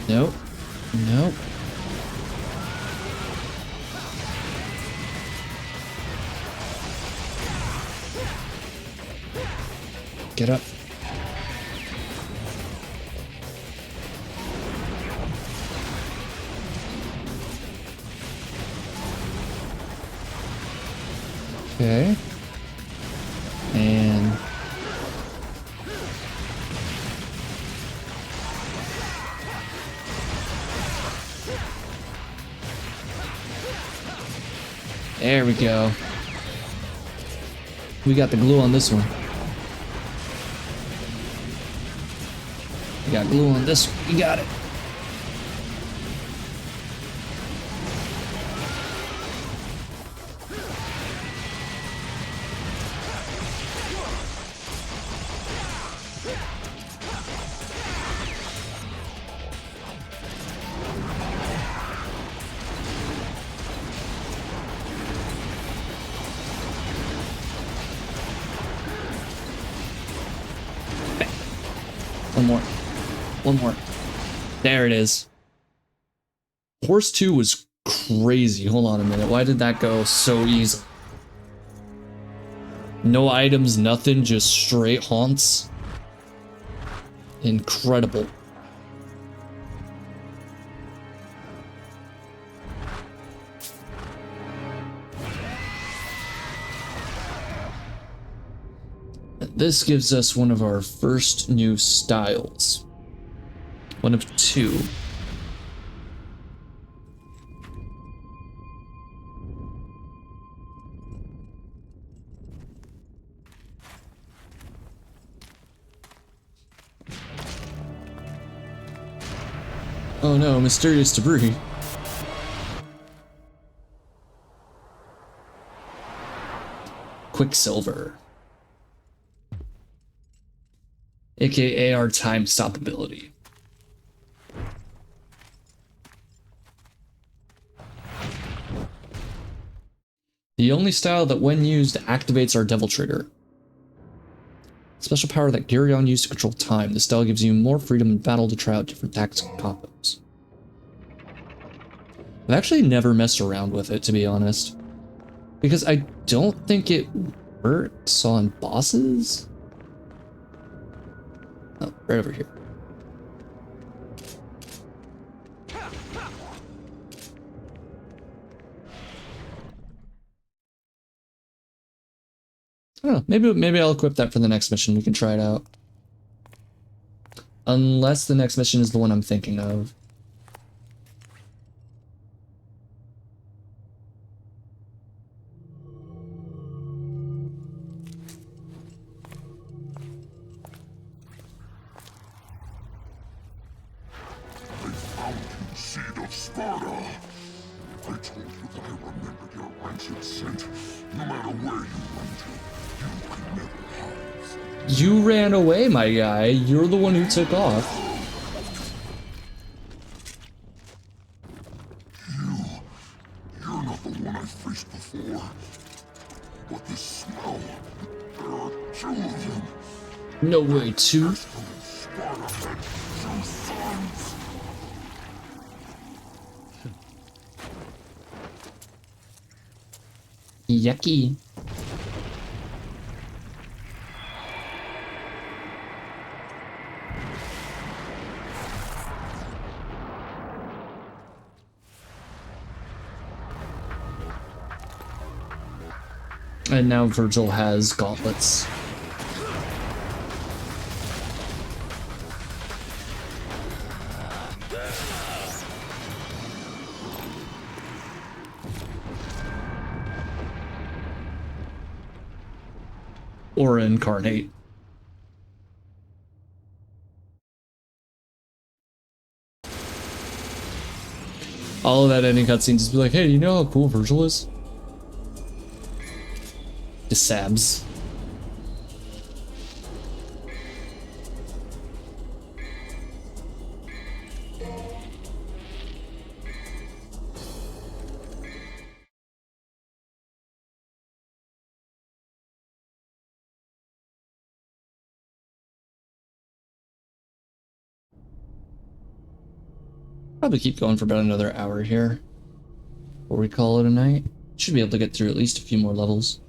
Nope. Nope. Get up. Okay. And there we go. We got the glue on this one. We got glue on this one. We got it. One more. One more. There it is. Horse 2 was crazy. Hold on a minute. Why did that go so easy? No items, nothing, just straight haunts. Incredible. This gives us one of our first new styles. One of two. Oh no, mysterious debris. Quicksilver. AKA our time stop ability. The only style that when used activates our devil trigger. Special power that Gyrion used to control time. This style gives you more freedom in battle to try out different tactics and combos. I've actually never messed around with it, to be honest. Because I don't think it works on bosses. Oh, right over here. I don't know, maybe I'll equip that for the next mission. We can try it out. Unless the next mission is the one I'm thinking of. I found you, seed of Sparta. I told you that I remembered your rancid scent. No matter where you went to, you could never hide from me. You ran away, my guy. You're the one who took off. You're not the one I faced before. But the smell, there are two of them. No way, two? Sparta had two sons. Yucky. And now Virgil has gauntlets. or incarnate. All of that ending cutscene just be like, hey, you know how cool Virgil is? Just sabs. Probably keep going for about another hour here before we call it a night. Should be able to get through at least a few more levels.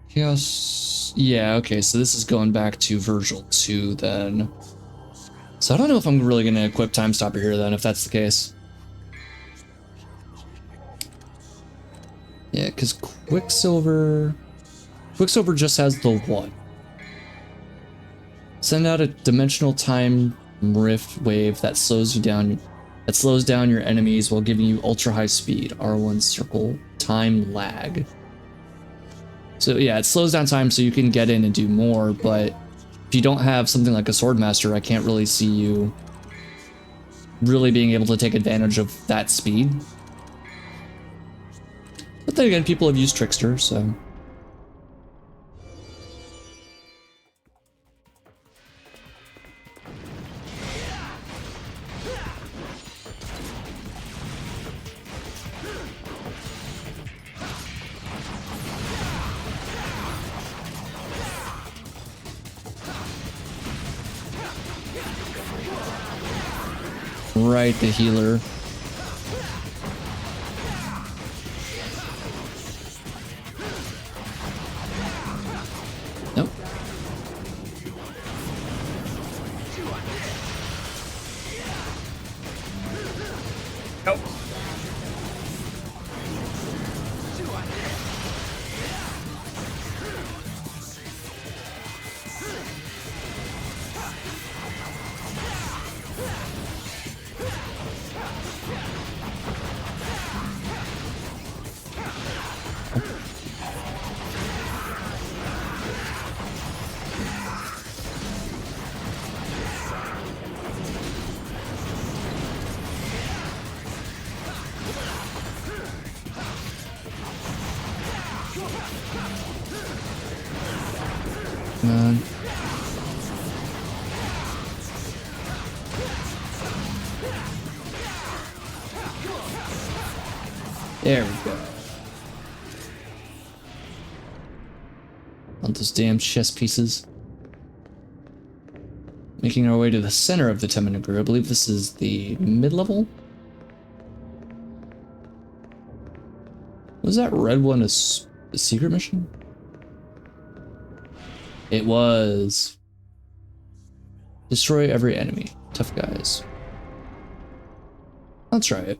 Chaos. Yeah, okay, so this is going back to Virgil 2 then. So I don't know if I'm really gonna equip Time Stopper here then, if that's the case. Yeah, because Quicksilver just has the what? Send out a dimensional time rift wave that slows down your enemies while giving you ultra high speed. R1 circle time lag. So yeah, it slows down time so you can get in and do more, but if you don't have something like a Swordmaster, I can't really see you really being able to take advantage of that speed. But then again, people have used Trickster, so... Right, the healer. Nope. Nope. There we go. On those damn chess pieces. Making our way to the center of the Temenagru. I believe this is the mid-level? Was that red one a secret mission? It was. Destroy every enemy. Tough guys. I'll try it.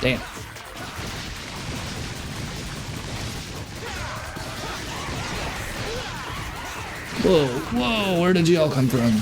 Damn. Whoa, whoa, where did you all come from?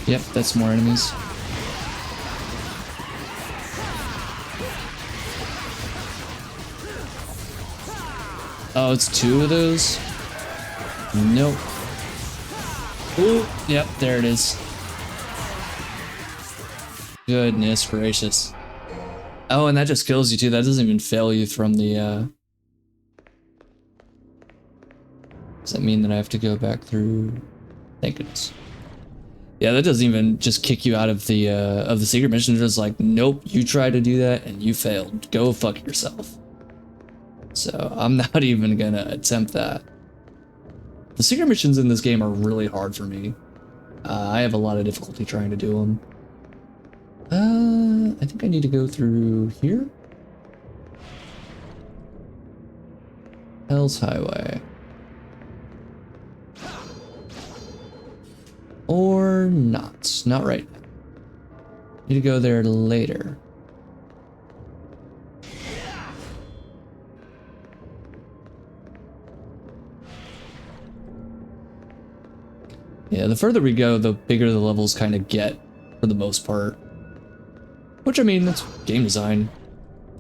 Yep, that's more enemies. Oh, it's two of those? Nope. Ooh, yep, there it is. Goodness gracious. Oh, and that just kills you too. That doesn't even fail you from the, Does that mean that I have to go back through? Thank goodness. Yeah, that doesn't even just kick you out of the secret mission. It's just like, nope, you tried to do that and you failed. Go fuck yourself. So I'm not even gonna attempt that. The secret missions in this game are really hard for me. I have a lot of difficulty trying to do them. I think I need to go through here. Hell's Highway. Or not. Not right now. Need to go there later. Yeah, the further we go, the bigger the levels kind of get, for the most part. Which, I mean, that's game design.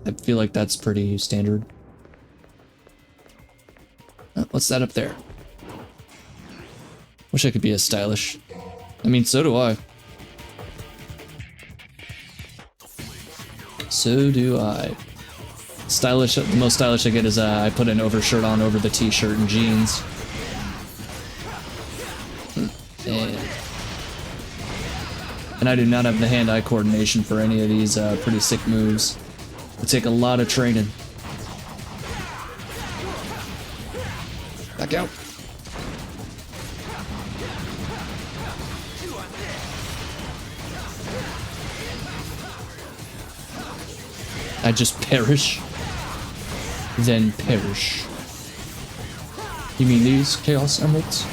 I feel like that's pretty standard. What's that up there? Wish I could be as stylish. I mean, so do I. So do I. Stylish, the most stylish I get is I put an overshirt on over the t-shirt and jeans. And I do not have the hand-eye coordination for any of these pretty sick moves. It would take a lot of training. Back out. I just perish. Then perish. You mean these Chaos Emeralds?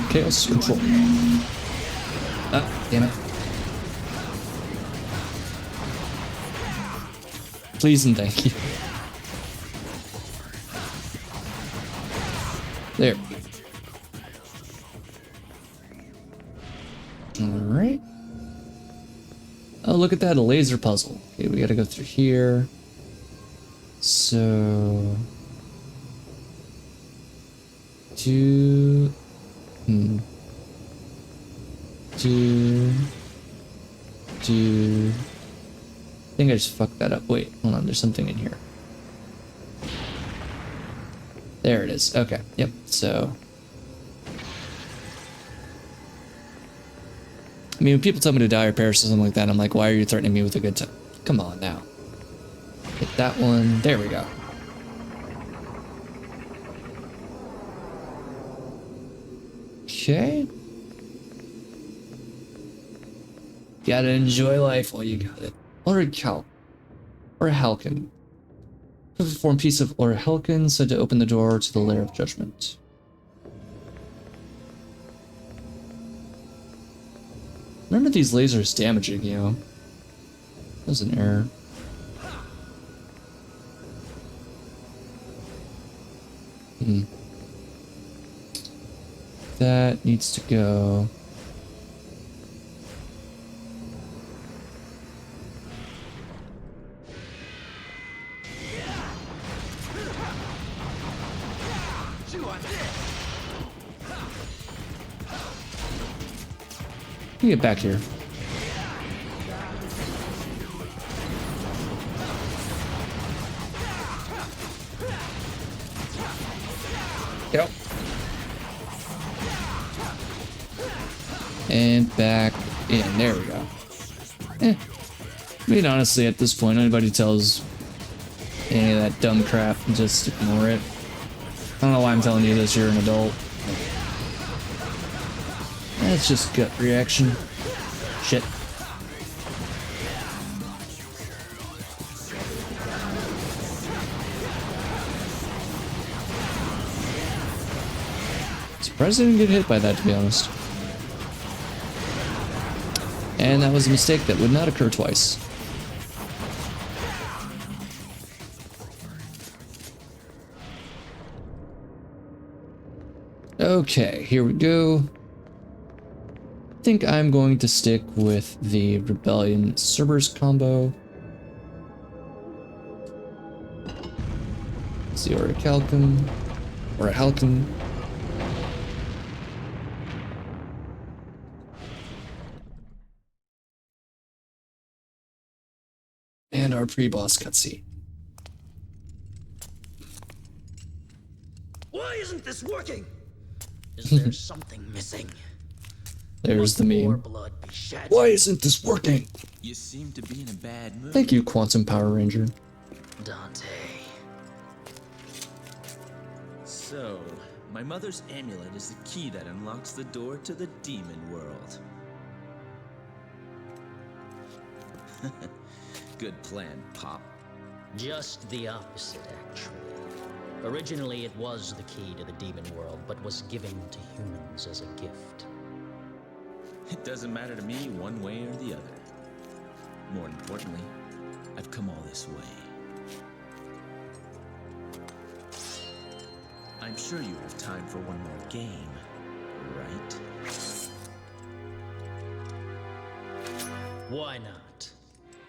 Chaos Control. Ah, damn it. Please and thank you. There. Alright. Oh, look at that, a laser puzzle. Okay, we gotta go through here. So... I think I just fucked that up. Wait, hold on, there's something in here. There it is. Okay, yep, so... I mean, when people tell me to die or perish or something like that, I'm like, why are you threatening me with a good time? Come on now. Hit that one. There we go. Okay. Gotta enjoy life while you got it. Or Halkin. Form piece of Halkin said to open the door to the lair of judgment. None of these lasers damaging you. That was an error. That needs to go. Let me get back here. Yep. And back in. There we go. I mean, honestly, at this point, anybody tells any of that dumb crap and just ignore it. I don't know why I'm telling you this, you're an adult. That's just gut reaction. Shit. Surprised I didn't get hit by that, to be honest. And that was a mistake that would not occur twice. Okay, here we go. I think I'm going to stick with the Rebellion Cerberus combo. Let's see, Orichalcum. And our pre-boss cutscene. Why isn't this working? Is there something missing? There's the More meme. blood be shed. Why isn't this working? You seem to be in a bad mood. Thank you, Quantum Power Ranger. Dante. So, my mother's amulet is the key that unlocks the door to the demon world. Good plan, Pop. Just the opposite, actually. Originally, it was the key to the demon world, but was given to humans as a gift. It doesn't matter to me one way or the other. More importantly, I've come all this way. I'm sure you have time for one more game, right? Why not?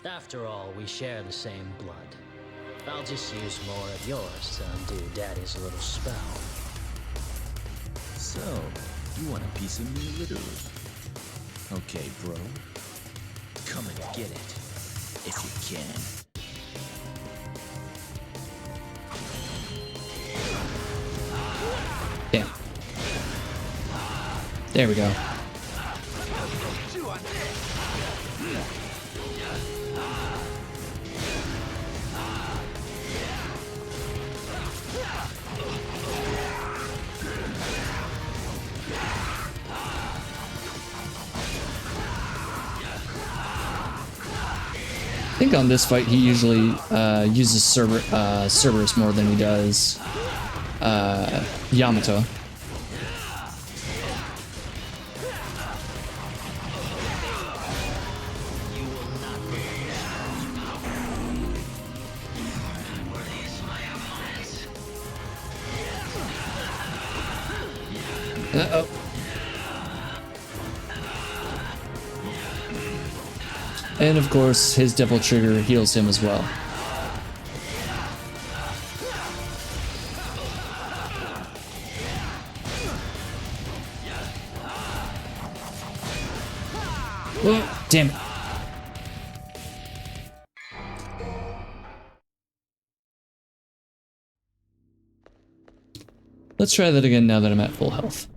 After all, we share the same blood. I'll just use more of yours to undo Daddy's little spell. So, you want a piece of me literally? Okay, bro. Come and get it, if you can. Damn. There we go. I think on this fight he usually uses Cerberus more than he does Yamato. Uh-oh. And of course, his Devil Trigger heals him as well. Whoa, damn it. Let's try that again now that I'm at full health.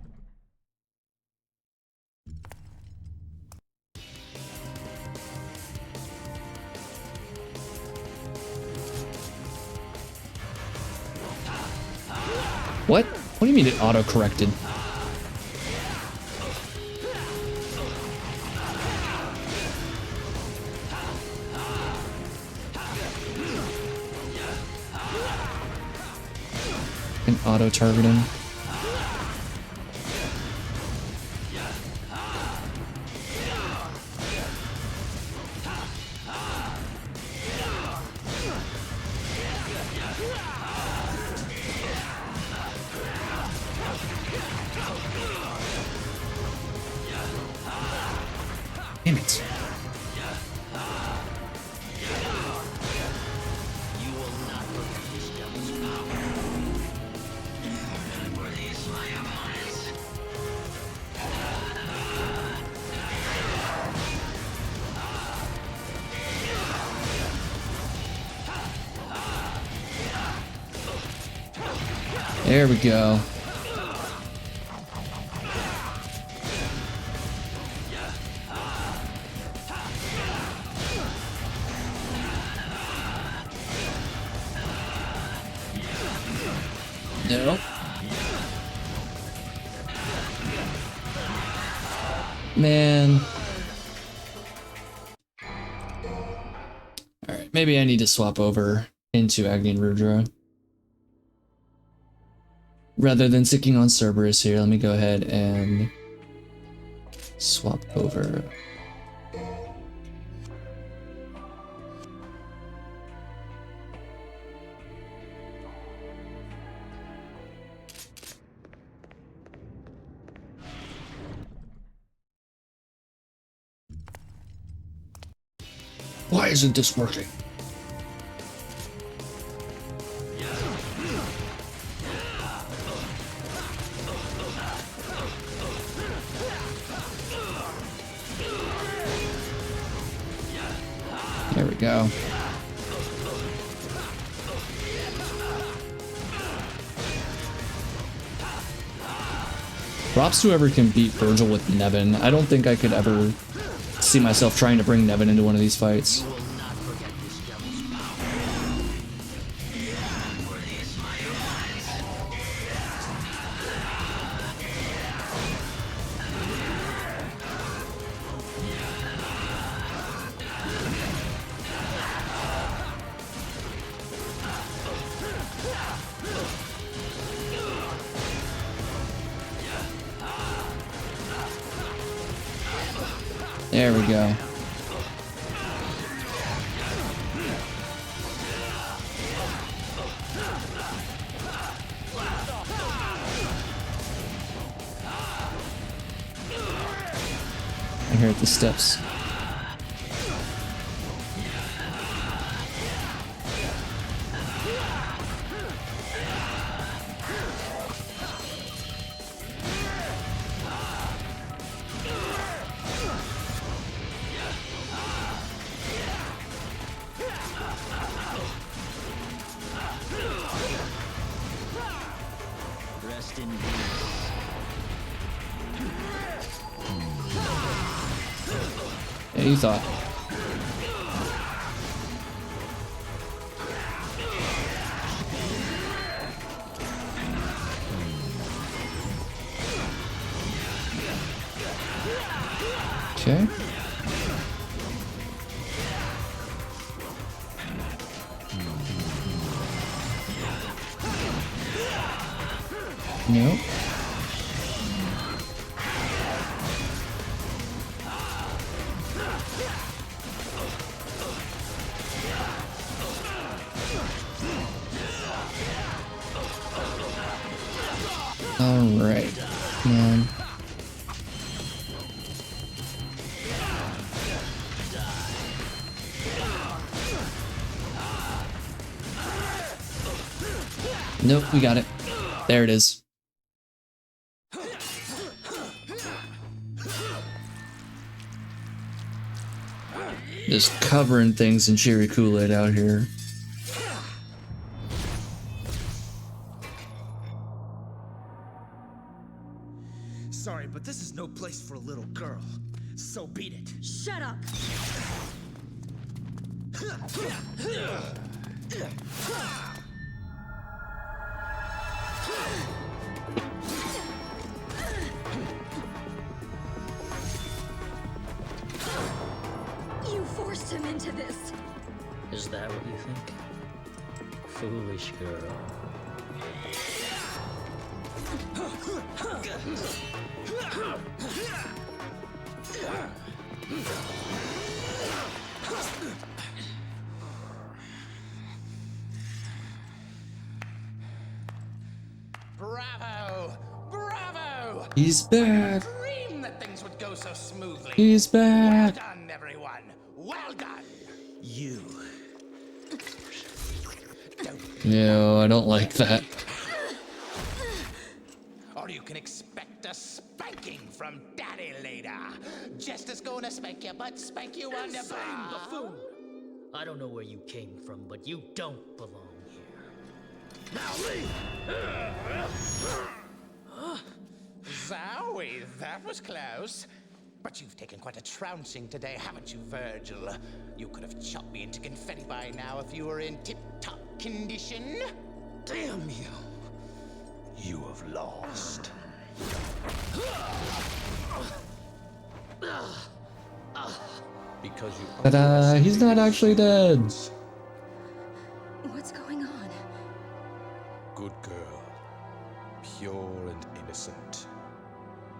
What? What do you mean it auto-corrected? An auto-targeting. Damn it. There we go. No. Man. Alright, maybe I need to swap over into Agni and Rudra. Rather than sticking on Cerberus here, let me go ahead and swap over. Why isn't this working? There we go. Props to whoever can beat Virgil with Nevin. I don't think I could ever see myself trying to bring Nevin into one of these fights. There we go. I'm here at the steps. Rest in peace. Yeah, you thought. Okay. Nope. All right, man. Nope, we got it. There it is. Just covering things in cherry Kool-Aid out here. Sorry, but this is no place for a little girl. So beat it. Shut up! You forced him into this. Is that what you think? Foolish girl. Bravo! Bravo! He's back. Dream that things would go so smoothly. He's Well back. done, everyone. Well done. You. No, I don't like that. Or you can expect a spanking from Daddy later. Just as gonna spank you, but spank you underbar. Buffoon! I don't know where you came from, but you don't belong here. Zowie, that was close. But you've taken quite a trouncing today, haven't you, Virgil? You could have chopped me into confetti by now if you were in tip-top condition. Damn you. You have lost. Because you Ta-da! He's not actually dead. What's going on? Good girl. Pure and innocent.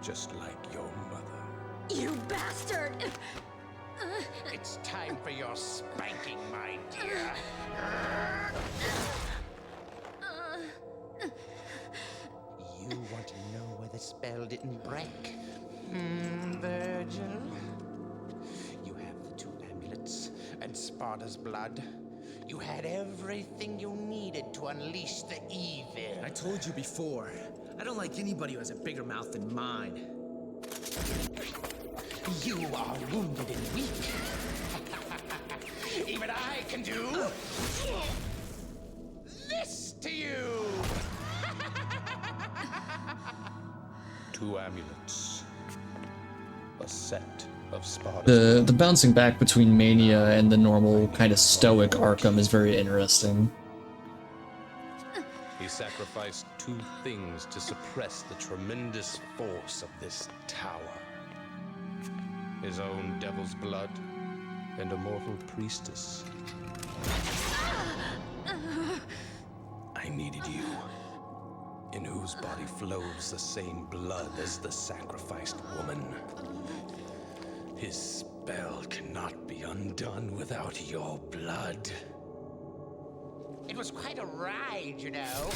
Just like your mother. You bastard! It's time for your spanking, my dear. You want to know where the spell didn't break? Virgil? You have the 2 amulets and Sparta's blood. You had everything you needed to unleash the evil. I told you before, I don't like anybody who has a bigger mouth than mine. You are wounded and weak. Even I can do this to you. 2 amulets. A set of Sparta's. The bouncing back between Mania and the normal kind of stoic Arkham is very interesting. He sacrificed 2 things to suppress the tremendous force of this tower. His own devil's blood and a mortal priestess. I needed you, in whose body flows the same blood as the sacrificed woman. His spell cannot be undone without your blood. It was quite a ride, you know.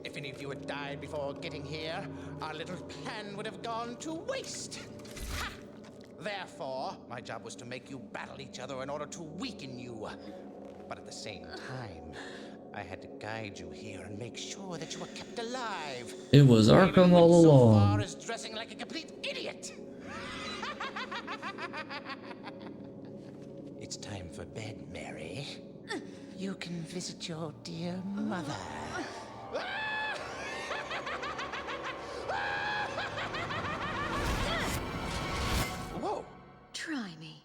If any of you had died before getting here, our little plan would have gone to waste. Ha! Therefore, my job was to make you battle each other in order to weaken you. But at the same time, I had to guide you here and make sure that you were kept alive. It was Arkham Even all went so far along. as dressing like a complete idiot. It's time for bed, Mary. You can visit your dear mother. Whoa! Try me.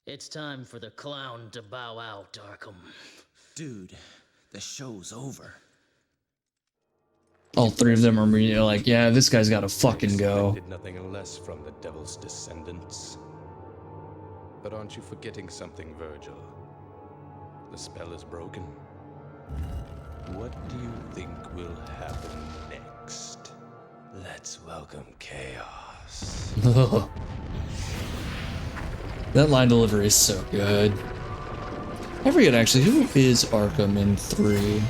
It's time for the clown to bow out, Arkham. Dude, the show's over. All 3 of them are like, yeah, this guy's gotta fucking go. Did nothing less from the devil's descendants. But aren't you forgetting something, Virgil? The spell is broken. What do you think will happen next? Let's welcome chaos. That line delivery is so good. I forget actually, who is Arkham in 3?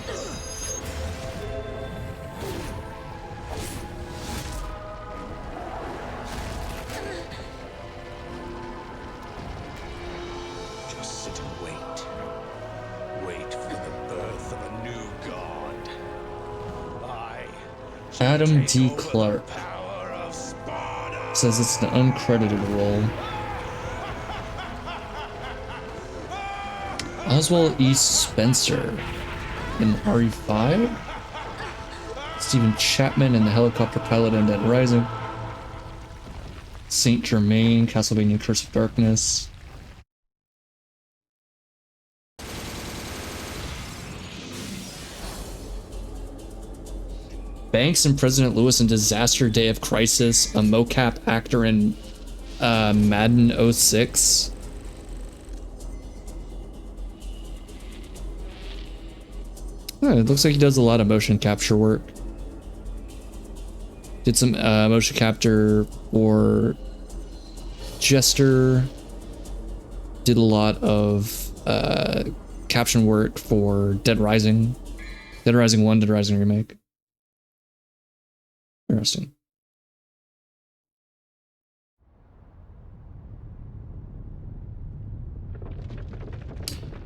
Just sit and wait. Wait for the birth of a new god. I shall Adam take D. over the Clark power of Sparta. says it's an uncredited role. Oswald E. Spencer in RE5? Stephen Chapman in The Helicopter Pilot in Dead Rising. Saint Germain, Castlevania Curse of Darkness. Banks and President Lewis in Disaster Day of Crisis, a mocap actor in Madden 06. Oh, it looks like he does a lot of motion capture work. Did some motion capture for Jester. Did a lot of caption work for Dead Rising. Dead Rising 1, Dead Rising Remake. Interesting.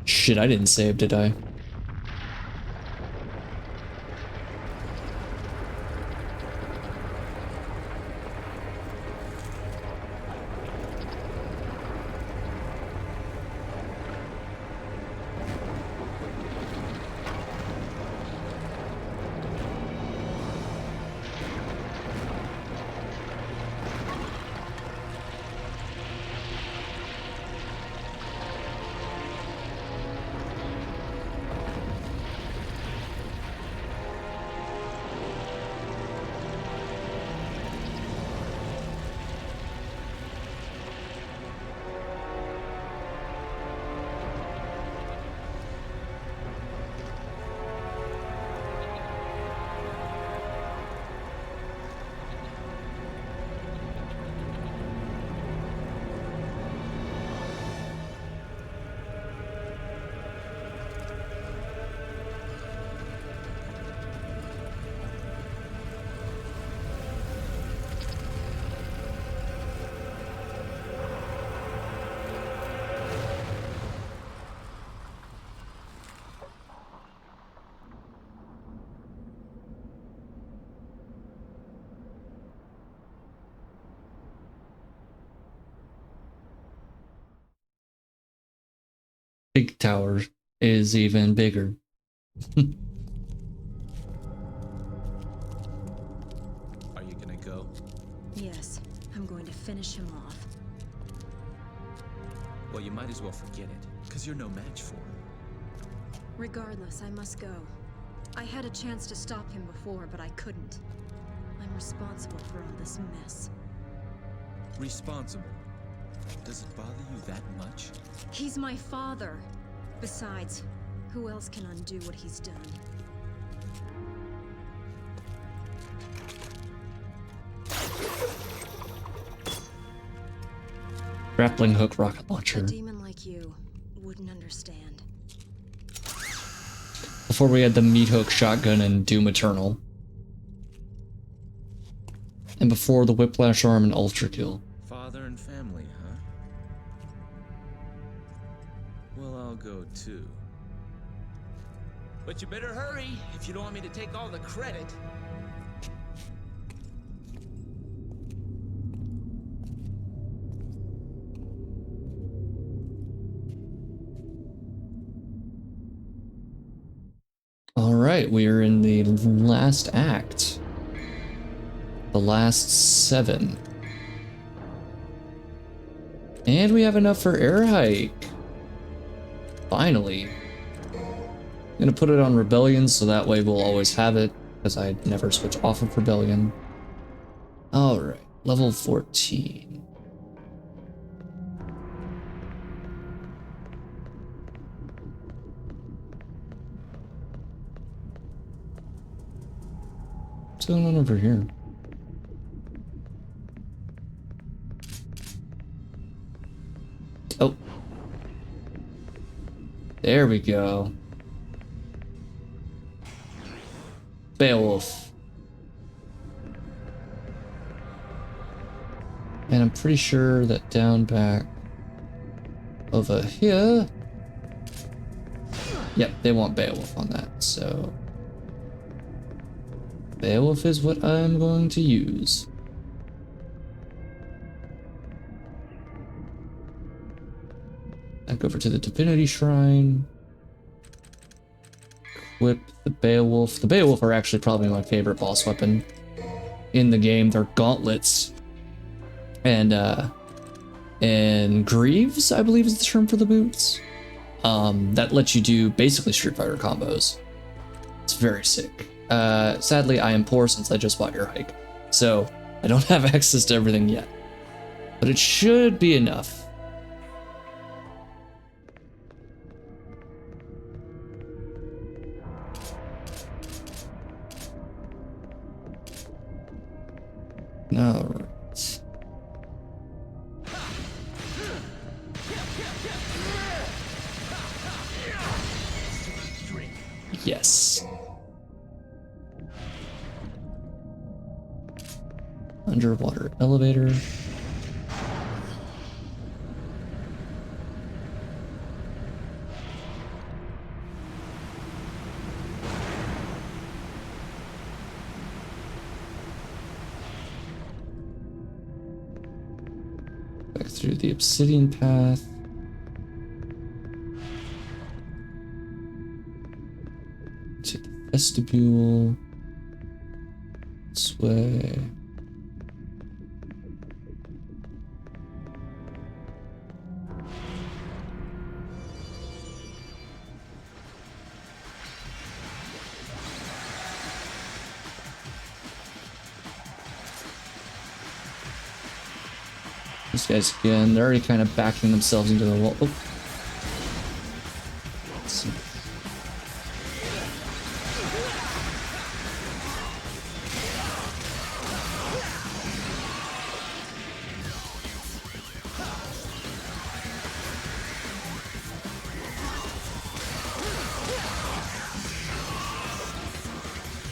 Shit, I didn't save, did I? big tower is even bigger. Are you gonna go? Yes, I'm going to finish him off. Well, you might as well forget it, because you're no match for him. Regardless, I must go. I had a chance to stop him before, but I couldn't. I'm responsible for all this mess. Responsible? Does it bother you that much? He's my father. Besides, who else can undo what he's done? Grappling hook rocket A launcher. demon like you wouldn't understand. Before we had the meat hook shotgun and Doom Eternal. And before the whiplash arm and ultra kill. Father and family, huh? Well, I'll go too. But you better hurry if you don't want me to take all the credit. Alright, we are in the last act. The last 7. And we have enough for air hike. Finally. I'm gonna put it on Rebellion so that way we'll always have it, because I never switch off of Rebellion. Alright, level 14. What's going on over here? Oh. There we go. Beowulf. And I'm pretty sure that down back over here. Yep, they want Beowulf on that, so Beowulf is what I'm going to use. Back over to the Divinity Shrine. Equip the Beowulf. The Beowulf are actually probably my favorite boss weapon in the game. They're gauntlets. And greaves, I believe is the term for the boots. That lets you do basically Street Fighter combos. It's very sick. Sadly, I am poor since I just bought Air Hike, so I don't have access to everything yet. But it should be enough. Alright. Yes. Underwater elevator. Back through the obsidian path. To the vestibule. This way. These guys again, they're already kind of backing themselves into the wall. Oh. Let's see.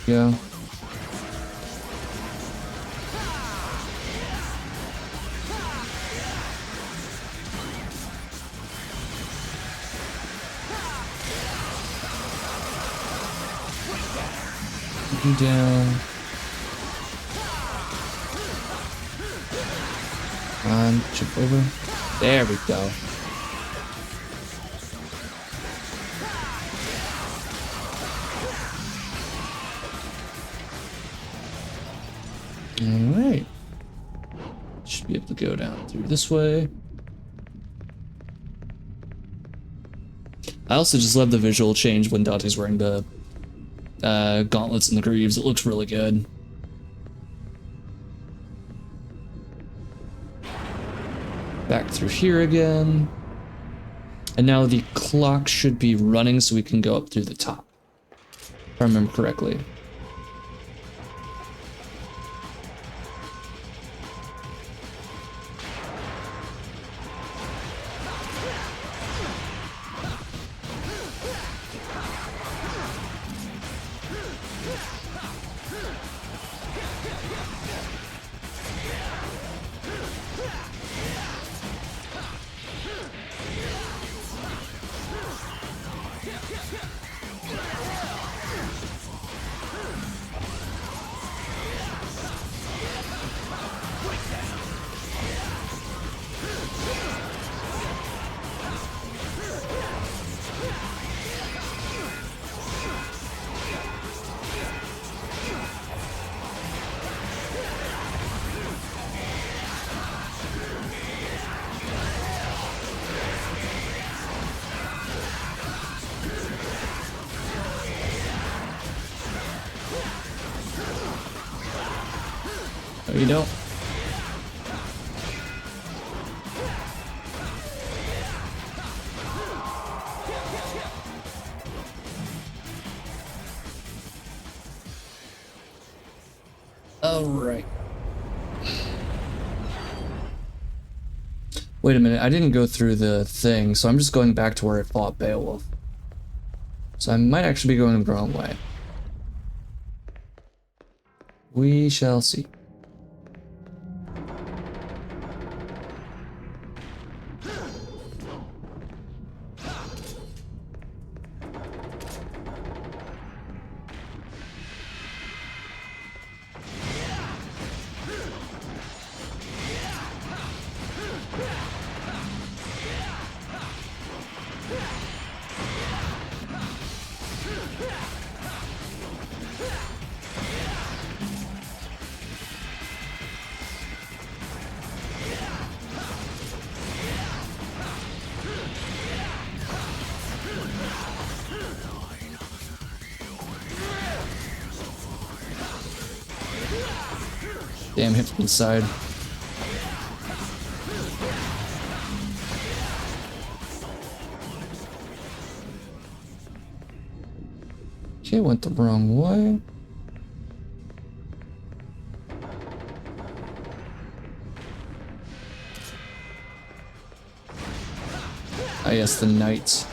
Go. You down. Come on, jump over. There we go. Alright. Should be able to go down through this way. I also just love the visual change when Dante's wearing the gauntlets and the greaves. It looks really good. Back through here again. And now the clock should be running so we can go up through the top. If I remember correctly. No, you don't. All right. Wait a minute, I didn't go through the thing, so I'm just going back to where I fought Beowulf. So I might actually be going the wrong way. We shall see. Damn, hit from the side. Okay, went the wrong way. Ah, yes, the knights.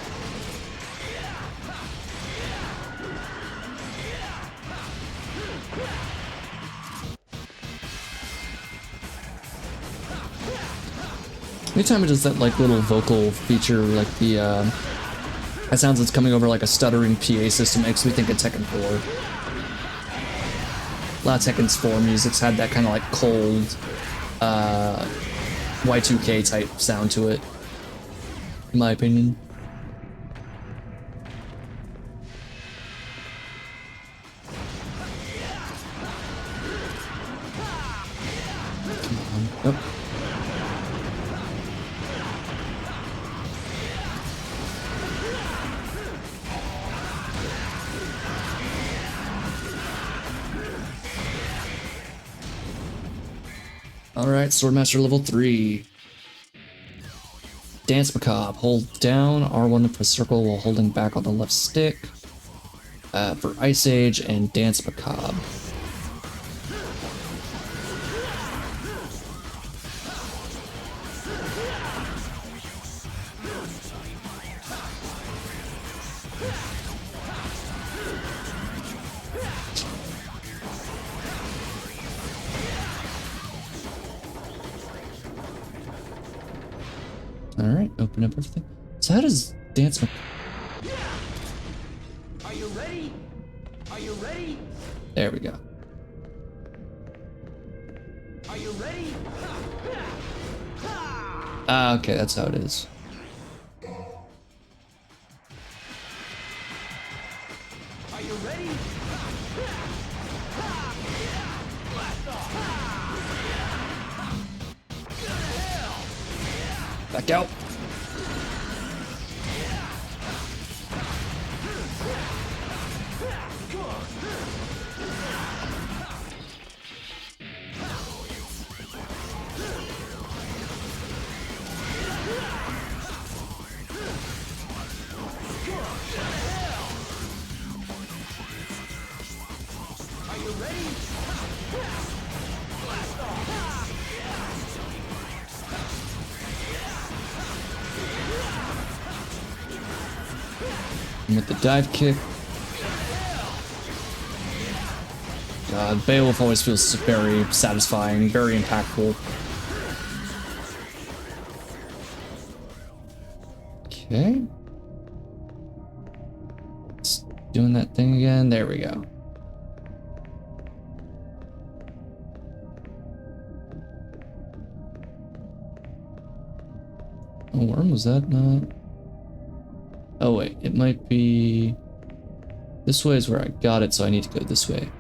Anytime it does that like little vocal feature, like the that sounds that's coming over like a stuttering PA system, makes me think of Tekken 4. A lot of Tekken's 4 music's had that kind of like cold Y2K type sound to it, in my opinion. Come on. Oh. Alright, Swordmaster level 3. Dance Macabre. Hold down R1 for circle while holding back on the left stick. For Ice Age and Dance Macabre. Alright, open up everything. So how does Dance Macabre... Are you ready? Are you ready? There we go. Are you ready? Ah, okay, that's how it is. Are you ready? Blast off! Back out. And with the dive kick. God, Beowulf always feels very satisfying, very impactful. Okay. It's doing that thing again. There we go. Oh, worm, was that not? Oh wait, it might be... This way is where I got it, so I need to go this way.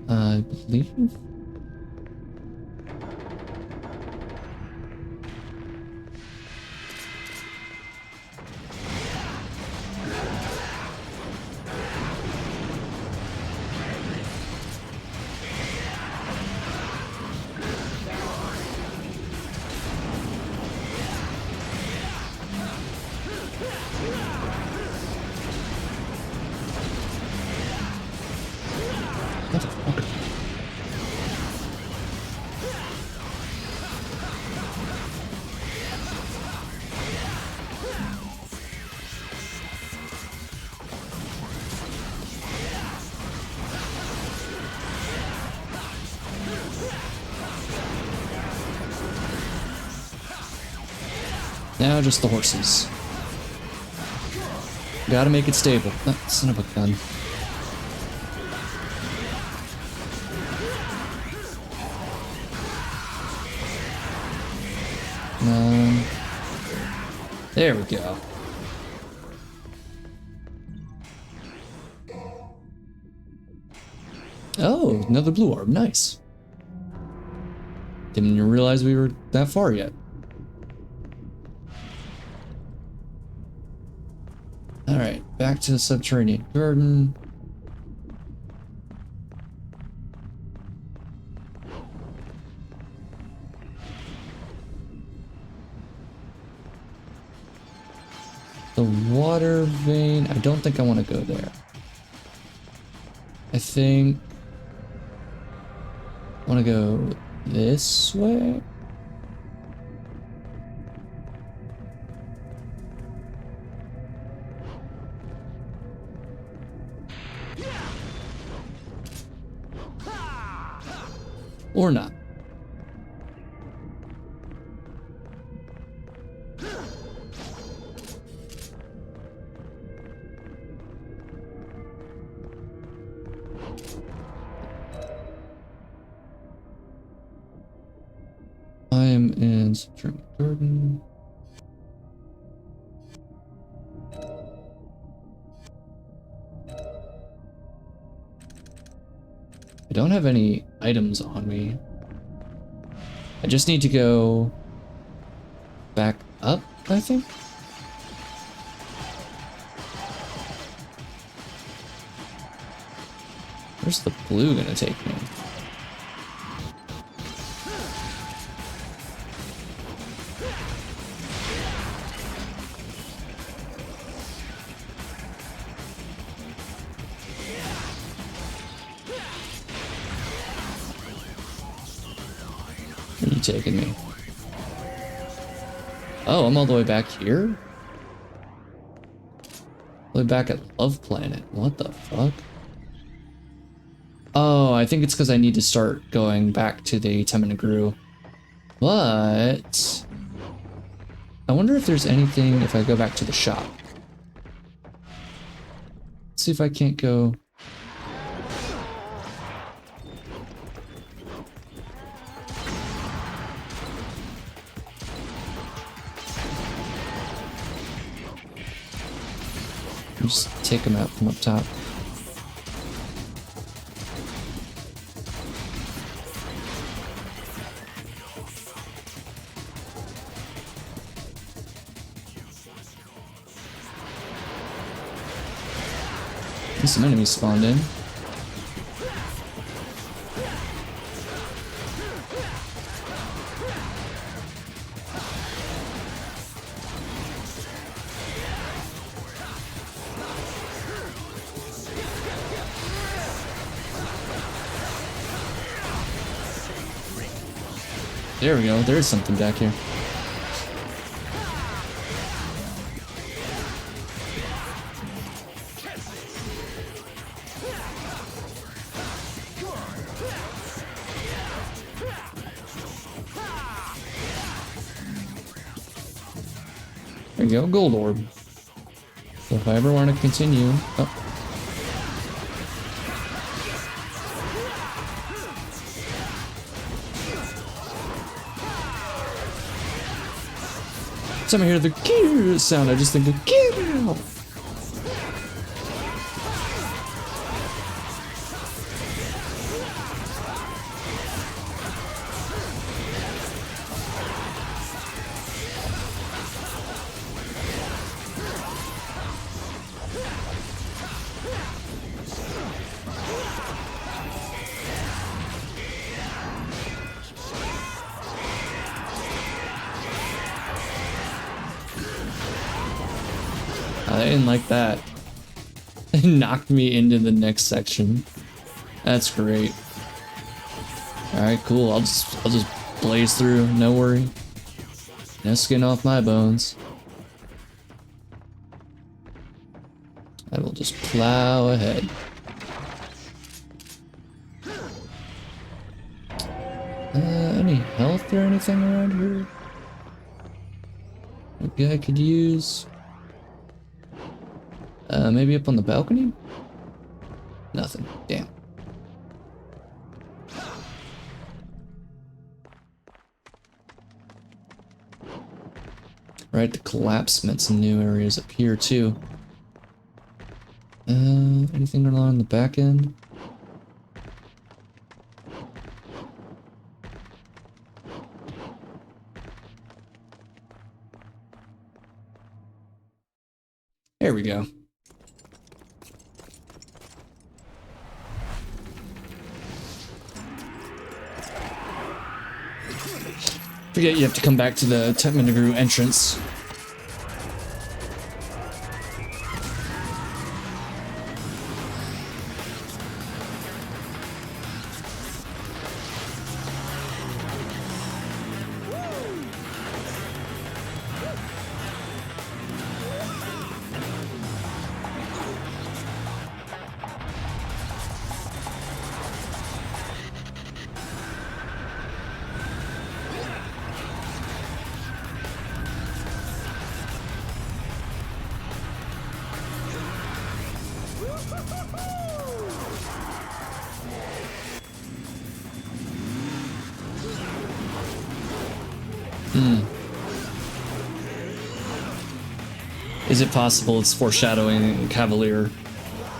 I believe... Now just the horses. Gotta make it stable. Oh, son of a gun. There we go. Oh, another blue orb. Nice. Didn't even realize we were that far yet. Alright, back to the subterranean garden. The water vein, I don't think I want to go there. I think I want to go this way. Or not. I am in Subterranean Garden. I don't have any items on me. I just need to go back up, I think. Where's the blue gonna take me? Where are you taking me? Oh, I'm all the way back here? All the way back at Love Planet. What the fuck? Oh, I think it's because I need to start going back to the Temenagru. But I wonder if there's anything if I go back to the shop. Let's see if I can't go. Just take them out from up top. Some enemies spawned in. There we go. There is something back here. There you go, gold orb. So if I ever want to continue... Oh. Every time I hear the gear sound, I just think of gear. I didn't like that. It knocked me into the next section. That's great. Alright, cool. I'll just blaze through, no worry. No skin off my bones. I will just plow ahead. Any health or anything around here? Maybe I could use... maybe up on the balcony? Nothing. Damn. Right, the collapse meant some new areas up here too. Anything along the back end? There we go. Forget you have to come back to the Tetmanagru entrance. Is it possible it's foreshadowing Cavalier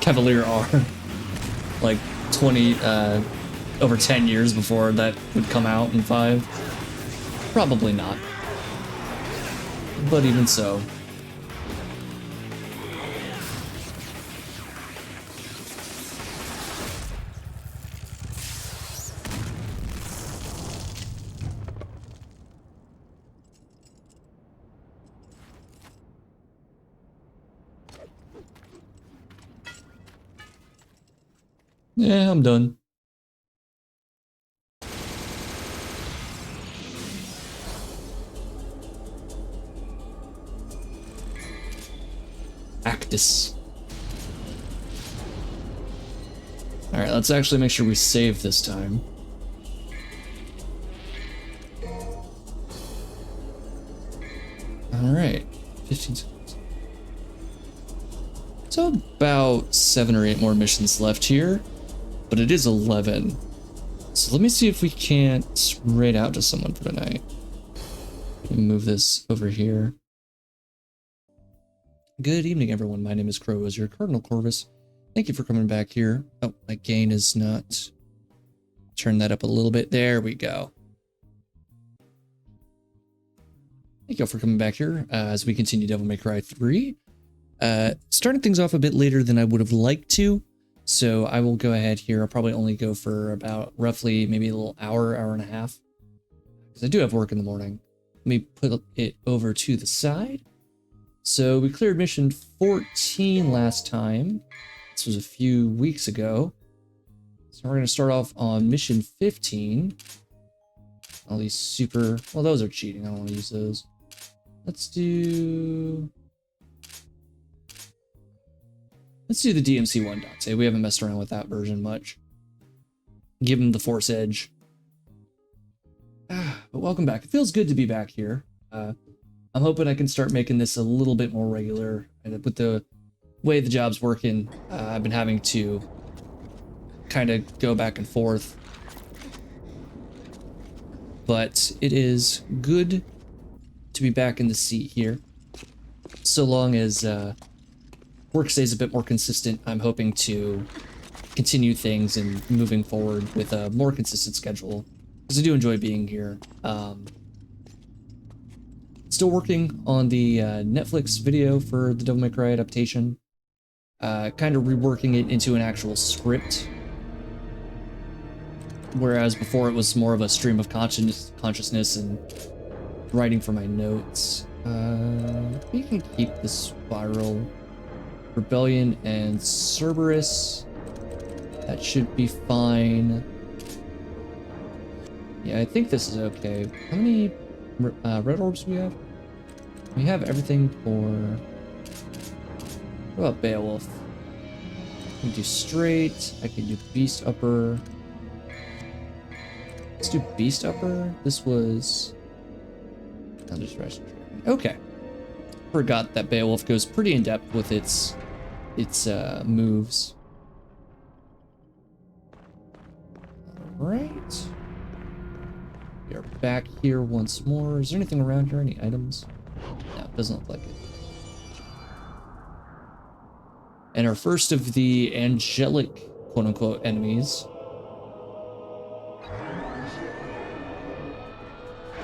R? Like 20, over 10 years before that would come out in 5? Probably not. But even so. Yeah, I'm done. Actus. Alright, let's actually make sure we save this time. Alright, 15 seconds. So about 7 or 8 more missions left here. But it is 11. So let me see if we can't raid out to someone for tonight. Let me move this over here. Good evening, everyone. My name is Crow, as your Cardinal Corvus. Thank you for coming back here. Oh, my gain is not... Turn that up a little bit. There we go. Thank you all for coming back here as we continue Devil May Cry 3. Starting things off a bit later than I would have liked to, so I will go ahead here. I'll probably only go for about roughly maybe a little hour and a half, because I do have work in the morning. Let me put it over to the side. So we cleared mission 14 last time. This was a few weeks ago. So we're going to start off on mission 15. All these super... Well, those are cheating. I don't want to use those. Let's do the DMC one, Dante. We haven't messed around with that version much. Give him the Force Edge. But welcome back. It feels good to be back here. I'm hoping I can start making this a little bit more regular. And with the way the job's working, I've been having to kind of go back and forth. But it is good to be back in the seat here. So long as work stays a bit more consistent, I'm hoping to continue things and moving forward with a more consistent schedule, because I do enjoy being here. Still working on the Netflix video for the Devil May Cry adaptation, kind of reworking it into an actual script, whereas before it was more of a stream of consciousness and writing for my notes. We can keep the Spiral, Rebellion, and Cerberus. That should be fine. Yeah, I think this is okay. How many red orbs do we have? We have everything for... What about Beowulf? I can do straight. I can do Beast Upper. Let's do Beast Upper. This was... I'll just rest. Okay. Forgot that Beowulf goes pretty in depth with its moves. Alright. We are back here once more. Is there anything around here? Any items? No, it doesn't look like it. And our first of the angelic, quote-unquote, enemies.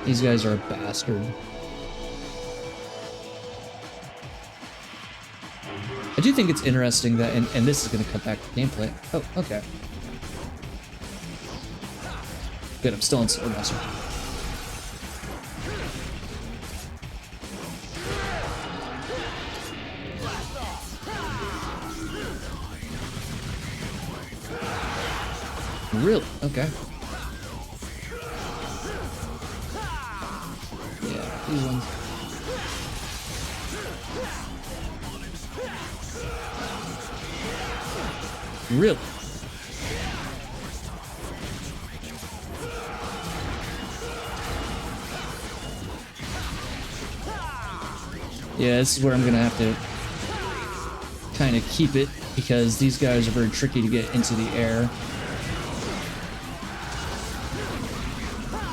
These guys are a bastard. I do think it's interesting that, and this is going to cut back to gameplay. Oh, okay. Good, I'm still on Swordmaster. Really? Okay. Yeah, these ones. Really? Yeah, this is where I'm gonna have to kind of keep it, because these guys are very tricky to get into the air.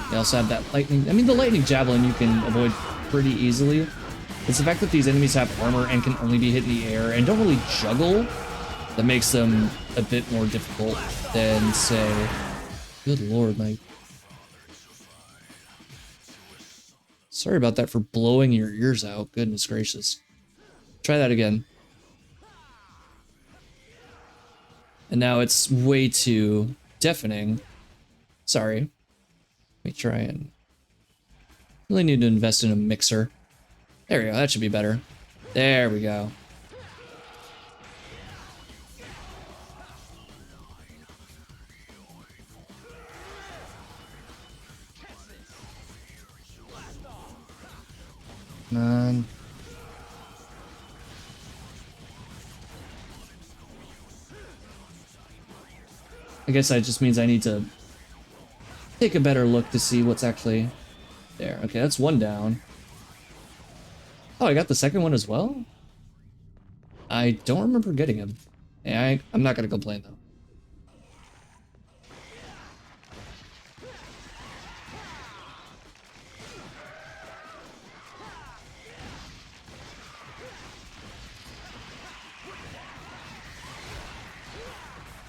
They also have that lightning. I mean, the lightning javelin you can avoid pretty easily. It's the fact that these enemies have armor and can only be hit in the air and don't really juggle that makes them a bit more difficult than, say... Good lord, Mike. Sorry about that for blowing your ears out. Goodness gracious. Try that again. And now it's way too deafening. Sorry. Let me try and... Really need to invest in a mixer. There we go, that should be better. There we go. Come on. I guess that just means I need to take a better look to see what's actually there. Okay, that's one down. Oh, I got the second one as well? I don't remember getting him. Yeah, I'm not gonna complain though.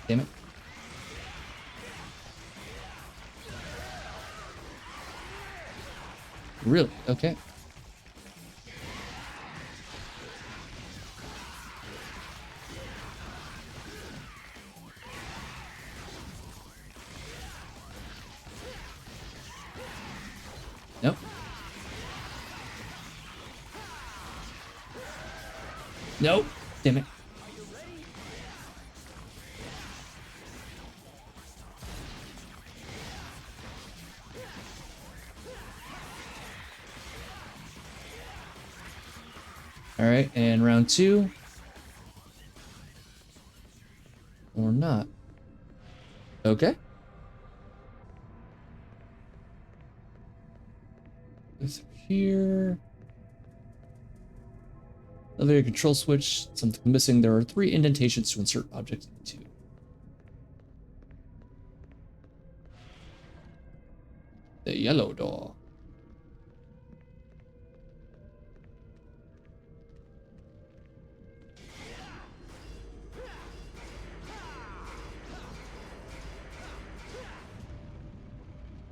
Damn it. Really? Okay. Nope. Nope. Damn it. All right, and round 2. Or not. Okay. Go through here. Elevator control switch. Something missing. There are 3 indentations to insert objects into. The yellow door.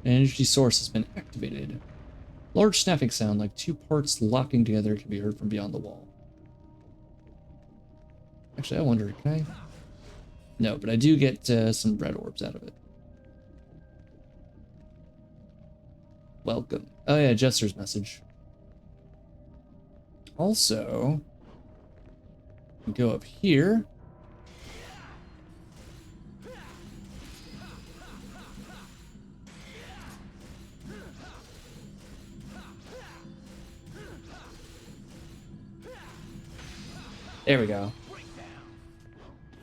An energy source has been activated. Large snapping sound like 2 parts locking together can be heard from beyond the wall. Actually, I wonder, can I? No, but I do get some red orbs out of it. Welcome. Oh yeah, Jester's message. Also, we go up here. There we go.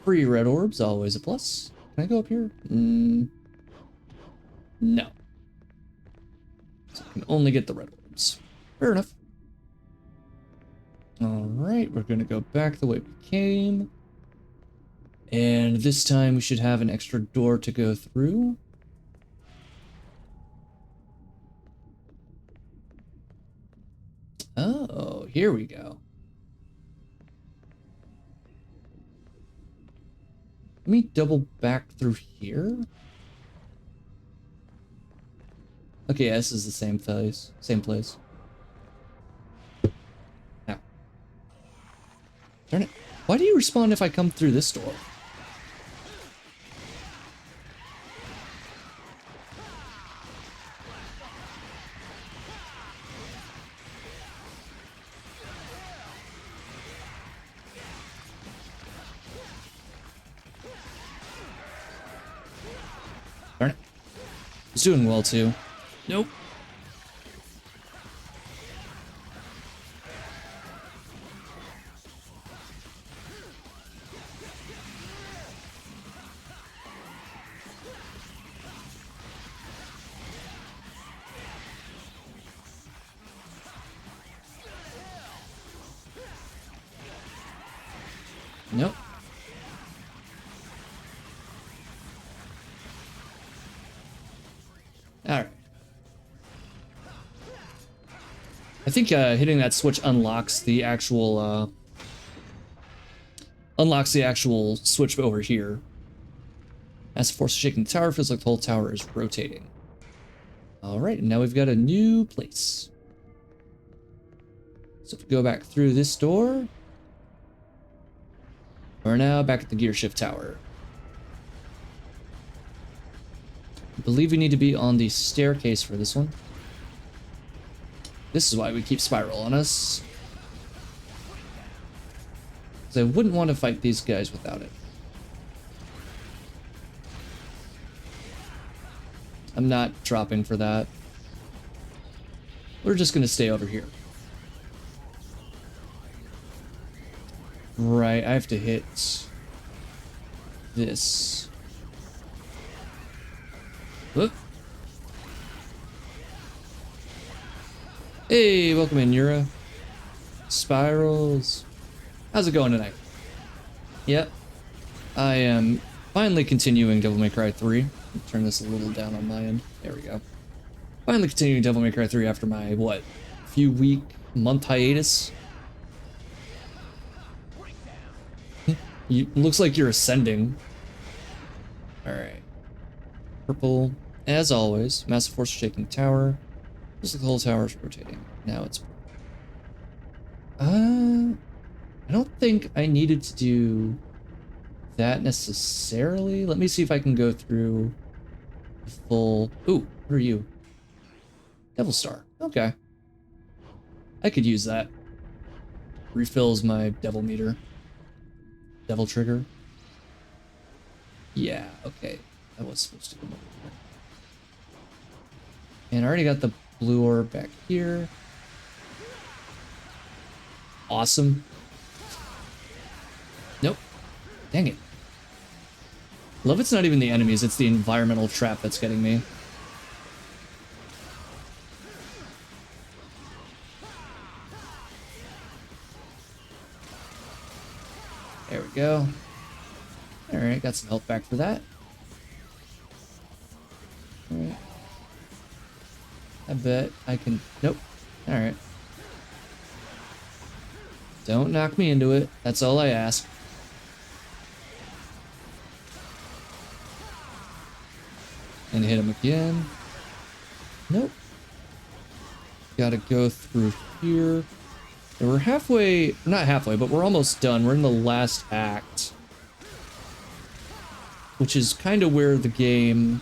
Free red orbs, always a plus. Can I go up here? No. So I can only get the red orbs. Fair enough. Alright, we're gonna go back the way we came. And this time we should have an extra door to go through. Oh, here we go. Let me double back through here. Okay, yeah, this is the same place. Same place. Now. Darn it. Why do you respawn if I come through this door? Darn it. He's doing well too. Nope. Nope. Alright. I think hitting that switch unlocks the actual switch over here. As the force is shaking the tower, feels like the whole tower is rotating. Alright, now we've got a new place. So if we go back through this door, we're now back at the gear shift tower. I believe we need to be on the staircase for this one. This is why we keep Spiral on us. Because I wouldn't want to fight these guys without it. I'm not dropping for that. We're just going to stay over here. Right, I have to hit this. Whoop. Hey, welcome in, Yura. Spirals. How's it going tonight? Yep. I am finally continuing Devil May Cry 3. Turn this a little down on my end. There we go. Finally continuing Devil May Cry 3 after my, what, month hiatus? Looks like you're ascending. Alright. Purple, as always. Massive force shaking tower. Looks like the whole tower is rotating. Now it's... I don't think I needed to do that necessarily. Let me see if I can go through the full... Ooh, who are you? Devil Star. Okay. I could use that. Refills my devil meter. Devil trigger. Yeah, okay. That was supposed to go over there. And I already got the blue orb back here. Awesome. Nope. Dang it. Love it's not even the enemies, it's the environmental trap that's getting me. There we go. Alright, got some health back for that. Alright. I bet I can... Nope. Alright. Don't knock me into it. That's all I ask. And hit him again. Nope. Gotta go through here. And we're halfway... Not halfway, but we're almost done. We're in the last act. Which is kind of where the game...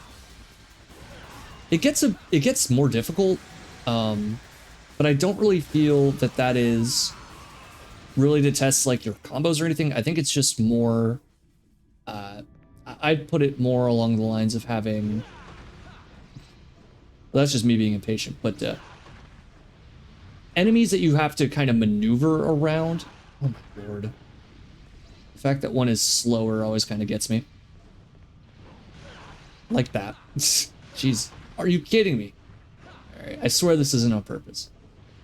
It gets more difficult. But I don't really feel that that is really to test like your combos or anything. I think it's just more... I'd put it more along the lines of having... Well, that's just me being impatient, but enemies that you have to kind of maneuver around. Oh my lord. The fact that one is slower always kind of gets me. Like that. Jeez. Are you kidding me? Alright, I swear this isn't on purpose.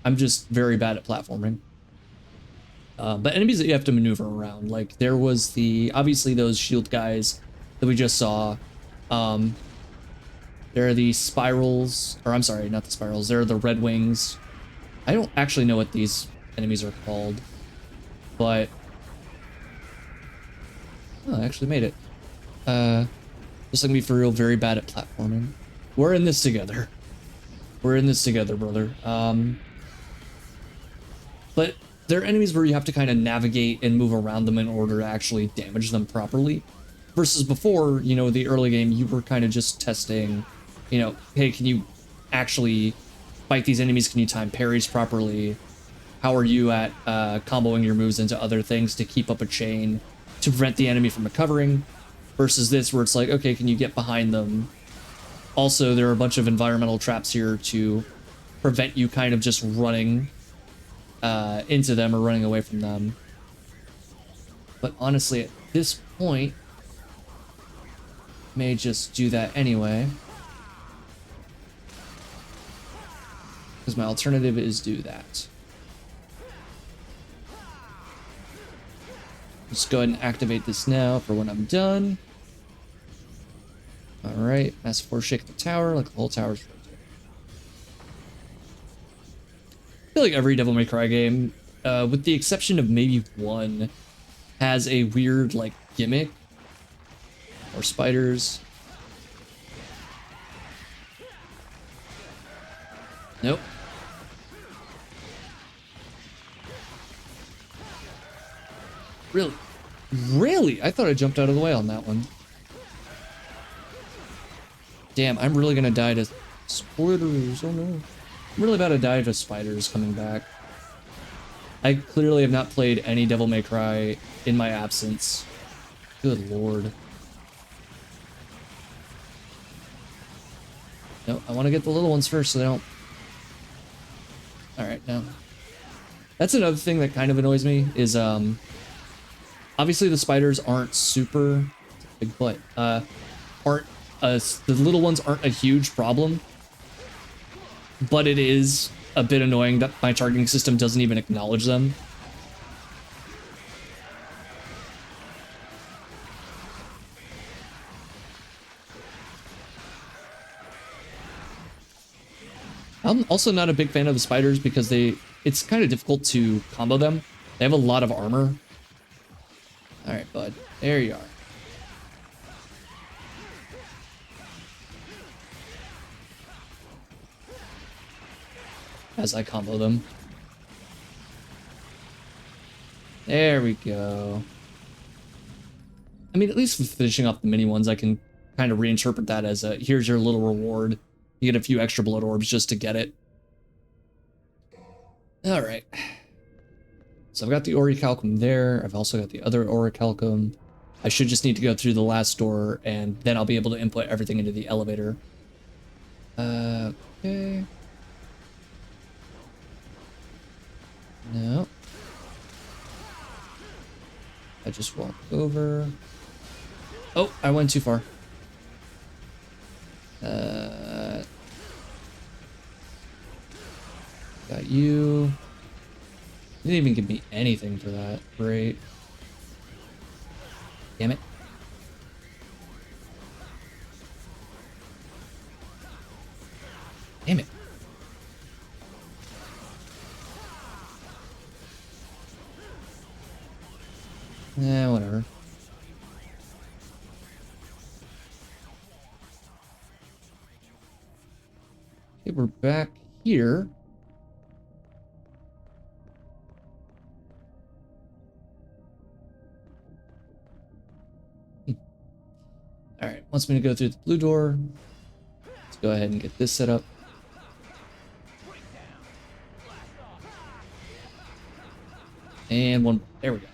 I'm just very bad at platforming. But enemies that you have to maneuver around. Like, there was the... Obviously, those shield guys that we just saw. There are the spirals... Or, I'm sorry, not the spirals. There are the red wings. I don't actually know what these enemies are called. But... Oh, I actually made it. Just like me for real, very bad at platforming. We're in this together. We're in this together, brother. But there are enemies where you have to kind of navigate and move around them in order to actually damage them properly. Versus before, you know, the early game, you were kind of just testing, you know, hey, can you actually fight these enemies? Can you time parries properly? How are you at comboing your moves into other things to keep up a chain to prevent the enemy from recovering? Versus this, where it's like, okay, can you get behind them? Also, there are a bunch of environmental traps here to prevent you kind of just running into them or running away from them. But honestly, at this point, may just do that anyway. Because my alternative is do that. Let's go ahead and activate this now for when I'm done. Alright, massive force shake the tower, like the whole tower's rotating. I feel like every Devil May Cry game, with the exception of maybe one, has a weird, like, gimmick. Or spiders. Nope. Really? Really? I thought I jumped out of the way on that one. Damn, I'm really gonna die to spiders. Oh no. I'm really about to die to spiders coming back. I clearly have not played any Devil May Cry in my absence. Good lord. No, I want to get the little ones first so they don't... Alright, now. That's another thing that kind of annoys me, is, obviously the spiders aren't super... Big butt. The little ones aren't a huge problem. But it is a bit annoying that my targeting system doesn't even acknowledge them. I'm also not a big fan of the spiders because it's kind of difficult to combo them. They have a lot of armor. Alright, bud. There you are. As I combo them. There we go. I mean, at least with finishing off the mini ones, I can kind of reinterpret that as a, here's your little reward. You get a few extra blood orbs just to get it. All right. So I've got the orichalcum there. I've also got the other orichalcum. I should just need to go through the last door, and then I'll be able to input everything into the elevator. Okay. No. I just walk over. Oh, I went too far. Got you. You didn't even give me anything for that. Great. Damn it. Damn it. Whatever. Okay, we're back here. All right, wants me to go through the blue door. Let's go ahead and get this set up. And one, there we go.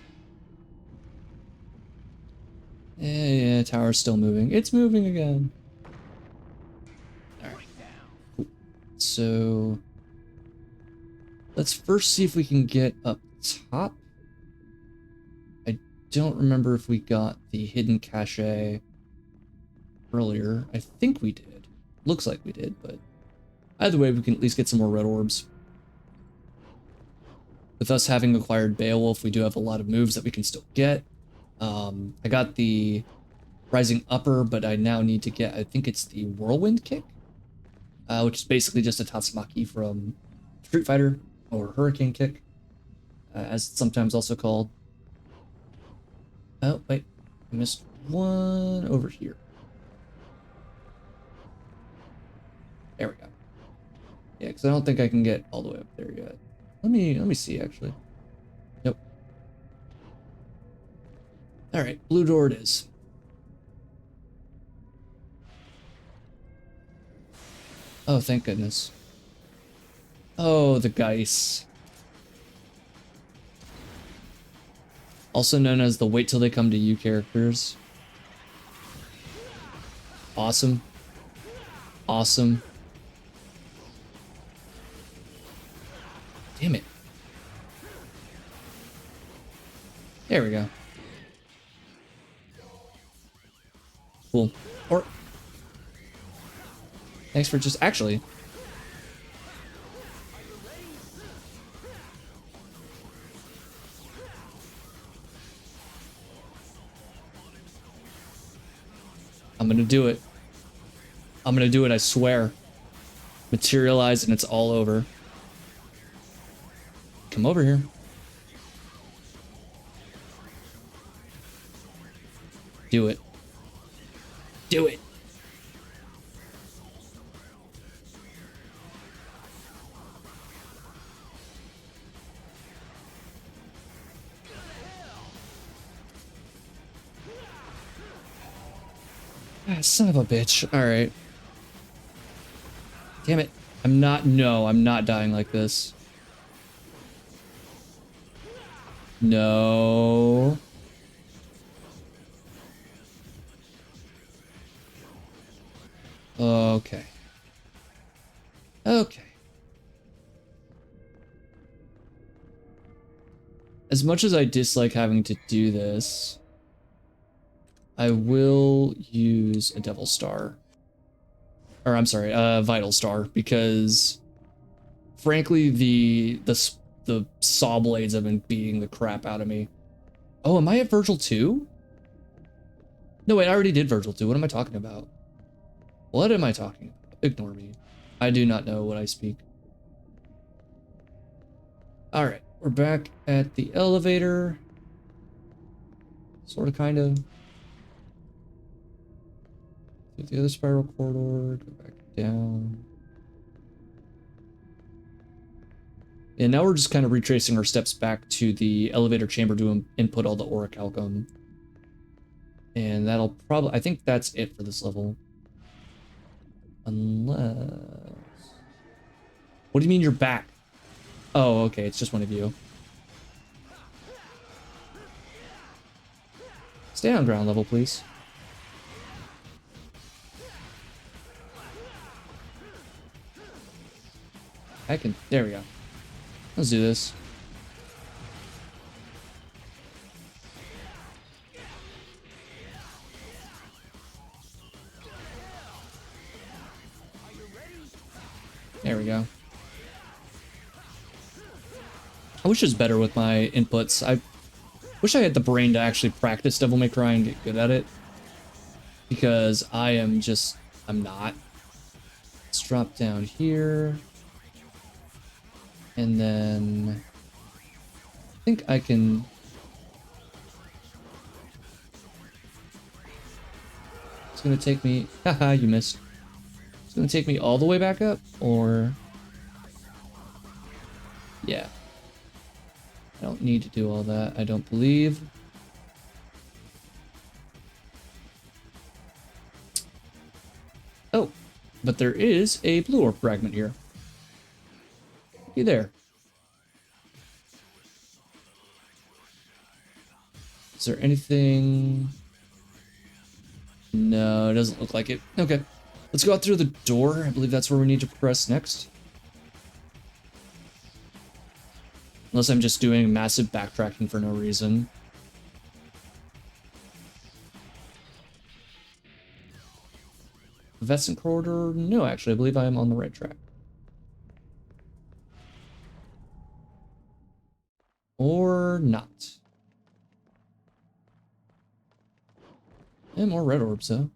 Yeah, tower's still moving. It's moving again. All right, cool. So let's first see if we can get up top. I don't remember if we got the hidden cache earlier. I think we did. Looks like we did, but either way, we can at least get some more red orbs. With us having acquired Beowulf, we do have a lot of moves that we can still get. I got the Rising Upper, but I now need to get, I think it's the Whirlwind Kick, which is basically just a Tatsumaki from Street Fighter, or Hurricane Kick, as it's sometimes also called. Oh, wait, I missed one over here. There we go. Yeah, because I don't think I can get all the way up there yet. Let me see, actually. Nope. All right, blue door it is. Oh, thank goodness. Oh, the Geis. Also known as the wait till they come to you characters. Awesome. Awesome. Damn it. There we go. Cool. Or thanks for just actually. I'm gonna do it. I'm gonna do it, I swear. Materialize and it's all over. Come over here. Do it. Do it. Ah, son of a bitch. All right. Damn it. I'm not dying like this. No. Okay. Okay. As much as I dislike having to do this, I will use a Devil Star. Or I'm sorry, Vital Star, because frankly, the saw blades have been beating the crap out of me. Oh, am I at Virgil 2? No, wait, I already did Virgil 2. What am I talking about? What am I talking about? Ignore me. I do not know what I speak. All right, we're back at the elevator. Sort of, kind of. Through the other spiral corridor, go back down. And now we're just kind of retracing our steps back to the elevator chamber to input all the orichalcum. And that'll probably, I think that's it for this level. Unless... What do you mean you're back? Oh, okay, it's just one of you. Stay on ground level, please. I can... There we go. Let's do this. There we go. I wish it was better with my inputs. I wish I had the brain to actually practice Devil May Cry and get good at it. Because I am just... I'm not. Let's drop down here. And then... I think I can... It's gonna take me... Haha, you missed. It's gonna take me all the way back up, or... Yeah. I don't need to do all that, I don't believe. Oh, but there is a blue orb fragment here. You there. Is there anything... No, it doesn't look like it. Okay. Let's go out through the door. I believe that's where we need to progress next. Unless I'm just doing massive backtracking for no reason. Vescent Corridor? No, actually, I believe I am on the right track. Or not. And more red orbs, though.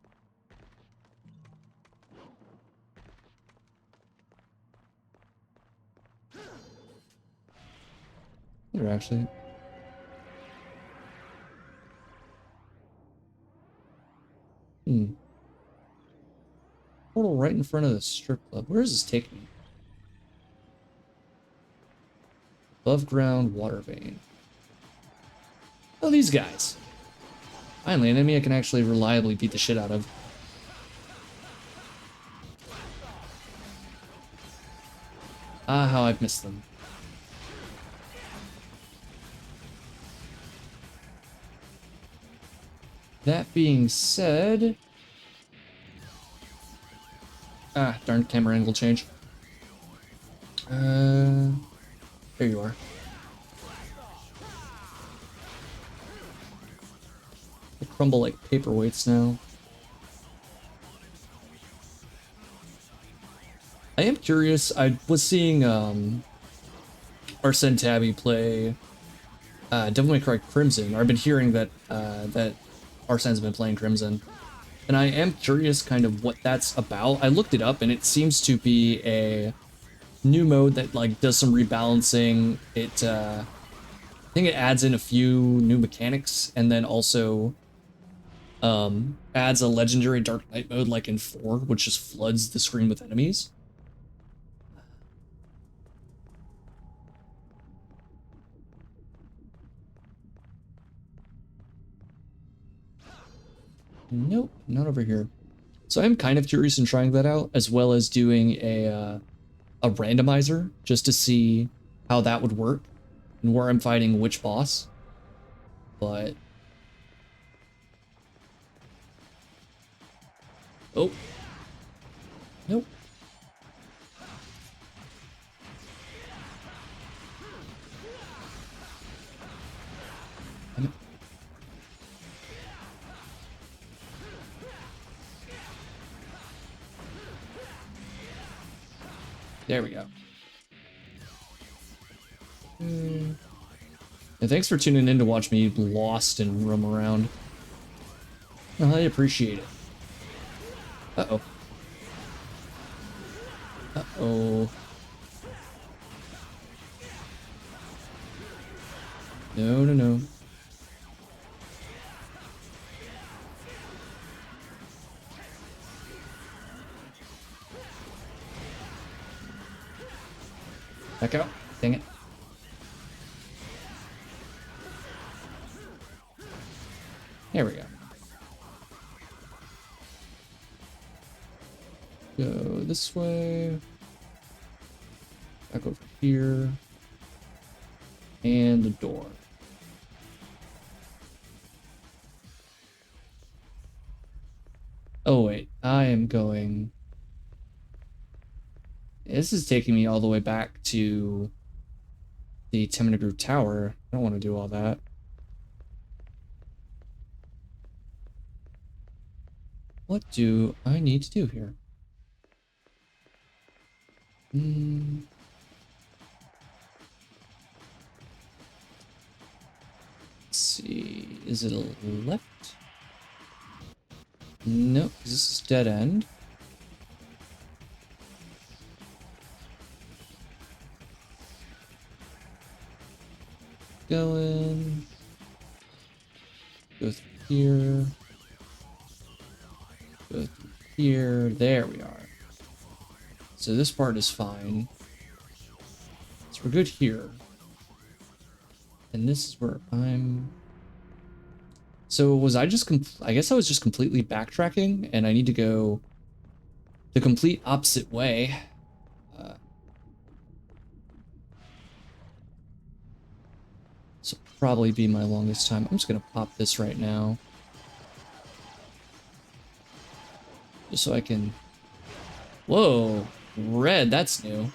They're actually... Portal right in front of the strip club. Where does this take me? Above ground water vein. Oh, these guys. Finally, an enemy I can actually reliably beat the shit out of. Ah, how I've missed them. That being said... Ah, darn camera angle change. There you are. They crumble like paperweights now. I am curious. I was seeing Arsene Tabby play Devil May Cry Crimson. Or I've been hearing that that Arsene's been playing Crimson, and I am curious kind of what that's about. I looked it up, and it seems to be a new mode that like does some rebalancing. It I think it adds in a few new mechanics, and then also adds a legendary Dark Knight mode like in 4, which just floods the screen with enemies. Nope, not over here. So I'm kind of curious in trying that out, as well as doing a randomizer, just to see how that would work, and where I'm fighting which boss. But... Oh. Nope. There we go. And thanks for tuning in to watch me lost and roam around. I appreciate it. Uh-oh. Uh-oh. No, no, no. Back out. Dang it. There we go. Go this way. Back over here. And a door. Oh wait, I am going... This is taking me all the way back to the Temenagru Tower. I don't want to do all that. What do I need to do here? Let's see. Is it a left? No, this is dead end. Going. Go through here. Go through here. There we are. So this part is fine. So we're good here. And this is where I'm... So was I just... I guess I was just completely backtracking, and I need to go the complete opposite way. This will probably be my longest time. I'm just going to pop this right now. Just so I can... Whoa! Red, that's new.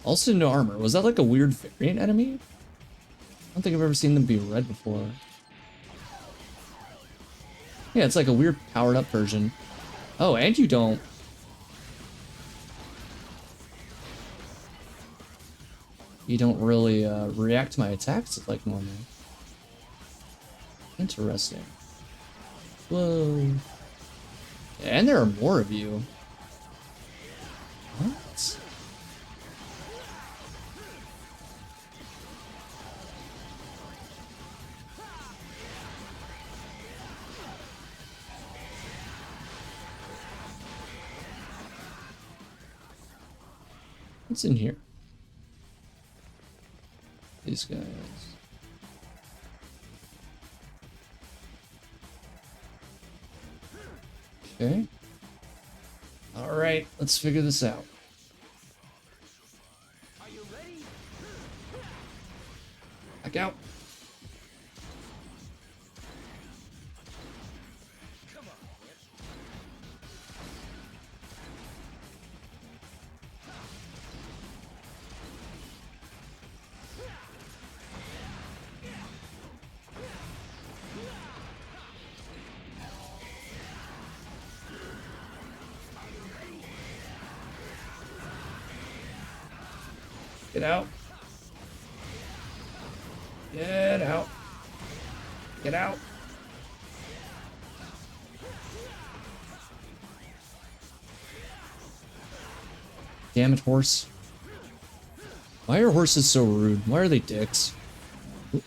Also no armor. Was that like a weird variant enemy? I don't think I've ever seen them be red before. Yeah, it's like a weird powered up version. Oh, and you don't... You don't really react to my attacks like normal. Interesting. Whoa. And there are more of you. What? What's in here? These guys. Okay. All right, let's figure this out. Are you ready? Back out. Come on. Get out. Get out. Get out. Damn it, horse. Why are horses so rude? Why are they dicks? Well,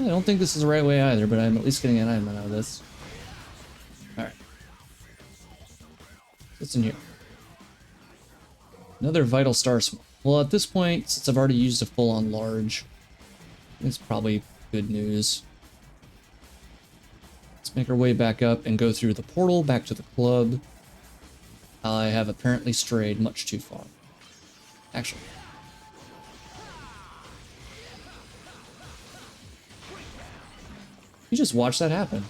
I don't think this is the right way either, but I'm at least getting an item out of this. Alright. What's in here? Another vital star smoke. Well, at this point, since I've already used a full-on large, it's probably good news. Let's make our way back up and go through the portal back to the club. I have apparently strayed much too far. Actually. You just watch that happen.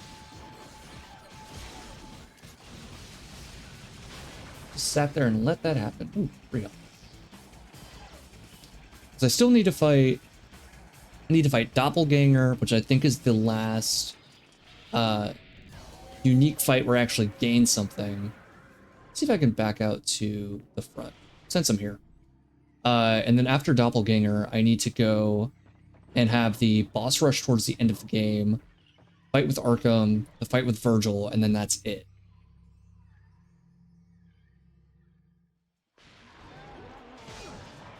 Just sat there and let that happen. Ooh, real. Because I still need to fight... I need to fight Doppelganger, which I think is the last unique fight where I actually gain something. Let's see if I can back out to the front, since I'm here. And then after Doppelganger, I need to go and have the boss rush towards the end of the game, fight with Arkham, the fight with Virgil, and then that's it.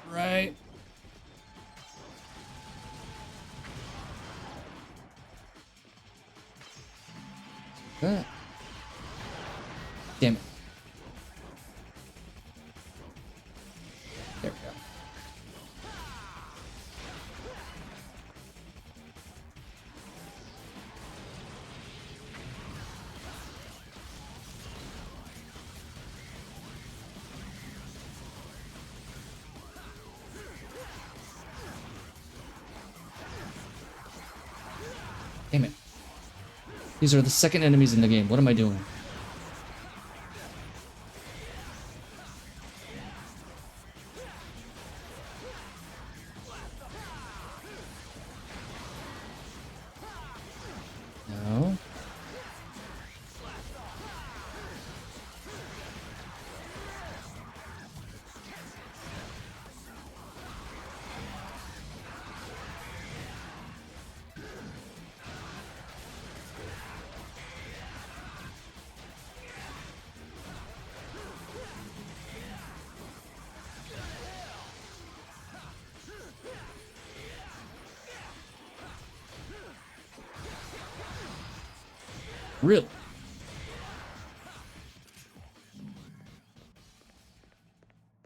Right. Ah. Damn it. There we go. Damn it. These are the second enemies in the game. What am I doing? No. Really?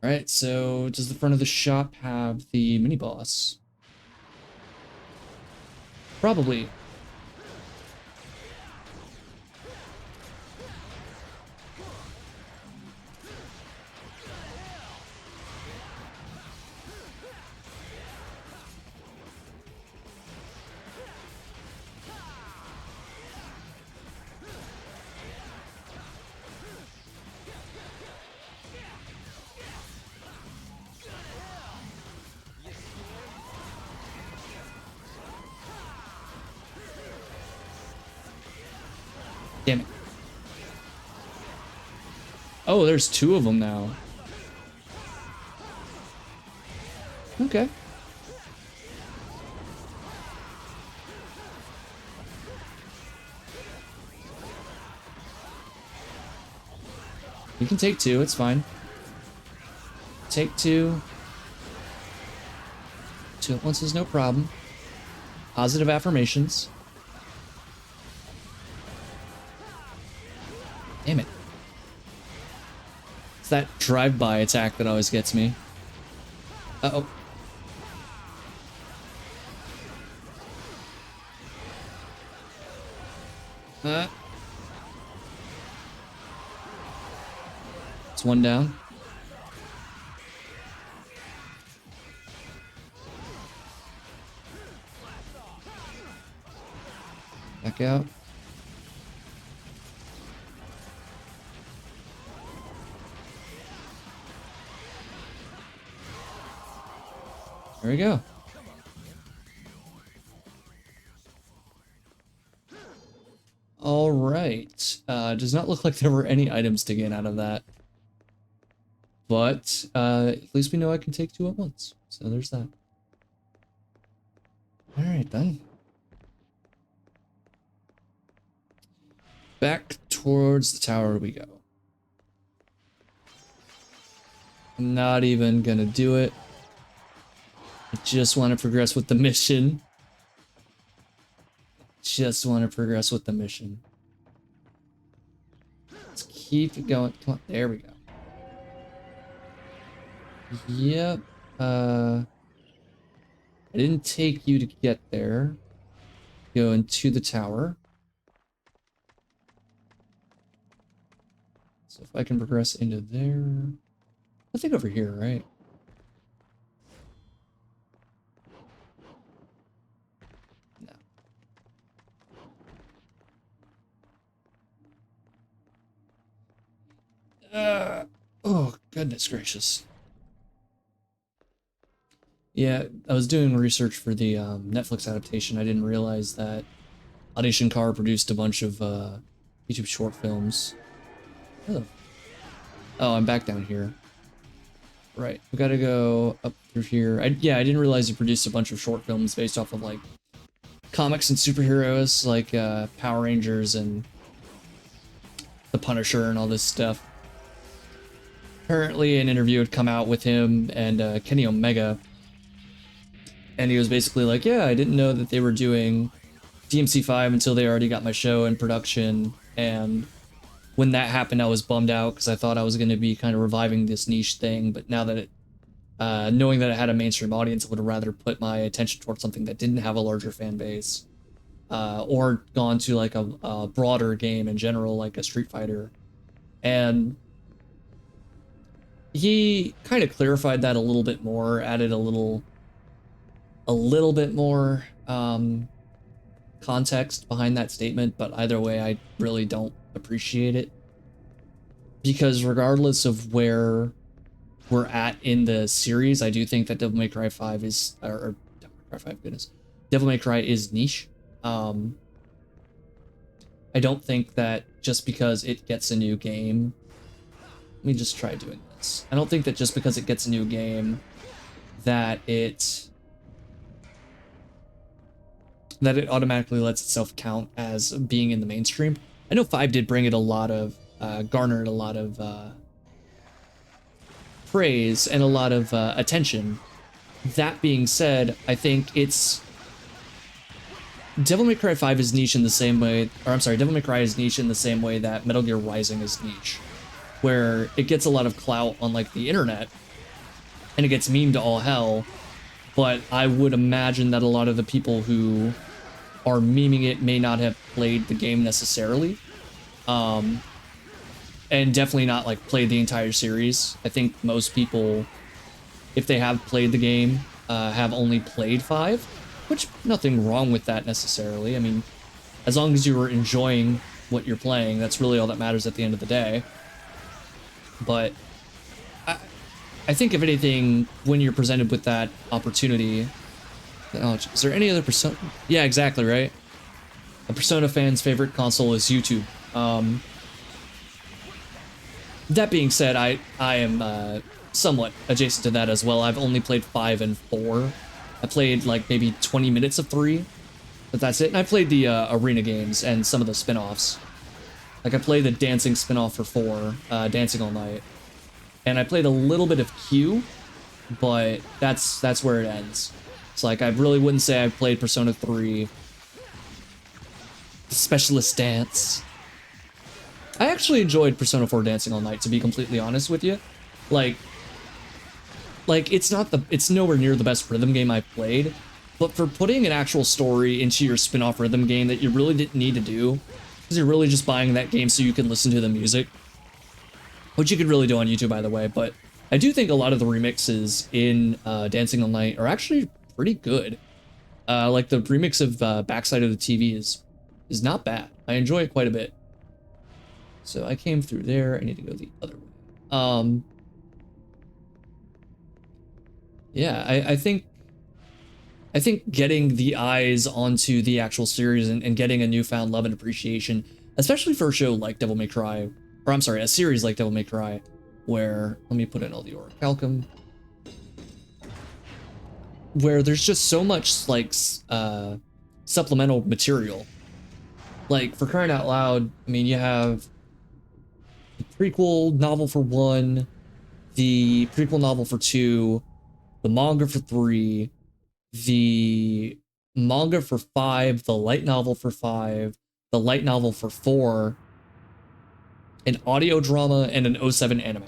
Alright, so does the front of the shop have the mini boss? Probably. Damn it. Oh, there's two of them now. Okay. You can take two, it's fine. Take two. Two at once is no problem. Positive affirmations. Damn it. It's that drive-by attack that always gets me. Uh-oh. It's one down. Back out. There we go. All right. Does not look like there were any items to gain out of that. But at least we know I can take two at once. So there's that. All right, then. Back towards the tower we go. I'm not even gonna do it. I just want to progress with the mission. Just want to progress with the mission. Let's keep it going. Come on, there we go. Yep. I didn't take you to get there. Go into the tower. So if I can progress into there. I think over here, right? No. Oh, goodness gracious. Yeah, I was doing research for the Netflix adaptation. I didn't realize that Audition Car produced a bunch of YouTube short films. Oh. Oh, I'm back down here. Right, we gotta go up through here. Yeah, I didn't realize he produced a bunch of short films based off of like comics and superheroes, like Power Rangers and The Punisher and all this stuff. Apparently, an interview had come out with him and Kenny Omega, and he was basically like, "Yeah, I didn't know that they were doing DMC5 until they already got my show in production, and when that happened, I was bummed out because I thought I was going to be kind of reviving this niche thing, but now that it, knowing that it had a mainstream audience, I would have rather put my attention towards something that didn't have a larger fan base, or gone to like a broader game in general, like a Street Fighter." And he kind of clarified that a little bit more, added a little bit more context behind that statement, but either way, I really don't appreciate it. Because regardless of where we're at in the series, I do think that Devil May Cry 5 is, or Devil May Cry 5, goodness, Devil May Cry is niche. I don't think that just because it gets a new game, let me just try doing this. I don't think that just because it gets a new game that it automatically lets itself count as being in the mainstream. I know 5 did bring it a lot of, garnered a lot of praise and a lot of attention. That being said, I think it's Devil May Cry 5 is niche in the same way, or I'm sorry, Devil May Cry is niche in the same way that Metal Gear Rising is niche, where it gets a lot of clout on like the internet and it gets memed to all hell, but I would imagine that a lot of the people who are memeing it may not have played the game necessarily, and definitely not like played the entire series. I think most people, if they have played the game, have only played 5, which nothing wrong with that necessarily. I mean, as long as you were enjoying what you're playing, that's really all that matters at the end of the day. But I think if anything, when you're presented with that opportunity, oh, is there any other Persona? Yeah, exactly, right? A Persona fan's favorite console is YouTube. That being said, I am somewhat adjacent to that as well. I've only played 5 and 4. I played like maybe 20 minutes of 3, but that's it. And I played the arena games and some of the spin-offs. Like I played the dancing spin-off for 4, Dancing All Night. And I played a little bit of Q, but that's where it ends. It's like I really wouldn't say I played Persona 3. Specialist Dance. I actually enjoyed Persona 4 Dancing All Night, to be completely honest with you. Like it's nowhere near the best rhythm game I've played, but for putting an actual story into your spin-off rhythm game that you really didn't need to do, because you're really just buying that game so you can listen to the music, which you could really do on YouTube, by the way, but I do think a lot of the remixes in Dancing All Night are actually pretty good. Like the remix of Backside of the TV is not bad. I enjoy it quite a bit. So I came through there. I need to go the other way. Yeah, I think getting the eyes onto the actual series and getting a newfound love and appreciation, especially for a show like Devil May Cry, or I'm sorry, a series like Devil May Cry, where, let me put in all the orichalcum, where there's just so much like supplemental material. Like, for crying out loud, I mean, you have the prequel novel for 1, the prequel novel for 2, the manga for 3, the manga for 5, the light novel for 5, the light novel for 4, an audio drama, and an 07 anime.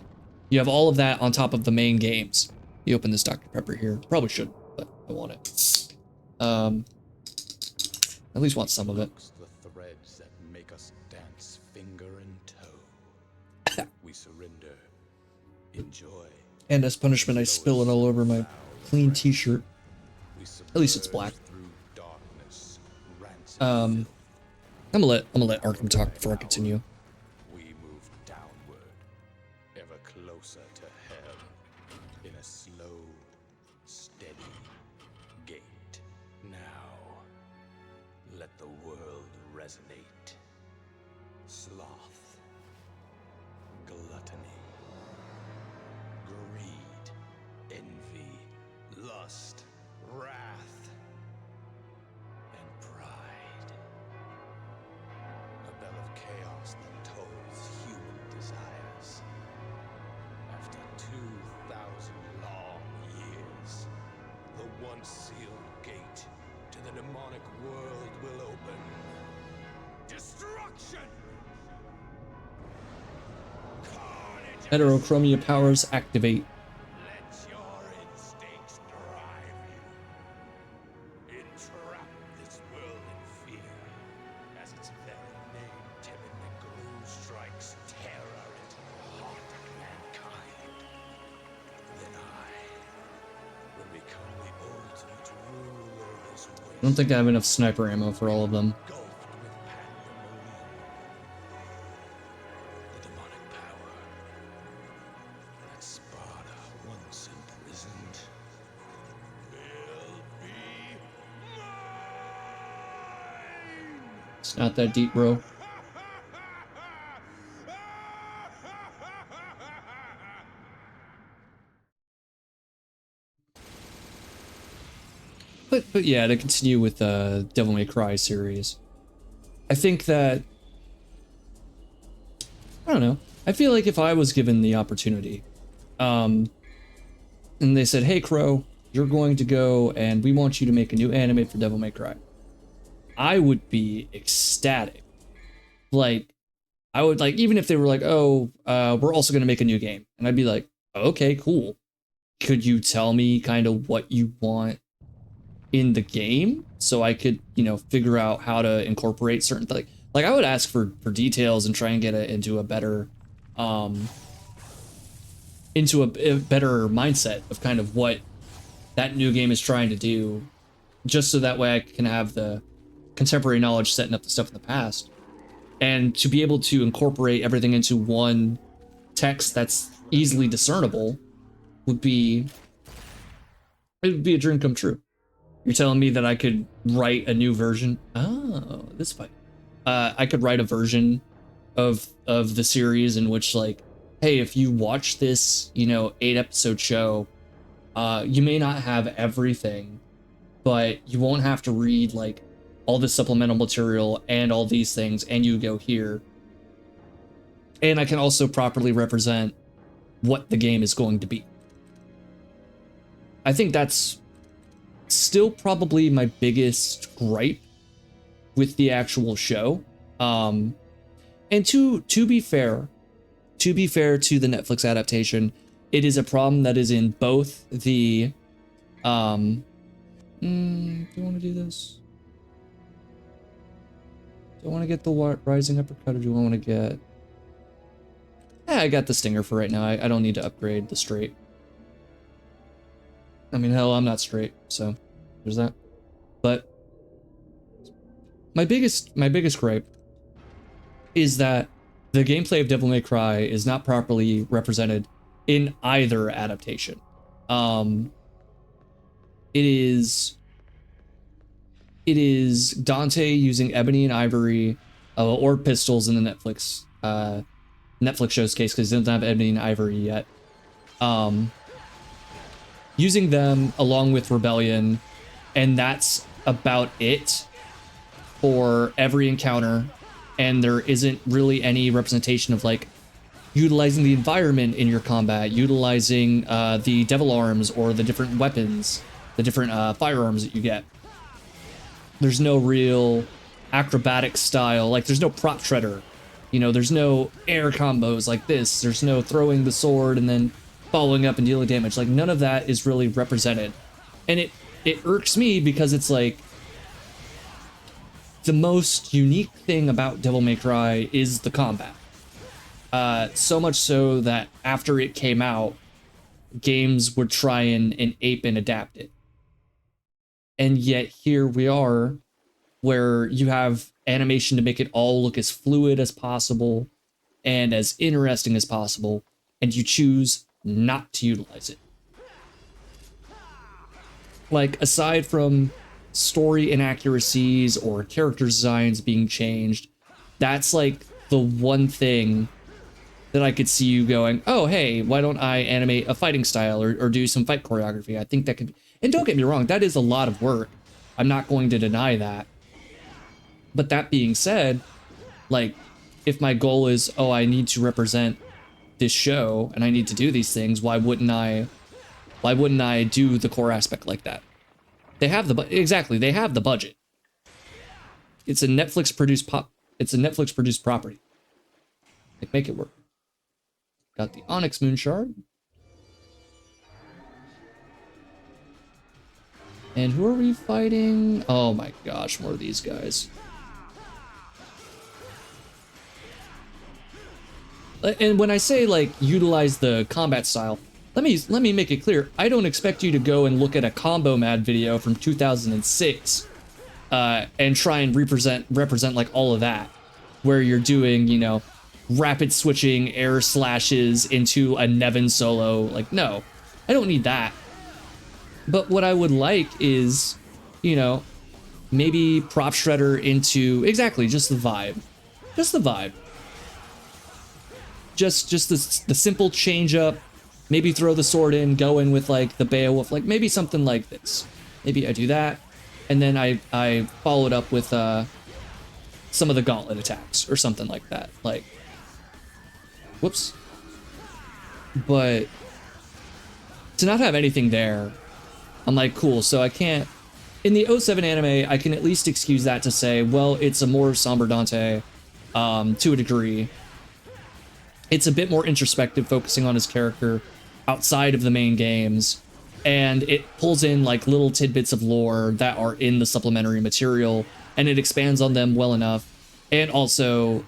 You have all of that on top of the main games. You open this Dr. Pepper here. Probably shouldn't, but I want it. At least want some of it. The threads that make us dance finger and toe. We surrender. Enjoy. And as punishment, I spill it all over my clean t-shirt. At least it's black. I'm gonna let Arkham talk before I continue. We move downward, ever closer to hell, in a slow, steady gait. Now, let the world resonate. Sloth, gluttony, greed, envy, lust, wrath, and pride. A bell of chaos that tolls human desires. After 2,000 long years, the once sealed gate to the demonic world will open. Destruction! Carnage! Heterochromia powers activate. Let your instincts drive you. Entrap this world in fear, as its very name, Timon McGrew, strikes terror into the heart of mankind. Then I will become the ultimate ruler of this wasteland. I don't think I have enough sniper ammo for all of them. The demonic power that Sparta once imprisoned will be mine! It's not that deep, bro. But yeah, to continue with the Devil May Cry series, I think that, I don't know, I feel like if I was given the opportunity, and they said, hey Crow, you're going to go and we want you to make a new anime for Devil May Cry, I would be ecstatic. Like, I would like, even if they were like, oh, we're also going to make a new game, and I'd be like, okay, cool. Could you tell me kind of what you want in the game so I could, you know, figure out how to incorporate certain things? Like I would ask for details and try and get it into a better better mindset of kind of what that new game is trying to do, just so that way I can have the contemporary knowledge setting up the stuff in the past, and to be able to incorporate everything into one text that's easily discernible would be, it would be a dream come true. You're telling me that I could write a new version? Oh, this fight. I could write a version of the series in which, like, hey, if you watch this, you know, 8-episode show, you may not have everything, but you won't have to read like all this supplemental material and all these things, and you go here. And I can also properly represent what the game is going to be. I think that's still probably my biggest gripe with the actual show. And to be fair to the Netflix adaptation, it is a problem that is in both the do you want to do this? Do I want to get the rising uppercut, or do I want to get, I got the stinger for right now. I don't need to upgrade the straight. I mean, hell, I'm not straight, so there's that. But my biggest gripe is that the gameplay of Devil May Cry is not properly represented in either adaptation. It is Dante using ebony and ivory, or pistols in the Netflix show's case, because it doesn't have ebony and ivory yet. Using them along with Rebellion, and that's about it for every encounter, and there isn't really any representation of like utilizing the environment in your combat, utilizing the devil arms or the different weapons, the different firearms that you get. There's no real acrobatic style, like there's no prop shredder, you know, there's no air combos like this, there's no throwing the sword and then following up and dealing damage. Like, none of that is really represented, and it irks me, because it's like the most unique thing about Devil May Cry is the combat. So much so that after it came out, games would try and ape and adapt it. And yet here we are, where you have animation to make it all look as fluid as possible and as interesting as possible, and you choose not to utilize it. Like, aside from story inaccuracies or character designs being changed, that's like the one thing that I could see you going, oh, hey, why don't I animate a fighting style or do some fight choreography? I think that could be, and don't get me wrong, that is a lot of work. I'm not going to deny that. But that being said, like, if my goal is, oh, I need to represent this show and I need to do these things, why wouldn't I do the core aspect like that? They have the exactly, they have the budget. It's a Netflix produced property. Like, make it work. Got the Onyx Moon Shard. And who are we fighting? Oh my gosh, more of these guys. And when I say, like, utilize the combat style, let me make it clear. I don't expect you to go and look at a Combo Mad video from 2006 and try and represent like all of that, where you're doing, you know, rapid switching air slashes into a Nevin solo. Like, no, I don't need that. But what I would like is, you know, maybe prop shredder into exactly just the vibe. Just the vibe. Just the simple change up. Maybe throw the sword in, go in with like the Beowulf, like maybe something like this. Maybe I do that, and then I follow it up with some of the gauntlet attacks or something like that. Like, whoops. But to not have anything there, I'm like, cool, so I can't... In the 07 anime, I can at least excuse that to say, well, it's a more somber Dante, to a degree. It's a bit more introspective, focusing on his character outside of the main games, and it pulls in like little tidbits of lore that are in the supplementary material, and it expands on them well enough. And also,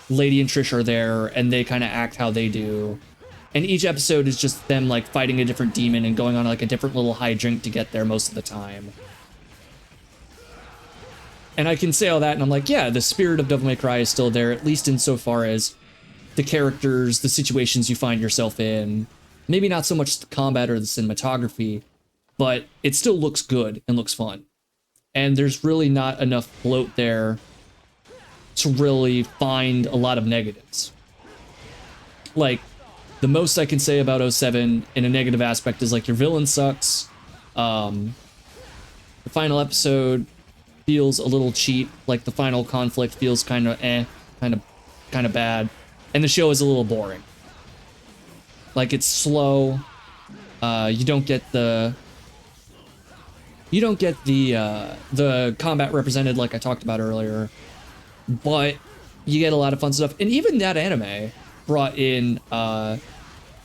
Lady and Trish are there, and they kind of act how they do. And each episode is just them like fighting a different demon and going on like a different little hijink to get there most of the time. And I can say all that, and I'm like, yeah, the spirit of Devil May Cry is still there, at least insofar as the characters, the situations you find yourself in. Maybe not so much the combat or the cinematography, but it still looks good and looks fun. And there's really not enough bloat there to really find a lot of negatives. Like, the most I can say about 07 in a negative aspect is like your villain sucks. The final episode feels a little cheap. Like the final conflict feels kind of bad. And the show is a little boring. Like, it's slow. You don't get the combat represented like I talked about earlier. But you get a lot of fun stuff. And even that anime brought in a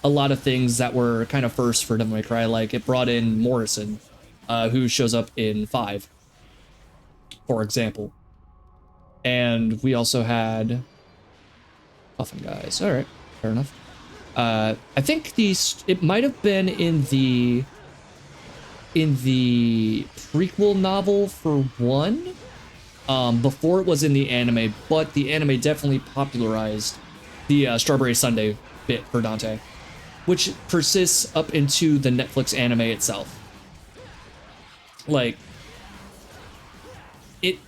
lot of things that were kind of first for Devil May Cry. Like, it brought in Morrison, who shows up in 5, for example. And we also had Puffin guys. All right, fair enough. I think it might have been in the prequel novel for 1, before it was in the anime, but the anime definitely popularized the Strawberry Sundae bit for Dante, which persists up into the Netflix anime itself. Like,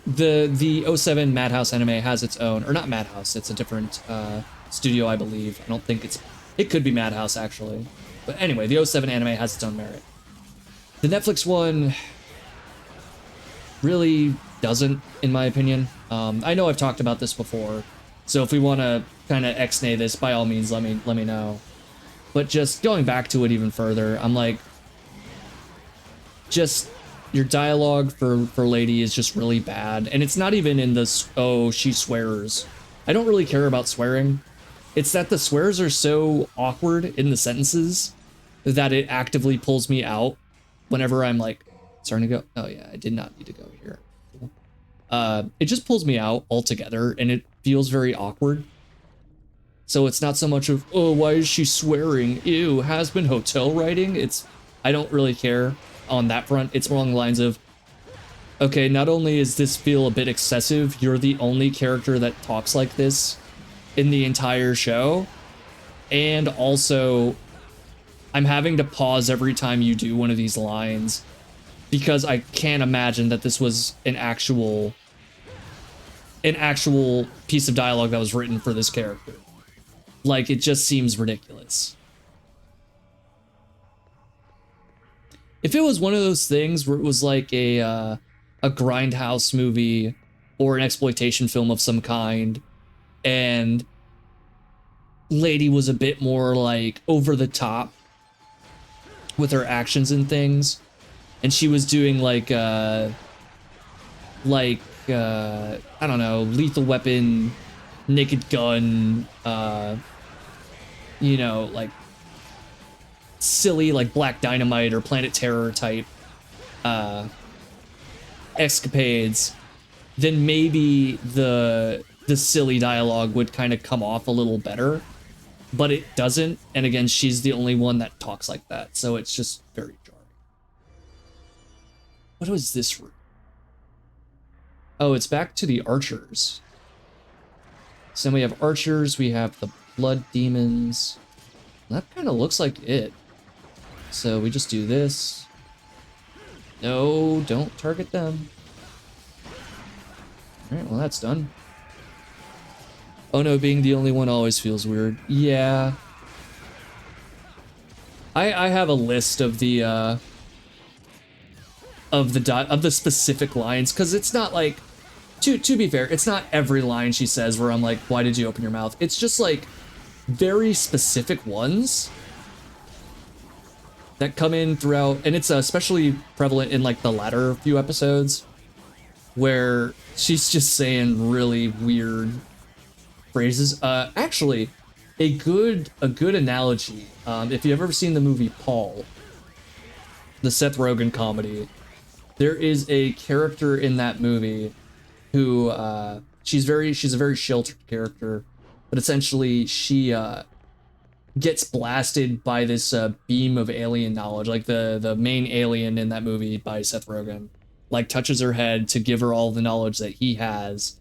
the 07 Madhouse anime has its own, or not Madhouse, it's a different studio, I believe. I don't think it could be Madhouse, actually. But anyway, the 07 anime has its own merit. The Netflix one really doesn't, in my opinion. I know I've talked about this before, so if we want to kind of ex-nay this, by all means, let me know. But just going back to it even further, I'm like, just your dialogue for Lady is just really bad, and it's not even in this, oh, she swears. I don't really care about swearing. It's that the swears are so awkward in the sentences that it actively pulls me out whenever I'm like starting to go, oh yeah, I did not need to go here. It just pulls me out altogether, and it feels very awkward. So it's not so much of, oh, why is she swearing? Ew, has been hotel writing. I don't really care on that front. It's along the lines of, okay, not only is this feel a bit excessive, you're the only character that talks like this in the entire show, and also I'm having to pause every time you do one of these lines because I can't imagine that this was an actual piece of dialogue that was written for this character. Like, it just seems ridiculous. If it was one of those things where it was like a grindhouse movie or an exploitation film of some kind, and Lady was a bit more like over the top with her actions and things, and she was doing like I don't know, Lethal Weapon, Naked Gun, you know, like silly like Black Dynamite or Planet Terror type escapades, then maybe the silly dialogue would kind of come off a little better, but it doesn't. And again, she's the only one that talks like that, so it's just very jarring. What was this room? Oh, it's back to the archers. So then we have archers, we have the blood demons. That kind of looks like it. So we just do this. No, don't target them. Alright, well that's done. Oh no, being the only one always feels weird. Yeah. I have a list of the specific lines, because it's not like, to be fair, it's not every line she says where I'm like, why did you open your mouth? It's just like very specific ones that come in throughout, and it's especially prevalent in like the latter few episodes where she's just saying really weird phrases. Actually, a good analogy. If you've ever seen the movie Paul, the Seth Rogen comedy, there is a character in that movie who she's a very sheltered character, but essentially she gets blasted by this beam of alien knowledge. Like the main alien in that movie by Seth Rogen, like touches her head to give her all the knowledge that he has,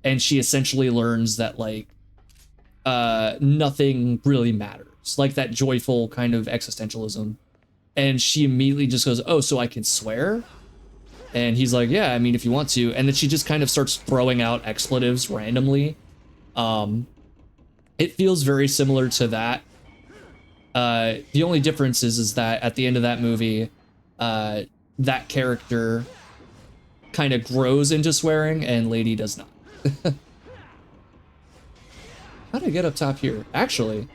and she essentially learns that like nothing really matters, like that joyful kind of existentialism. And she immediately just goes, oh, so I can swear? And he's like, yeah, I mean, if you want to. And then she just kind of starts throwing out expletives randomly. It feels very similar to that. The only difference is that at the end of that movie, that character kind of grows into swearing and Lady does not. How did I get up top here? Actually,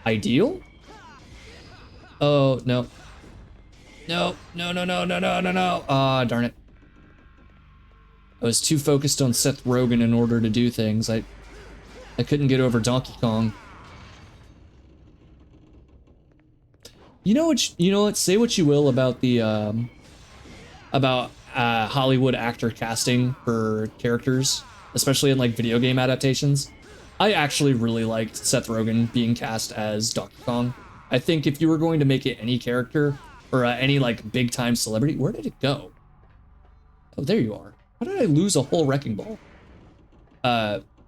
ideal? Oh, no. No. Ah, darn it. I was too focused on Seth Rogen in order to do things. I couldn't get over Donkey Kong. You know what? Say what you will about the Hollywood actor casting for characters, especially in like video game adaptations. I actually really liked Seth Rogen being cast as Donkey Kong. I think if you were going to make it any character or any like big time celebrity, where did it go? Oh, there you are. How did I lose a whole wrecking ball?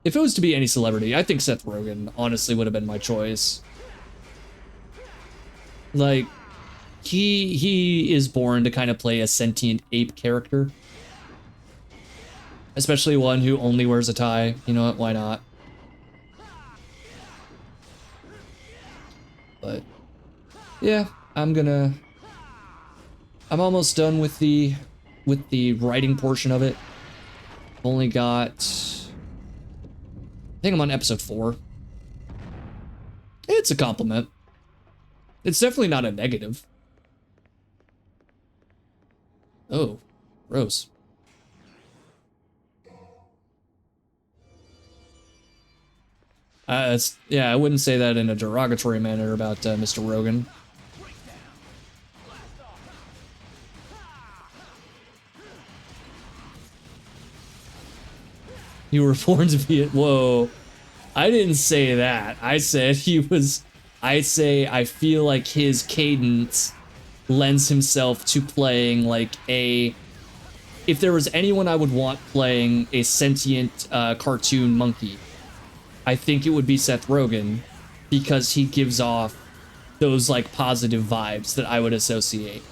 If it was to be any celebrity, I think Seth Rogen honestly would have been my choice. Like, he is born to kind of play a sentient ape character. Especially one who only wears a tie. You know what? Why not? But yeah, I'm almost done with the writing portion of it. Only got, I think I'm on episode 4. It's a compliment. It's definitely not a negative. Oh, gross. Yeah, I wouldn't say that in a derogatory manner about Mr. Rogen. You were born to be it. Whoa. I didn't say that. I said I feel like his cadence lends himself to playing like if there was anyone I would want playing a sentient cartoon monkey, I think it would be Seth Rogen, because he gives off those like positive vibes that I would associate.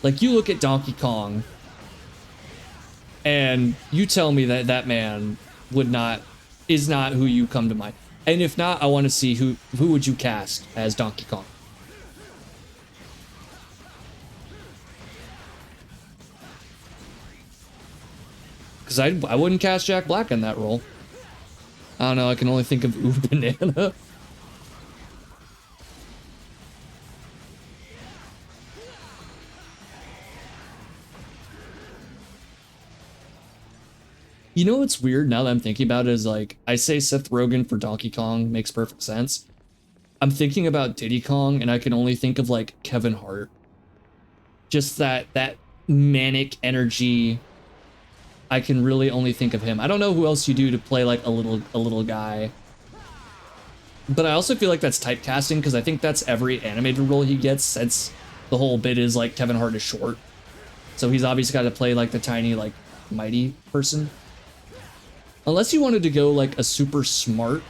Like, you look at Donkey Kong and you tell me that that man is not who you come to mind. And if not, I want to see who would you cast as Donkey Kong? Because I wouldn't cast Jack Black in that role. I don't know, I can only think of Ooh Banana. You know what's weird now that I'm thinking about it is, like, I say Seth Rogen for Donkey Kong makes perfect sense. I'm thinking about Diddy Kong and I can only think of like Kevin Hart. Just that manic energy. I can really only think of him. I don't know who else you do to play like a little guy. But I also feel like that's typecasting, because I think that's every animated role he gets, since the whole bit is like Kevin Hart is short. So he's obviously got to play like the tiny like mighty person. Unless you wanted to go like a super smart,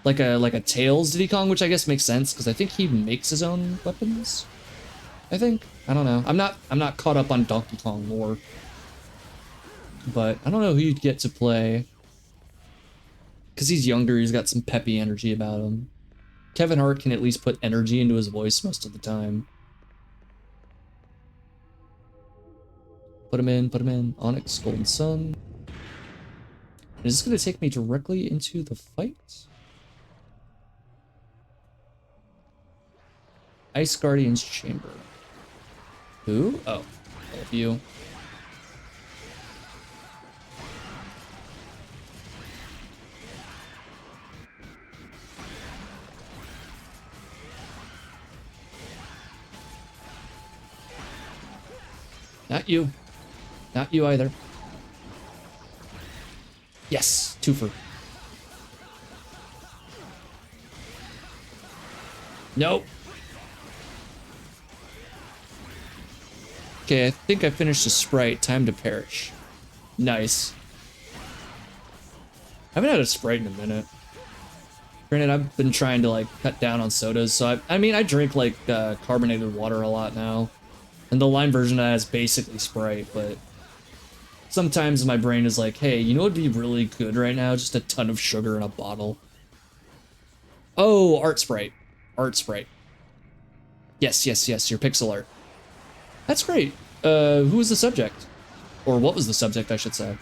like a Tails Diddy Kong, which I guess makes sense because I think he makes his own weapons. I think. I don't know. I'm not caught up on Donkey Kong lore. But I don't know who you'd get to play. Because he's younger, he's got some peppy energy about him. Kevin Hart can at least put energy into his voice most of the time. Put him in. Onyx, Golden Sun. Is this going to take me directly into the fight? Ice Guardian's Chamber. Who? Oh, all of you. Not you. Not you either. Yes, twofer. Nope. Okay, I think I finished the Sprite. Time to perish. Nice. I haven't had a Sprite in a minute. Granted, I've been trying to like cut down on sodas, so I mean, I drink like carbonated water a lot now. And the lime version of that is basically Sprite, but sometimes my brain is like, hey, you know what would be really good right now? Just a ton of sugar in a bottle. Oh, Art Sprite. Art Sprite. Yes, your pixel art. That's great. Who was the subject? Or what was the subject, I should say?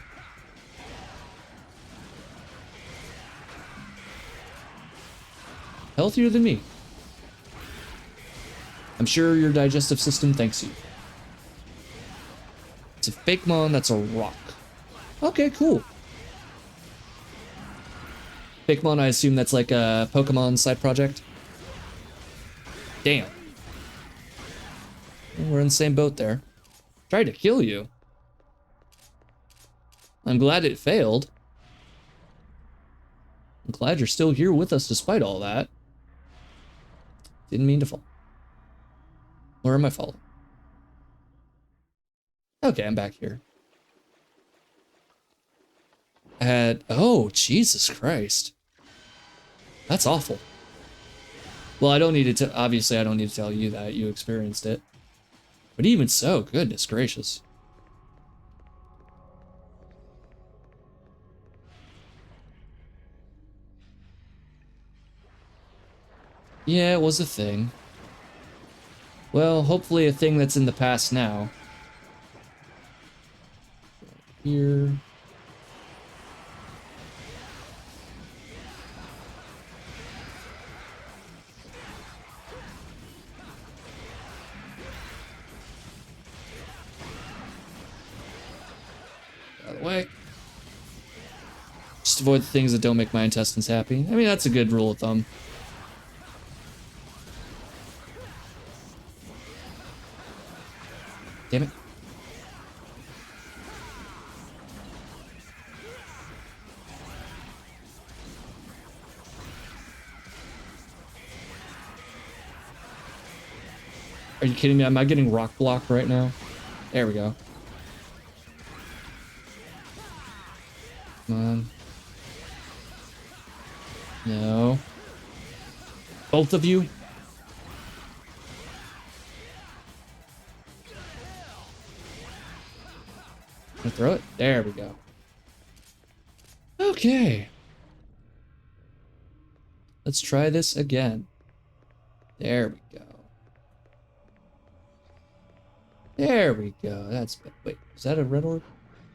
Healthier than me. I'm sure your digestive system thanks you. It's a fake mon, that's a rock. Okay, cool. Fake mon, I assume that's like a Pokemon side project. Damn. We're in the same boat there. Tried to kill you. I'm glad it failed. I'm glad you're still here with us despite all that. Didn't mean to fall. Where am I falling? Okay, I'm back here. Oh, Jesus Christ. That's awful. Well, I don't need to, obviously I don't need to tell you that, you experienced it. But even so, goodness gracious. Yeah, it was a thing. Well, hopefully a thing that's in the past now. Here. Out of the way. Just avoid the things that don't make my intestines happy. I mean, that's a good rule of thumb. Damn it. Are you kidding me? Am I getting rock blocked right now? There we go. Come on. No. Both of you? Gonna throw it? There we go. Okay. Let's try this again. There we go. There we go. That's... Wait, is that a red orb?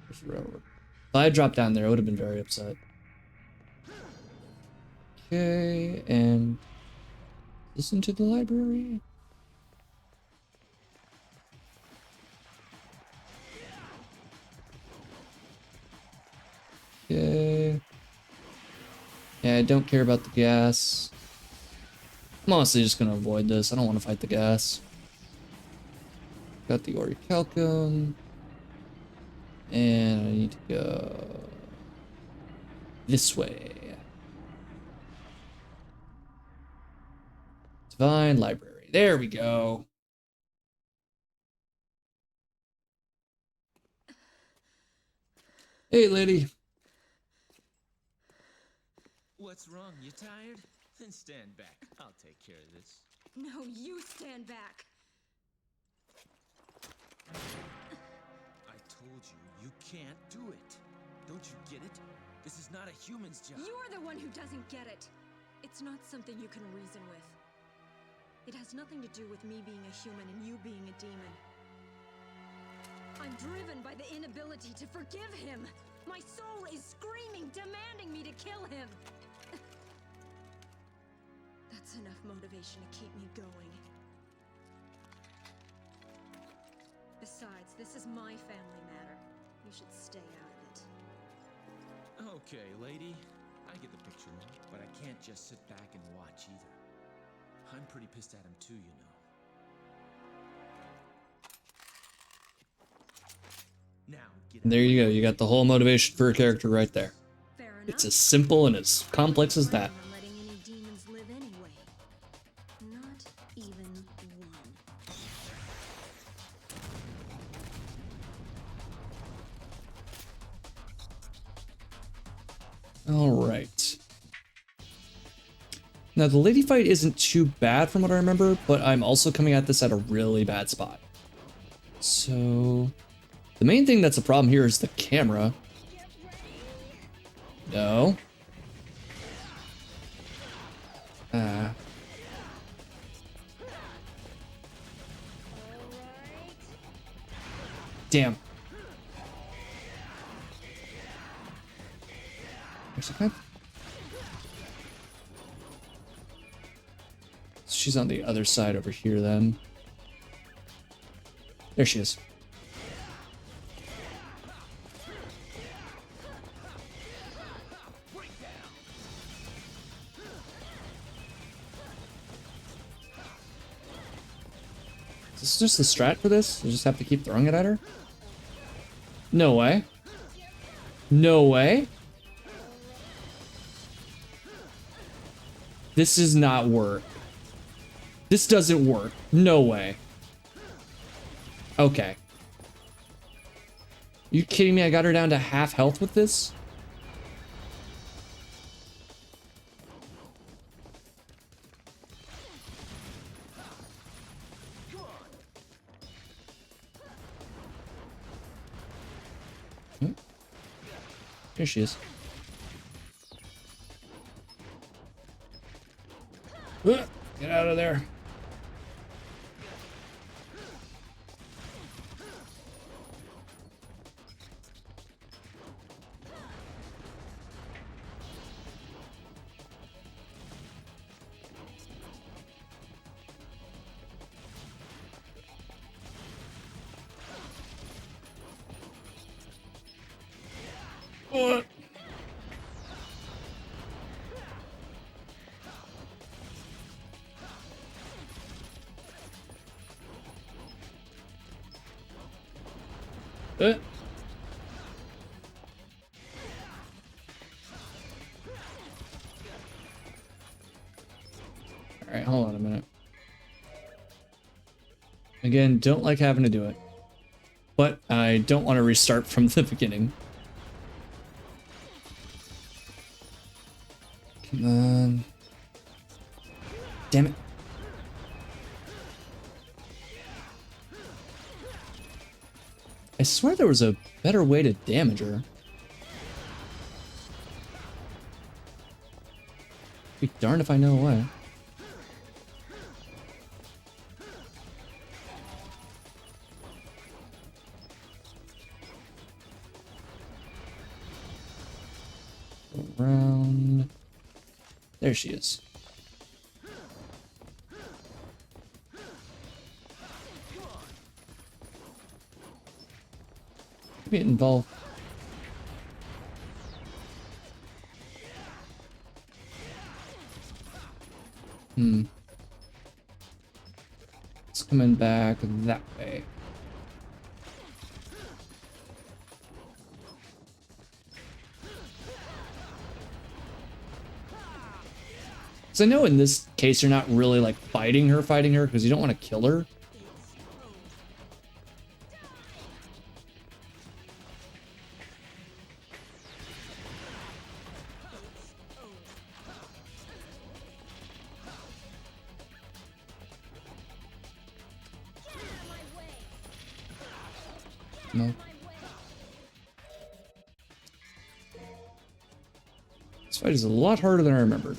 There's a red orb. If I had dropped down there, I would have been very upset. Okay, and... listen to the library. Okay. Yeah, I don't care about the gas. I'm honestly just gonna avoid this. I don't want to fight the gas. Got the Orichalcum. And I need to go this way. Divine Library. There we go. Hey, lady. What's wrong? You tired? Then stand back. I'll take care of this. No, you stand back. I told you, you can't do it. Don't you get it? This is not a human's job. You're the one who doesn't get it. It's not something you can reason with. It has nothing to do with me being a human and you being a demon. I'm driven by the inability to forgive him. My soul is screaming, demanding me to kill him. That's enough motivation to keep me going. Besides, this is my family matter. You should stay out of it. Okay, lady. I get the picture now, but I can't just sit back and watch either. I'm pretty pissed at him too, you know. Now, get out. There you go. You got the whole motivation for a character right there. Fair enough. It's as simple and as complex as that. I'm letting any demons live anyway. Not even one. All right. Now, the lady fight isn't too bad from what I remember, but I'm also coming at this at a really bad spot. So, the main thing that's a problem here is the camera. No. Damn. Okay. She's on the other side over here then. There she is. Is this just the strat for this? You just have to keep throwing it at her? No way. No way. This does not work. This doesn't work. No way. Okay. You kidding me? I got her down to half health with this? Hmm. Here she is. Get out of there. What? All right, hold on a minute. Again, don't like having to do it, but I don't want to restart from the beginning. Come on. Damn it. I swear there was a better way to damage her. Be darned if I know why. Go around. There she is. Get involved. It's coming back that way. So I know in this case you're not really like fighting her because you don't want to kill her. smoke. This fight is a lot harder than I remembered.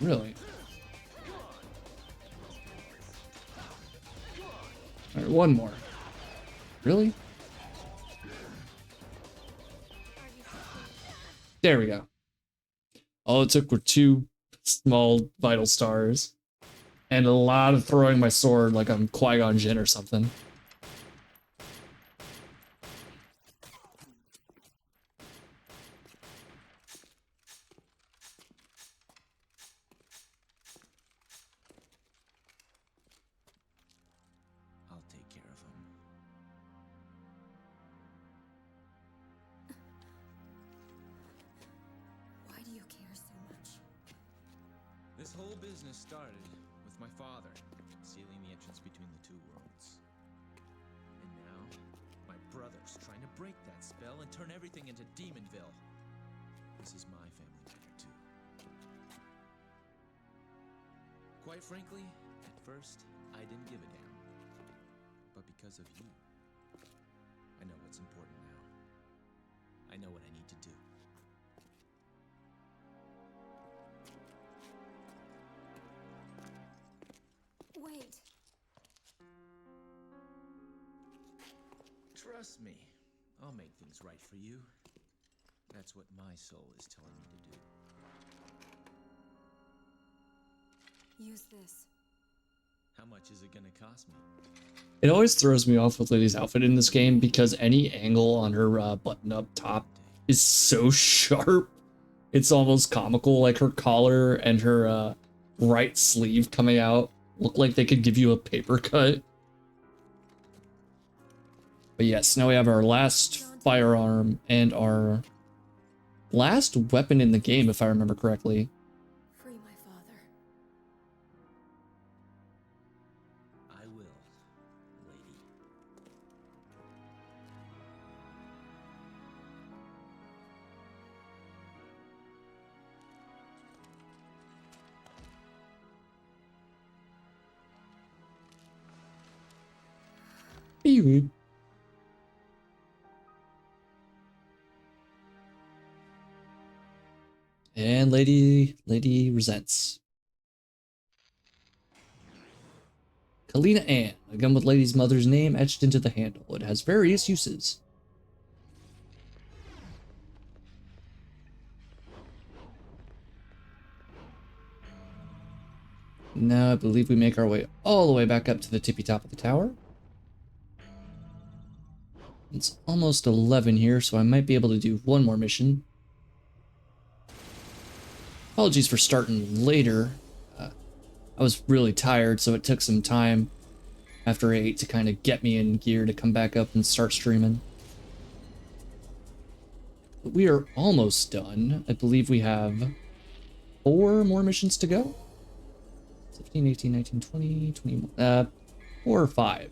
Really? Alright, one more. Really? There we go. All it took were 2 small vital stars. And a lot of throwing my sword like I'm Qui-Gon Jinn or something. I'll take care of him. Why do you care so much? This whole business started with my father sealing the entrance between the two worlds. And now, my brother's trying to break that spell and turn everything into Demonville. This is my family matter, too. Quite frankly, at first, I didn't give a damn. But because of you, I know what's important now. I know what I need to do. Wait. Trust me, I'll make things right for you. That's what my soul is telling me to do. Use this. How much is it gonna cost me? It always throws me off with Lady's outfit in this game because any angle on her button up top is so sharp. It's almost comical, like her collar and her right sleeve coming out look like they could give you a paper cut. But yes, now we have our last firearm and our last weapon in the game, if I remember correctly. Free my father. I will, lady. Beep. And Lady resents. Kalina Ann, a gun with Lady's mother's name etched into the handle. It has various uses. Now I believe we make our way all the way back up to the tippy top of the tower. It's almost 11 here, so I might be able to do one more mission. Apologies for starting later. I was really tired, so it took some time after 8 to kind of get me in gear to come back up and start streaming. But we are almost done. I believe we have 4 more missions to go. 15, 18, 19, 20, 21, 4 or 5.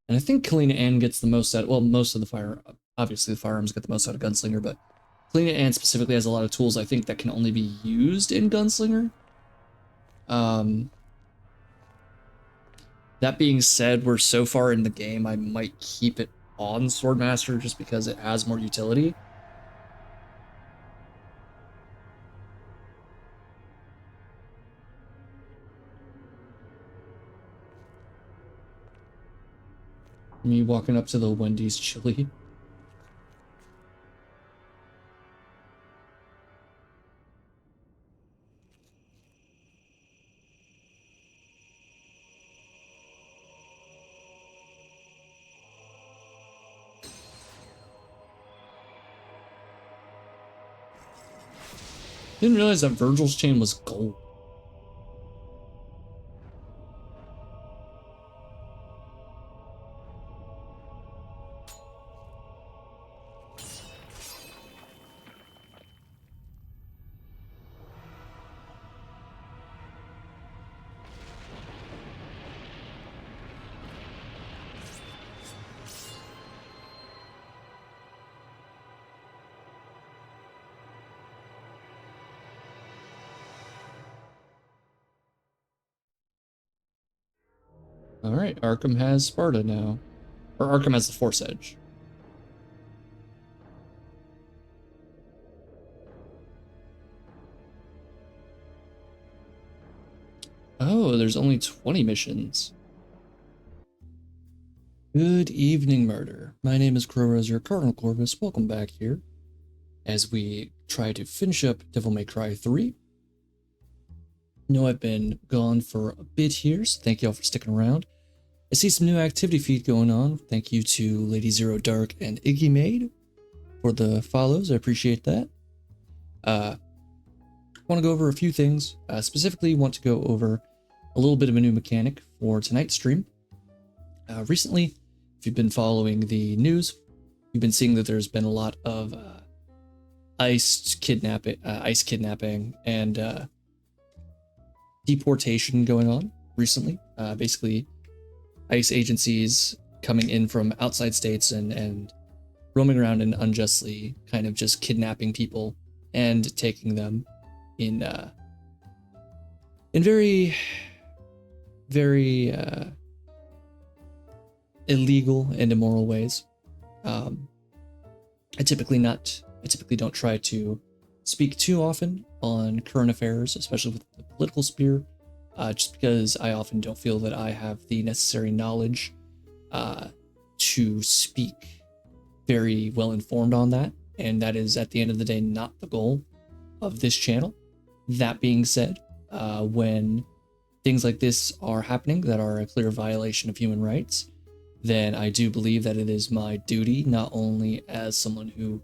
And I think Kalina Ann gets the most out, well, most of the obviously the firearms get the most out of Gunslinger, but Kalina Ann specifically has a lot of tools I think that can only be used in Gunslinger. That being said, we're so far in the game, I might keep it on Swordmaster just because it has more utility. Me walking up to the Wendy's chili. Didn't realize that Virgil's chain was gold. Alright, Arkham has Sparta now. Or Arkham has the Force Edge. Oh, there's only 20 missions. Good evening, Murder. My name is qrowrose, your Cardinal Corvus. Welcome back here as we try to finish up Devil May Cry 3. I know I've been gone for a bit here, so thank you all for sticking around. I see some new activity feed going on. Thank you to Lady Zero Dark and Iggy Maid for the follows. I appreciate that. I want to go over a few things. Specifically, want to go over a little bit of a new mechanic for tonight's stream. Recently, if you've been following the news, you've been seeing that there's been a lot of ICE kidnapping and deportation going on recently. Basically, ICE agencies coming in from outside states and roaming around and unjustly kind of just kidnapping people and taking them in very, very illegal and immoral ways. I typically don't try to speak too often on current affairs, especially with the political sphere, just because I often don't feel that I have the necessary knowledge to speak very well informed on that, and that is at the end of the day not the goal of this channel. That being said, when things like this are happening that are a clear violation of human rights, then I do believe that it is my duty, not only as someone who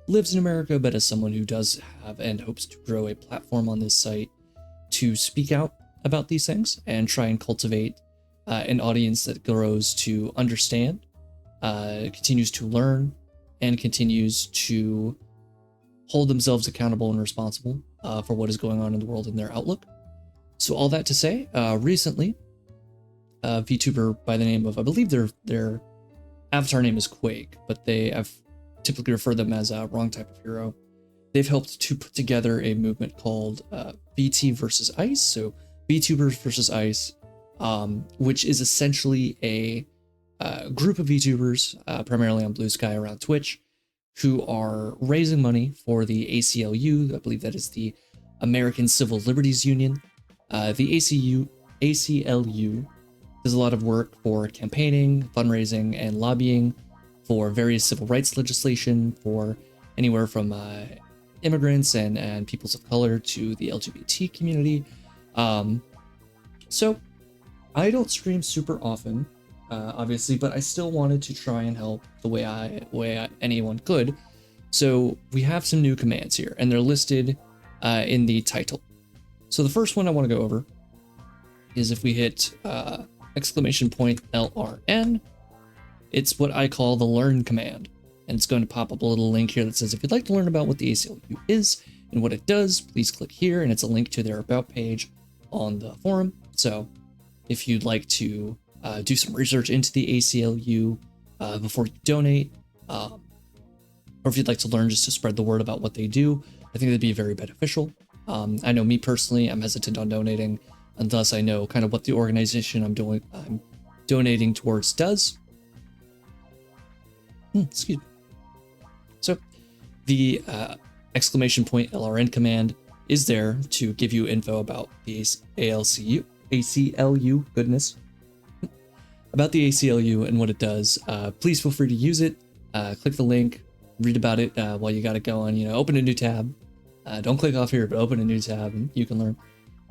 lives in America, but as someone who does have and hopes to grow a platform on this site, to speak out about these things and try and cultivate an audience that grows to understand, continues to learn, and continues to hold themselves accountable and responsible for what is going on in the world and their outlook. So all that to say, recently, a VTuber by the name of, I believe their avatar name is Quake, but I've typically referred them as a wrong type of hero. They've helped to put together a movement called VT versus ICE, so VTubers versus ICE, which is essentially a group of VTubers, primarily on Blue Sky around Twitch, who are raising money for the ACLU. I believe that is the American Civil Liberties Union. The ACLU does a lot of work for campaigning, fundraising, and lobbying for various civil rights legislation for anywhere from immigrants and peoples of color to the LGBT community. So I don't stream super often, obviously, but I still wanted to try and help the way anyone could. So we have some new commands here, and they're listed in the title. So the first one I want to go over is if we hit !LRN, it's what I call the learn command. And it's going to pop up a little link here that says, if you'd like to learn about what the ACLU is and what it does, please click here. And it's a link to their about page on the forum. So if you'd like to do some research into the ACLU before you donate, or if you'd like to learn just to spread the word about what they do, I think that'd be very beneficial. I know me personally, I'm hesitant on donating unless I know kind of what the organization I'm donating towards does. Excuse me. So the !LRN command is there to give you info about the ACLU, goodness, about the ACLU and what it does. Please feel free to use it. Click the link, read about it while you got it going. Open a new tab. Don't click off here, but open a new tab and you can learn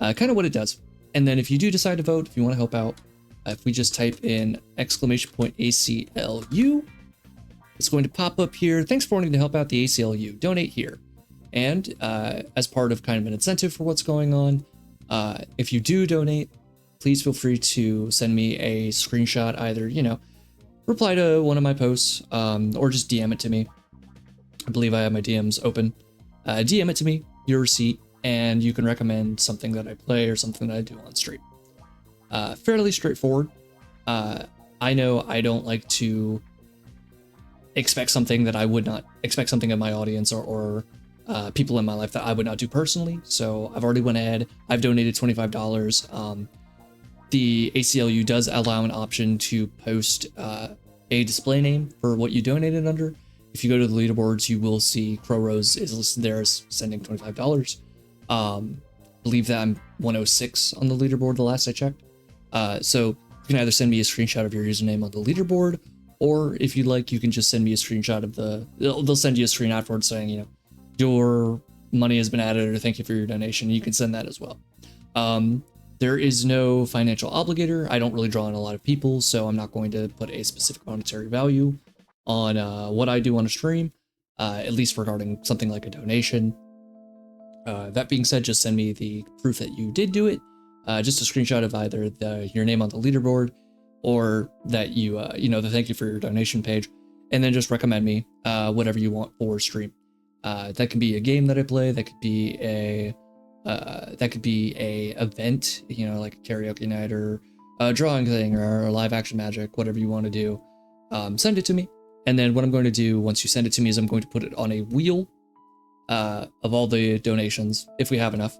kind of what it does. And then if you do decide to vote, if you want to help out, if we just type in !ACLU, it's going to pop up here. Thanks for wanting to help out the ACLU. Donate here. And as part of kind of an incentive for what's going on, if you do donate, please feel free to send me a screenshot, either, reply to one of my posts, or just DM it to me. I believe I have my DMs open. DM it to me, your receipt, and you can recommend something that I play or something that I do on stream. Fairly straightforward. I know I don't like to expect something that I would not expect something of my audience or people in my life that I would not do personally. So I've already went ahead. I've donated $25. the ACLU does allow an option to post a display name for what you donated under. If you go to the leaderboards, you will see qrowros is listed there as sending $25. Believe that I'm 106 on the leaderboard the last I checked. So you can either send me a screenshot of your username on the leaderboard, or if you'd like, you can just send me a screenshot of they'll send you a screen afterwards saying, you know, your money has been added, or thank you for your donation. You can send that as well. There is no financial obligator. I don't really draw in a lot of people, so I'm not going to put a specific monetary value on what I do on a stream, at least regarding something like a donation. That being said, just send me the proof that you did do it, just a screenshot of either your name on the leaderboard or that you know, the thank you for your donation page, and then just recommend me whatever you want for stream. That could be a game that I play. That could be a event, you know, like a karaoke night or a drawing thing or a live action magic, whatever you want to do. Send it to me. And then what I'm going to do once you send it to me is I'm going to put it on a wheel of all the donations, if we have enough.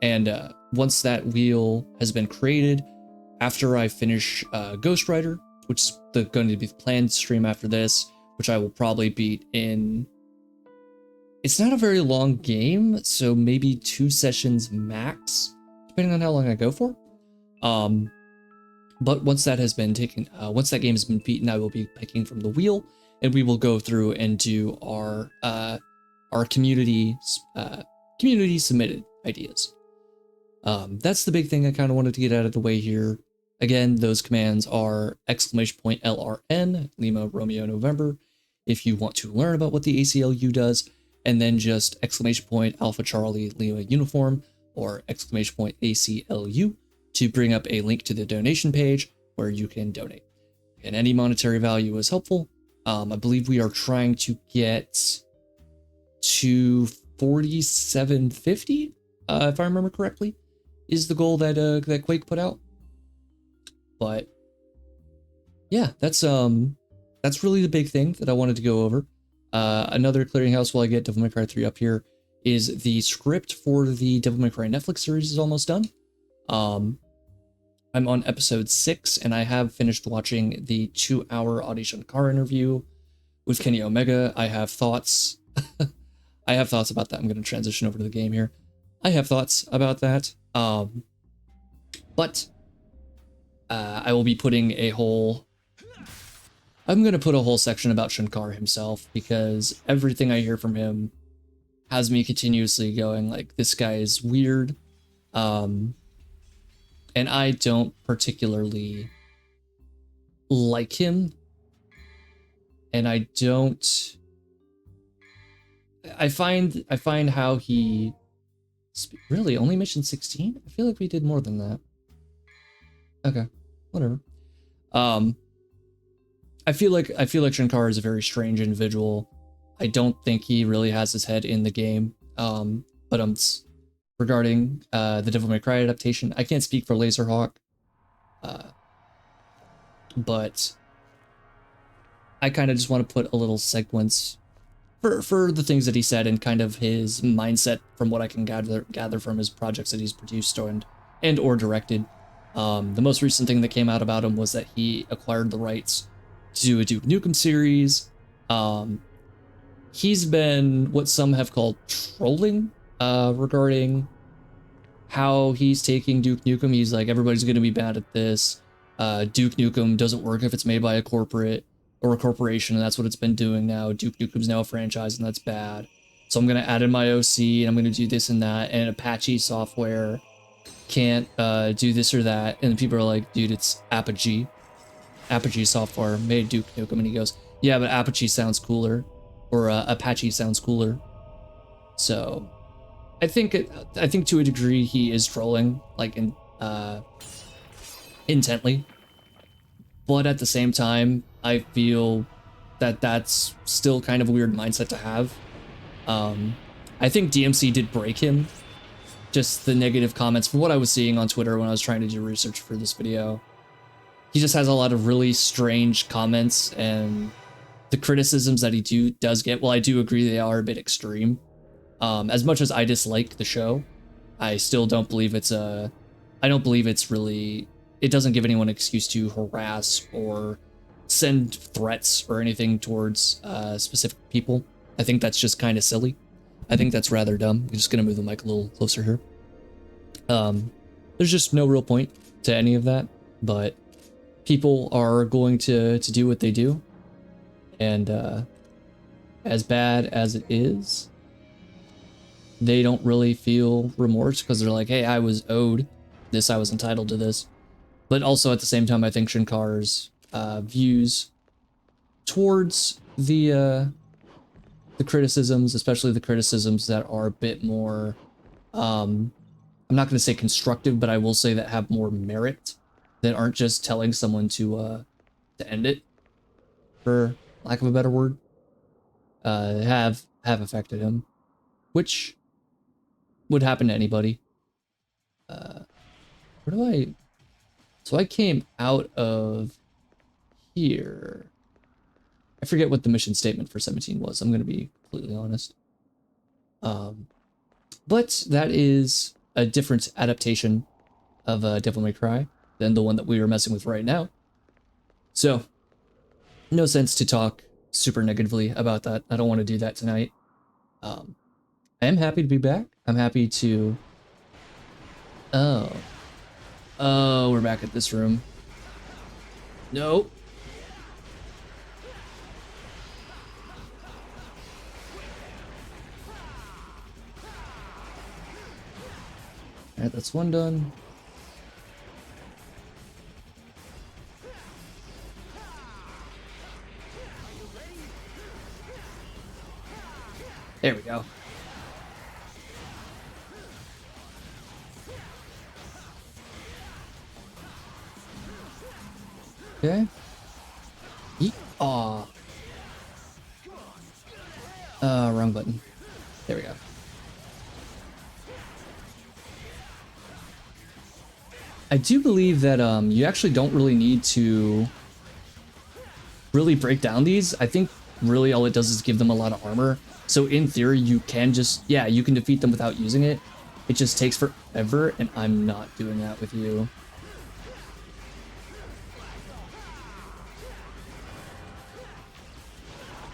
And once that wheel has been created, after I finish Ghost Rider, which is going to be the planned stream after this, which I will probably beat in... It's not a very long game, so maybe 2 sessions max, depending on how long I go for. But once that has been taken, once that game has been beaten, I will be picking from the wheel, and we will go through and do our community submitted ideas. That's the big thing I kind of wanted to get out of the way here. Again, those commands are !LRN, Lima Romeo November, if you want to learn about what the ACLU does, and then just !Alpha Charlie Lima Uniform, or !ACLU, to bring up a link to the donation page where you can donate. And any monetary value is helpful. I believe we are trying to get to 4750, if I remember correctly, is the goal that that Quake put out. But yeah, that's really the big thing that I wanted to go over. Another clearinghouse while I get Devil May Cry 3 up here is the script for the Devil May Cry Netflix series is almost done. I'm on episode 6, and I have finished watching the 2-hour Adi Shankar interview with Kenny Omega. I have thoughts. I have thoughts about that. I'm going to transition over to the game here. I have thoughts about that. But I will be putting a whole... I'm going to put a whole section about Shankar himself, because everything I hear from him has me continuously going, like, this guy is weird. And I don't particularly like him. And I find how he... Really, only mission 16? I feel like we did more than that. Okay, whatever. I feel like Shankar is a very strange individual. I don't think he really has his head in the game. But regarding the Devil May Cry adaptation, I can't speak for Laserhawk. But I kind of just want to put a little sequence for the things that he said and kind of his mindset from what I can gather from his projects that he's produced and or directed. The most recent thing that came out about him was that he acquired the rights to do a Duke Nukem series. He's been what some have called trolling regarding how he's taking Duke Nukem. He's like, everybody's going to be bad at this. Duke Nukem doesn't work if it's made by a corporate or a corporation, and that's what it's been doing now. Duke Nukem's now a franchise, and that's bad. So I'm going to add in my OC, and I'm going to do this and that, and Apache software can't do this or that. And people are like, dude, it's Apogee. Apogee software made Duke Nukem, and he goes, yeah, but Apogee sounds cooler, or Apache sounds cooler. So I think to a degree he is trolling, like intently, but at the same time, I feel that that's still kind of a weird mindset to have. I think DMC did break him. Just the negative comments from what I was seeing on Twitter when I was trying to do research for this video. He just has a lot of really strange comments, and the criticisms that he does get, well, I do agree they are a bit extreme. As much as I dislike the show, I still don't believe it's I don't believe it's really it doesn't give anyone an excuse to harass or send threats or anything towards specific people. I think that's just kind of silly. I think that's rather dumb. I'm just gonna move the mic a little closer here. There's just no real point to any of that, but people are going to do what they do, and as bad as it is, they don't really feel remorse because they're like, hey, I was owed this, I was entitled to this. But also at the same time, I think Shinkar's views towards the criticisms, especially the criticisms that are a bit more, I'm not going to say constructive, but I will say that have more merit, that aren't just telling someone to end it, for lack of a better word, have affected him, which would happen to anybody. Where do I? So I came out of here. I forget what the mission statement for 17 was. I'm going to be completely honest. But that is a different adaptation of Devil May Cry than the one that we were messing with right now. So, no sense to talk super negatively about that. I don't want to do that tonight. I am happy to be back. I'm happy to... Oh, we're back at this room. Nope. Alright, that's one done. There we go. Okay. Aw. Wrong button. There we go. I do believe that you actually don't really need to really break down these. I think really all it does is give them a lot of armor. So in theory, you can just, yeah, you can defeat them without using it. It just takes forever, and I'm not doing that with you.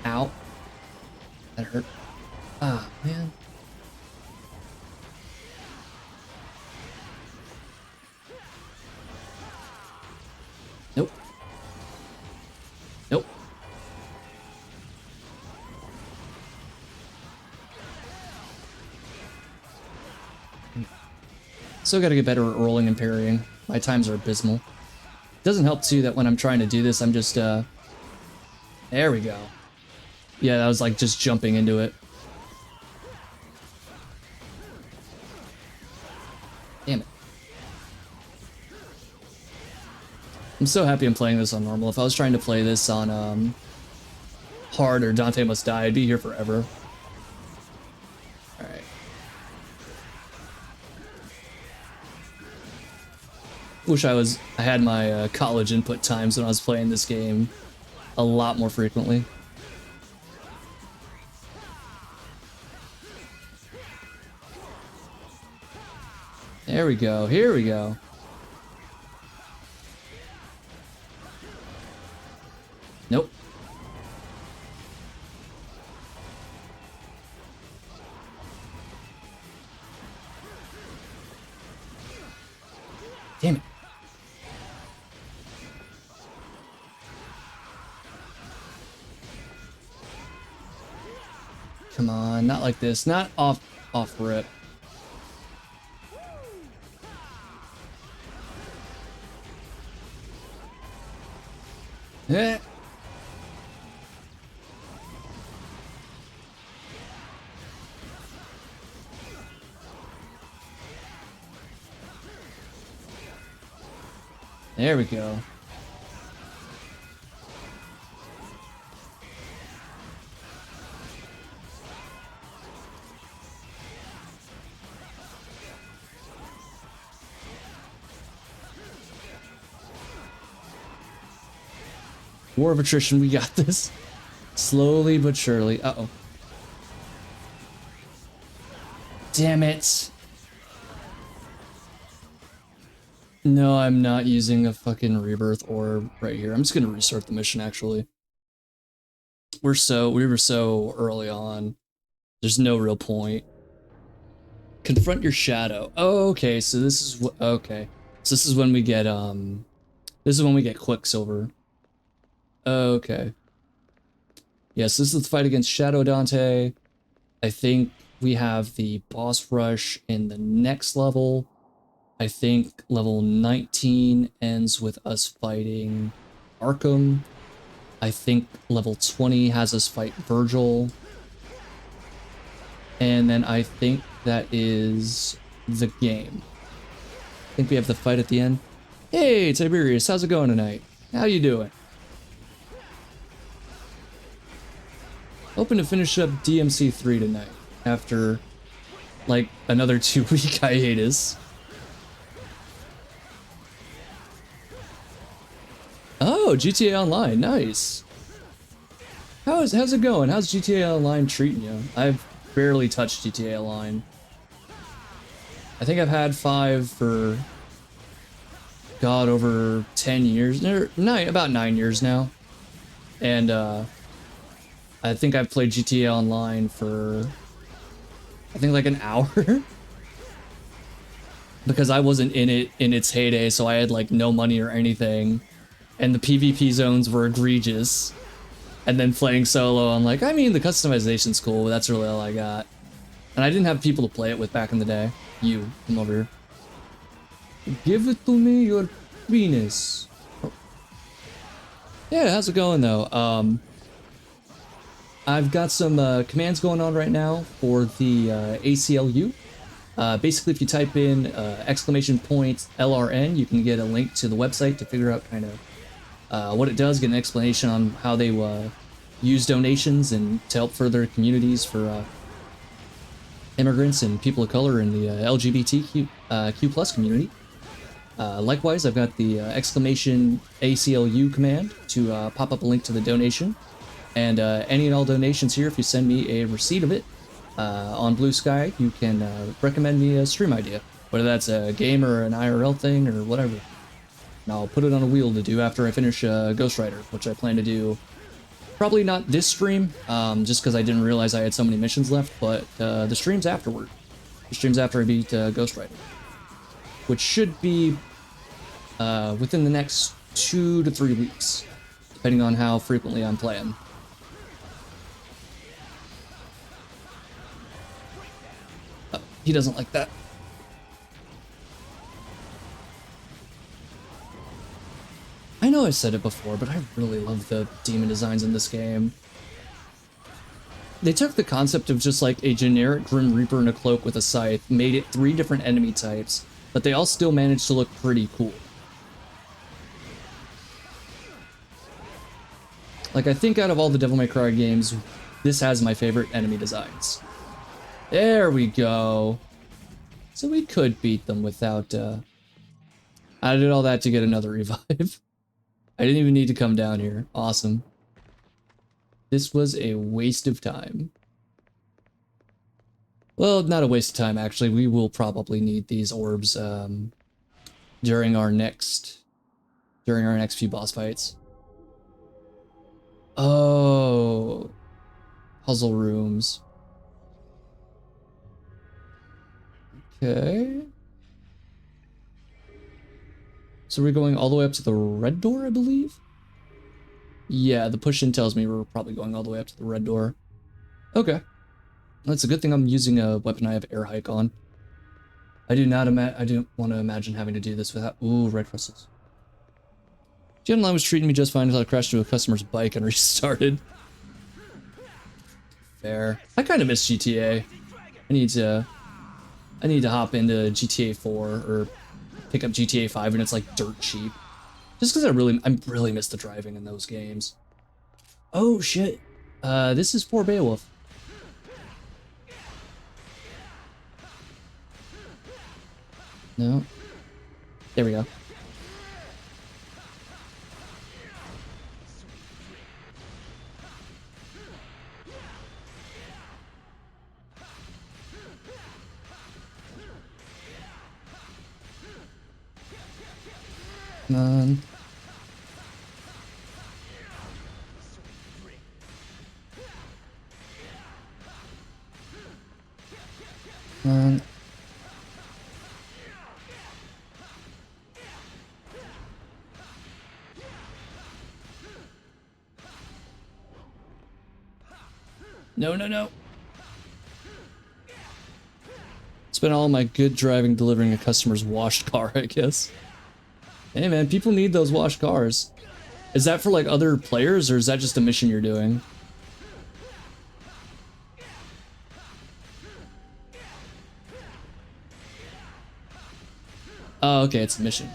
Ow. That hurt. Ah, man. Nope. Nope. Still gotta get better at rolling and parrying. My times are abysmal. Doesn't help too that when I'm trying to do this, I'm just, there we go. Yeah, that was like just jumping into it. Damn it. I'm so happy I'm playing this on normal. If I was trying to play this on hard or Dante Must Die, I'd be here forever. Alright. Wish I had my college input times when I was playing this game a lot more frequently. There we go. Here we go. Nope. Damn it. Come on, not like this. Not off rip. Eh. There we go. War of attrition, we got this. Slowly but surely. Uh-oh. Damn it. No, I'm not using a fucking rebirth orb right here. I'm just gonna restart the mission actually. We were so early on. There's no real point. Confront your shadow. Oh, okay, so this is what okay. So this is when we get Quicksilver. Okay. Yes, this is the fight against Shadow Dante. I think we have the boss rush in the next level. I think level 19 ends with us fighting Arkham. I think level 20 has us fight Virgil. And then I think that is the game. I think we have the fight at the end. Hey, Tiberius, how's it going tonight? How you doing? Hoping to finish up DMC3 tonight after like another 2-week hiatus. Oh, GTA Online, nice. How's it going? How's GTA Online treating you? I've barely touched GTA Online. I think I've had 5 for God over 10 years, or about 9 years now. And I think I've played GTA Online for I think like an hour. Because I wasn't in it in its heyday, so I had like no money or anything. And the PvP zones were egregious. And then playing solo, I'm like, I mean, the customization's cool, but that's really all I got. And I didn't have people to play it with back in the day. You, come over here. Give it to me, your penis. Oh. Yeah, how's it going though? I've got some commands going on right now for the ACLU. Basically, if you type in !LRN, you can get a link to the website to figure out kind of what it does, get an explanation on how they use donations and to help further communities for immigrants and people of color in the LGBTQ+ community. Likewise, I've got the !ACLU command to pop up a link to the donation. And any and all donations here, if you send me a receipt of it on Blue Sky, you can recommend me a stream idea, whether that's a game or an IRL thing or whatever. And I'll put it on a wheel to do after I finish Ghost Rider, which I plan to do probably not this stream, just because I didn't realize I had so many missions left, but the streams afterward. The streams after I beat Ghost Rider, which should be within the next 2 to 3 weeks, depending on how frequently I'm playing. He doesn't like that. I know I said it before, but I really love the demon designs in this game. They took the concept of just like a generic Grim Reaper in a cloak with a scythe, made it 3 different enemy types, but they all still managed to look pretty cool. Like, I think out of all the Devil May Cry games, this has my favorite enemy designs. There we go. So we could beat them without, I did all that to get another revive. I didn't even need to come down here. Awesome. This was a waste of time. Well, not a waste of time, actually. We will probably need these orbs, during our next few boss fights. Oh. Puzzle rooms. Okay. So we're going all the way up to the red door, I believe? Yeah, the push-in tells me we're probably going all the way up to the red door. Okay. That's a good thing I'm using a weapon I have air hike on. I don't want to imagine having to do this without... Ooh, red crystals. GTA Online was treating me just fine until I crashed into a customer's bike and restarted. Fair. I kind of miss GTA. I need to hop into GTA 4 or pick up GTA 5 and it's like dirt cheap. Just because I really miss the driving in those games. Oh shit. This is for Beowulf. No. There we go. Come on. Come on. No, no, no. Spent all my good driving delivering a customer's washed car, I guess. Hey man, people need those washed cars. Is that for like other players or is that just a mission you're doing? Oh, okay, it's a mission.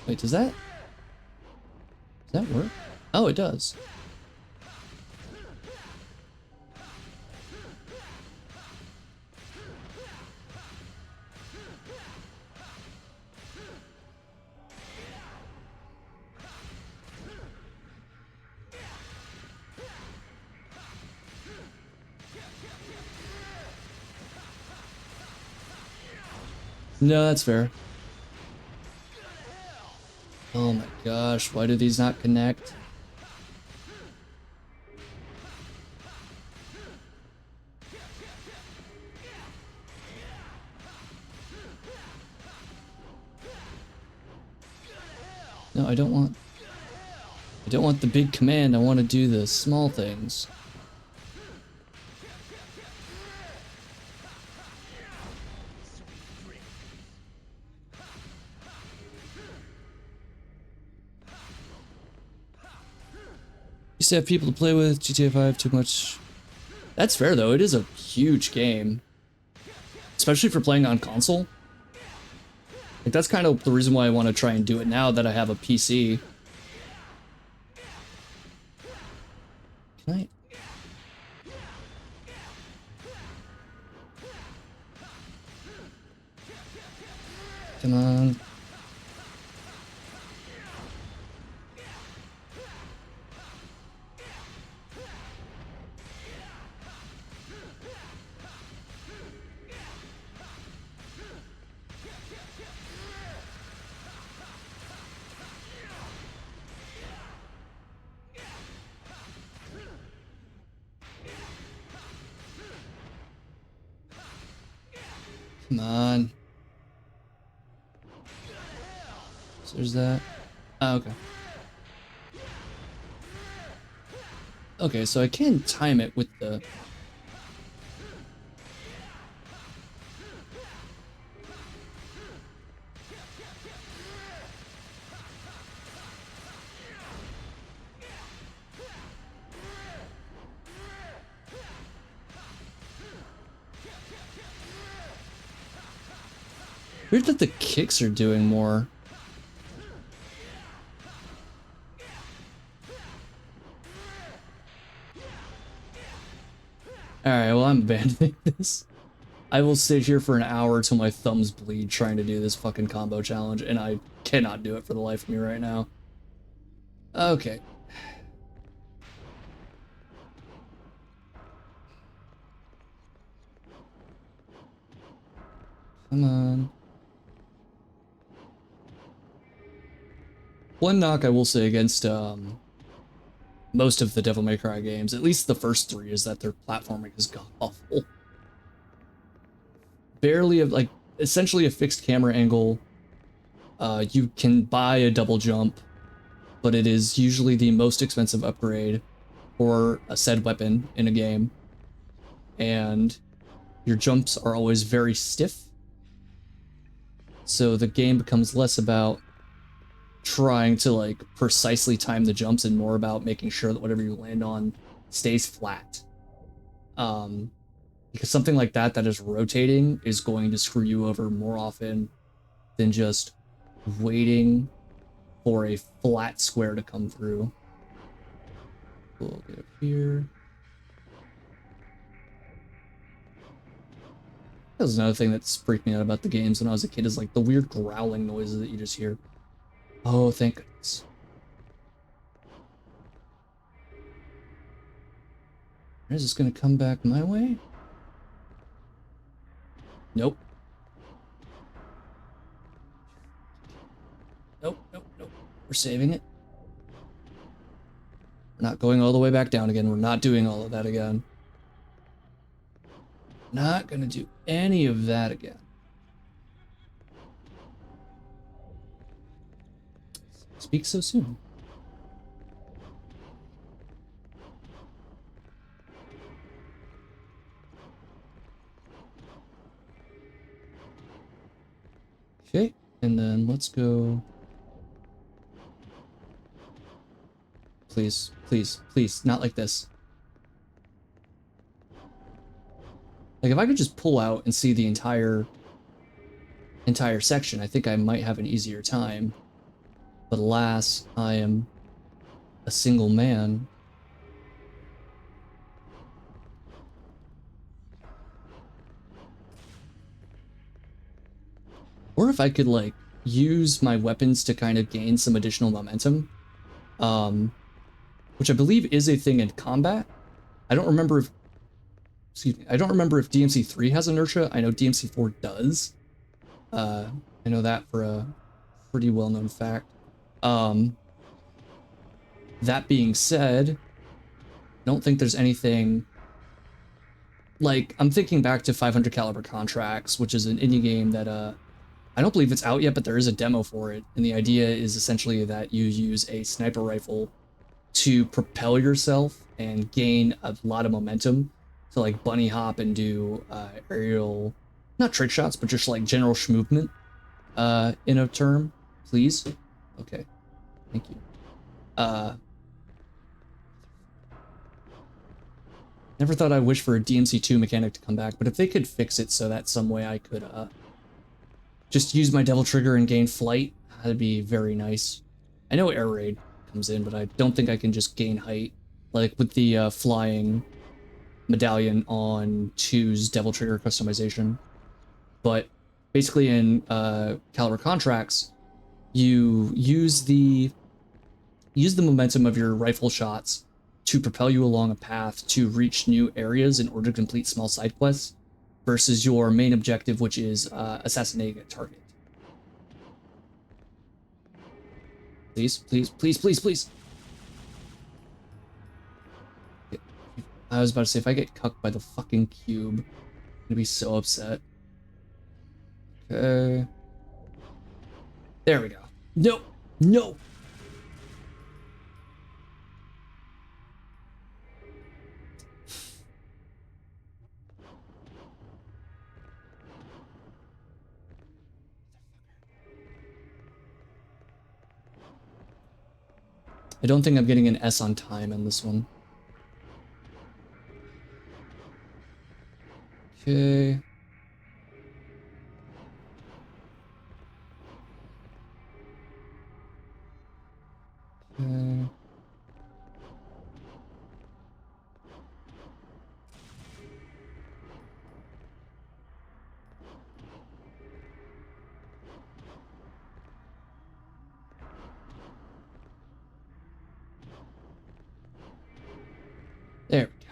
Wait, does that work? Oh, it does. No, that's fair. Oh my gosh, why do these not connect? No, I don't want the big command. I want to do the small things. Used to have people to play with. GTA 5 too much. That's fair though. It is a huge game, especially for playing on console. Like that's kind of the reason why I want to try and do it now that I have a PC. Can I? Come on. Come on. So there's that. Oh, okay. Okay, so I can time it with the... Weird that the kicks are doing more. Alright, well I'm abandoning this. I will sit here for an hour till my thumbs bleed trying to do this fucking combo challenge, and I cannot do it for the life of me right now. Okay. Come on. One knock I will say against most of the Devil May Cry games, at least the first three, is that their platforming is god-awful. Barely, like, essentially a fixed camera angle. You can buy a double jump, but it is usually the most expensive upgrade for a said weapon in a game. And your jumps are always very stiff. So the game becomes less about trying to like precisely time the jumps and more about making sure that whatever you land on stays flat. Because something like that is rotating is going to screw you over more often than just waiting for a flat square to come through. We'll get up here. That was another thing that's freaked me out about the games when I was a kid, is like the weird growling noises that you just hear. Oh, thank goodness. Is this gonna come back my way? Nope. Nope, nope, nope. We're saving it. We're not going all the way back down again. We're not doing all of that again. Not gonna do any of that again. Speak so soon. Okay, and then let's go. Please, please, please, not like this. Like if I could just pull out and see the entire section, I think I might have an easier time. But alas, I am a single man. Or if I could like use my weapons to kind of gain some additional momentum, which I believe is a thing in combat. I don't remember if, excuse me, I don't remember if DMC3 has inertia. I know DMC4 does. I know that for a pretty well-known fact. That being said, I don't think there's anything like, I'm thinking back to 500 caliber contracts, which is an indie game that I don't believe it's out yet, but there is a demo for it. And the idea is essentially that you use a sniper rifle to propel yourself and gain a lot of momentum to like bunny hop and do aerial, not trick shots, but just like general schmovement in a term, please. Okay, thank you. Never thought I'd wish for a DMC2 mechanic to come back, but if they could fix it so that some way I could just use my devil trigger and gain flight, that'd be very nice. I know air raid comes in, but I don't think I can just gain height, like with the flying medallion on 2's devil trigger customization. But basically in caliber contracts, you use the momentum of your rifle shots to propel you along a path to reach new areas in order to complete small side quests, versus your main objective, which is assassinating a target. Please, please, please, please, please. I was about to say, if I get cucked by the fucking cube, I'm gonna be so upset. Okay. There we go. No, no. I don't think I'm getting an S on time in this one. Okay. Okay. There we go.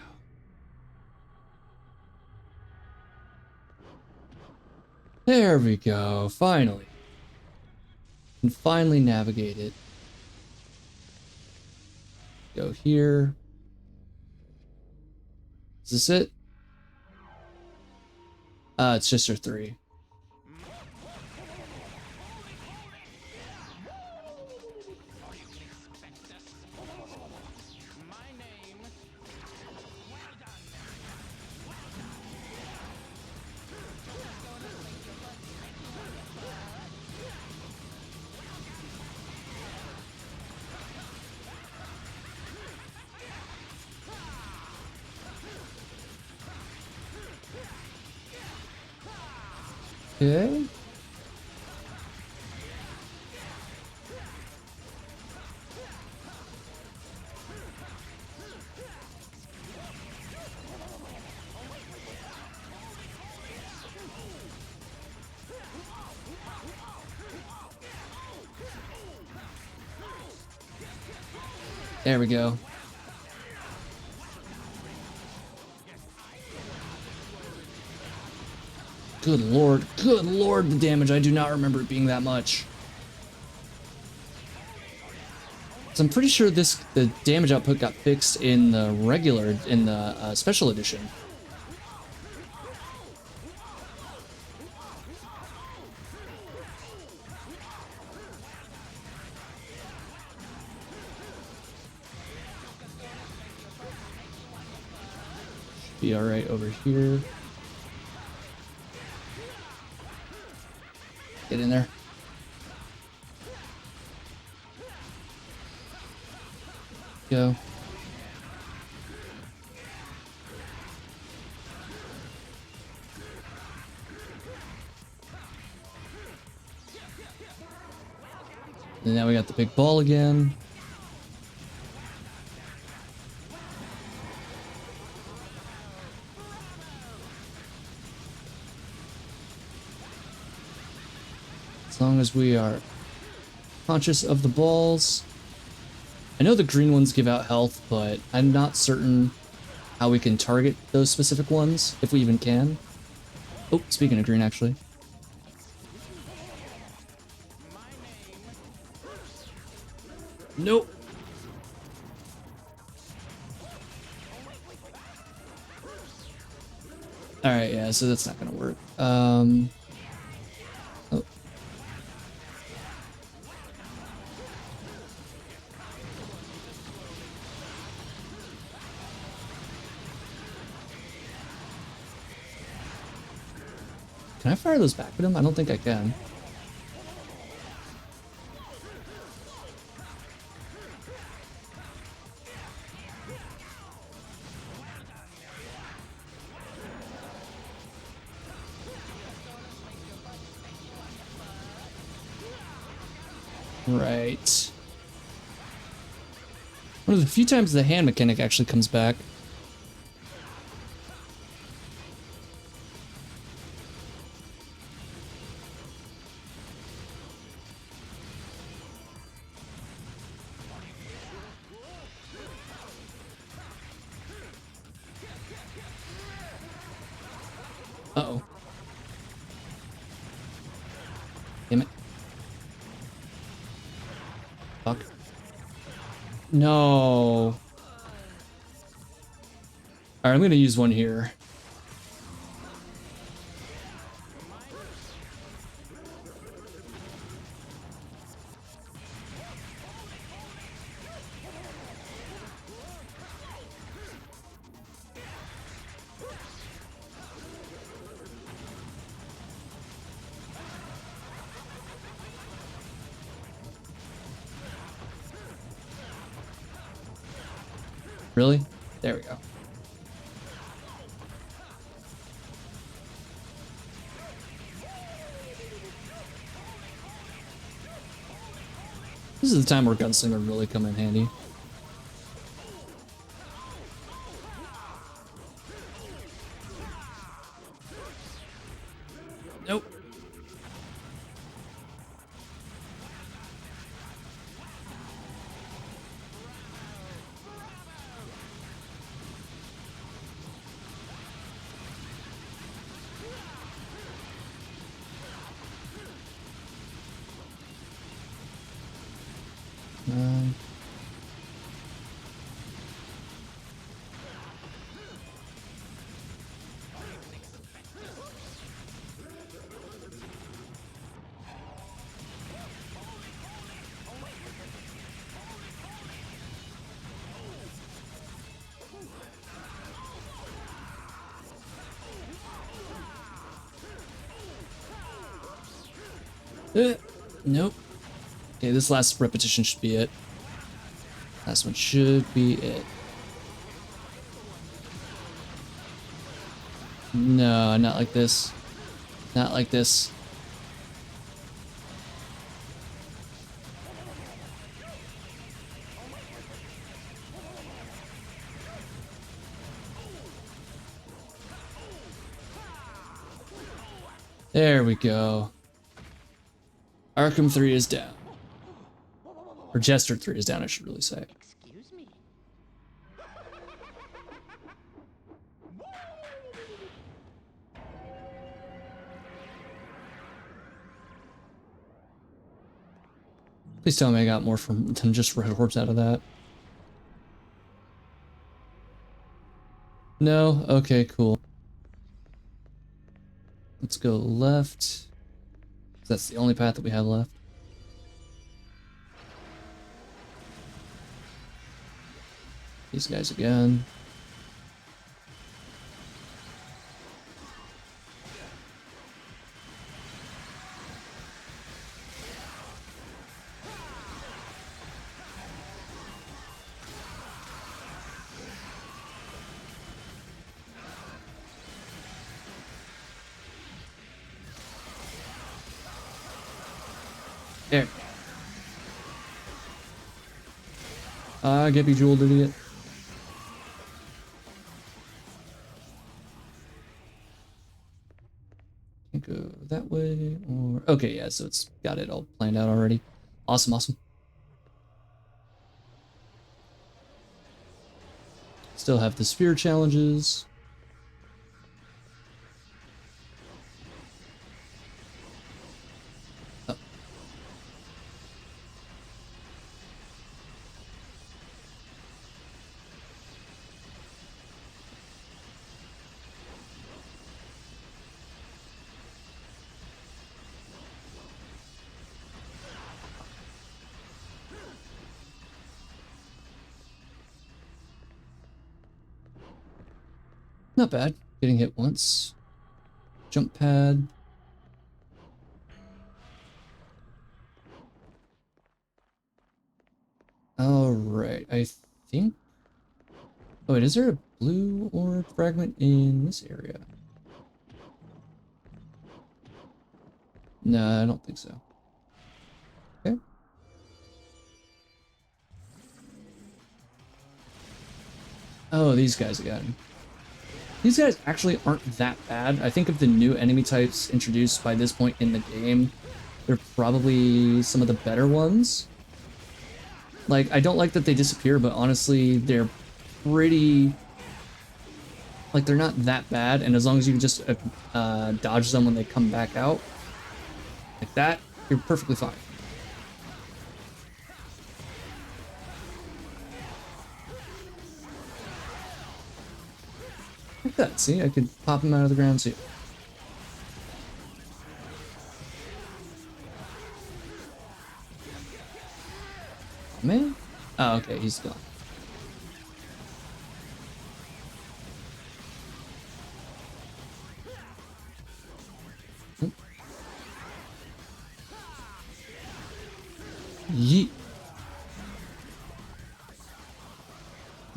There we go, finally. Can finally navigate it. Go here. Is this it? It's just her 3. Okay. There we go. Good lord, the damage. I do not remember it being that much. So I'm pretty sure the damage output got fixed in the regular, in the special edition. Be all right over here. Get in there. Go. And now we got the big ball again. As long as we are conscious of the balls. I know the green ones give out health, but I'm not certain how we can target those specific ones, if we even can. Oh, speaking of green, actually. Nope. Alright, yeah, so that's not gonna work. Oh. Can I fire those back at him? I don't think I can. Right. One of the few times the hand mechanic actually comes back. Uh-oh. Damn it. Fuck. No. Alright, I'm gonna use one here. Really? There we go. This is the time where Gunslinger really come in handy. Nope. Nope. Okay, this last repetition should be it. Last one should be it. No, not like this. Not like this. There we go. Arkham 3 is down. Or Jester 3 is down, I should really say. Excuse me. Please tell me I got more from than just red orbs out of that. No? Okay, cool. Let's go left. That's the only path that we have left. These guys again. There. Get bejeweled, idiot. Can't go that way, or... Okay, yeah, so it's got it all planned out already. Awesome, awesome. Still have the sphere challenges. Oh. Not bad. Getting hit once. Jump pad. Alright, I think... Oh wait, is there a blue orb fragment in this area? No, I don't think so. Okay. Oh, these guys again. These guys actually aren't that bad. I think of the new enemy types introduced by this point in the game, they're probably some of the better ones. Like, I don't like that they disappear, but honestly, they're pretty... Like, they're not that bad, and as long as you just dodge them when they come back out, like that, you're perfectly fine. Like that, see? I could pop him out of the ground too. Man? Oh, okay, he's gone. Yeet.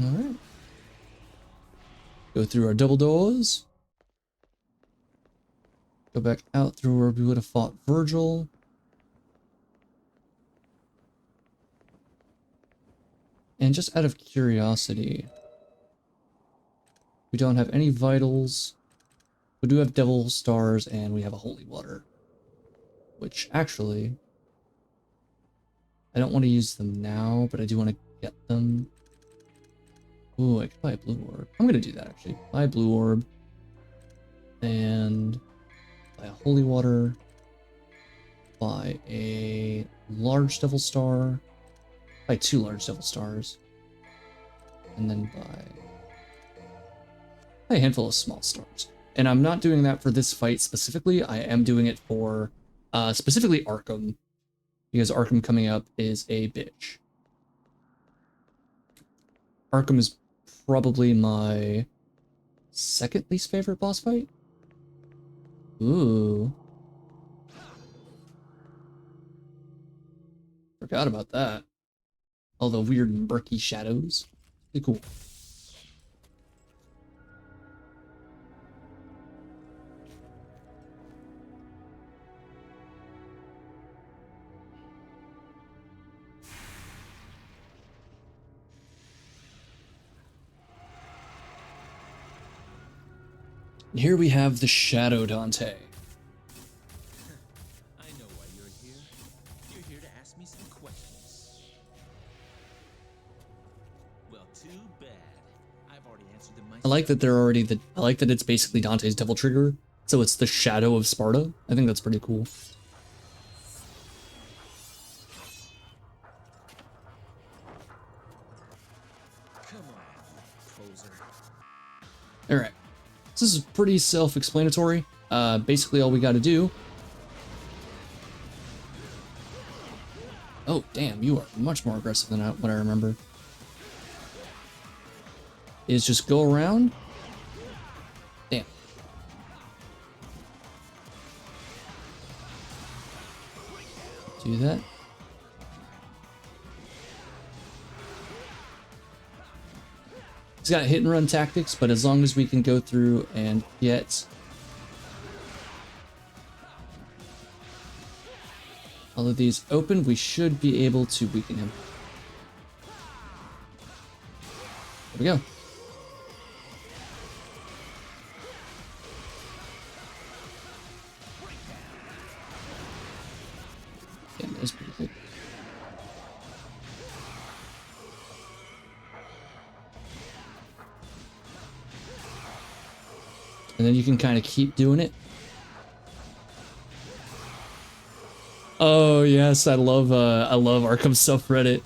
Alright. Go through our double doors. Go back out through where we would have fought Virgil. And just out of curiosity, we don't have any vitals. We do have devil stars and we have a holy water. Which actually, I don't want to use them now, but I do want to get them. Ooh, I could buy a blue orb. I'm going to do that actually. Buy a blue orb. And buy a holy water. Buy a large devil star. Buy 2 large devil stars. And then buy a handful of small stars. And I'm not doing that for this fight specifically. I am doing it for specifically Arkham. Because Arkham coming up is a bitch. Arkham is probably my second least favorite boss fight. Ooh. Forgot about that. All the weird murky shadows. Pretty cool. And here we have the Shadow Dante. I know why you're here. You're here to ask me some questions. Well, too bad. I've already answered them myself. I like that they're already I like that it's basically Dante's Devil Trigger, so it's the Shadow of Sparta. I think that's pretty cool. loser. Alright. This is pretty self-explanatory. Basically all we gotta do... Oh, damn, you are much more aggressive than what I remember. Is just go around. Damn. Do that. He's got hit and run tactics, but as long as we can go through and get all of these open, we should be able to weaken him. There we go. Yeah, that's pretty cool. And then you can kind of keep doing it. Oh yes, I love Arkham subreddit.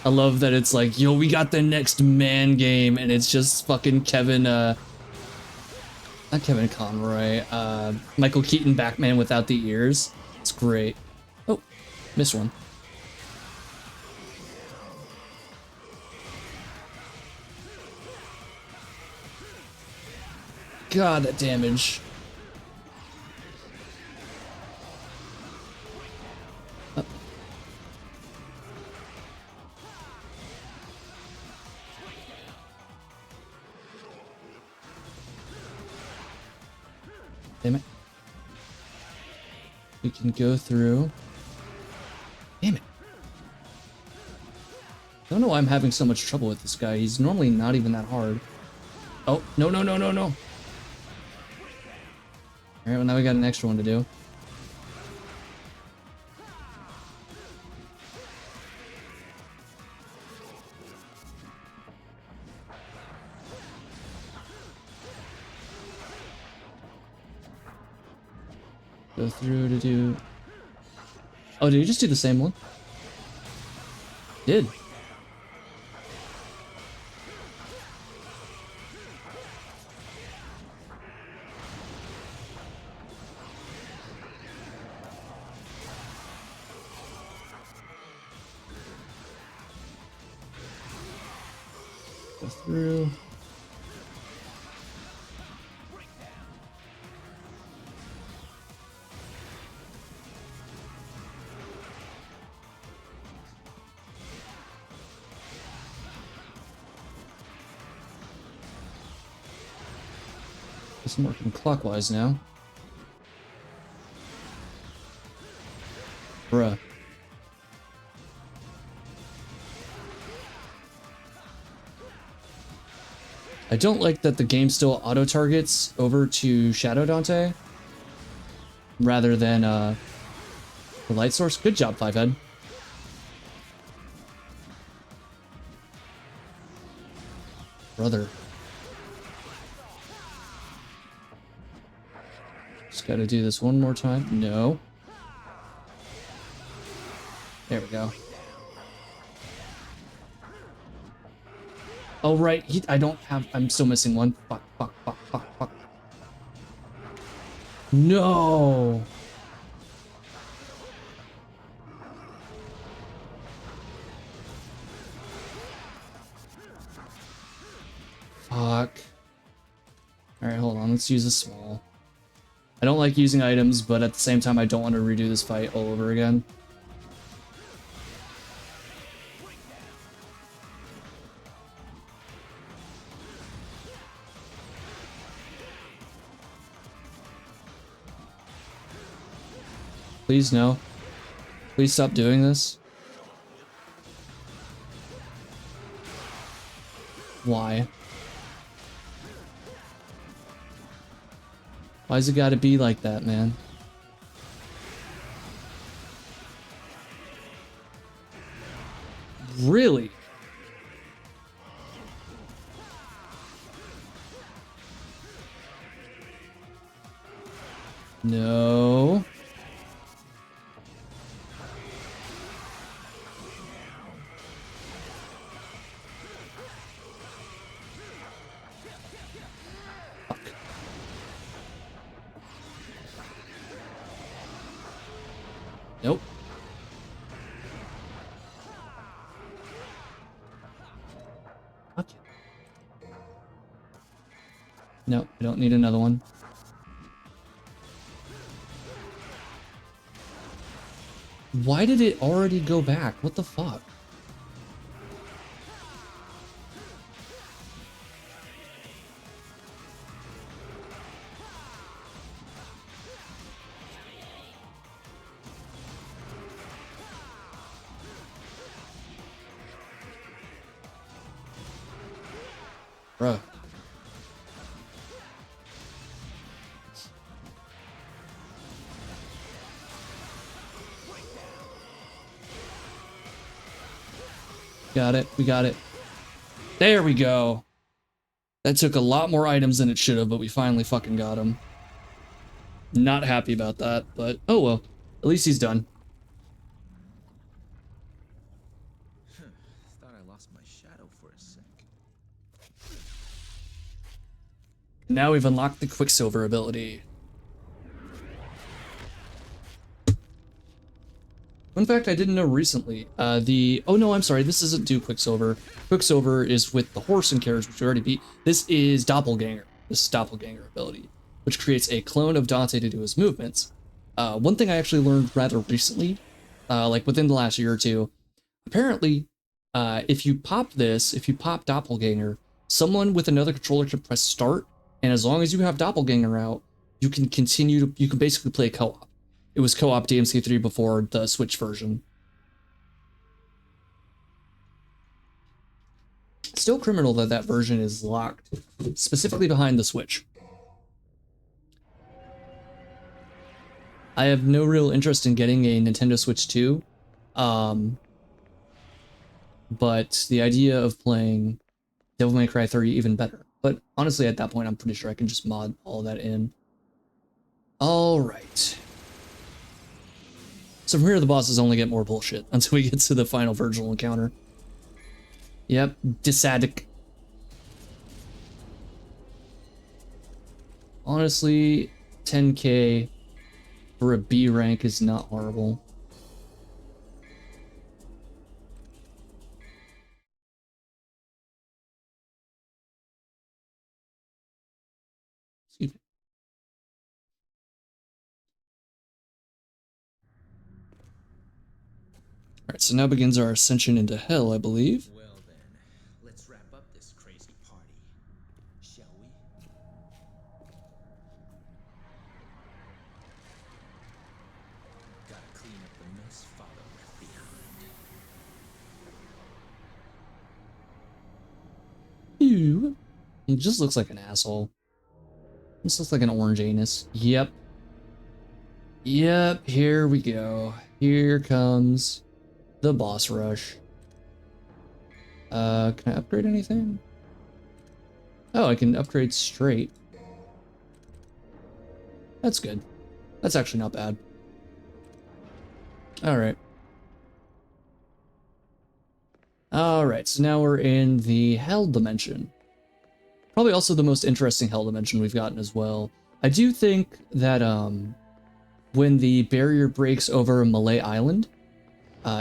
I love that it's like, yo, we got the next man game, and it's just fucking Kevin, not Kevin Conroy, Michael Keaton Batman without the ears. It's great. Oh, missed one. God, that damage. Oh. Damn it. We can go through. Damn it. I don't know why I'm having so much trouble with this guy. He's normally not even that hard. Oh, no, no, no, no, no. Alright, well now we got an extra one to do. Go through to do... Oh, did you just do the same one? Did. Go through. It's working clockwise now. Bruh. I don't like that the game still auto-targets over to Shadow Dante rather than the light source. Good job, Fivehead. Brother. Just gotta do this one more time. No. There we go. Oh, right. I don't have... I'm still missing one. Fuck, fuck, fuck, fuck, fuck. No! Fuck. Alright, hold on. Let's use a small. I don't like using items, but at the same time, I don't want to redo this fight all over again. Please, no. Please stop doing this. Why? Why's it gotta be like that, man? Really? No. Fuck. Nope. Fuck you. Nope, I don't need another one. Why did it already go back? What the fuck? Bruh. Got it. We got it. There we go. That took a lot more items than it should have, but we finally fucking got him. Not happy about that, but oh well. At least he's done. Thought I lost my shadow for a sec. Now we've unlocked the Quicksilver ability. Fun fact I didn't know recently, oh no, I'm sorry, this isn't do Quicksilver. Quicksilver is with the horse and carriage, which we already beat. This is Doppelganger. This is Doppelganger ability, which creates a clone of Dante to do his movements. One thing I actually learned rather recently, like within the last year or two, apparently, if you pop Doppelganger, someone with another controller can press start, and as long as you have Doppelganger out, you can you can basically play co-op. It was co-op DMC3 before the Switch version. Still criminal that that version is locked, specifically behind the Switch. I have no real interest in getting a Nintendo Switch 2, but the idea of playing Devil May Cry 3 even better. But honestly, at that point, I'm pretty sure I can just mod all that in. All right. So from here, the bosses only get more bullshit until we get to the final Virgil encounter. Yep, Disadic. Honestly, 10k for a B rank is not horrible. Excuse me. Alright, so now begins our ascension into hell, I believe. Well then, let's wrap up this crazy party, shall we? Gotta clean up the mess Father left behind. Ew. He just looks like an asshole. This looks like an orange anus. Yep. Yep, here we go. Here comes the boss rush. Can I upgrade anything? Oh, I can upgrade straight. That's good. That's actually not bad. Alright. Alright, so now we're in the hell dimension. Probably also the most interesting hell dimension we've gotten as well. I do think that when the barrier breaks over Malay Island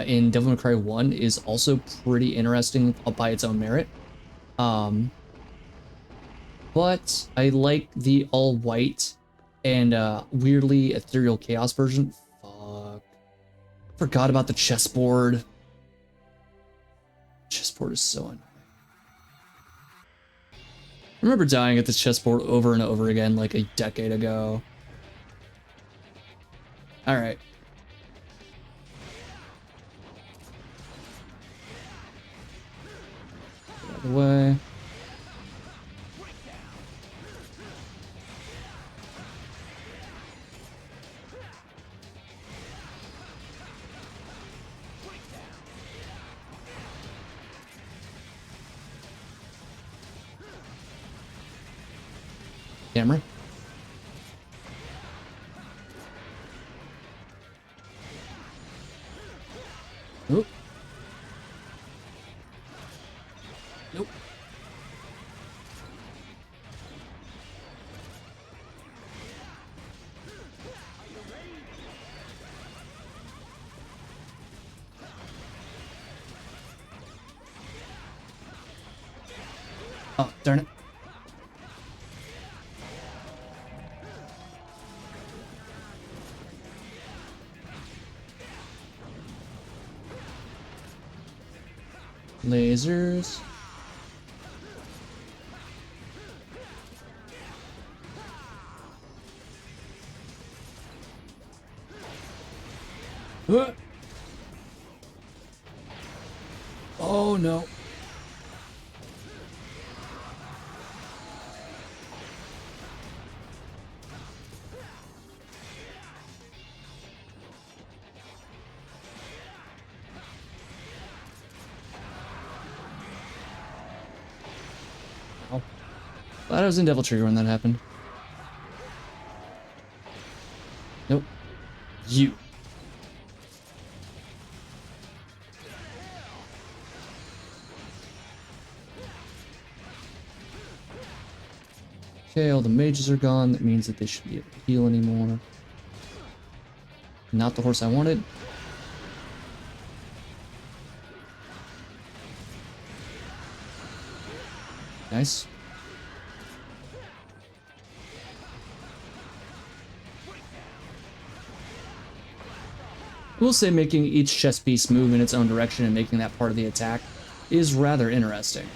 in Devil May Cry 1 is also pretty interesting by its own merit. But I like the all-white and weirdly ethereal chaos version. Fuck. Forgot about the chessboard. Chessboard is so annoying. I remember dying at this chessboard over and over again like a decade ago. Alright. Get out of the way. Camera. Nope. Nope. Oh, darn it. Lasers. Oh no. Oh. Glad I was in Devil Trigger when that happened. Nope. You. Okay, all the mages are gone. That means that they should be able to heal anymore. Not the horse I wanted. Nice. I will say making each chess piece move in its own direction and making that part of the attack is rather interesting.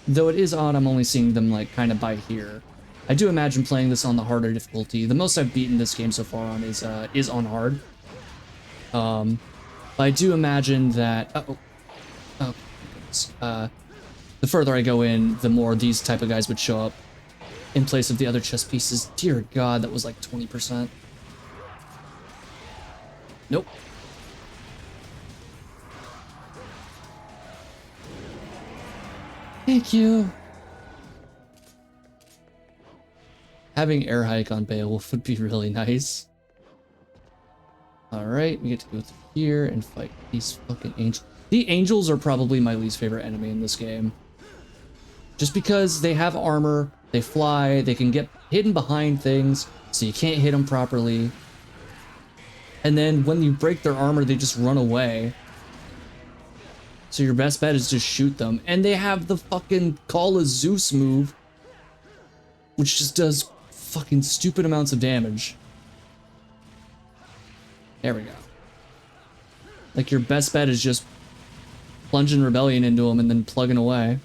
Though it is odd I'm only seeing them like kind of by here. I do imagine playing this on the harder difficulty. The most I've beaten this game so far on is on hard. But I do imagine that the further I go in, the more these type of guys would show up in place of the other chess pieces. Dear God, that was like 20%. Nope. Thank you. Having air hike on Beowulf would be really nice. Alright, we get to go through here and fight these fucking angels. The angels are probably my least favorite enemy in this game. Just because they have armor, they fly, they can get hidden behind things, so you can't hit them properly. And then when you break their armor, they just run away. So your best bet is just shoot them. And they have the fucking Call of Zeus move, which just does fucking stupid amounts of damage. There we go. Like your best bet is just plunging Rebellion into them and then plugging away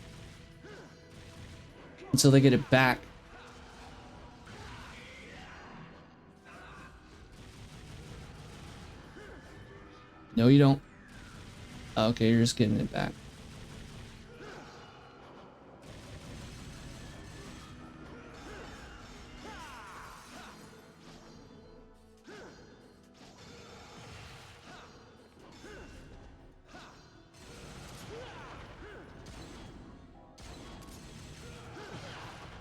until they get it back. No, you don't. Okay, you're just getting it back.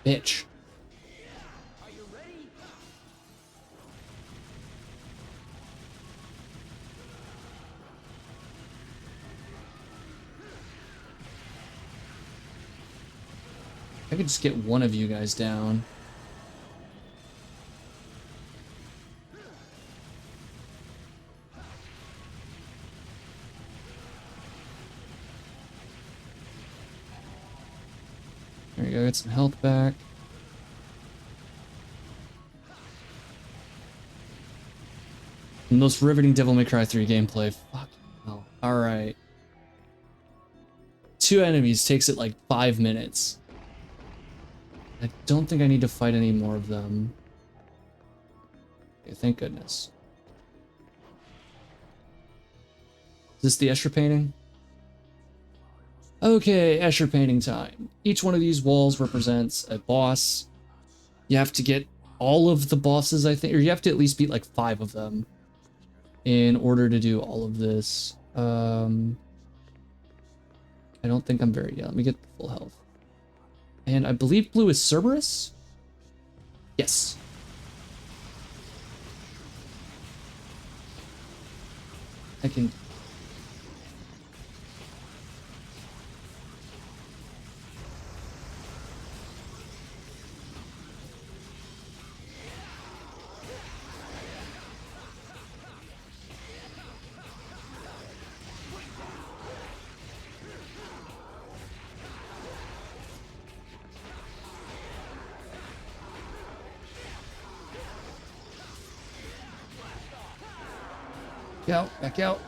Bitch. Are you ready? I could just get one of you guys down. There you go, get some health back. The most riveting Devil May Cry 3 gameplay. Fuck hell. Alright. 2 enemies takes it like 5 minutes. I don't think I need to fight any more of them. Okay, thank goodness. Is this the Escher painting? Okay, Escher painting time. Each one of these walls represents a boss. You have to get all of the bosses, I think, or you have to at least beat like 5 of them in order to do all of this. I don't think I'm very... Yeah, let me get full health. And I believe blue is Cerberus? Yes. I can... out, back out.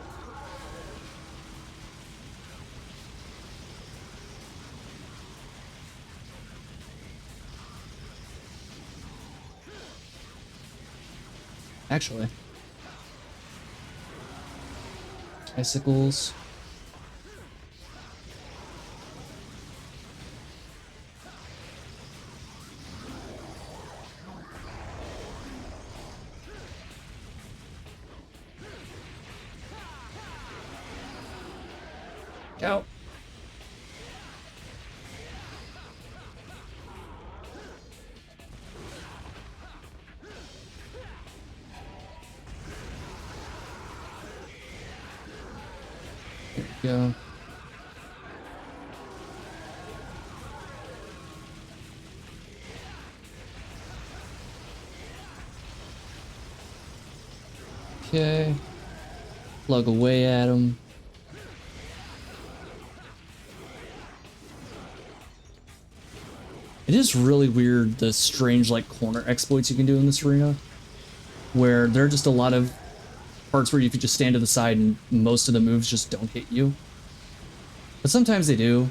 Actually. Icicles. Out. There we go. Okay. Plug away at him. It is really weird, the strange, like, corner exploits you can do in this arena, where there are just a lot of parts where you could just stand to the side and most of the moves just don't hit you. But sometimes they do.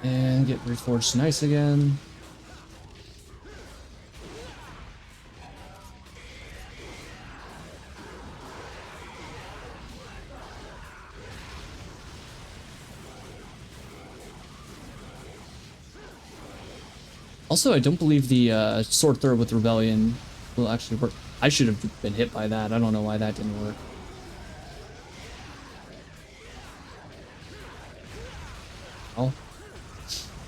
And get reforged nice again. Also, I don't believe the sword throw with Rebellion will actually work. I should have been hit by that. I don't know why that didn't work. Oh.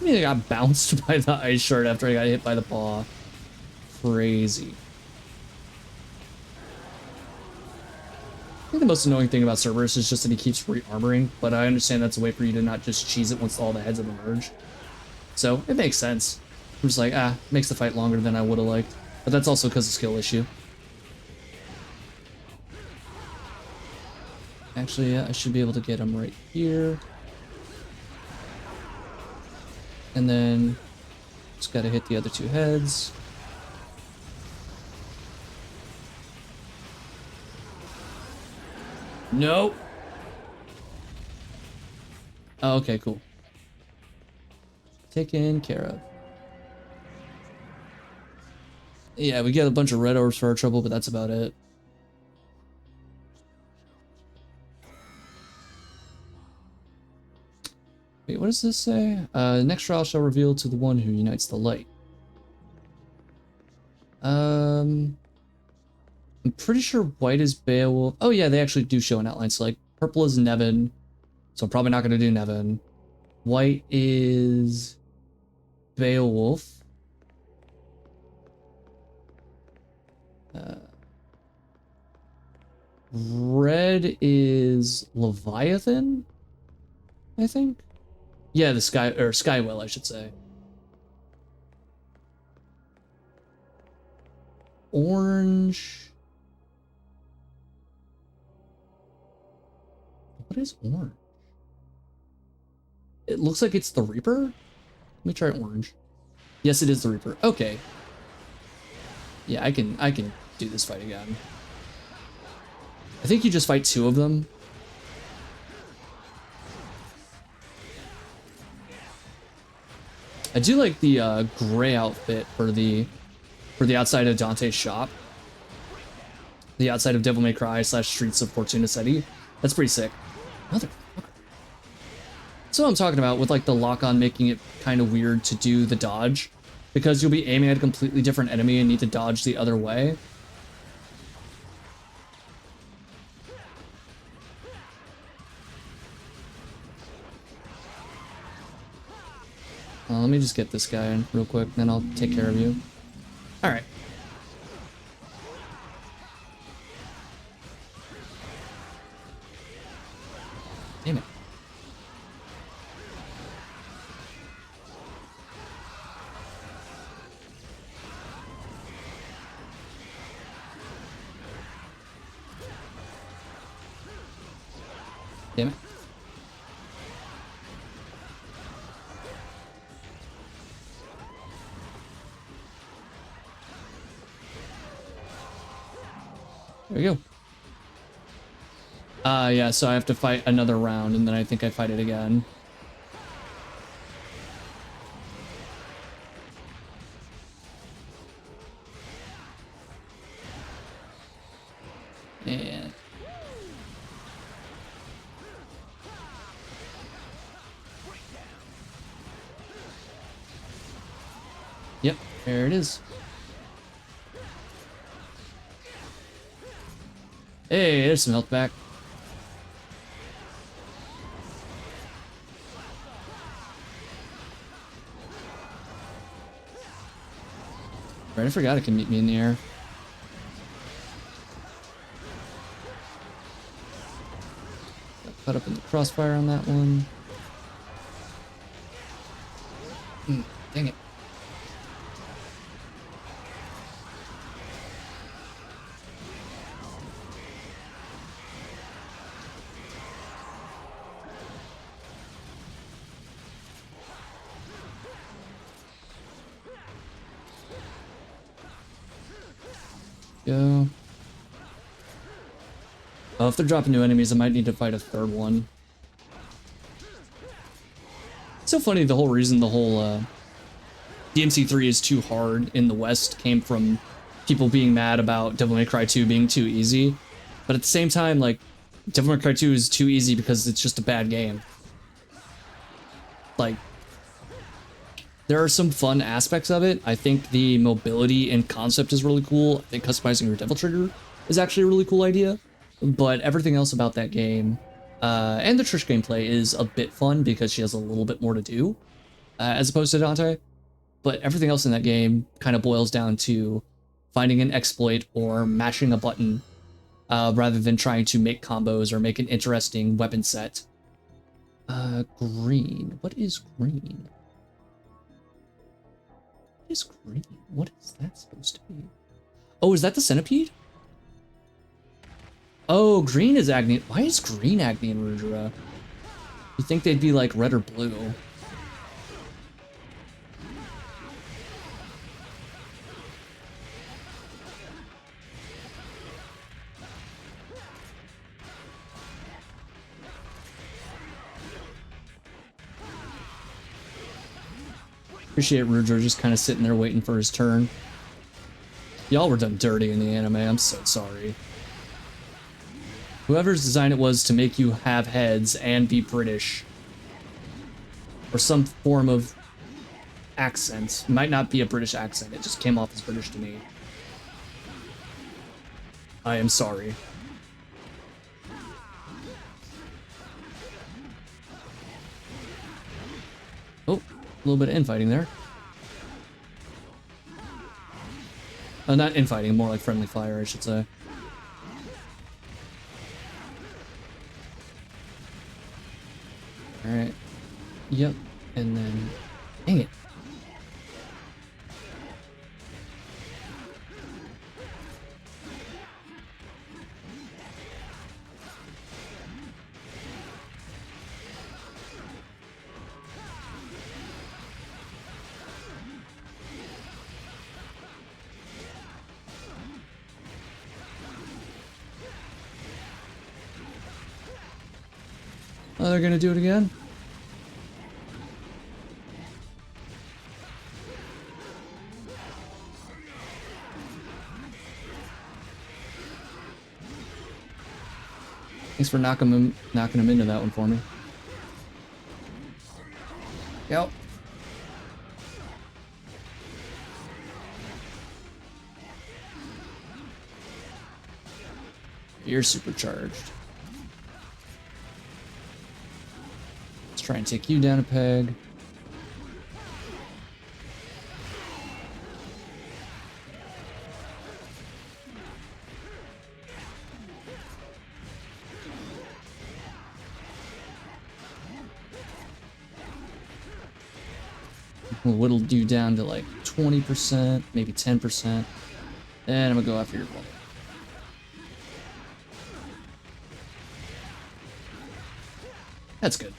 I mean, I got bounced by the ice shard after I got hit by the paw. Crazy. I think the most annoying thing about Cerberus is just that he keeps re-armoring, but I understand that's a way for you to not just cheese it once all the heads have emerged. So, it makes sense. I'm just like, makes the fight longer than I would have liked. But that's also because of skill issue. Actually, yeah, I should be able to get him right here. And then just gotta hit the other two heads. Nope. Oh, okay, cool. Taken care of. Yeah, we get a bunch of red orbs for our trouble, but that's about it. Wait, what does this say? Next trial shall reveal to the one who unites the light. I'm pretty sure white is Beowulf. Oh yeah, they actually do show an outline. So like purple is Nevin. So I'm probably not gonna do Nevin. White is Beowulf. Red is Leviathan, I think. Yeah, the Skywell, I should say. Orange. What is orange? It looks like it's the Reaper. Let me try orange. Yes, it is the Reaper. Okay. Yeah, I can do this fight again. I think you just fight two of them. I do like the gray outfit for the outside of Dante's shop. The outside of Devil May Cry / Streets of Fortuna City. That's pretty sick. Motherfucker. That's what I'm talking about with like the lock-on making it kind of weird to do the dodge. Because you'll be aiming at a completely different enemy and need to dodge the other way. Let me just get this guy in real quick, then I'll take care of you. Alright. Damn it. Damn it. There we go. Yeah, so I have to fight another round, and then I think I fight it again. And... Yep, there it is. Hey, there's some health back. Right, I forgot it can meet me in the air. Got caught up in the crossfire on that one. Dang it. Go. Oh, if they're dropping new enemies, I might need to fight a third one. It's so funny, the whole reason the whole DMC3 is too hard in the West came from people being mad about Devil May Cry 2 being too easy. But at the same time, like, Devil May Cry 2 is too easy because it's just a bad game. Like, there are some fun aspects of it. I think the mobility and concept is really cool. I think customizing your Devil Trigger is actually a really cool idea. But everything else about that game, and the Trish gameplay is a bit fun because she has a little bit more to do, as opposed to Dante. But everything else in that game kind of boils down to finding an exploit or mashing a button, rather than trying to make combos or make an interesting weapon set. Green. What is green? What is green? What is that supposed to be? Oh, is that the centipede? Oh, green is Agni. Why is green Agni and Rudra? You think they'd be like red or blue? Appreciate Rudra just kind of sitting there waiting for his turn. Y'all were done dirty in the anime. I'm so sorry. Whoever's design it was to make you have heads and be British. Or some form of accent. It might not be a British accent. It just came off as British to me. I am sorry. Oh. A little bit of infighting there. Not infighting, more like friendly fire, I should say. Alright. Yep. And then... Dang it. Oh, they're gonna do it again? Thanks for knocking him into that one for me. Yep. You're supercharged. Let's try and take you down a peg. We'll whittle you down to like 20%, maybe 10%. And I'm gonna go after your bullet. That's good.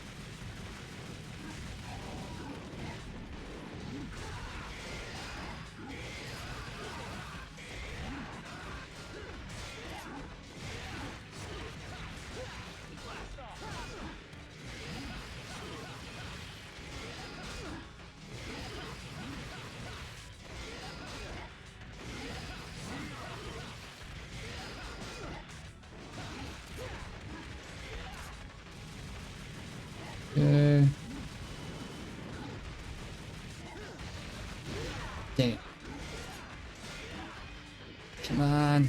Okay. Damn. Come on.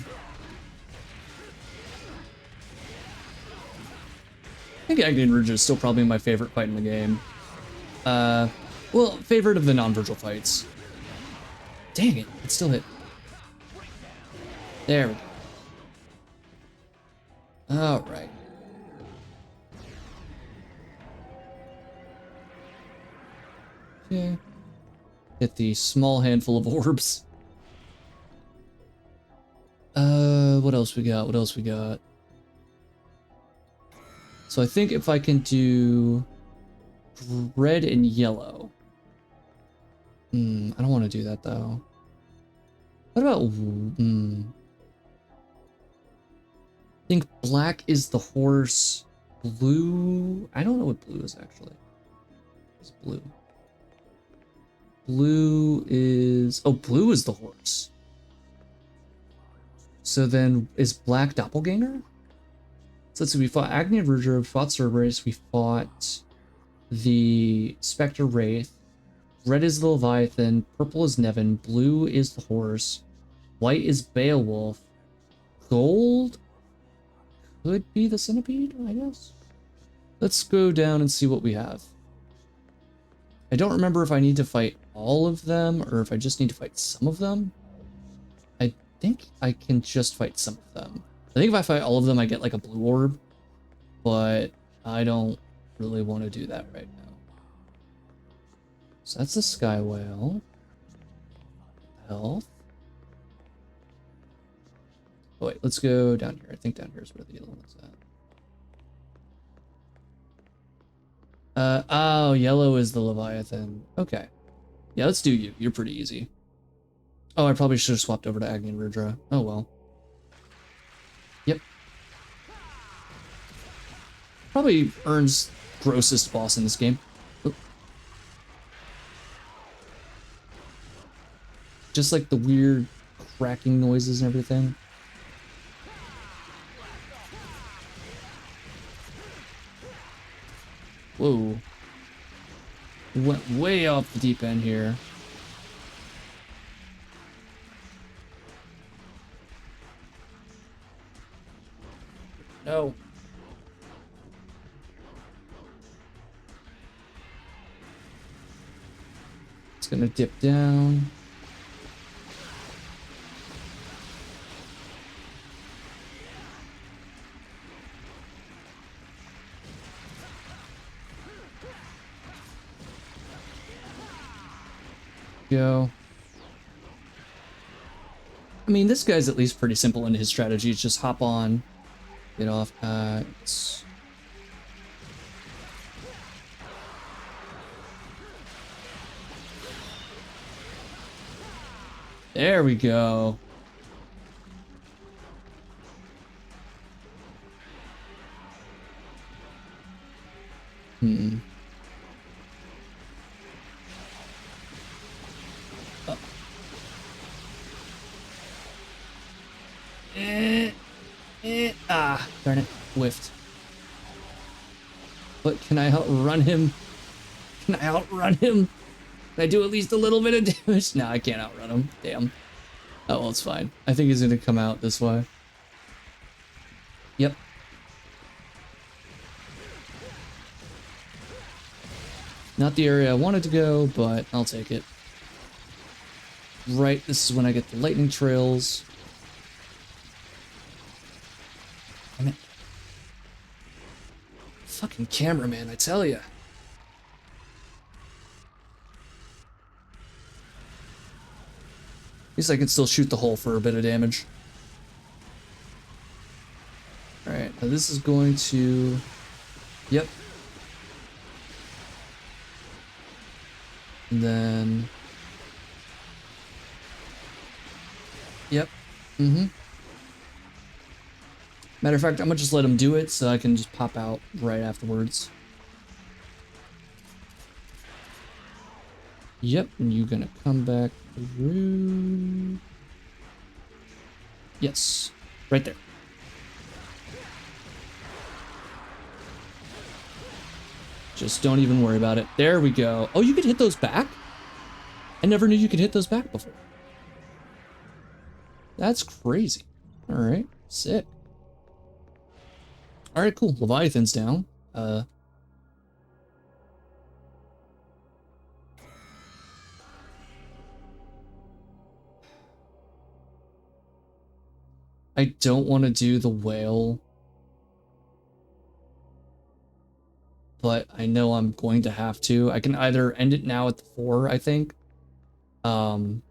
I think Agni Rouge is still probably my favorite fight in the game. Well, favorite of the non-Virgil fights. Dang it, it still hit. There we go. Alright. Okay. Hit the small handful of orbs. What else we got? What else we got? So I think if I can do red and yellow. I don't want to do that though. What about I think black is the horse. Blue, I don't know what blue is actually. It's blue. Blue is, oh, blue is the horse. So then is black doppelganger? So let's see, we fought Agni and Rouge, we fought Cerberus, we fought the Spectre Wraith, red is the Leviathan, purple is Nevin, blue is the horse, white is Beowulf, gold could be the centipede, I guess. Let's go down and see what we have. I don't remember if I need to fight all of them or if I just need to fight some of them. I think I can just fight some of them. I think if I fight all of them, I get like a blue orb, but I don't really want to do that right now. So that's the Sky Whale. Health. Oh wait, let's go down here. I think down here is where the yellow one's at. Oh, yellow is the Leviathan. Okay. Yeah, let's do you. You're pretty easy. Oh, I probably should have swapped over to Agni and Rudra. Oh well. Yep. Probably earns grossest boss in this game. Oop. Just like the weird cracking noises and everything. Whoa. Went way off the deep end here. No. It's gonna dip down. Go. I mean, this guy's at least pretty simple in his strategy. It's just hop on, get off packs. There we go. Darn it, whiffed. But can I outrun him? Can I outrun him? Can I do at least a little bit of damage? No, I can't outrun him. Damn. Oh, well, it's fine. I think he's gonna come out this way. Yep. Not the area I wanted to go, but I'll take it. Right, this is when I get the lightning trails. Damn it. Fucking cameraman, I tell ya. At least I can still shoot the hole for a bit of damage. Alright, now this is going to... Yep. And then... Yep. Mm-hmm. Matter of fact, I'm gonna just let him do it so I can just pop out right afterwards. Yep, and you're gonna come back through... Yes, right there. Just don't even worry about it. There we go. Oh, you could hit those back? I never knew you could hit those back before. That's crazy. All right, sick. All right, cool. Leviathan's down. I don't want to do the whale, but I know I'm going to have to. I can either end it now at the 4, I think, or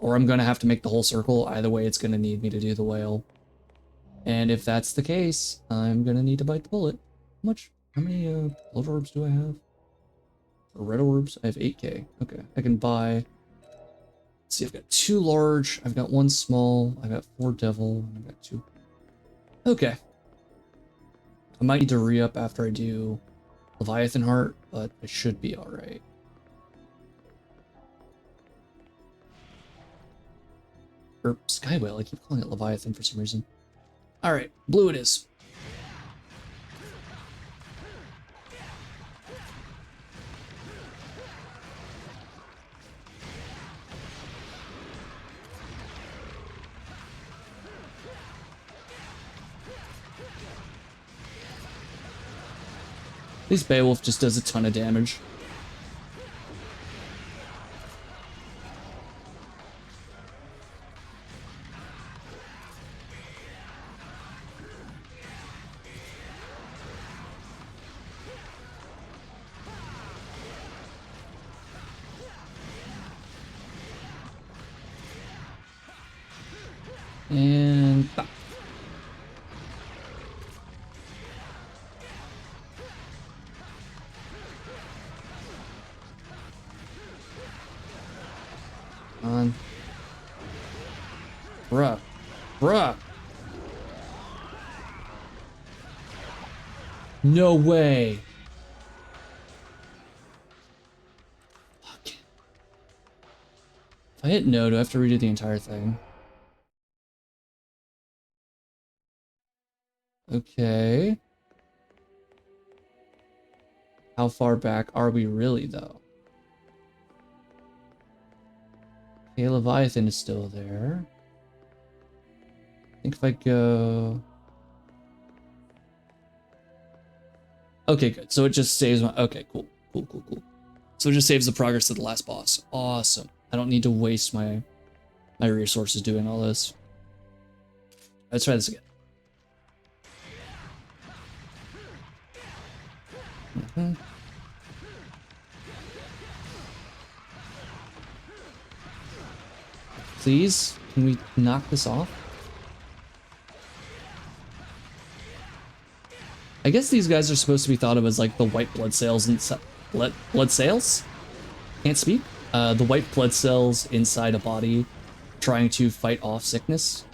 I'm going to have to make the whole circle. Either way, it's going to need me to do the whale. And if that's the case, I'm going to need to bite the bullet. How many blood orbs do I have? Or red orbs? I have 8k. Okay, I can buy... Let's see, I've got 2 large, I've got 1 small, I've got 4 devil, and I've got 2. Okay. I might need to re-up after I do Leviathan Heart, but I should be alright. Or Sky Whale, I keep calling it Leviathan for some reason. Alright, blue it is. At least Beowulf just does a ton of damage. And bop. On. Bruh. Bruh. No way. Fuck. If I hit no, do I have to redo the entire thing? Okay. How far back are we really, though? Okay, Leviathan is still there. I think if I go... Okay, good. So it just saves my... Okay, cool. Cool, cool, cool. So it just saves the progress to the last boss. Awesome. I don't need to waste my resources doing all this. Let's try this again. Mm-hmm. Please, can we knock this off? I guess these guys are supposed to be thought of as like the white blood cells and blood cells? Can't speak. The white blood cells inside a body trying to fight off sickness.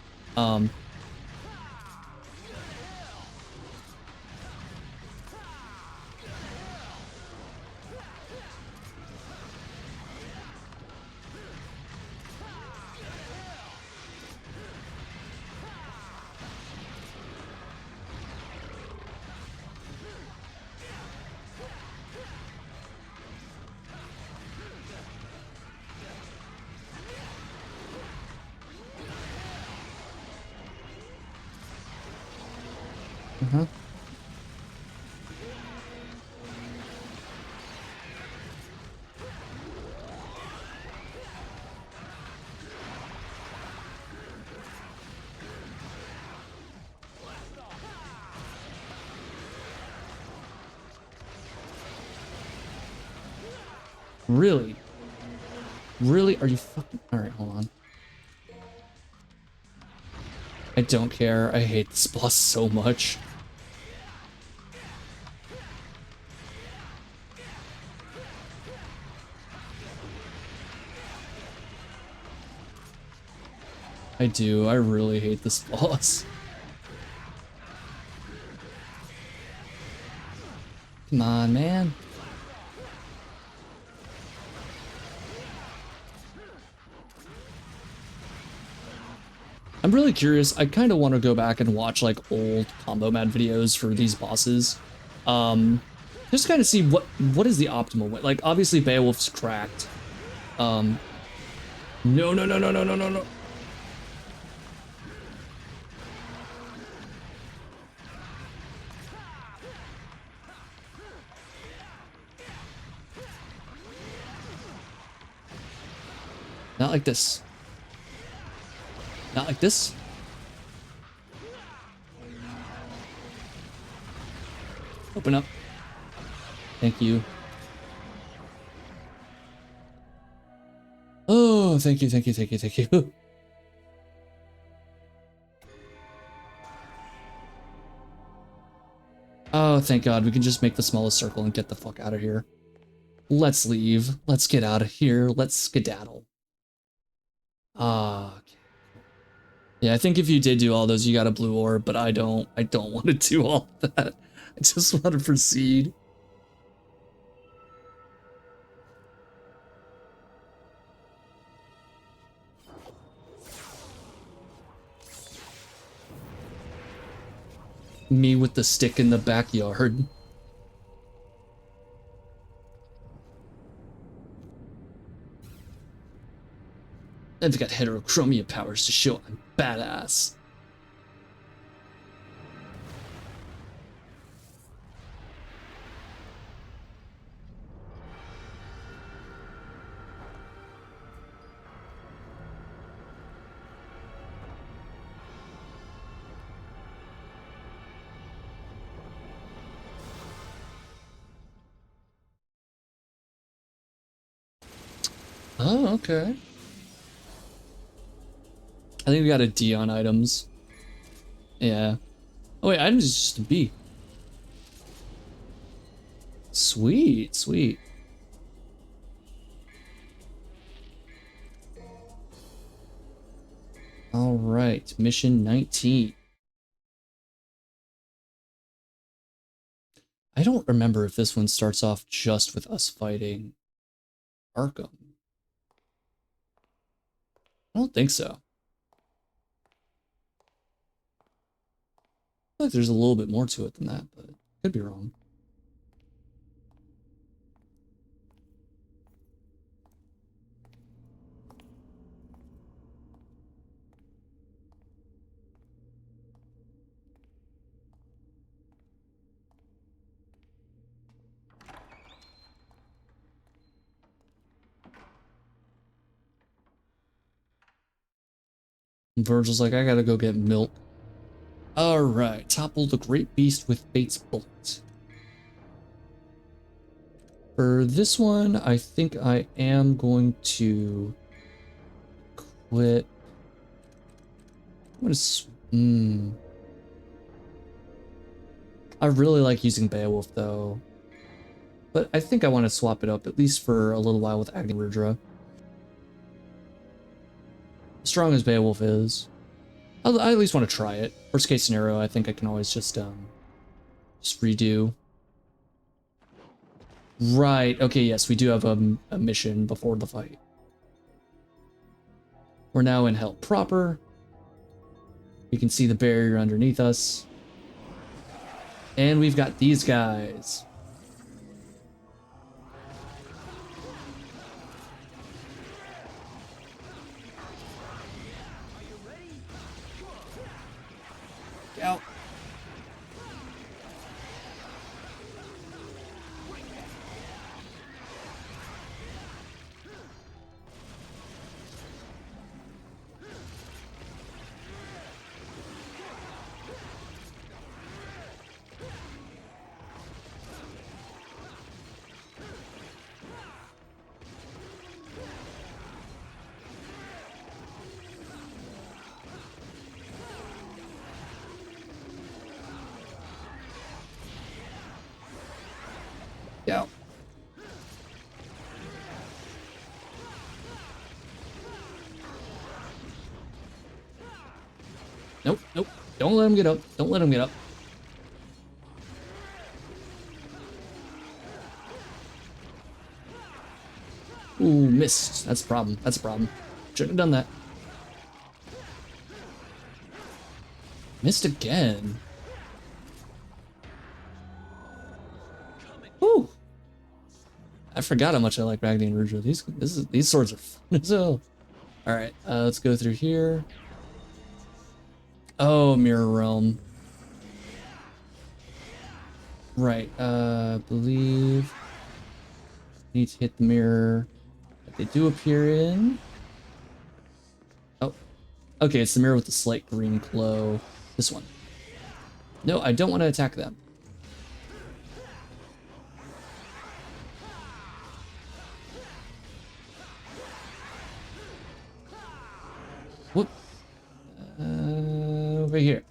Uh-huh. Really? Really? Are you fucking... Alright, hold on. I don't care. I hate this boss so much. I do. I really hate this boss. Come on, man. I'm really curious. I kind of want to go back and watch like old combo mat videos for these bosses. Just kind of see what is the optimal way. Like obviously Beowulf's cracked. No, no, no, no, no, no, no, no. Not like this. Not like this. Open up. Thank you. Oh, thank you, thank you, thank you, thank you. Oh, thank God. We can just make the smallest circle and get the fuck out of here. Let's leave. Let's get out of here. Let's skedaddle. Ah, okay. Yeah, I think if you did do all those, you got a blue orb, but I don't want to do all that. I just want to proceed. Me with the stick in the backyard. I've got heterochromia powers to show I'm badass. Oh, okay. I think we got a D on items. Yeah. Oh wait, items is just a B. Sweet, sweet. All right, mission 19. I don't remember if this one starts off just with us fighting Arkham. I don't think so. I feel like there's a little bit more to it than that, but could be wrong. And Virgil's like, I gotta go get milk. Alright, topple the great beast with Bates' bullet. For this one, I think I am going to quit. What is... I really like using Beowulf though. But I think I want to swap it up, at least for a little while with Agni Rudra. As strong as Beowulf is, I at least want to try it. Worst case scenario, I think I can always just redo. Right, okay, yes, we do have a mission before the fight. We're now in Hell proper. We can see the barrier underneath us. And we've got these guys. Out. Yeah. Nope, nope. Don't let him get up. Don't let him get up. Ooh, missed. That's a problem. That's a problem. Shouldn't have done that. Missed again. Woo! I forgot how much I like Ragni and Rudra. These swords are fun as hell. Alright, let's go through here. Oh, Mirror Realm. Right, believe need to hit the mirror that they do appear in. Oh, okay, it's the mirror with the slight green glow. This one. No, I don't want to attack them. Whoop. Over here.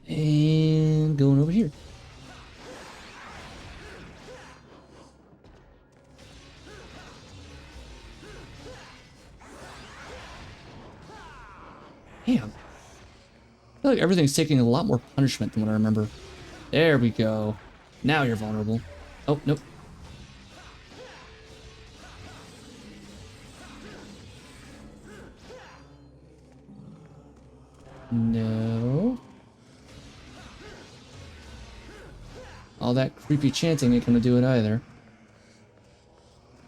And going over here. Damn. I feel like everything's taking a lot more punishment than what I remember. There we go. Now you're vulnerable. Oh, nope. No. All that creepy chanting ain't gonna do it either.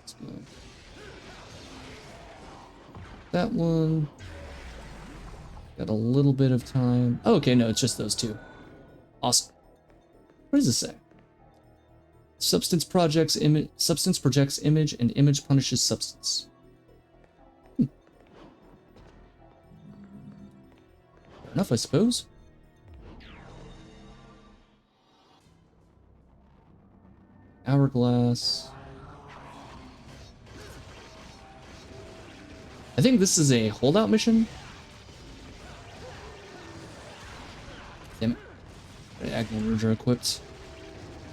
Let's go. That one. Got a little bit of time. Oh, okay, no, it's just those two. Awesome. What does this say? Substance projects image and image punishes substance. Fair enough, I suppose. Hourglass. I think this is a holdout mission. Damn it. Agni and Rudra equipped.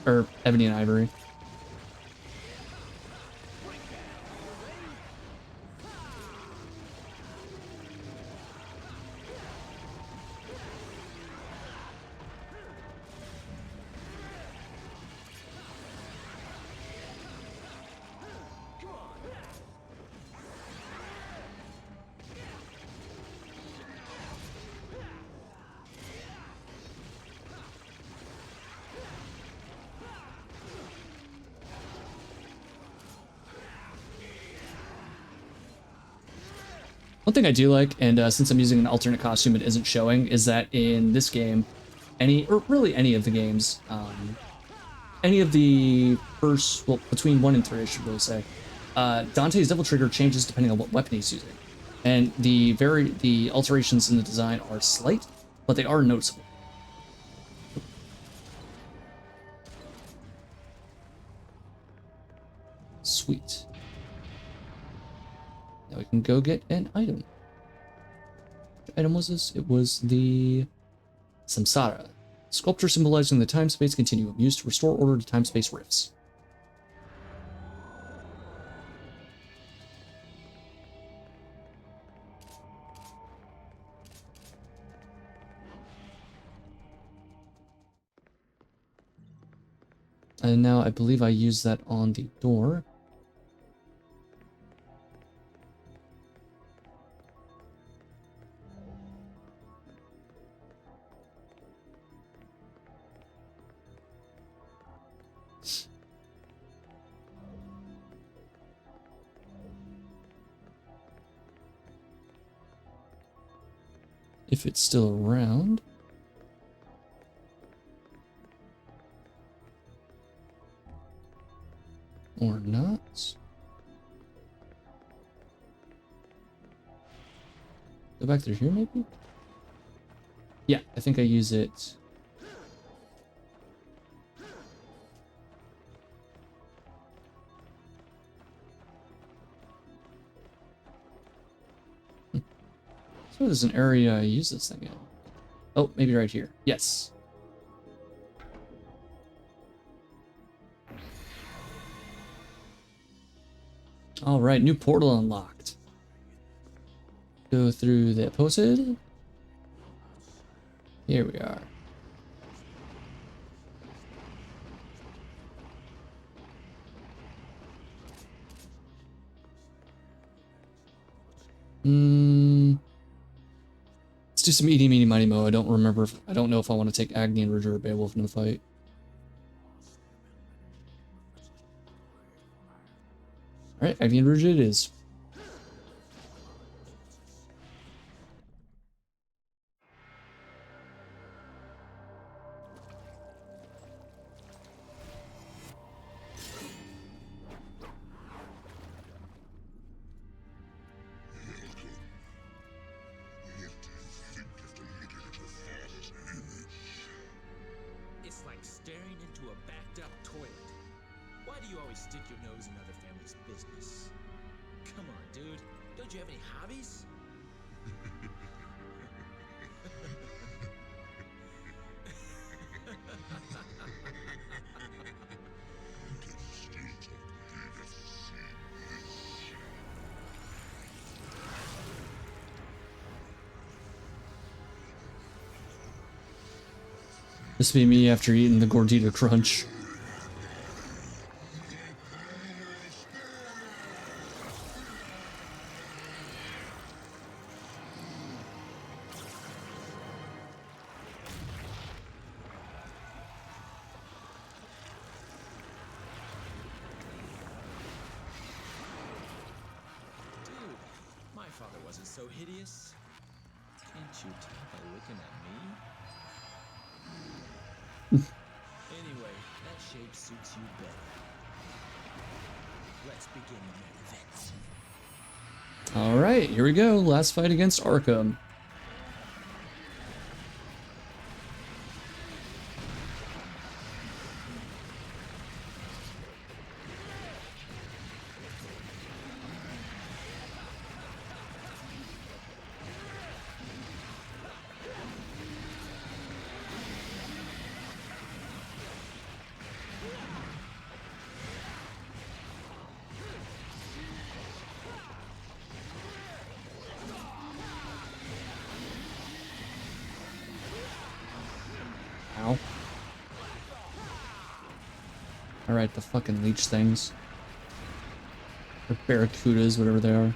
Or Ebony and Ivory. One thing I do like, and since I'm using an alternate costume it isn't showing, is that in this game, or really any of the games, any of the first, well, between 1 and 3, I should really say, Dante's Devil Trigger changes depending on what weapon he's using. And the alterations in the design are slight, but they are noticeable. Sweet. Now we can go get an item. What item was this? It was the Samsara. Sculpture symbolizing the time-space continuum, used to restore order to time-space rifts. And now I believe I used that on the door. If it's still around. Or not. Go back through here, maybe? Yeah, I think I use it. So there's an area I use this thing in. Oh, maybe right here. Yes. All right, new portal unlocked. Go through the posted. Here we are. Let's do some eeny, meeny, miny, mo. I don't remember. I don't know if I want to take Agni and Ridger or Beowulf in the fight. All right, Agni and Ridger it is. It's like staring into a backed up toilet. Why do you always stick your nose in other families' business? Come on, dude. Don't you have any hobbies? This be me after eating the Gordita Crunch. Dude, my father wasn't so hideous. Can't you tell by looking at me? Anyway, that shape suits you better. Let's begin the main event. All right, here we go. Last fight against Arkham. Ow. Alright, the fucking leech things. Or barracudas, whatever they are.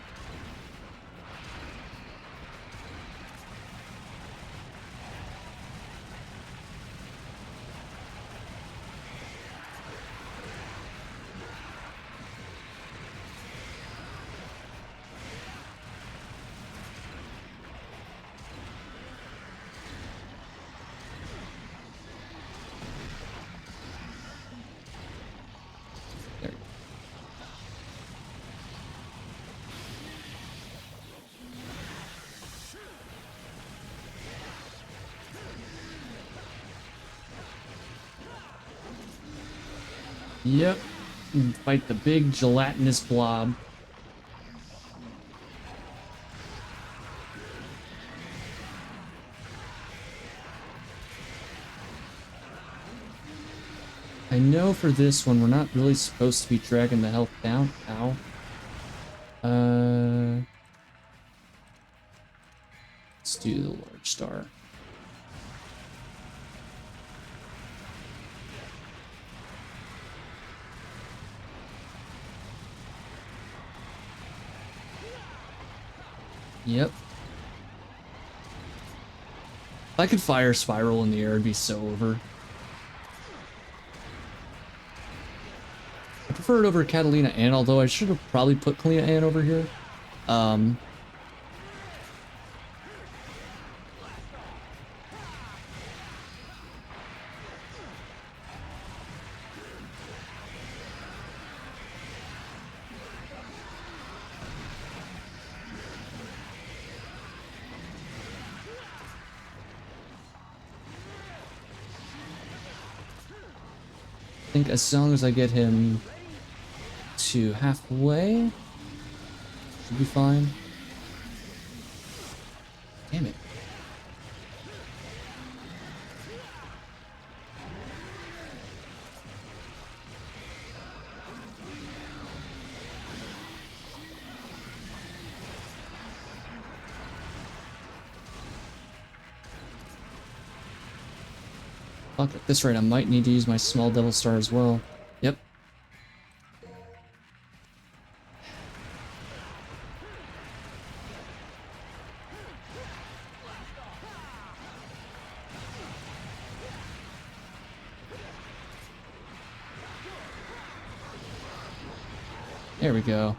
There you go. Yep. Fight the big gelatinous blob. I know for this one, we're not really supposed to be dragging the health down. Ow. Let's do the large star. Yep. If I could fire Spiral in the air, it'd be so over. I prefer it over Catalina Ann, although I should have probably put Kalina Ann over here. I think as long as I get him to halfway, should be fine. Damn it. Fuck, at this rate, I might need to use my small devil star as well. Yep. There we go.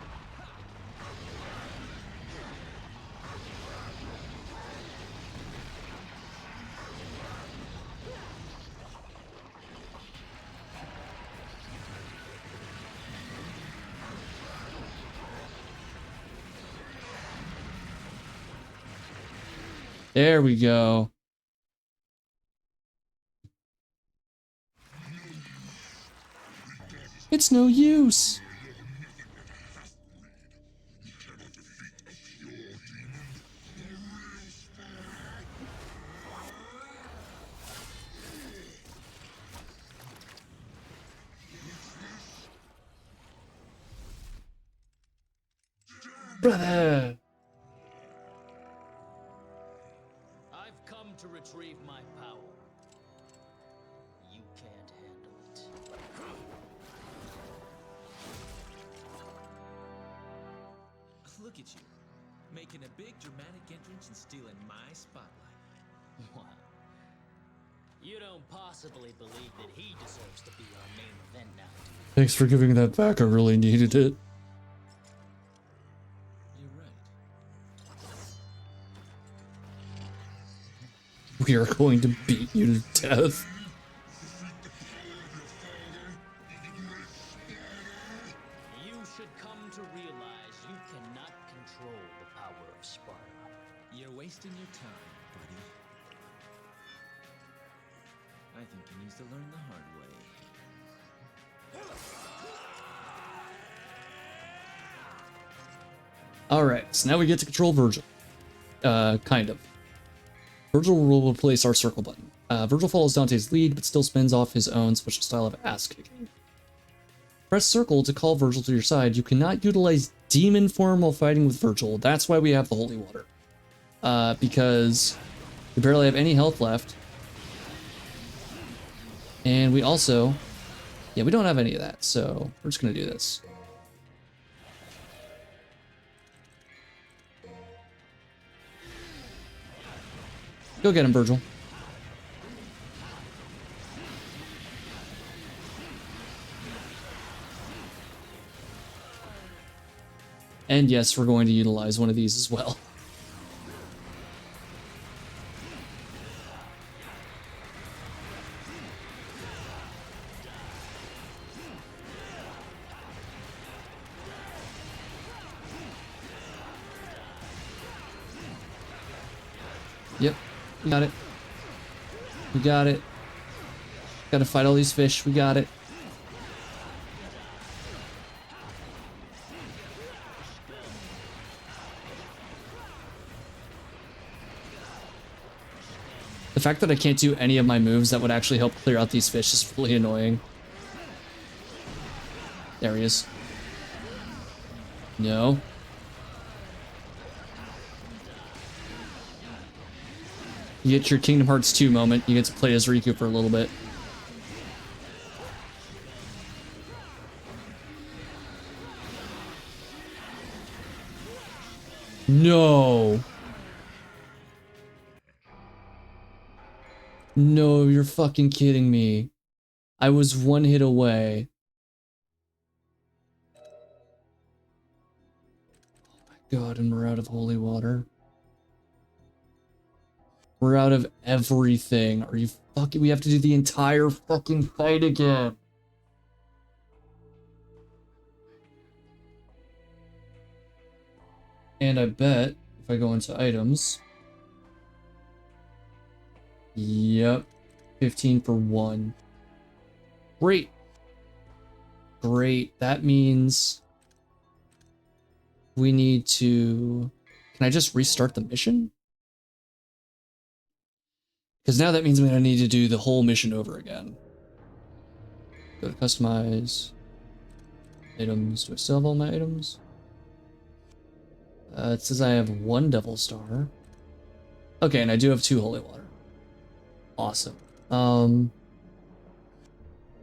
There we go. It's no use. Brother. I've come to retrieve my power. You can't handle it. Look at you, making a big dramatic entrance and stealing my spotlight. What? You don't possibly believe that he deserves to be our main event now, do you? Thanks for giving that back. I really needed it. You're right. We are going to beat you to death. You should come to realize you cannot control the power of Sparta. You're wasting your time, buddy. I think he needs to learn the hard way. Alright, so now we get to control Virgil. Kind of. Virgil will replace our circle button. Virgil follows Dante's lead, but still spins off his own special style of ass-kicking. Press circle to call Virgil to your side. You cannot utilize demon form while fighting with Virgil. That's why we have the holy water. Because we barely have any health left. And we also... yeah, we don't have any of that, so we're just going to do this. Go get him, Virgil. And yes, we're going to utilize one of these as well. Yep, we got it. We got it. Gotta fight all these fish, we got it. The fact that I can't do any of my moves that would actually help clear out these fish is really annoying. There he is. No. You get your Kingdom Hearts 2 moment. You get to play as Riku for a little bit. No. No, you're fucking kidding me. I was one hit away. Oh my god, and we're out of holy water. We're out of everything. Are you fucking... we have to do the entire fucking fight again. And I bet if I go into items... yep. 15 for 1. Great. Great. That means... we need to... can I just restart the mission? Because now that means I'm going to need to do the whole mission over again. Go to customize. Items. Do I still have all my items? It says I have 1 Devil Star. Okay, and I do have 2 Holy Water. Awesome.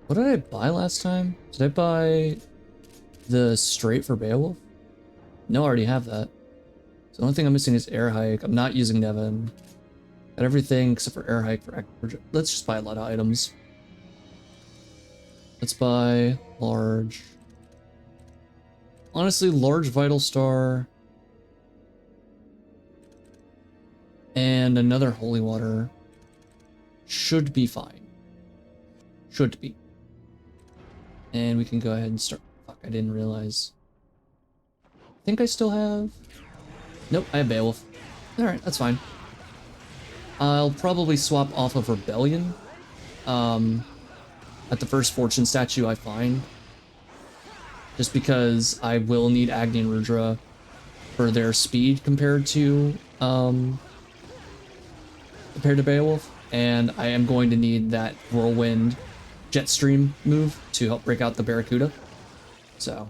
What did I buy last time? Did I buy the straight for Beowulf? No, I already have that. So the only thing I'm missing is air hike. I'm not using Nevin. Got everything except for air hike for let's just buy a lot of items. Let's buy large. Honestly, large vital star. And another holy water should be fine. Should be. And we can go ahead and start. Fuck, I didn't realize. I think I still have. Nope, I have Beowulf. Alright, that's fine. I'll probably swap off of Rebellion. At the first fortune statue I find. Just because I will need Agni and Rudra for their speed compared to Beowulf. And I am going to need that whirlwind Jetstream move to help break out the Barracuda. So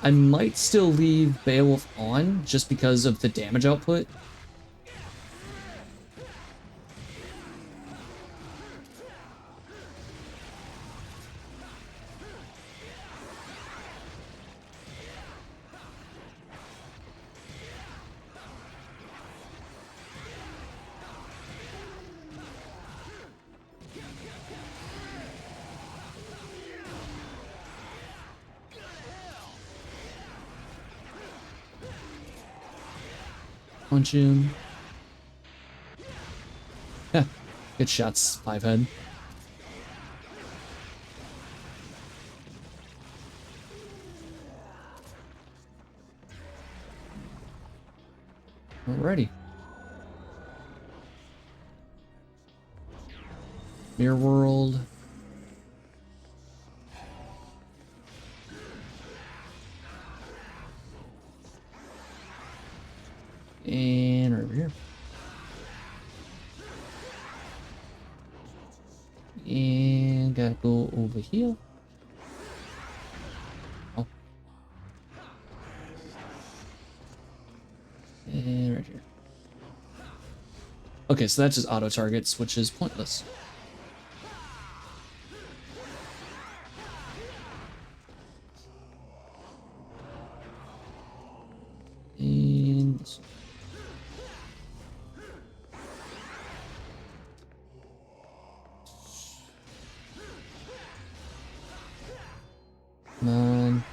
I might still leave Beowulf on just because of the damage output. Punch him. Yeah, good shots, 5-head. Alrighty. Mirror World. And over here. And gotta go over here. Oh. And right here. Okay, so that just auto targets, which is pointless. And this one. Come on.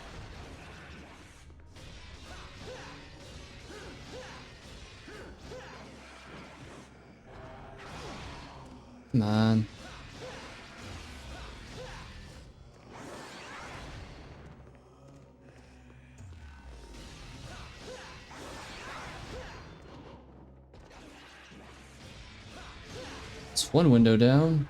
Come on. It's one window down.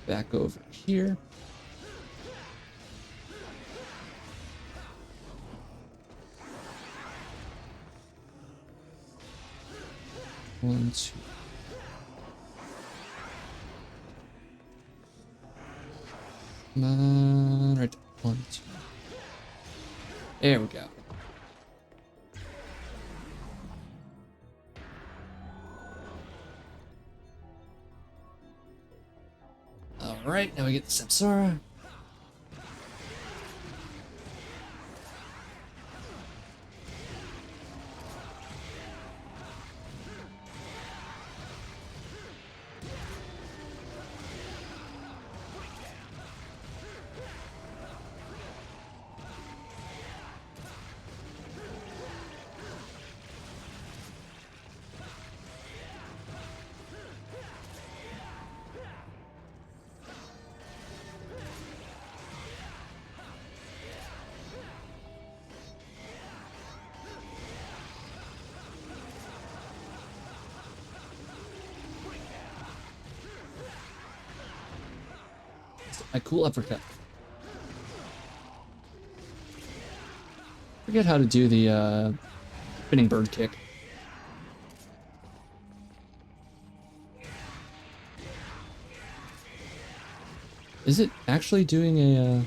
Back over here. One, two. Come on, right there. One, two. There we go. Alright, now we get the Samsara. My cool uppercut. Forget how to do the spinning bird kick. Is it actually doing a,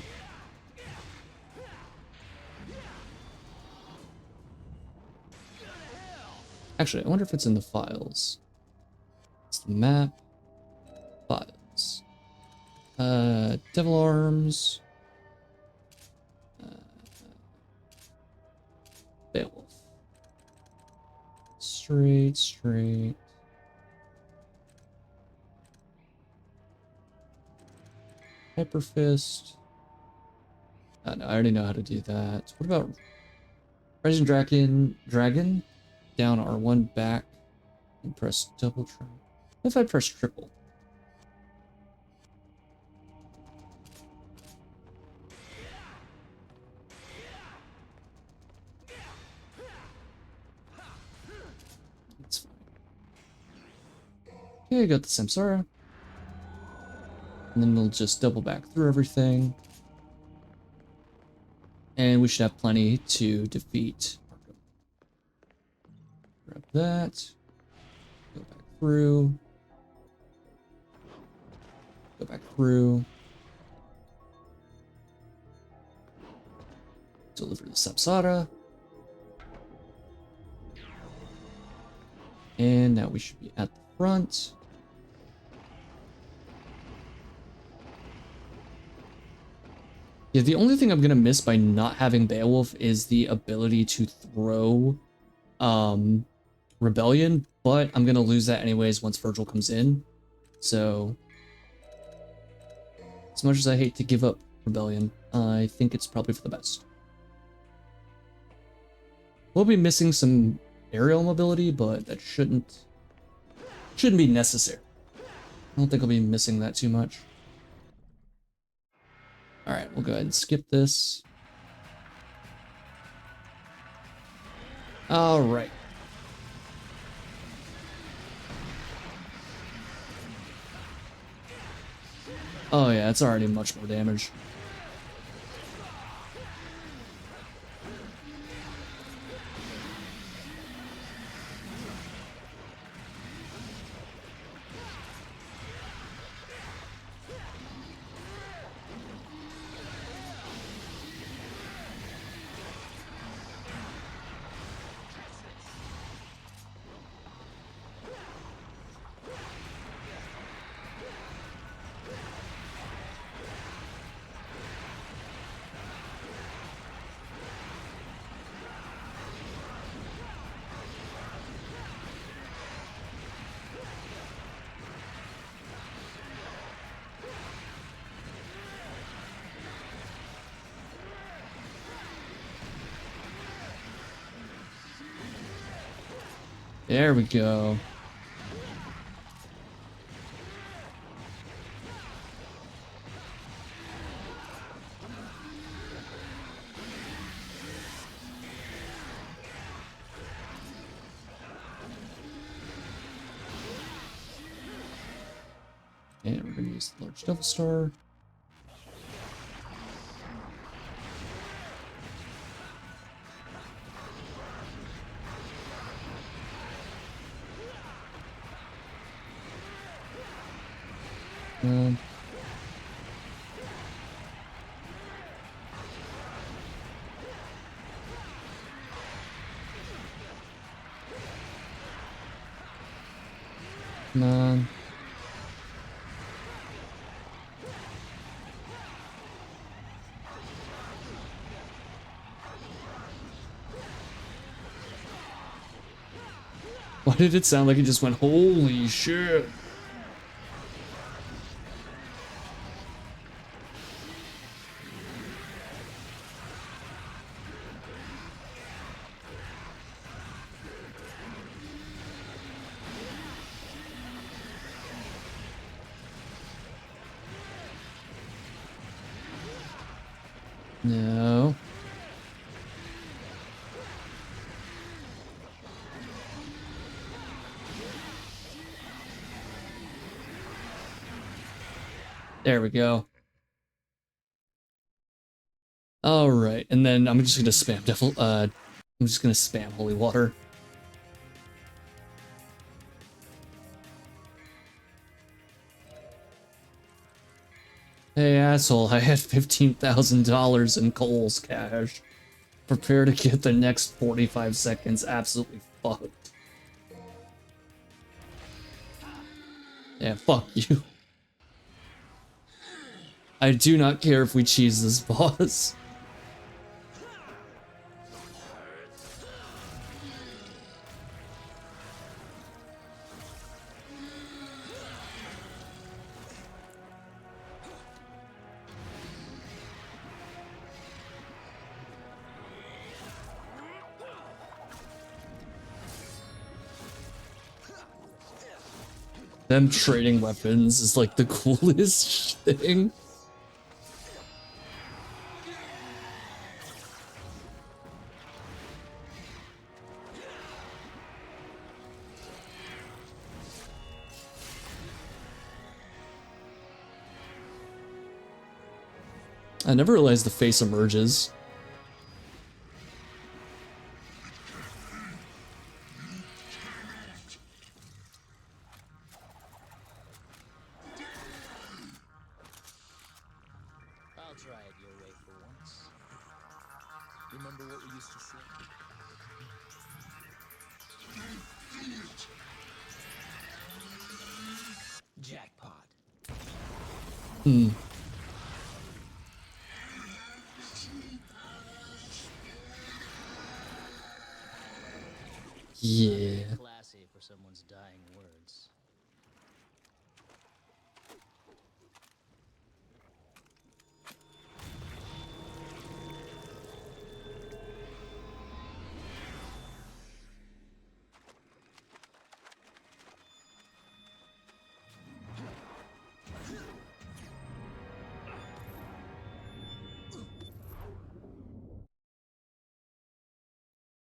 Actually, I wonder if it's in the files. It's the map. Files. Devil Arms. Beowulf. Straight. Hyper Fist. No, I already know how to do that. What about Rising Dragon? Down R1 back and press double try. What if I press triple? That's fine. Okay, I got the Samsara. And then we'll just double back through everything. And we should have plenty to defeat Arkham. Grab that. Go back through. Go back through. Deliver the Samsara. And now we should be at the front. Yeah, the only thing I'm gonna miss by not having Beowulf is the ability to throw Rebellion, but I'm gonna lose that anyways once Virgil comes in. So as much as I hate to give up Rebellion, I think it's probably for the best. We'll be missing some aerial mobility, but that shouldn't be necessary. I don't think I'll be missing that too much. All right, we'll go ahead and skip this. All right. Oh yeah, it's already much more damage. There we go. And we're going to use the large Devil Star. Come on. Why did it sound like it just went, holy shit? No. There we go. All right, and then I'm just gonna spam I'm just gonna spam holy water. Hey asshole, I had $15,000 in Cole's cash. Prepare to get the next 45 seconds absolutely fucked. Yeah, fuck you. I do not care if we cheese this boss. Them trading weapons is like the coolest thing. I never realized the face emerges. I'll try it your way for once. Remember what we used to say? Jackpot. Hmm. Yeah. Classy for someone's dying words.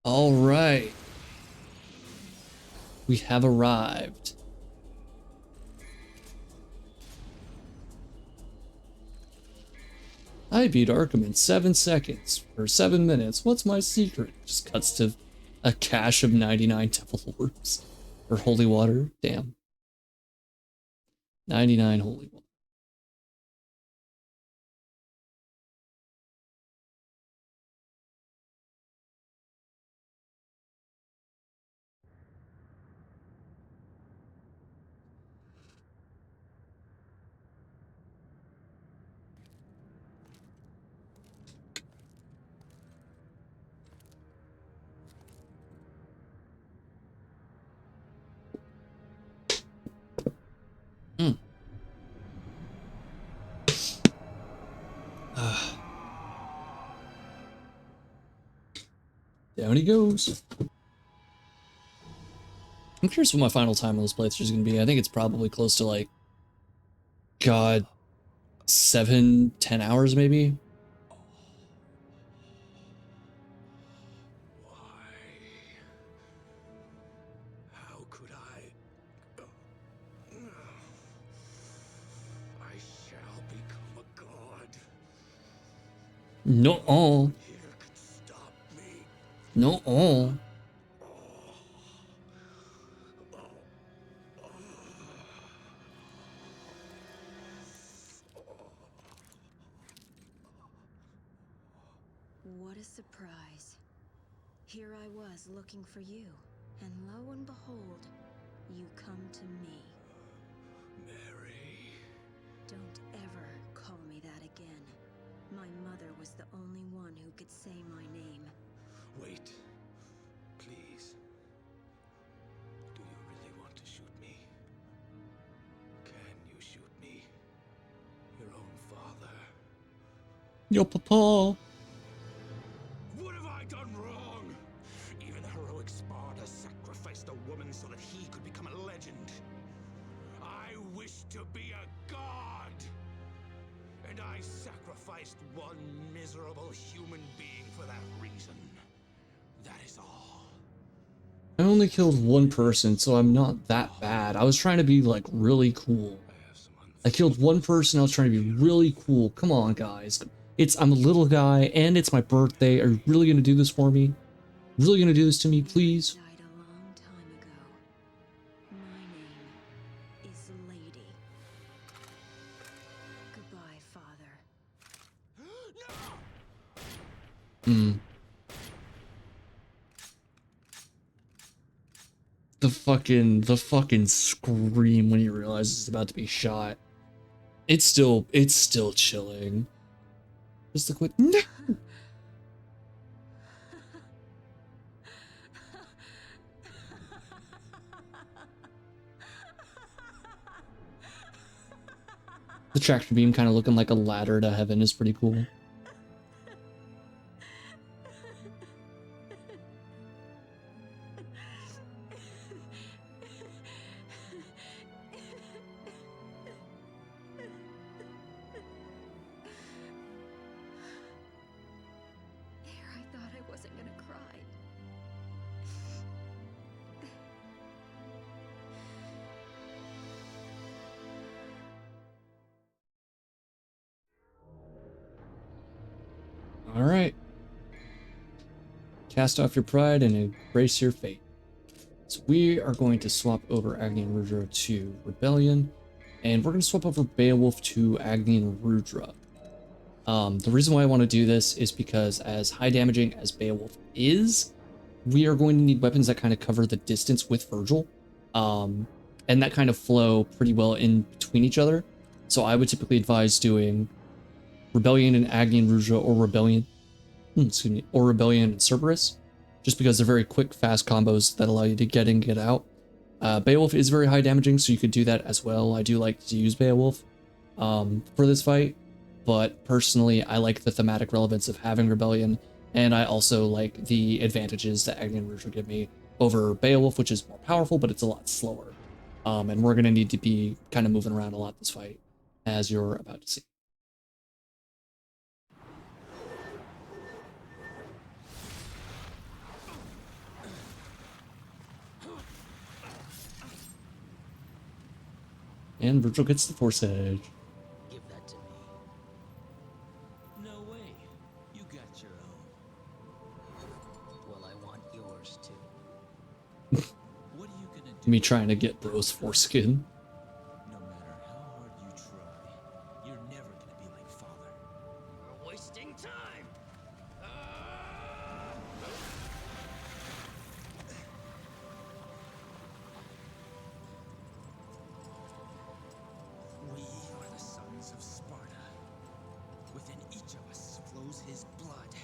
All right. We have arrived. I beat Arkham in 7 seconds, or 7 minutes. What's my secret? Just cuts to a cache of 99 devil orbs. Or holy water. Damn. 99 holy water. Hmm. Down he goes. I'm curious what my final time on this playthrough is going to be. I think it's probably close to like, God, 7, 10 hours maybe. How could I? I shall become a god. No, Here can stop me. no. What a surprise. Here I was looking for you, and lo and behold, you come to me. Mary. Don't ever call me that again. My mother was the only one who could say my name. Wait. Please. Do you really want to shoot me? Can you shoot me? Your own father. Yo, papa. What have I done wrong? Even heroic Sparta sacrificed a woman so that he could become a legend. I wish to be a god! And I sacrificed one miserable human being for that reason. That is all. I only killed one person, so I'm not that bad. I was trying to be like really cool. I killed one person, I was trying to be really cool. Come on, guys. I'm a little guy, and it's my birthday. Are you really gonna do this for me? Really gonna do this to me, please? Died a long time ago. My name is Lady. Goodbye, Father. the fucking scream when he realizes he's about to be shot. It's still chilling. Just the quick no. The tractor beam kind of looking like a ladder to heaven is pretty cool. I thought I wasn't gonna cry. All right. Cast off your pride and embrace your fate. So we are going to swap over Agni and Rudra to Rebellion, and we're going to swap over Beowulf to Agni and Rudra. The reason why I want to do this is because as high damaging as Beowulf is, we are going to need weapons that kind of cover the distance with Virgil, and that kind of flow pretty well in between each other. So I would typically advise doing Rebellion and Agni and Rudra, or Rebellion, or Rebellion and Cerberus, just because they're very quick, fast combos that allow you to get in, get out. Beowulf is very high damaging, so you could do that as well. I do like to use Beowulf for this fight, but personally, I like the thematic relevance of having Rebellion, and I also like the advantages that Agni and Rudra give me over Beowulf, which is more powerful, but it's a lot slower. And we're going to need to be kind of moving around a lot this fight, as you're about to see. And Virgil gets the Force Edge. Give that to me. No way. You got your own. Well, I want yours too. What are you gonna do? Me trying to get Bro's foreskin. No matter how hard you try, you're never gonna be like father. We're wasting time. We are the sons of Sparta. Within each of us flows his blood.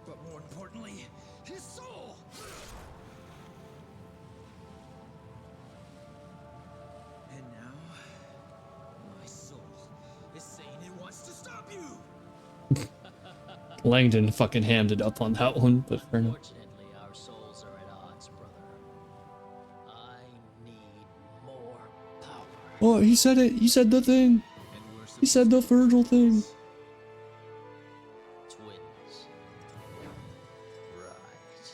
But more importantly, his soul! And now, my soul is saying it wants to stop you! Langdon fucking hammed it up on that one, but fair enough. Fortunately, our souls are at odds, brother. I need more power. Oh, he said it. He said the thing. And we're He said the Virgil thing. Twins. Right.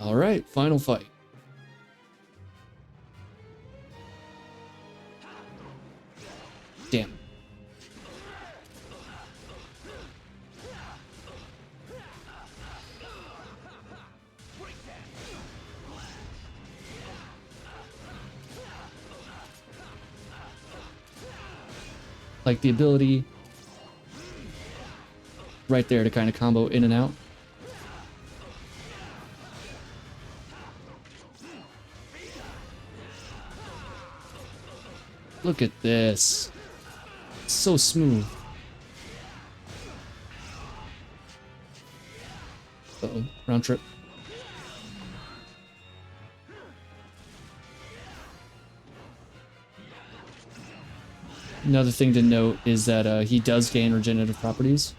All right, final fight. Damn. Like the ability right there to kind of combo in and out. Look at this. It's so smooth. Uh-oh, round trip. Another thing to note is that he does gain regenerative properties.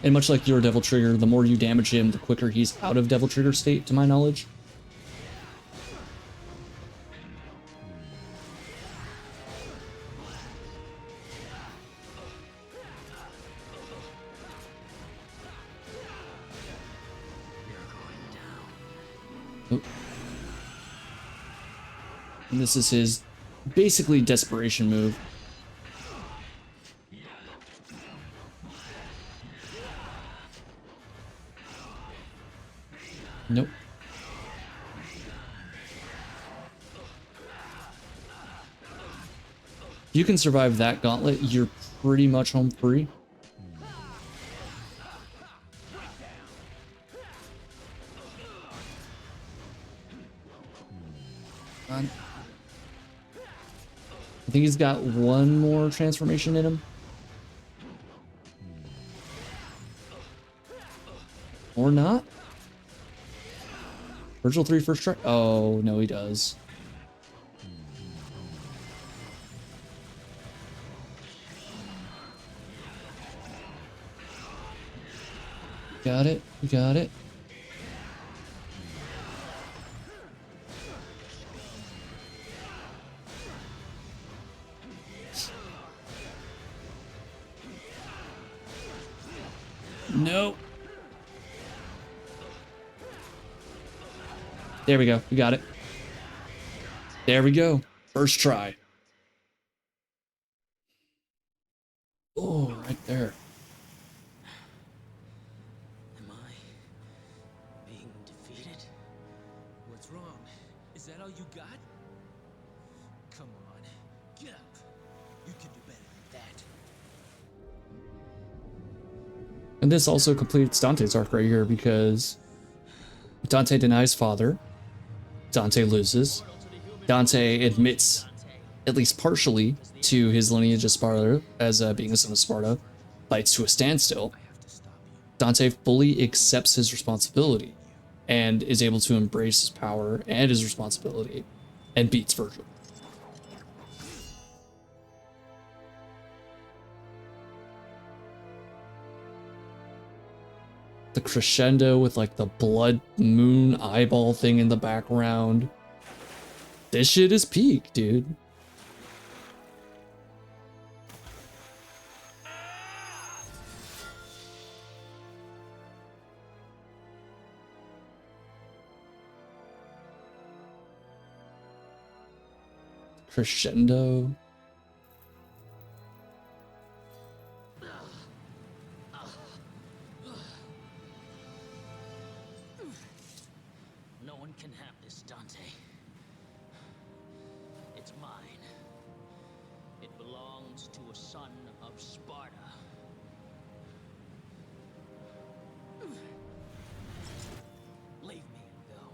And much like your Devil Trigger, the more you damage him, the quicker he's out of Devil Trigger state, to my knowledge. Oh. And this is his basically desperation move. Nope. If you can survive that gauntlet, you're pretty much home free. I think he's got one more transformation in him. Or not? Virgil 3 first try? Oh, no, he does. Got it. You got it. Nope. There we go. We got it. There we go. First try. Oh, right there. Am I being defeated? What's wrong? Is that all you got? Come on, get up. You can do better than that. And this also completes Dante's arc right here because Dante denies father. Dante loses. Dante admits, at least partially, to his lineage of Sparta as being a son of Sparta, fights to a standstill. Dante fully accepts his responsibility and is able to embrace his power and his responsibility and beats Virgil. The crescendo with like the blood moon eyeball thing in the background. This shit is peak, dude. Crescendo. No one can have this, Dante. It's mine. It belongs to a son of Sparta. Leave me and go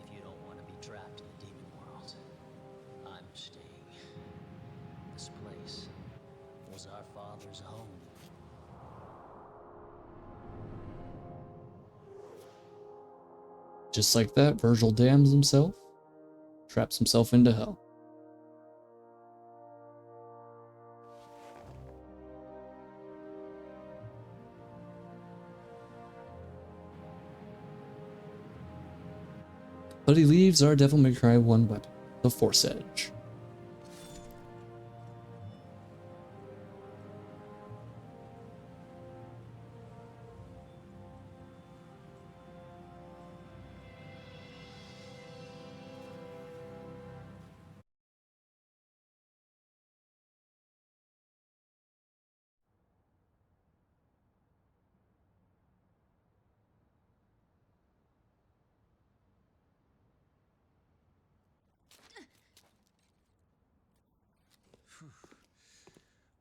if you don't want to be trapped in the demon world. I'm staying. This place was our father's home. Just like that, Virgil damns himself, traps himself into hell. But he leaves our Devil May Cry 1 weapon, the Force Edge.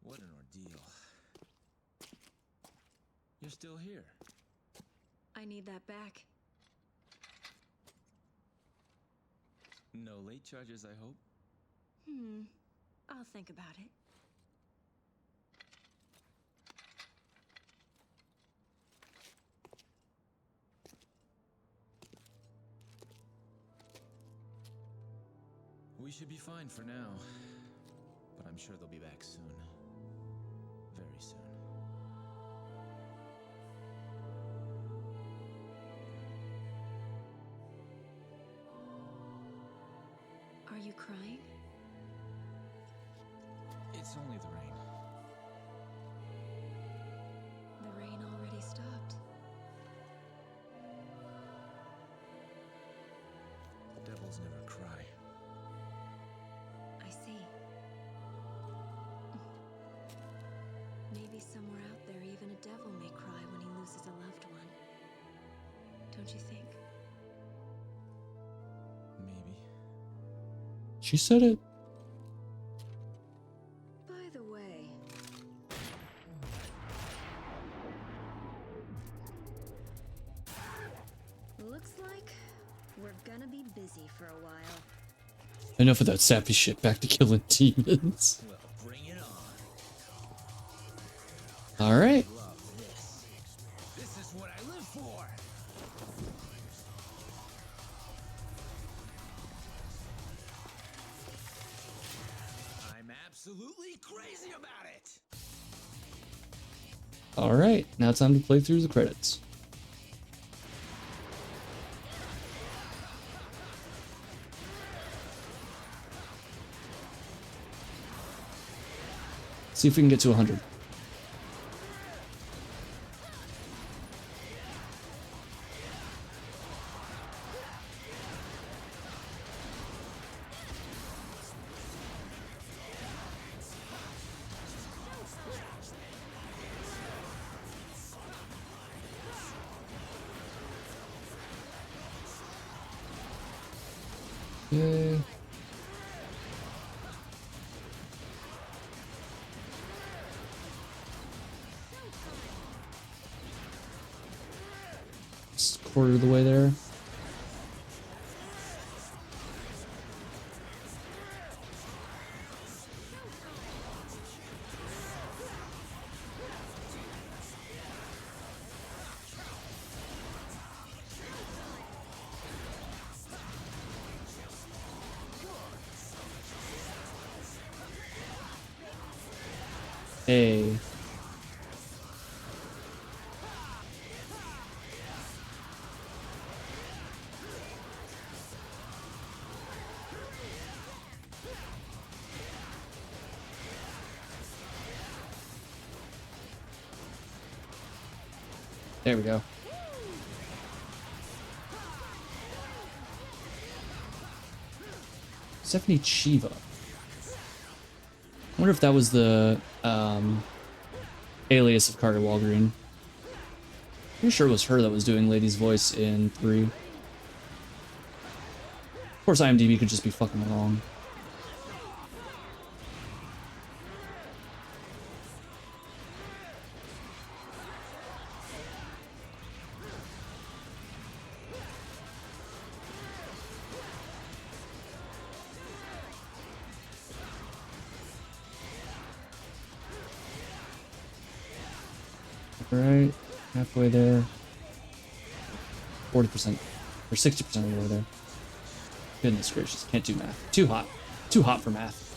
What an ordeal. You're still here. I need that back. No late charges, I hope. I'll think about it. We should be fine for now. But I'm sure they'll be back soon. Very soon. Are you crying? It's only the rain. The rain already stopped. Devils never cry. somewhere out there, even a devil may cry when he loses a loved one. Don't you think? Maybe. She said it. By the way, looks like we're gonna be busy for a while. Enough of that sappy shit. Back to killing demons. Well, bring it on. All right. Love this. This is what I live for. I'm absolutely crazy about it. All right. Now it's time to play through the credits. See if we can get to 100. Yay. Just quarter of the way there. Hey. There we go. Stephanie Chiva. I wonder if that was the alias of Carter Walgreen. Pretty sure it was her that was doing Lady's voice in 3. Of course, IMDb could just be fucking wrong. Alright, halfway there. 40%. Or 60% of the way there. Goodness gracious, can't do math. Too hot. Too hot for math.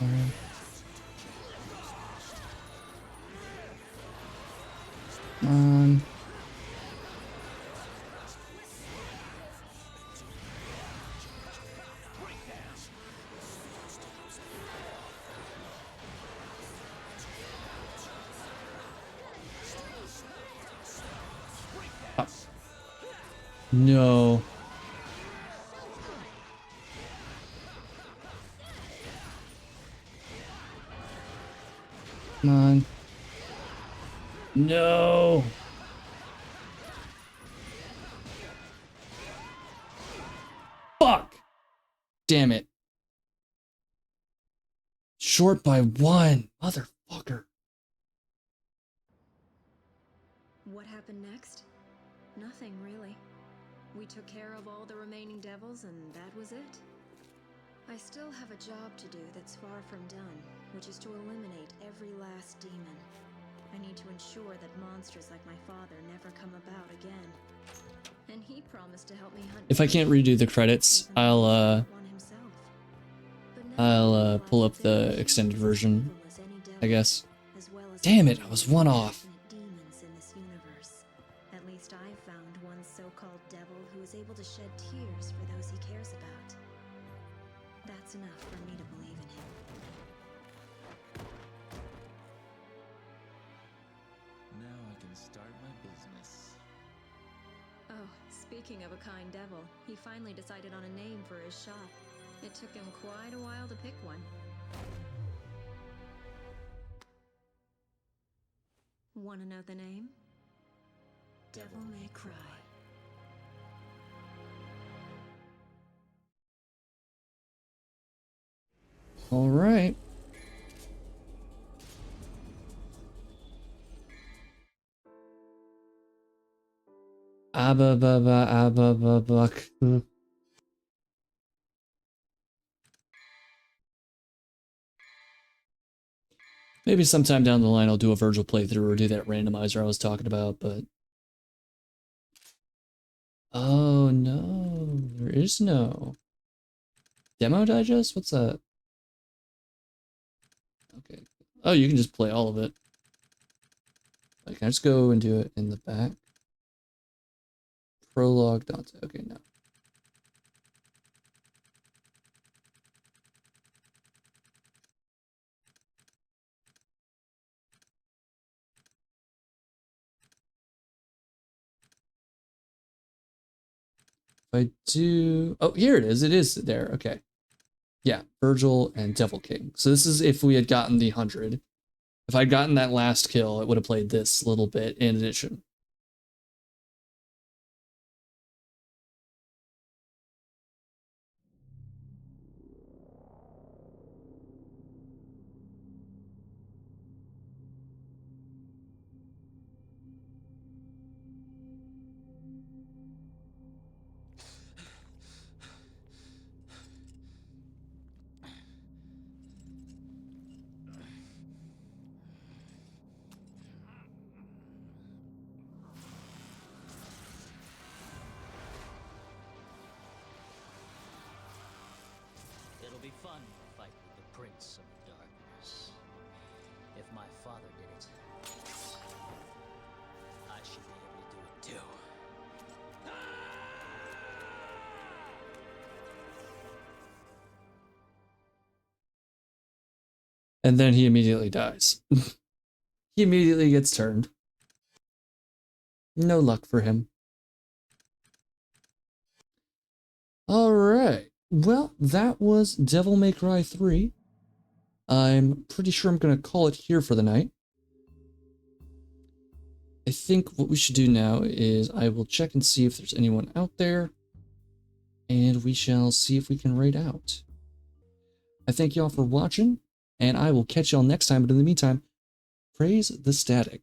Alright. Come on. Oh. No. Come on. No. Fuck. Damn it. Short by 1. Motherfucker. What happened next? Nothing, really. We took care of all the remaining devils, and that was it. I still have a job to do that's far from done, which is to eliminate every last demon. I need to ensure that monsters like my father never come about again. And he promised to help me hunt. If I can't redo the credits, I'll pull up the extended version, I guess. Damn it, I was one off. Demons in this universe. At least I've found one so-called devil who is able to shed tears for those he cares about. That's enough for me to believe in him. Now I can start my business. Oh, speaking of a kind devil, he finally decided on a name for his shop. It took him quite a while to pick one. Want to know the name? Devil May Cry. All right. Maybe sometime down the line I'll do a Virgil playthrough or do that randomizer I was talking about, but... Oh no, there is no... Demo digest? What's that? Okay. Oh, you can just play all of it. Like, can I just go and do it in the back? Prologue, Dante. Okay, no. If I do... Oh, here it is. It is there. Okay. Yeah, Virgil and Devil King. So this is if we had gotten the 100. If I'd gotten that last kill, it would have played this little bit in addition. It'll be fun to fight with the Prince of Darkness. If my father did it, I should be able to do it too. And then he immediately dies. He immediately gets turned. No luck for him. Alright. Well, that was Devil May Cry 3. I'm pretty sure I'm going to call it here for the night. I think what we should do now is I will check and see if there's anyone out there. And we shall see if we can raid out. I thank y'all for watching, and I will catch y'all next time. But in the meantime, praise the static.